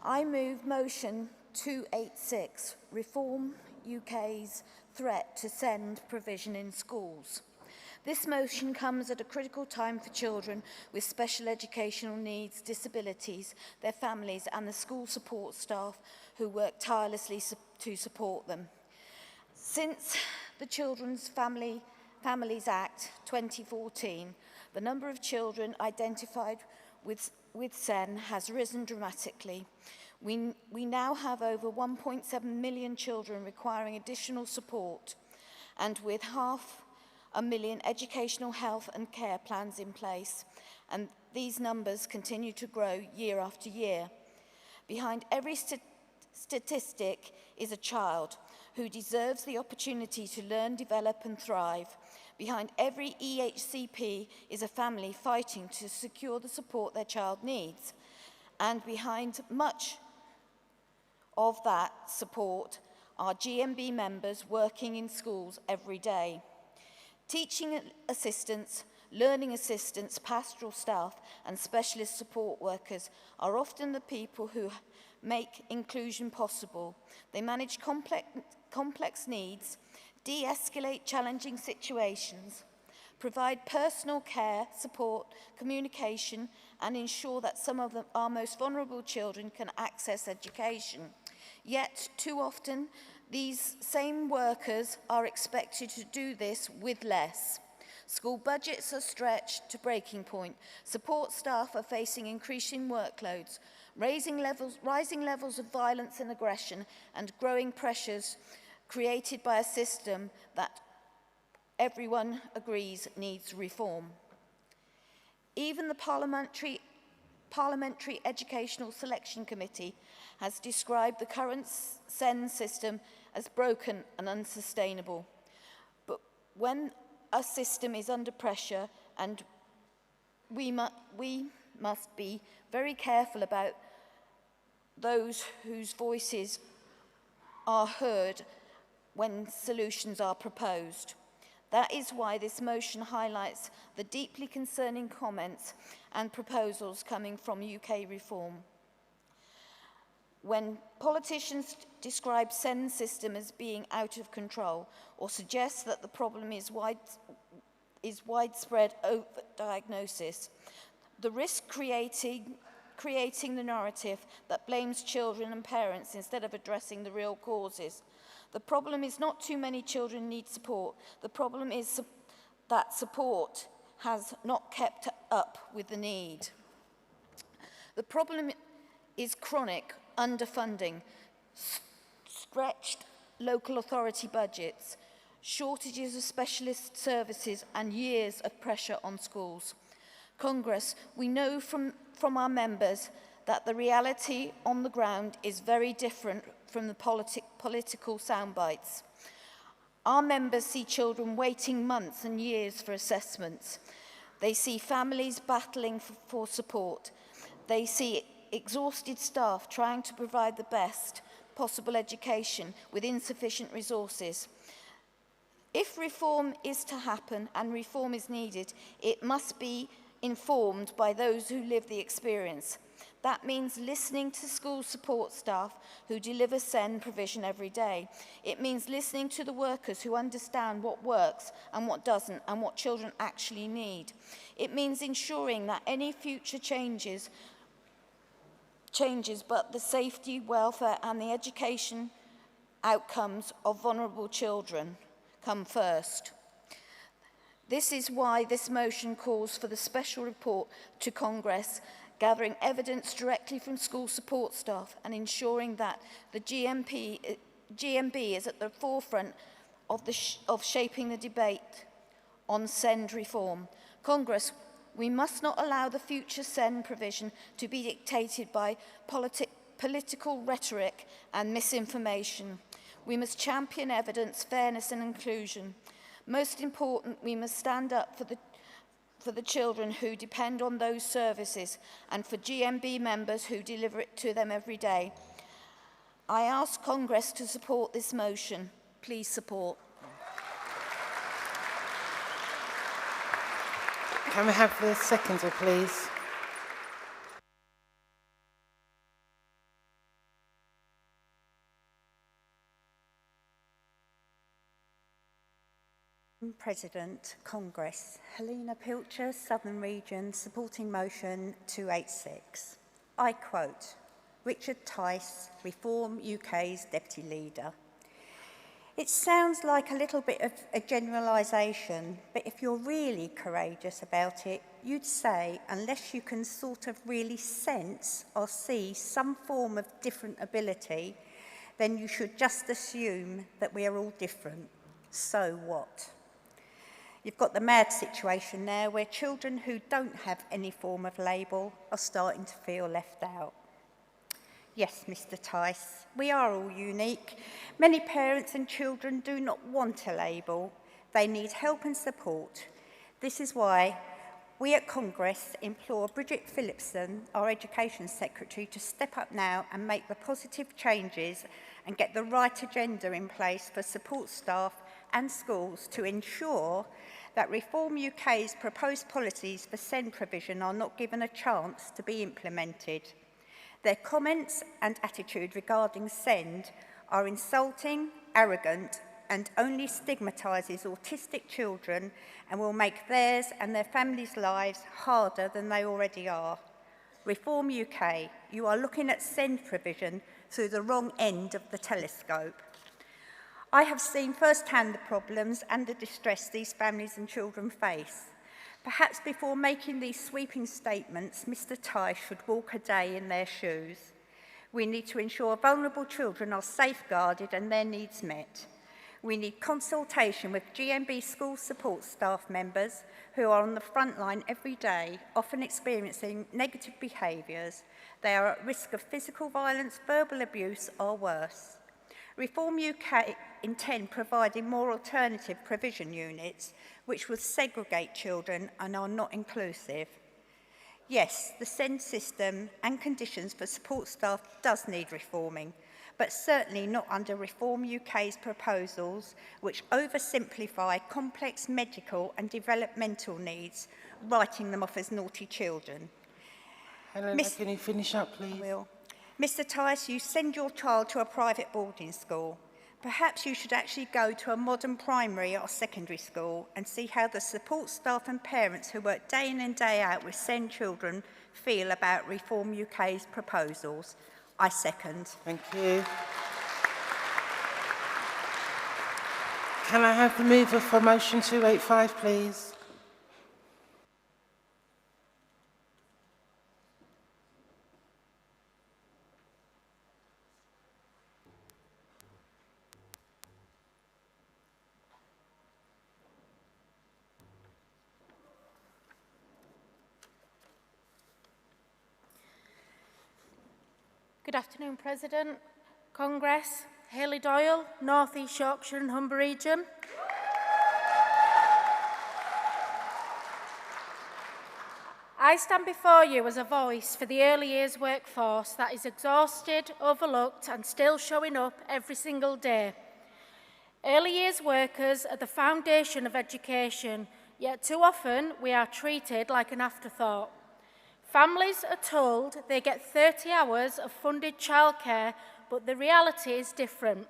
I move motion 286, Reform UK's threat to send provision in schools. This motion comes at a critical time for children with special educational needs, disabilities, their families and the school support staff who work tirelessly to support them. Since the children's family Families Act 2014, the number of children identified with SEN has risen dramatically. We now have over 1.7 million children requiring additional support, and with 500,000 educational health and care plans in place, and these numbers continue to grow year after year. Behind every statistic is a child who deserves the opportunity to learn, develop and thrive. Behind every EHCP is a family fighting to secure the support their child needs. And behind much of that support are GMB members working in schools every day. Teaching assistants, learning assistants, pastoral staff and specialist support workers are often the people who make inclusion possible. They manage complex needs, de-escalate challenging situations, provide personal care, support, communication, and ensure that some of our most vulnerable children can access education. Yet, too often, these same workers are expected to do this with less. School budgets are stretched to breaking point. Support staff are facing increasing workloads, rising levels of violence and aggression, and growing pressures created by a system that everyone agrees needs reform. Even the Parliamentary Educational Selection Committee has described the current SEN system as broken and unsustainable. But when a system is under pressure, and we must be very careful about those whose voices are heard when solutions are proposed. That is why this motion highlights the deeply concerning comments and proposals coming from UK reform. When politicians describe SEN system as being out of control or suggest that the problem is widespread overdiagnosis, the risk creating the narrative that blames children and parents instead of addressing the real causes. The problem is not too many children need support. The problem is that support has not kept up with the need. The problem is chronic underfunding, stretched local authority budgets, shortages of specialist services and years of pressure on schools. Congress, we know from our members that the reality on the ground is very different from the political soundbites. Our members see children waiting months and years for assessments. They see families battling for support. They see exhausted staff trying to provide the best possible education with insufficient resources. If reform is to happen and reform is needed, it must be informed by those who live the experience. That means listening to school support staff who deliver SEN provision every day. It means listening to the workers who understand what works and what doesn't and what children actually need. It means ensuring that any future changes, but the safety, welfare and the education outcomes of vulnerable children come first. This is why this motion calls for the special report to Congress, gathering evidence directly from school support staff and ensuring that the GMB is at the forefront of shaping the debate on SEN reform. Congress, we must not allow the future SEN provision to be dictated by political rhetoric and misinformation. We must champion evidence, fairness and inclusion. Most important, we must stand up for the children who depend on those services and for GMB members who deliver it to them every day. I ask Congress to support this motion. Please support. Can we have the seconder, please? President, Congress, Helena Pilcher, Southern Region, supporting motion 286. I quote, Richard Tice, Reform UK's Deputy Leader. It sounds like a little bit of a generalisation, but if you're really courageous about it, you'd say, unless you can sort of really sense or see some form of different ability, then you should just assume that we are all different. So what? You've got the mad situation now where children who don't have any form of label are starting to feel left out. Yes, Mr. Tice, we are all unique. Many parents and children do not want a label. They need help and support. This is why we at Congress implore Bridget Phillipson, our Education Secretary, to step up now and make the positive changes and get the right agenda in place for support staff and schools to ensure that Reform UK's proposed policies for SEND provision are not given a chance to be implemented. Their comments and attitude regarding SEND are insulting, arrogant, and only stigmatises autistic children and will make theirs and their families' lives harder than they already are. Reform UK, you are looking at SEND provision through the wrong end of the telescope. I have seen firsthand the problems and the distress these families and children face. Perhaps before making these sweeping statements, Mr. Tice should walk a day in their shoes. We need to ensure vulnerable children are safeguarded and their needs met. We need consultation with GMB school support staff members who are on the front line every day, often experiencing negative behaviours. They are at risk of physical violence, verbal abuse or worse. Reform UK intend providing more alternative provision units which would segregate children and are not inclusive. Yes, the SEND system and conditions for support staff does need reforming, but certainly not under Reform UK's proposals, which oversimplify complex medical and developmental needs, writing them off as naughty children. Helena, can you finish up, please? I will. Mr. Tice, you send your child to a private boarding school. Perhaps you should actually go to a modern primary or secondary school and see how the support staff and parents who work day in and day out with SEND children feel about Reform UK's proposals. I second. Thank you. Can I have the mover for motion 285, please? Good afternoon, President, Congress, Haley Doyle, North East Yorkshire and Humber Region. I stand before you as a voice for the early years workforce that is exhausted, overlooked and still showing up every single day. Early years workers are the foundation of education, yet too often we are treated like an afterthought. Families are told they get 30 hours of funded childcare, but the reality is different.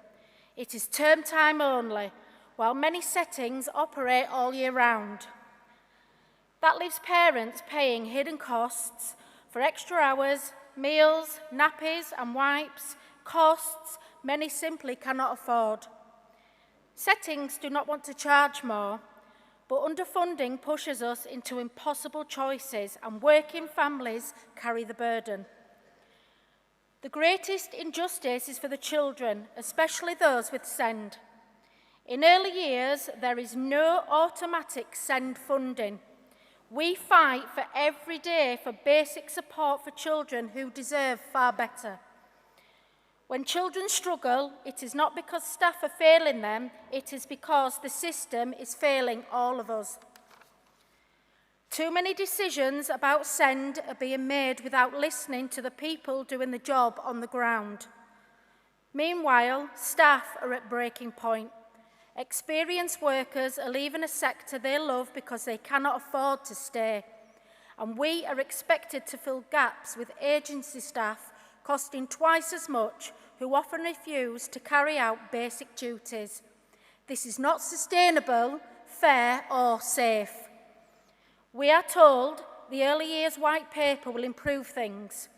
It is term time only, while many settings operate all year round. That leaves parents paying hidden costs for extra hours, meals, nappies and wipes, costs many simply cannot afford. Settings do not want to charge more, but underfunding pushes us into impossible choices and working families carry the burden. The greatest injustice is for the children, especially those with SEND. In early years, there is no automatic SEND funding. We fight for every day for basic support for children who deserve far better. When children struggle, it is not because staff are failing them, it is because the system is failing all of us. Too many decisions about SEND are being made without listening to the people doing the job on the ground. Meanwhile, staff are at breaking point. Experienced workers are leaving a sector they love because they cannot afford to stay. And we are expected to fill gaps with agency staff costing twice as much, who often refuse to carry out basic duties. This is not sustainable, fair or safe. We are told the early years white paper will improve things,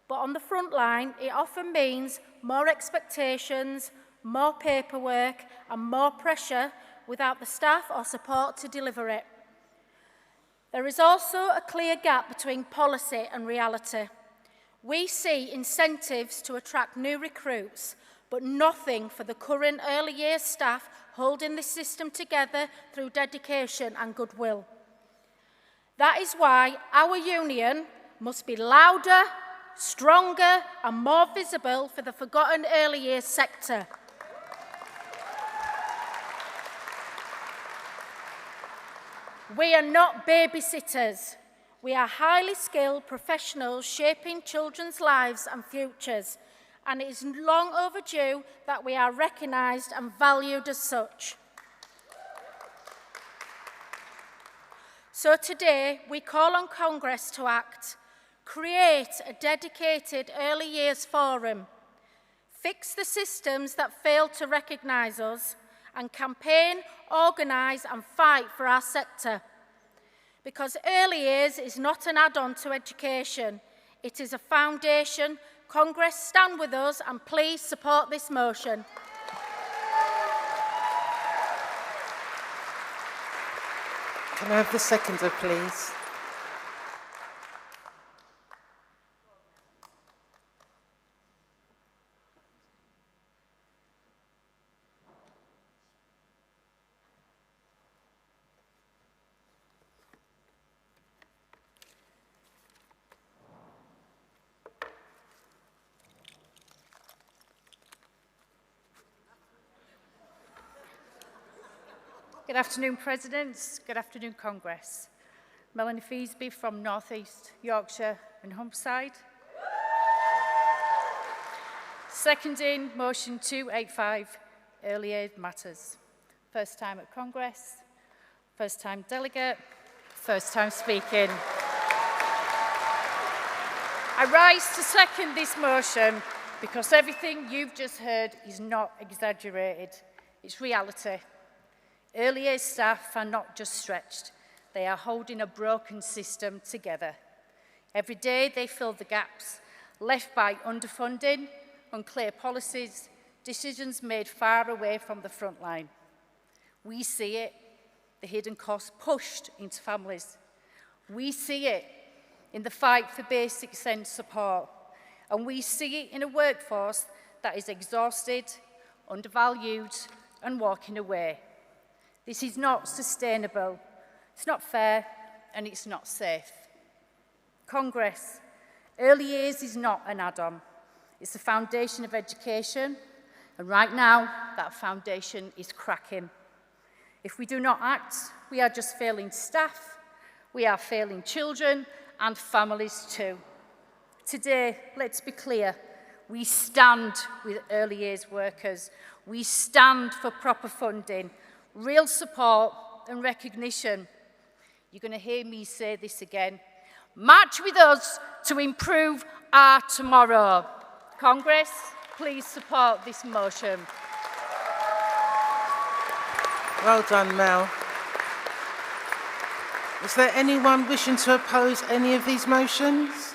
but on the front line it often means more expectations, more paperwork and more pressure without the staff or support to deliver it. There is also a clear gap between policy and reality. We see incentives to attract new recruits, but nothing for the current early years staff holding the system together through dedication and goodwill. That is why our union must be louder, stronger and more visible for the forgotten early years sector. We are not babysitters. We are highly skilled professionals shaping children's lives and futures, and it is long overdue that we are recognised and valued as such. So today, we call on Congress to act, create a dedicated early years forum, fix the systems that fail to recognise us, and campaign, organise and fight for our sector. Because early years is not an add-on to education, it is a foundation. Congress, stand with us and please support this motion. Can I have the seconder, please? Good afternoon, Presidents. Good afternoon, Congress. Melanie Feasby from North East Yorkshire and Humberside. Seconding motion 285, early aid matters. First time at Congress, first time delegate, first time speaking. I rise to second this motion because everything you've just heard is not exaggerated. It's reality. Early years staff are not just stretched, they are holding a broken system together. Every day they fill the gaps left by underfunding, unclear policies, decisions made far away from the front line. We see it, the hidden costs pushed into families. We see it in the fight for basic sense support, and we see it in a workforce that is exhausted, undervalued, and walking away. This is not sustainable, it's not fair, and it's not safe. Congress, early years is not an add-on. It's the foundation of education, and right now, that foundation is cracking. If we do not act, we are just failing staff, we are failing children and families too. Today, let's be clear, we stand with early years workers. We stand for proper funding, real support and recognition. You're going to hear me say this again. March with us to improve our tomorrow. Congress, please support this motion. Well done, Mel. Is there anyone wishing to oppose any of these motions?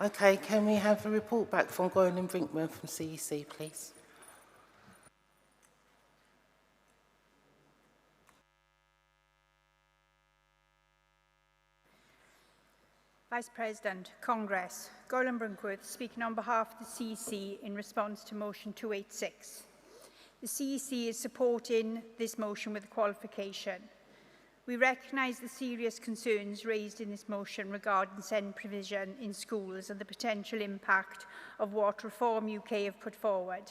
Okay, can we have a report back from Goyle and Brinkman from CEC, please? Vice President, Congress, Golan Brinkworth speaking on behalf of the CEC in response to motion 286. The CEC is supporting this motion with a qualification. We recognise the serious concerns raised in this motion regarding SEND provision in schools and the potential impact of what Reform UK have put forward.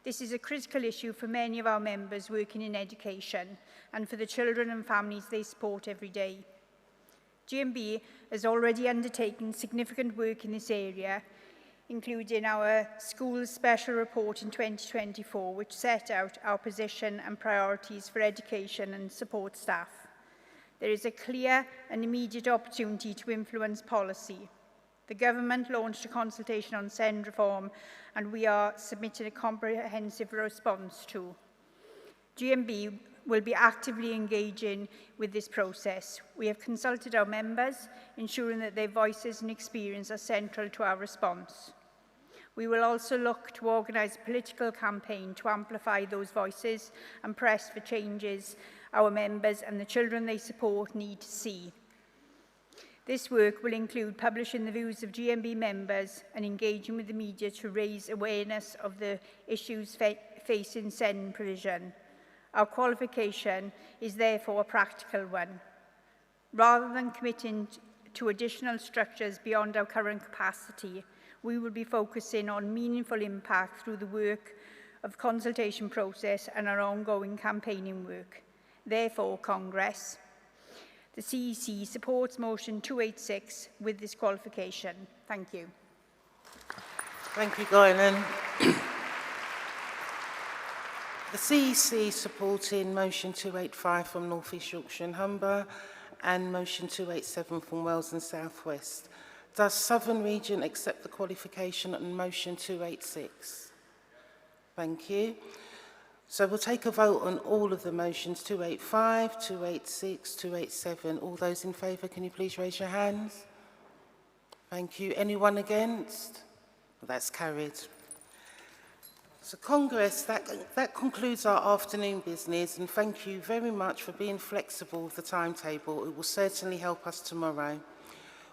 This is a critical issue for many of our members working in education and for the children and families they support every day. GMB has already undertaken significant work in this area, including our Schools Special Report in 2024, which set out our position and priorities for education and support staff. There is a clear and immediate opportunity to influence policy. The government launched a consultation on SEND reform, and we are submitting a comprehensive response to. GMB will be actively engaging with this process. We have consulted our members, ensuring that their voices and experience are central to our response. We will also look to organise a political campaign to amplify those voices and press for changes our members and the children they support need to see. This work will include publishing the views of GMB members and engaging with the media to raise awareness of the issues facing SEN provision. Our qualification is therefore a practical one. Rather than committing to additional structures beyond our current capacity, we will be focusing on meaningful impact through the work of the consultation process and our ongoing campaigning work. Therefore, Congress, the CEC supports motion 286 with this qualification. Thank you. Thank you, Guylan. The CEC supporting motion 285 from North East Yorkshire and Humber and motion 287 from Wales and South West. Does Southern Region accept the qualification on motion 286? Thank you. So we'll take a vote on all of the motions, 285, 286, 287. All those in favour, can you please raise your hands? Thank you. Anyone against? That's carried. So Congress, that concludes our afternoon business, and thank you very much for being flexible with the timetable. It will certainly help us tomorrow.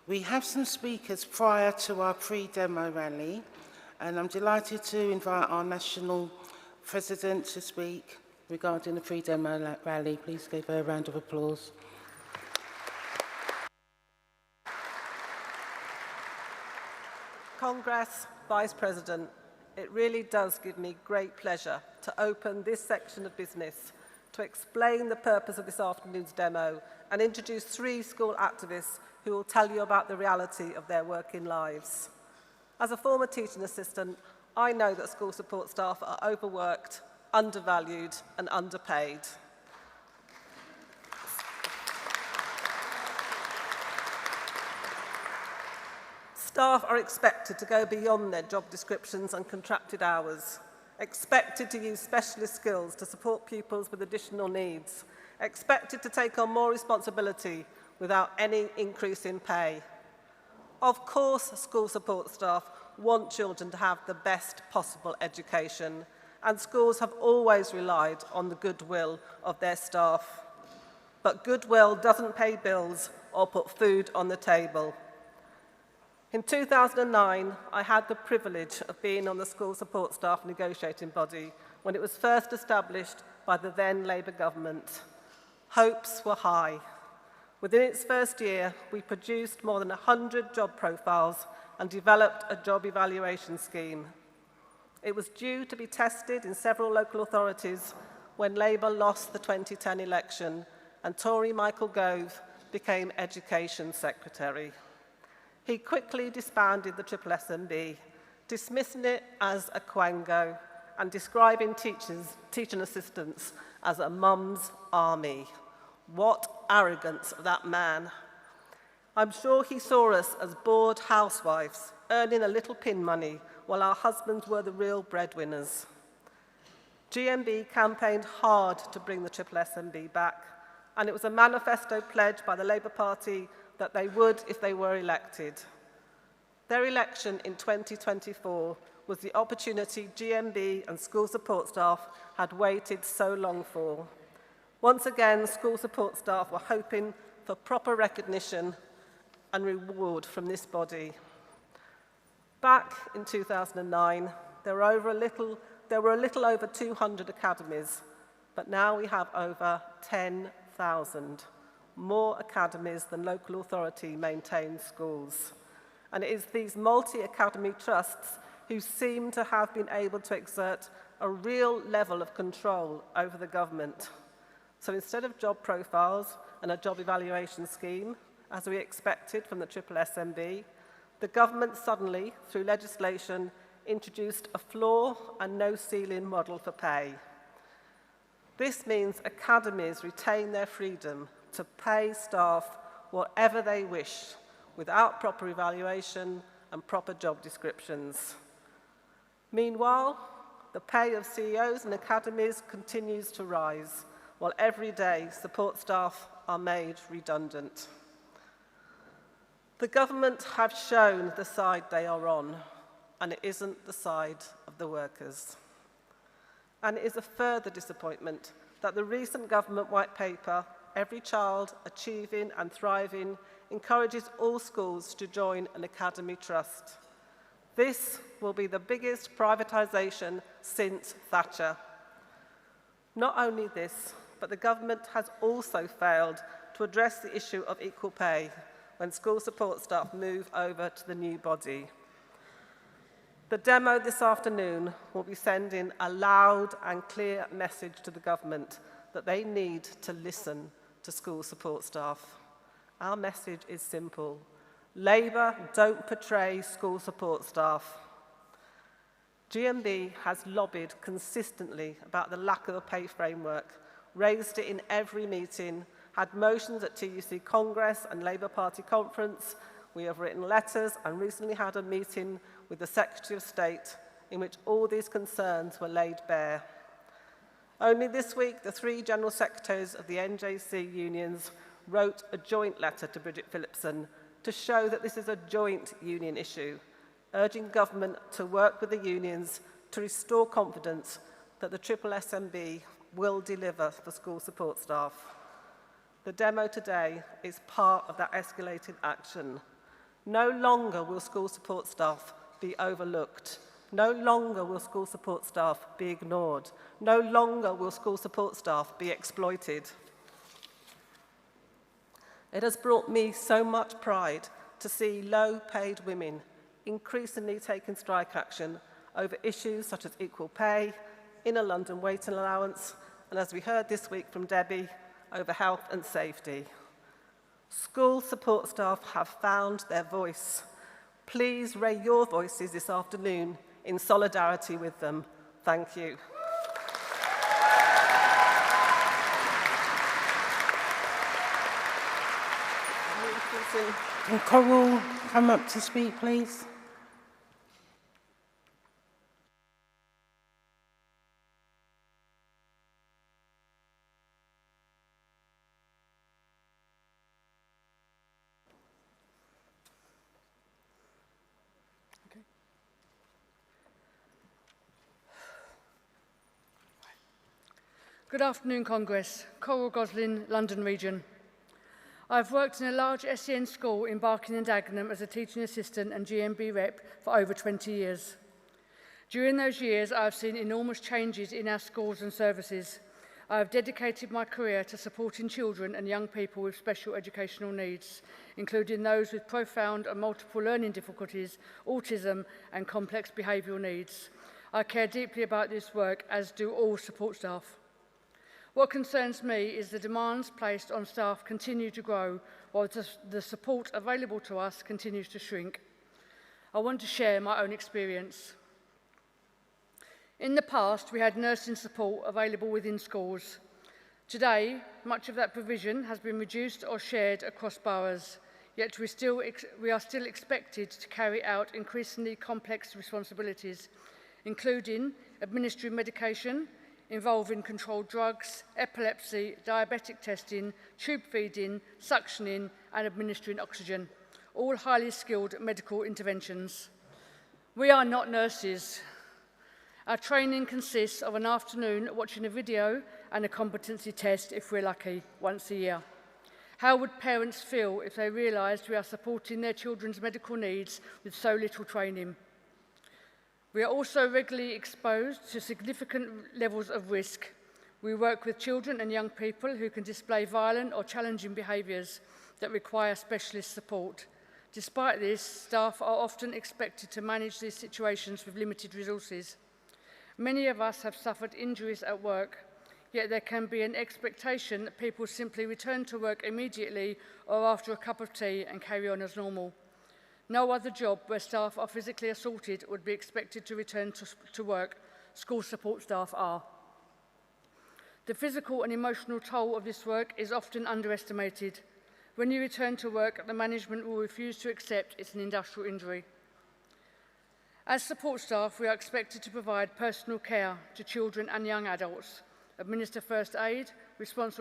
We have some speakers prior to our pre-demo rally, and I'm delighted to invite our National President to speak regarding the pre-demo rally. Please give her a round of applause. Congress, Vice President, it really does give me great pleasure to open this section of business to explain the purpose of this afternoon's demo and introduce 3 school activists who will tell you about the reality of their working lives. As a former teaching assistant, I know that school support staff are overworked, undervalued and underpaid. Staff are expected to go beyond their job descriptions and contracted hours, expected to use specialist skills to support pupils with additional needs, expected to take on more responsibility without any increase in pay. Of course, school support staff want children to have the best possible education, and schools have always relied on the goodwill of their staff. But goodwill doesn't pay bills or put food on the table. In 2009, I had the privilege of being on the school support staff negotiating body when it was first established by the then Labour government. Hopes were high. Within its first year, we produced more than 100 job profiles and developed a job evaluation scheme. It was due to be tested in several local authorities when Labour lost the 2010 election and Tory Michael Gove became Education Secretary. He quickly disbanded the SSNB, dismissing it as a quango and describing teaching assistants as a mum's army. What arrogance of that man. I'm sure he saw us as bored housewives, earning a little pin money while our husbands were the real breadwinners. GMB campaigned hard to bring the SSNB back, and it was a manifesto pledge by the Labour Party that they would if they were elected. Their election in 2024 was the opportunity GMB and school support staff had waited so long for. Once again, school support staff were hoping for proper recognition and reward from this body. Back in 2009, there were a little over 200 academies, but now we have over 10,000. More academies than local authority maintained schools. And it is these multi-academy trusts who seem to have been able to exert a real level of control over the government. So instead of job profiles and a job evaluation scheme, as we expected from the SSNB, the government suddenly, through legislation, introduced a floor and no ceiling model for pay. This means academies retain their freedom to pay staff whatever they wish without proper evaluation and proper job descriptions. Meanwhile, the pay of CEOs and academies continues to rise, while every day support staff are made redundant. The government have shown the side they are on. and it isn't the side of the workers. And it is a further disappointment that the recent government white paper, Every Child Achieving and Thriving, encourages all schools to join an academy trust. This will be the biggest privatisation since Thatcher. Not only this, but the government has also failed to address the issue of equal pay when school support staff move over to the new body. The demo this afternoon will be sending a loud and clear message to the government that they need to listen to school support staff. Our message is simple. Labour don't portray school support staff. GMB has lobbied consistently about the lack of a pay framework, raised it in every meeting, had motions at TUC Congress and Labour Party conference. We have written letters and recently had a meeting with the Secretary of State in which all these concerns were laid bare. Only this week, the 3 General Secretaries of the NJC unions wrote a joint letter to Bridget Phillipson to show that this is a joint union issue, urging government to work with the unions to restore confidence that the SSSMB will deliver for school support staff. The demo today is part of that escalated action. No longer will school support staff be overlooked. No longer will school support staff be ignored. No longer will school support staff be exploited. It has brought me so much pride to see low-paid women increasingly taking strike action over issues such as equal pay, inner London waiting allowance, and as we heard this week from Debbie, over health and safety. School support staff have found their voice. Please raise your voices this afternoon in solidarity with them. Thank you. Can Coral come up to speak, please? Good afternoon, Congress. Coral Goslin, London Region. I've worked in a large SEN school in Barking and Dagenham as a teaching assistant and GMB rep for over 20 years. During those years, I've seen enormous changes in our schools and services. I have dedicated my career to supporting children and young people with special educational needs, including those with profound and multiple learning difficulties, autism, and complex behavioural needs. I care deeply about this work, as do all support staff. What concerns me is the demands placed on staff continue to grow, while the support available to us continues to shrink. I want to share my own experience. In the past, we had nursing support available within schools. Today, much of that provision has been reduced or shared across boroughs, yet we are still expected to carry out increasingly complex responsibilities, including administering medication, involving controlled drugs, epilepsy, diabetic testing, tube feeding, suctioning, and administering oxygen, all highly skilled medical interventions. We are not nurses. Our training consists of an afternoon watching a video and a competency test, if we're lucky, once a year. How would parents feel if they realised we are supporting their children's medical needs with so little training? We are also regularly exposed to significant levels of risk. We work with children and young people who can display violent or challenging behaviours that require specialist support. Despite this, staff are often expected to manage these situations with limited resources. Many of us have suffered injuries at work, yet there can be an expectation that people simply return to work immediately or after a cup of tea and carry on as normal. No other job where staff are physically assaulted would be expected to return to work. School support staff are. The physical and emotional toll of this work is often underestimated. When you return to work, the management will refuse to accept it's an industrial injury. As support staff, we are expected to provide personal care to children and young adults, administer first aid, respond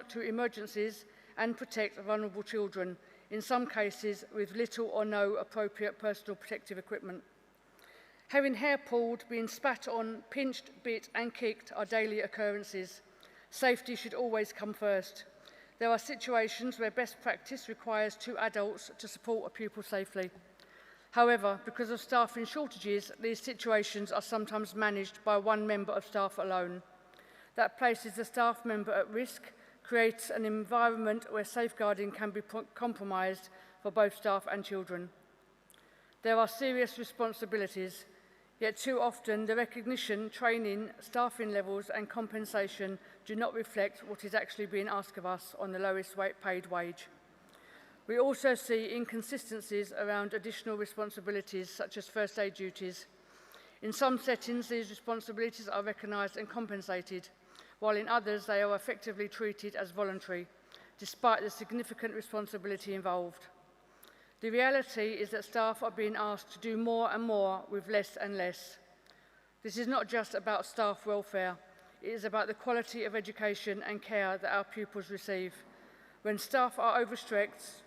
to emergencies, and protect vulnerable children, in some cases with little or no appropriate personal protective equipment. Having hair pulled, being spat on, pinched, bit and kicked are daily occurrences. Safety should always come first. There are situations where best practice requires 2 adults to support a pupil safely. However, because of staffing shortages, these situations are sometimes managed by 1 member of staff alone. That places the staff member at risk, creates an environment where safeguarding can be compromised for both staff and children. There are serious responsibilities, yet too often the recognition, training, staffing levels and compensation do not reflect what is actually being asked of us on the lowest paid wage. We also see inconsistencies around additional responsibilities such as first aid duties. In some settings, these responsibilities are recognised and compensated, while in others they are effectively treated as voluntary, despite the significant responsibility involved. The reality is that staff are being asked to do more and more with less and less. This is not just about staff welfare, it is about the quality of education and care that our pupils receive. When staff are overstretched,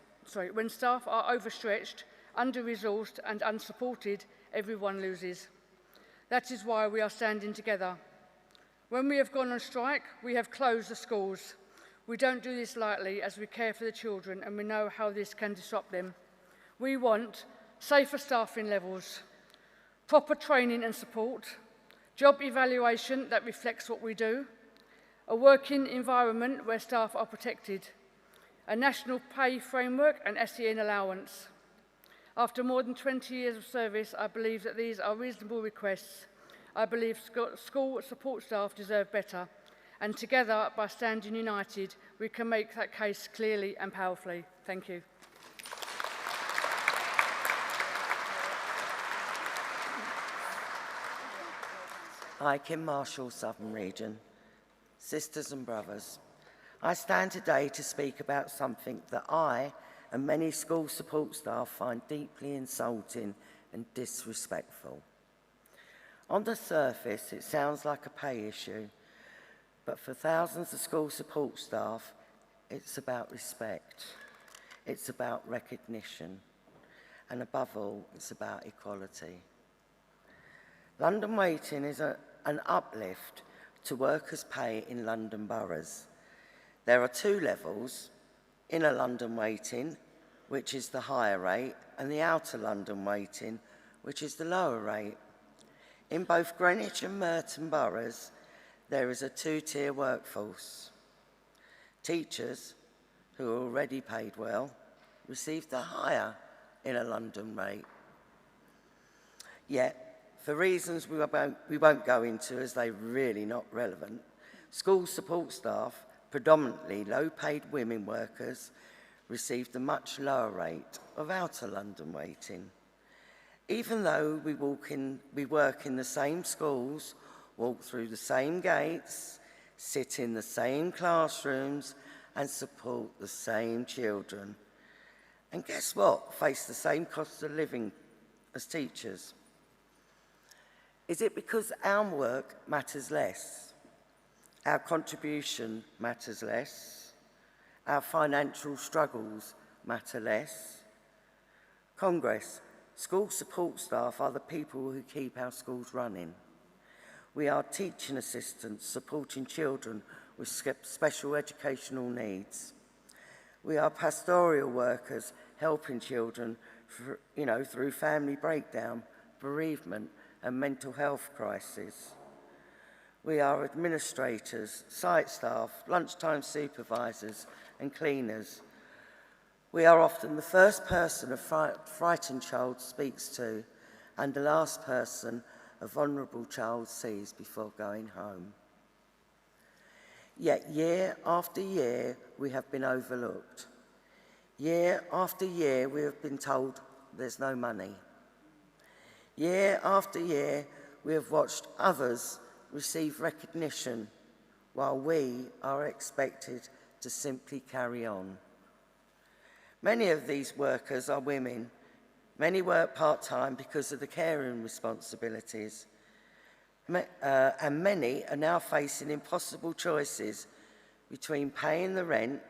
under-resourced and unsupported, everyone loses. That is why we are standing together. When we have gone on strike, we have closed the schools. We don't do this lightly as we care for the children and we know how this can disrupt them. We want safer staffing levels, proper training and support, job evaluation that reflects what we do, a working environment where staff are protected, a national pay framework and SEN allowance. After more than 20 years of service, I believe that these are reasonable requests. I believe school support staff deserve better, and together, by standing united, we can make that case clearly and powerfully. Thank you. I, Kim Marshall, Southern Region. Sisters and brothers, I stand today to speak about something that I and many school support staff find deeply insulting and disrespectful. On the surface, it sounds like a pay issue, but for thousands of school support staff, it's about respect, it's about recognition, and above all, it's about equality. London Waiting is an uplift to workers' pay in London boroughs. There are 2 levels: inner London Waiting, which is the higher rate, and the outer London Waiting, which is the lower rate. In both Greenwich and Merton boroughs, there is a 2-tier workforce. Teachers, who are already paid well, receive the higher inner London rate. Yet, for reasons we won't go into as they're really not relevant, school support staff, predominantly low-paid women workers, received a much lower rate of outer London Waiting. Even though we work in the same schools, walk through the same gates, sit in the same classrooms, and support the same children. And guess what? Face the same cost of living as teachers. Is it because our work matters less? Our contribution matters less? Our financial struggles matter less? Congress, school support staff are the people who keep our schools running. We are teaching assistants supporting children with special educational needs. We are pastoral workers helping children through family breakdown, bereavement, and mental health crisis. We are administrators, site staff, lunchtime supervisors, and cleaners. We are often the first person a frightened child speaks to and the last person a vulnerable child sees before going home. Yet year after year, we have been overlooked. Year after year, we have been told there's no money. Year after year, we have watched others receive recognition while we are expected to simply carry on. Many of these workers are women. Many work part-time because of the caring responsibilities. And many are now facing impossible choices between paying the rent,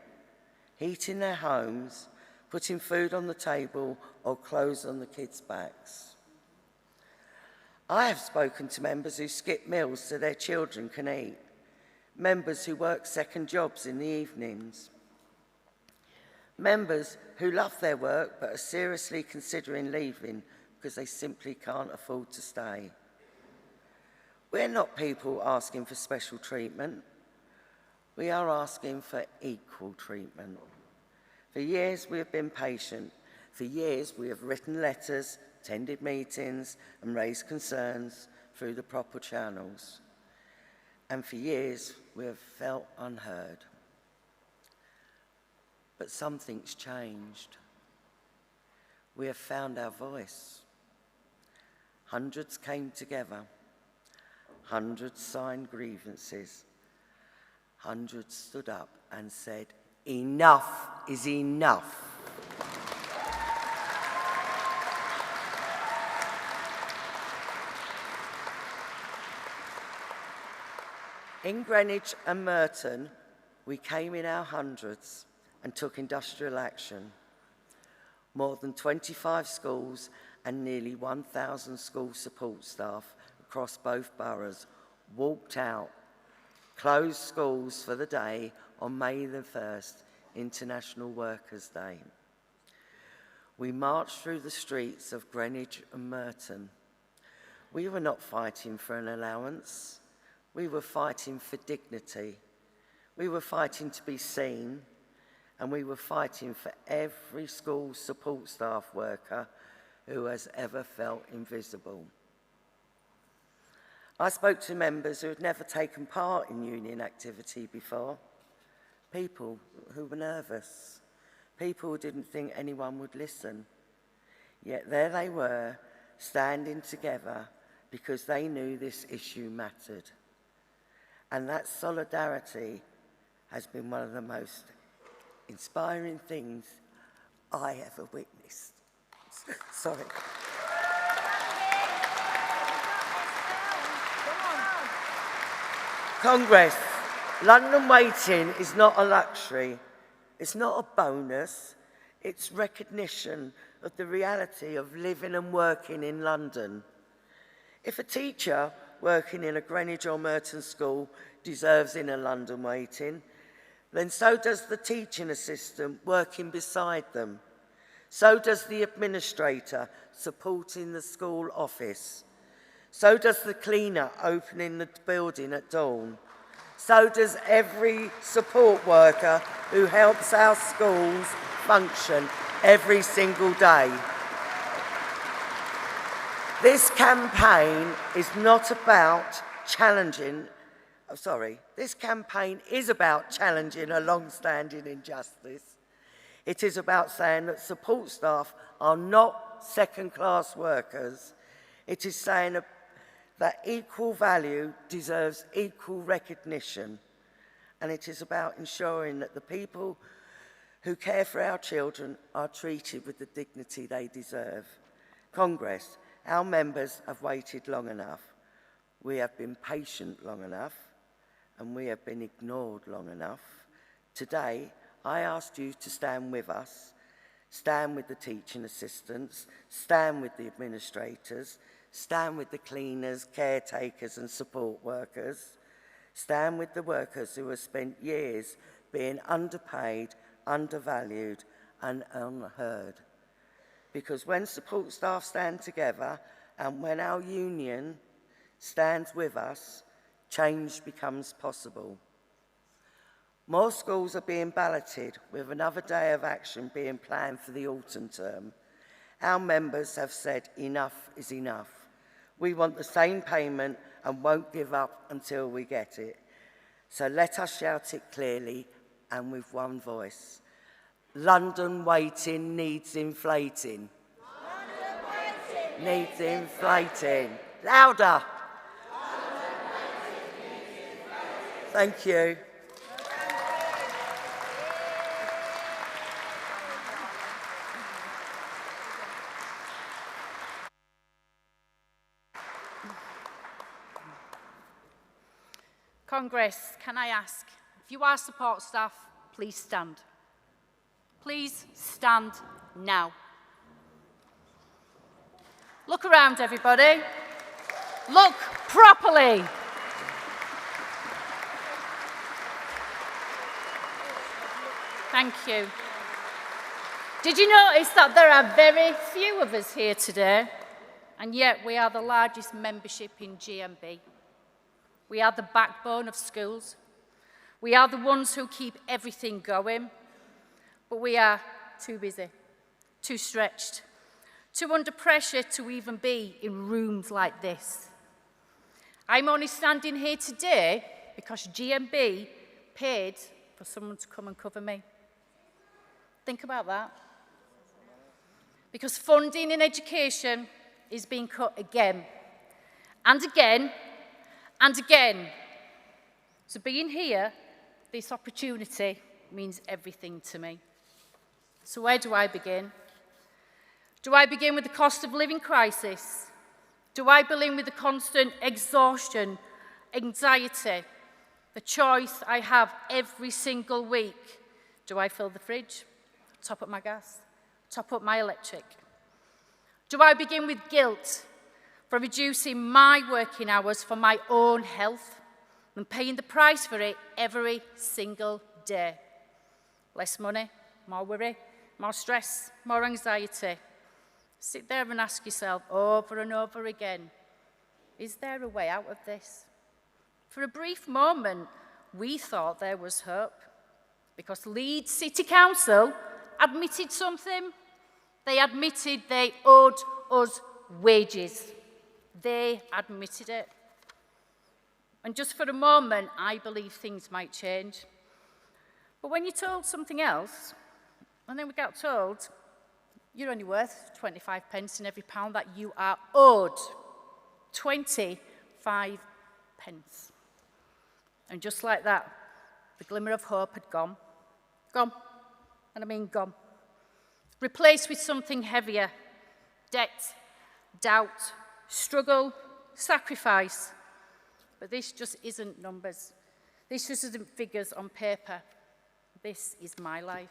heating their homes, putting food on the table, or clothes on the kids' backs. I have spoken to members who skip meals so their children can eat, members who work second jobs in the evenings, members who love their work but are seriously considering leaving because they simply can't afford to stay. We're not people asking for special treatment. We are asking for equal treatment. For years we have been patient. For years we have written letters, attended meetings and raised concerns through the proper channels. And for years we have felt unheard. But something's changed. We have found our voice. Hundreds came together. Hundreds signed grievances. Hundreds stood up and said, enough is enough. In Greenwich and Merton, we came in our hundreds and took industrial action. More than 25 schools and nearly 1,000 school support staff across both boroughs walked out, closed schools for the day on May the 1st, International Workers' Day. We marched through the streets of Greenwich and Merton. We were not fighting for an allowance. We were fighting for dignity. We were fighting to be seen, and we were fighting for every school support staff worker who has ever felt invisible. I spoke to members who had never taken part in union activity before, people who were nervous, people who didn't think anyone would listen. Yet there they were, standing together because they knew this issue mattered. And that solidarity has been one of the most inspiring things I ever witnessed. Sorry. Congress, London waiting is not a luxury. It's not a bonus. It's recognition of the reality of living and working in London. If a teacher working in a Greenwich or Merton school deserves inner London waiting, then so does the teaching assistant working beside them. So does the administrator supporting the school office. So does the cleaner opening the building at dawn. So does every support worker who helps our schools function every single day. This campaign is not about challenging, this campaign is about challenging a long-standing injustice. It is about saying that support staff are not second-class workers. It is saying that equal value deserves equal recognition. And it is about ensuring that the people who care for our children are treated with the dignity they deserve. Congress, our members have waited long enough. We have been patient long enough, and we have been ignored long enough. Today, I asked you to stand with us, stand with the teaching assistants, stand with the administrators, stand with the cleaners, caretakers and support workers, stand with the workers who have spent years being underpaid, undervalued and unheard. Because when support staff stand together and when our union stands with us, change becomes possible. More schools are being balloted, with another day of action being planned for the autumn term. Our members have said enough is enough. We want the same payment and won't give up until we get it. So let us shout it clearly and with one voice. London waiting needs inflating. London waiting needs inflating. Louder. London waiting needs inflating. Thank you. Congress, can I ask, if you are support staff, please stand. Please stand now. Look around, everybody. Look properly. Thank you. Did you notice that there are very few of us here today, and yet we are the largest membership in GMB? We are the backbone of schools. We are the ones who keep everything going, but we are too busy, too stretched, too under pressure to even be in rooms like this. I'm only standing here today because GMB paid for someone to come and cover me. Think about that. Because funding in education is being cut again, and again, and again. So being here, this opportunity means everything to me. So where do I begin? Do I begin with the cost of living crisis? Do I begin with the constant exhaustion, anxiety, the choice I have every single week? Do I fill the fridge, top up my gas, top up my electric? Do I begin with guilt for reducing my working hours for my own health and paying the price for it every single day? Less money, more worry, more stress, more anxiety. Sit there and ask yourself over and over again, is there a way out of this? For a brief moment, we thought there was hope because Leeds City Council admitted something. They admitted they owed us wages. They admitted it. And just for a moment, I believe things might change. But when you're told something else, and then we got told, you're only worth 25 pence in every pound that you are owed. 25 pence. And just like that, the glimmer of hope had gone. Gone. And I mean gone. Replaced with something heavier. Debt, doubt, struggle, sacrifice. But this just isn't numbers. This just isn't figures on paper. This is my life.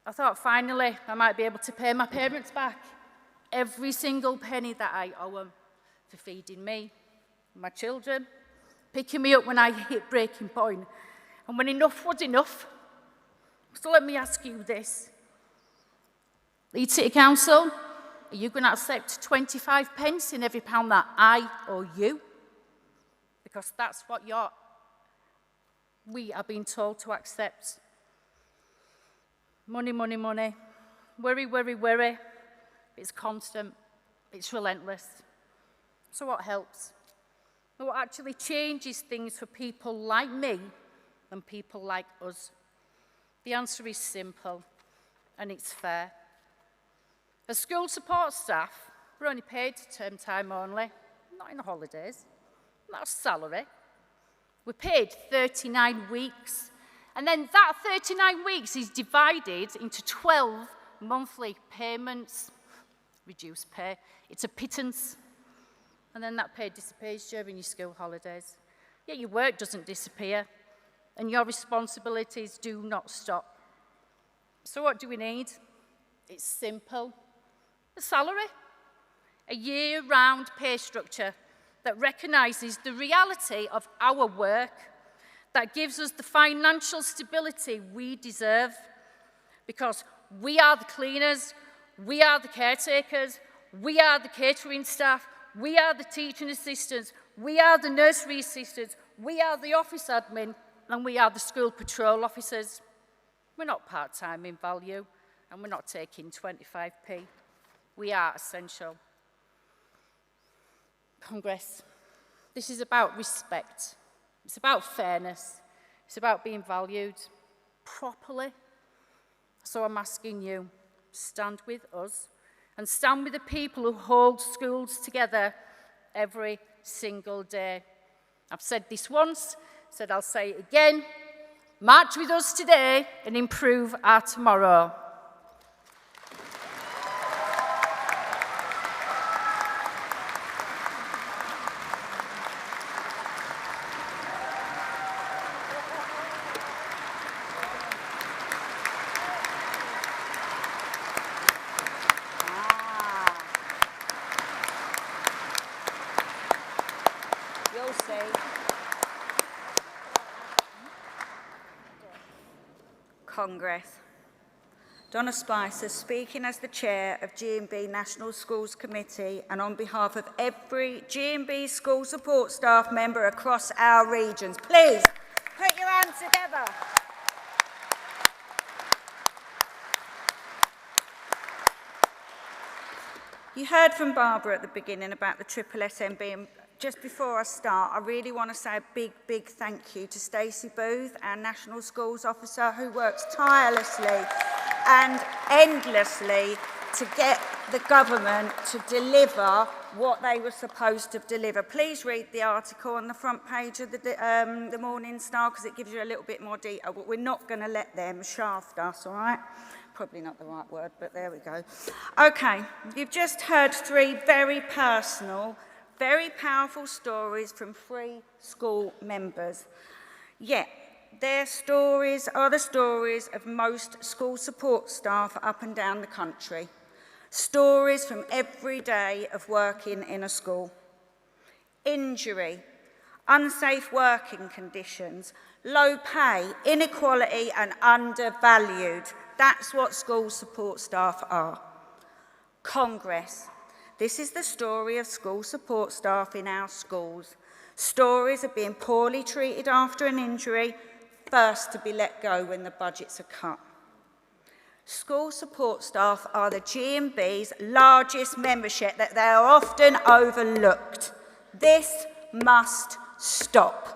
I thought finally I might be able to pay my parents back every single penny that I owe them for feeding me, my children, picking me up when I hit breaking point, and when enough was enough. So let me ask you this. Leeds City Council, are you going to accept 25 pence in every pound that I owe you? Because that's what we are being told to accept. Money, money, money. Worry, worry, worry. It's constant. It's relentless. So what helps? What actually changes things for people like me and people like us? The answer is simple, and it's fair. As school support staff, we're only paid term time only, not in the holidays. That's salary. We're paid 39 weeks. And then that 39 weeks is divided into 12 monthly payments. Reduced pay. It's a pittance. And then that pay disappears during your school holidays. Yet your work doesn't disappear. And your responsibilities do not stop. So what do we need? It's simple. A salary. A year-round pay structure that recognises the reality of our work, that gives us the financial stability we deserve, because we are the cleaners, we are the caretakers, we are the catering staff, we are the teaching assistants, we are the nursery assistants, we are the office admin, and we are the school patrol officers. We're not part-time in value, and we're not taking 25p. We are essential. Congress, this is about respect. It's about fairness. It's about being valued properly. So I'm asking you, stand with us and stand with the people who hold schools together every single day. I've said this once, said I'll say it again. March with us today and improve our tomorrow. Congress. Donna Spicer, speaking as the chair of GMB National Schools Committee and on behalf of every GMB school support staff member across our regions. Please, put your hands together. You heard from Barbara at the beginning about the Triple SMB, and just before I start, I really want to say a big, big thank you to Stacey Booth, our National Schools Officer, who works tirelessly and endlessly to get the government to deliver what they were supposed to deliver. Please read the article on the front page of the Morning Star, because it gives you a little bit more detail, but we're not going to let them shaft us, all right? Probably not the right word, but there we go. Okay, you've just heard three very personal, very powerful stories from 3 school members. Yet, their stories are the stories of most school support staff up and down the country. Stories from every day of working in a school. Injury, unsafe working conditions, low pay, inequality and undervalued. That's what school support staff are. Congress. This is the story of school support staff in our schools. Stories of being poorly treated after an injury, first to be let go when the budgets are cut. School support staff are the GMB's largest membership, that they are often overlooked. This must stop.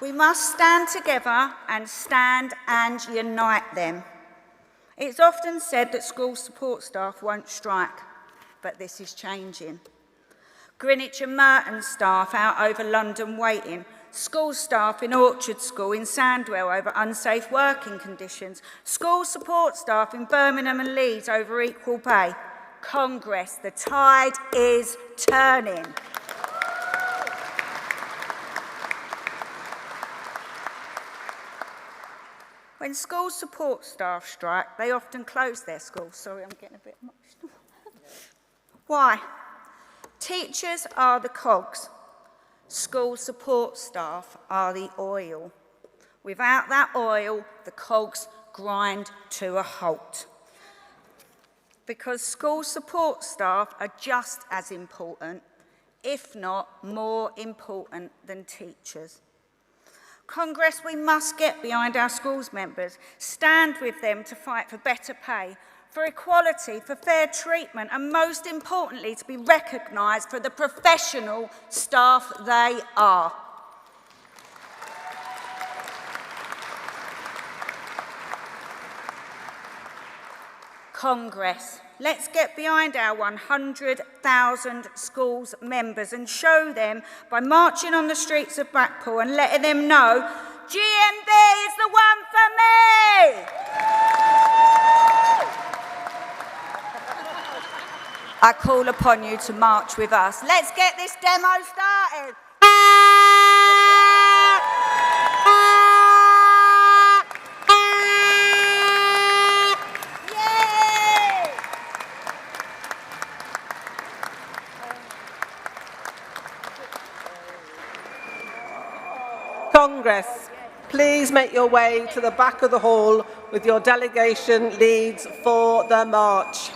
We must stand together and unite them. It's often said that school support staff won't strike, but this is changing. Greenwich and Merton staff out over London waiting, school staff in Orchard School in Sandwell over unsafe working conditions, school support staff in Birmingham and Leeds over equal pay. Congress, the tide is turning. When school support staff strike, they often close their schools. Sorry, I'm getting a bit emotional. Why? Teachers are the cogs. School support staff are the oil. Without that oil, the cogs grind to a halt. Because school support staff are just as important, if not more important than teachers. Congress, we must get behind our schools members, stand with them to fight for better pay, for equality, for fair treatment, and most importantly, to be recognised for the professional staff they are. Congress, let's get behind our 100,000 schools members and show them by marching on the streets of Blackpool and letting them know GMB is the one for me! I call upon you to march with us. Let's get this demo started. Congress, please make your way to the back of the hall with your delegation leads for the march.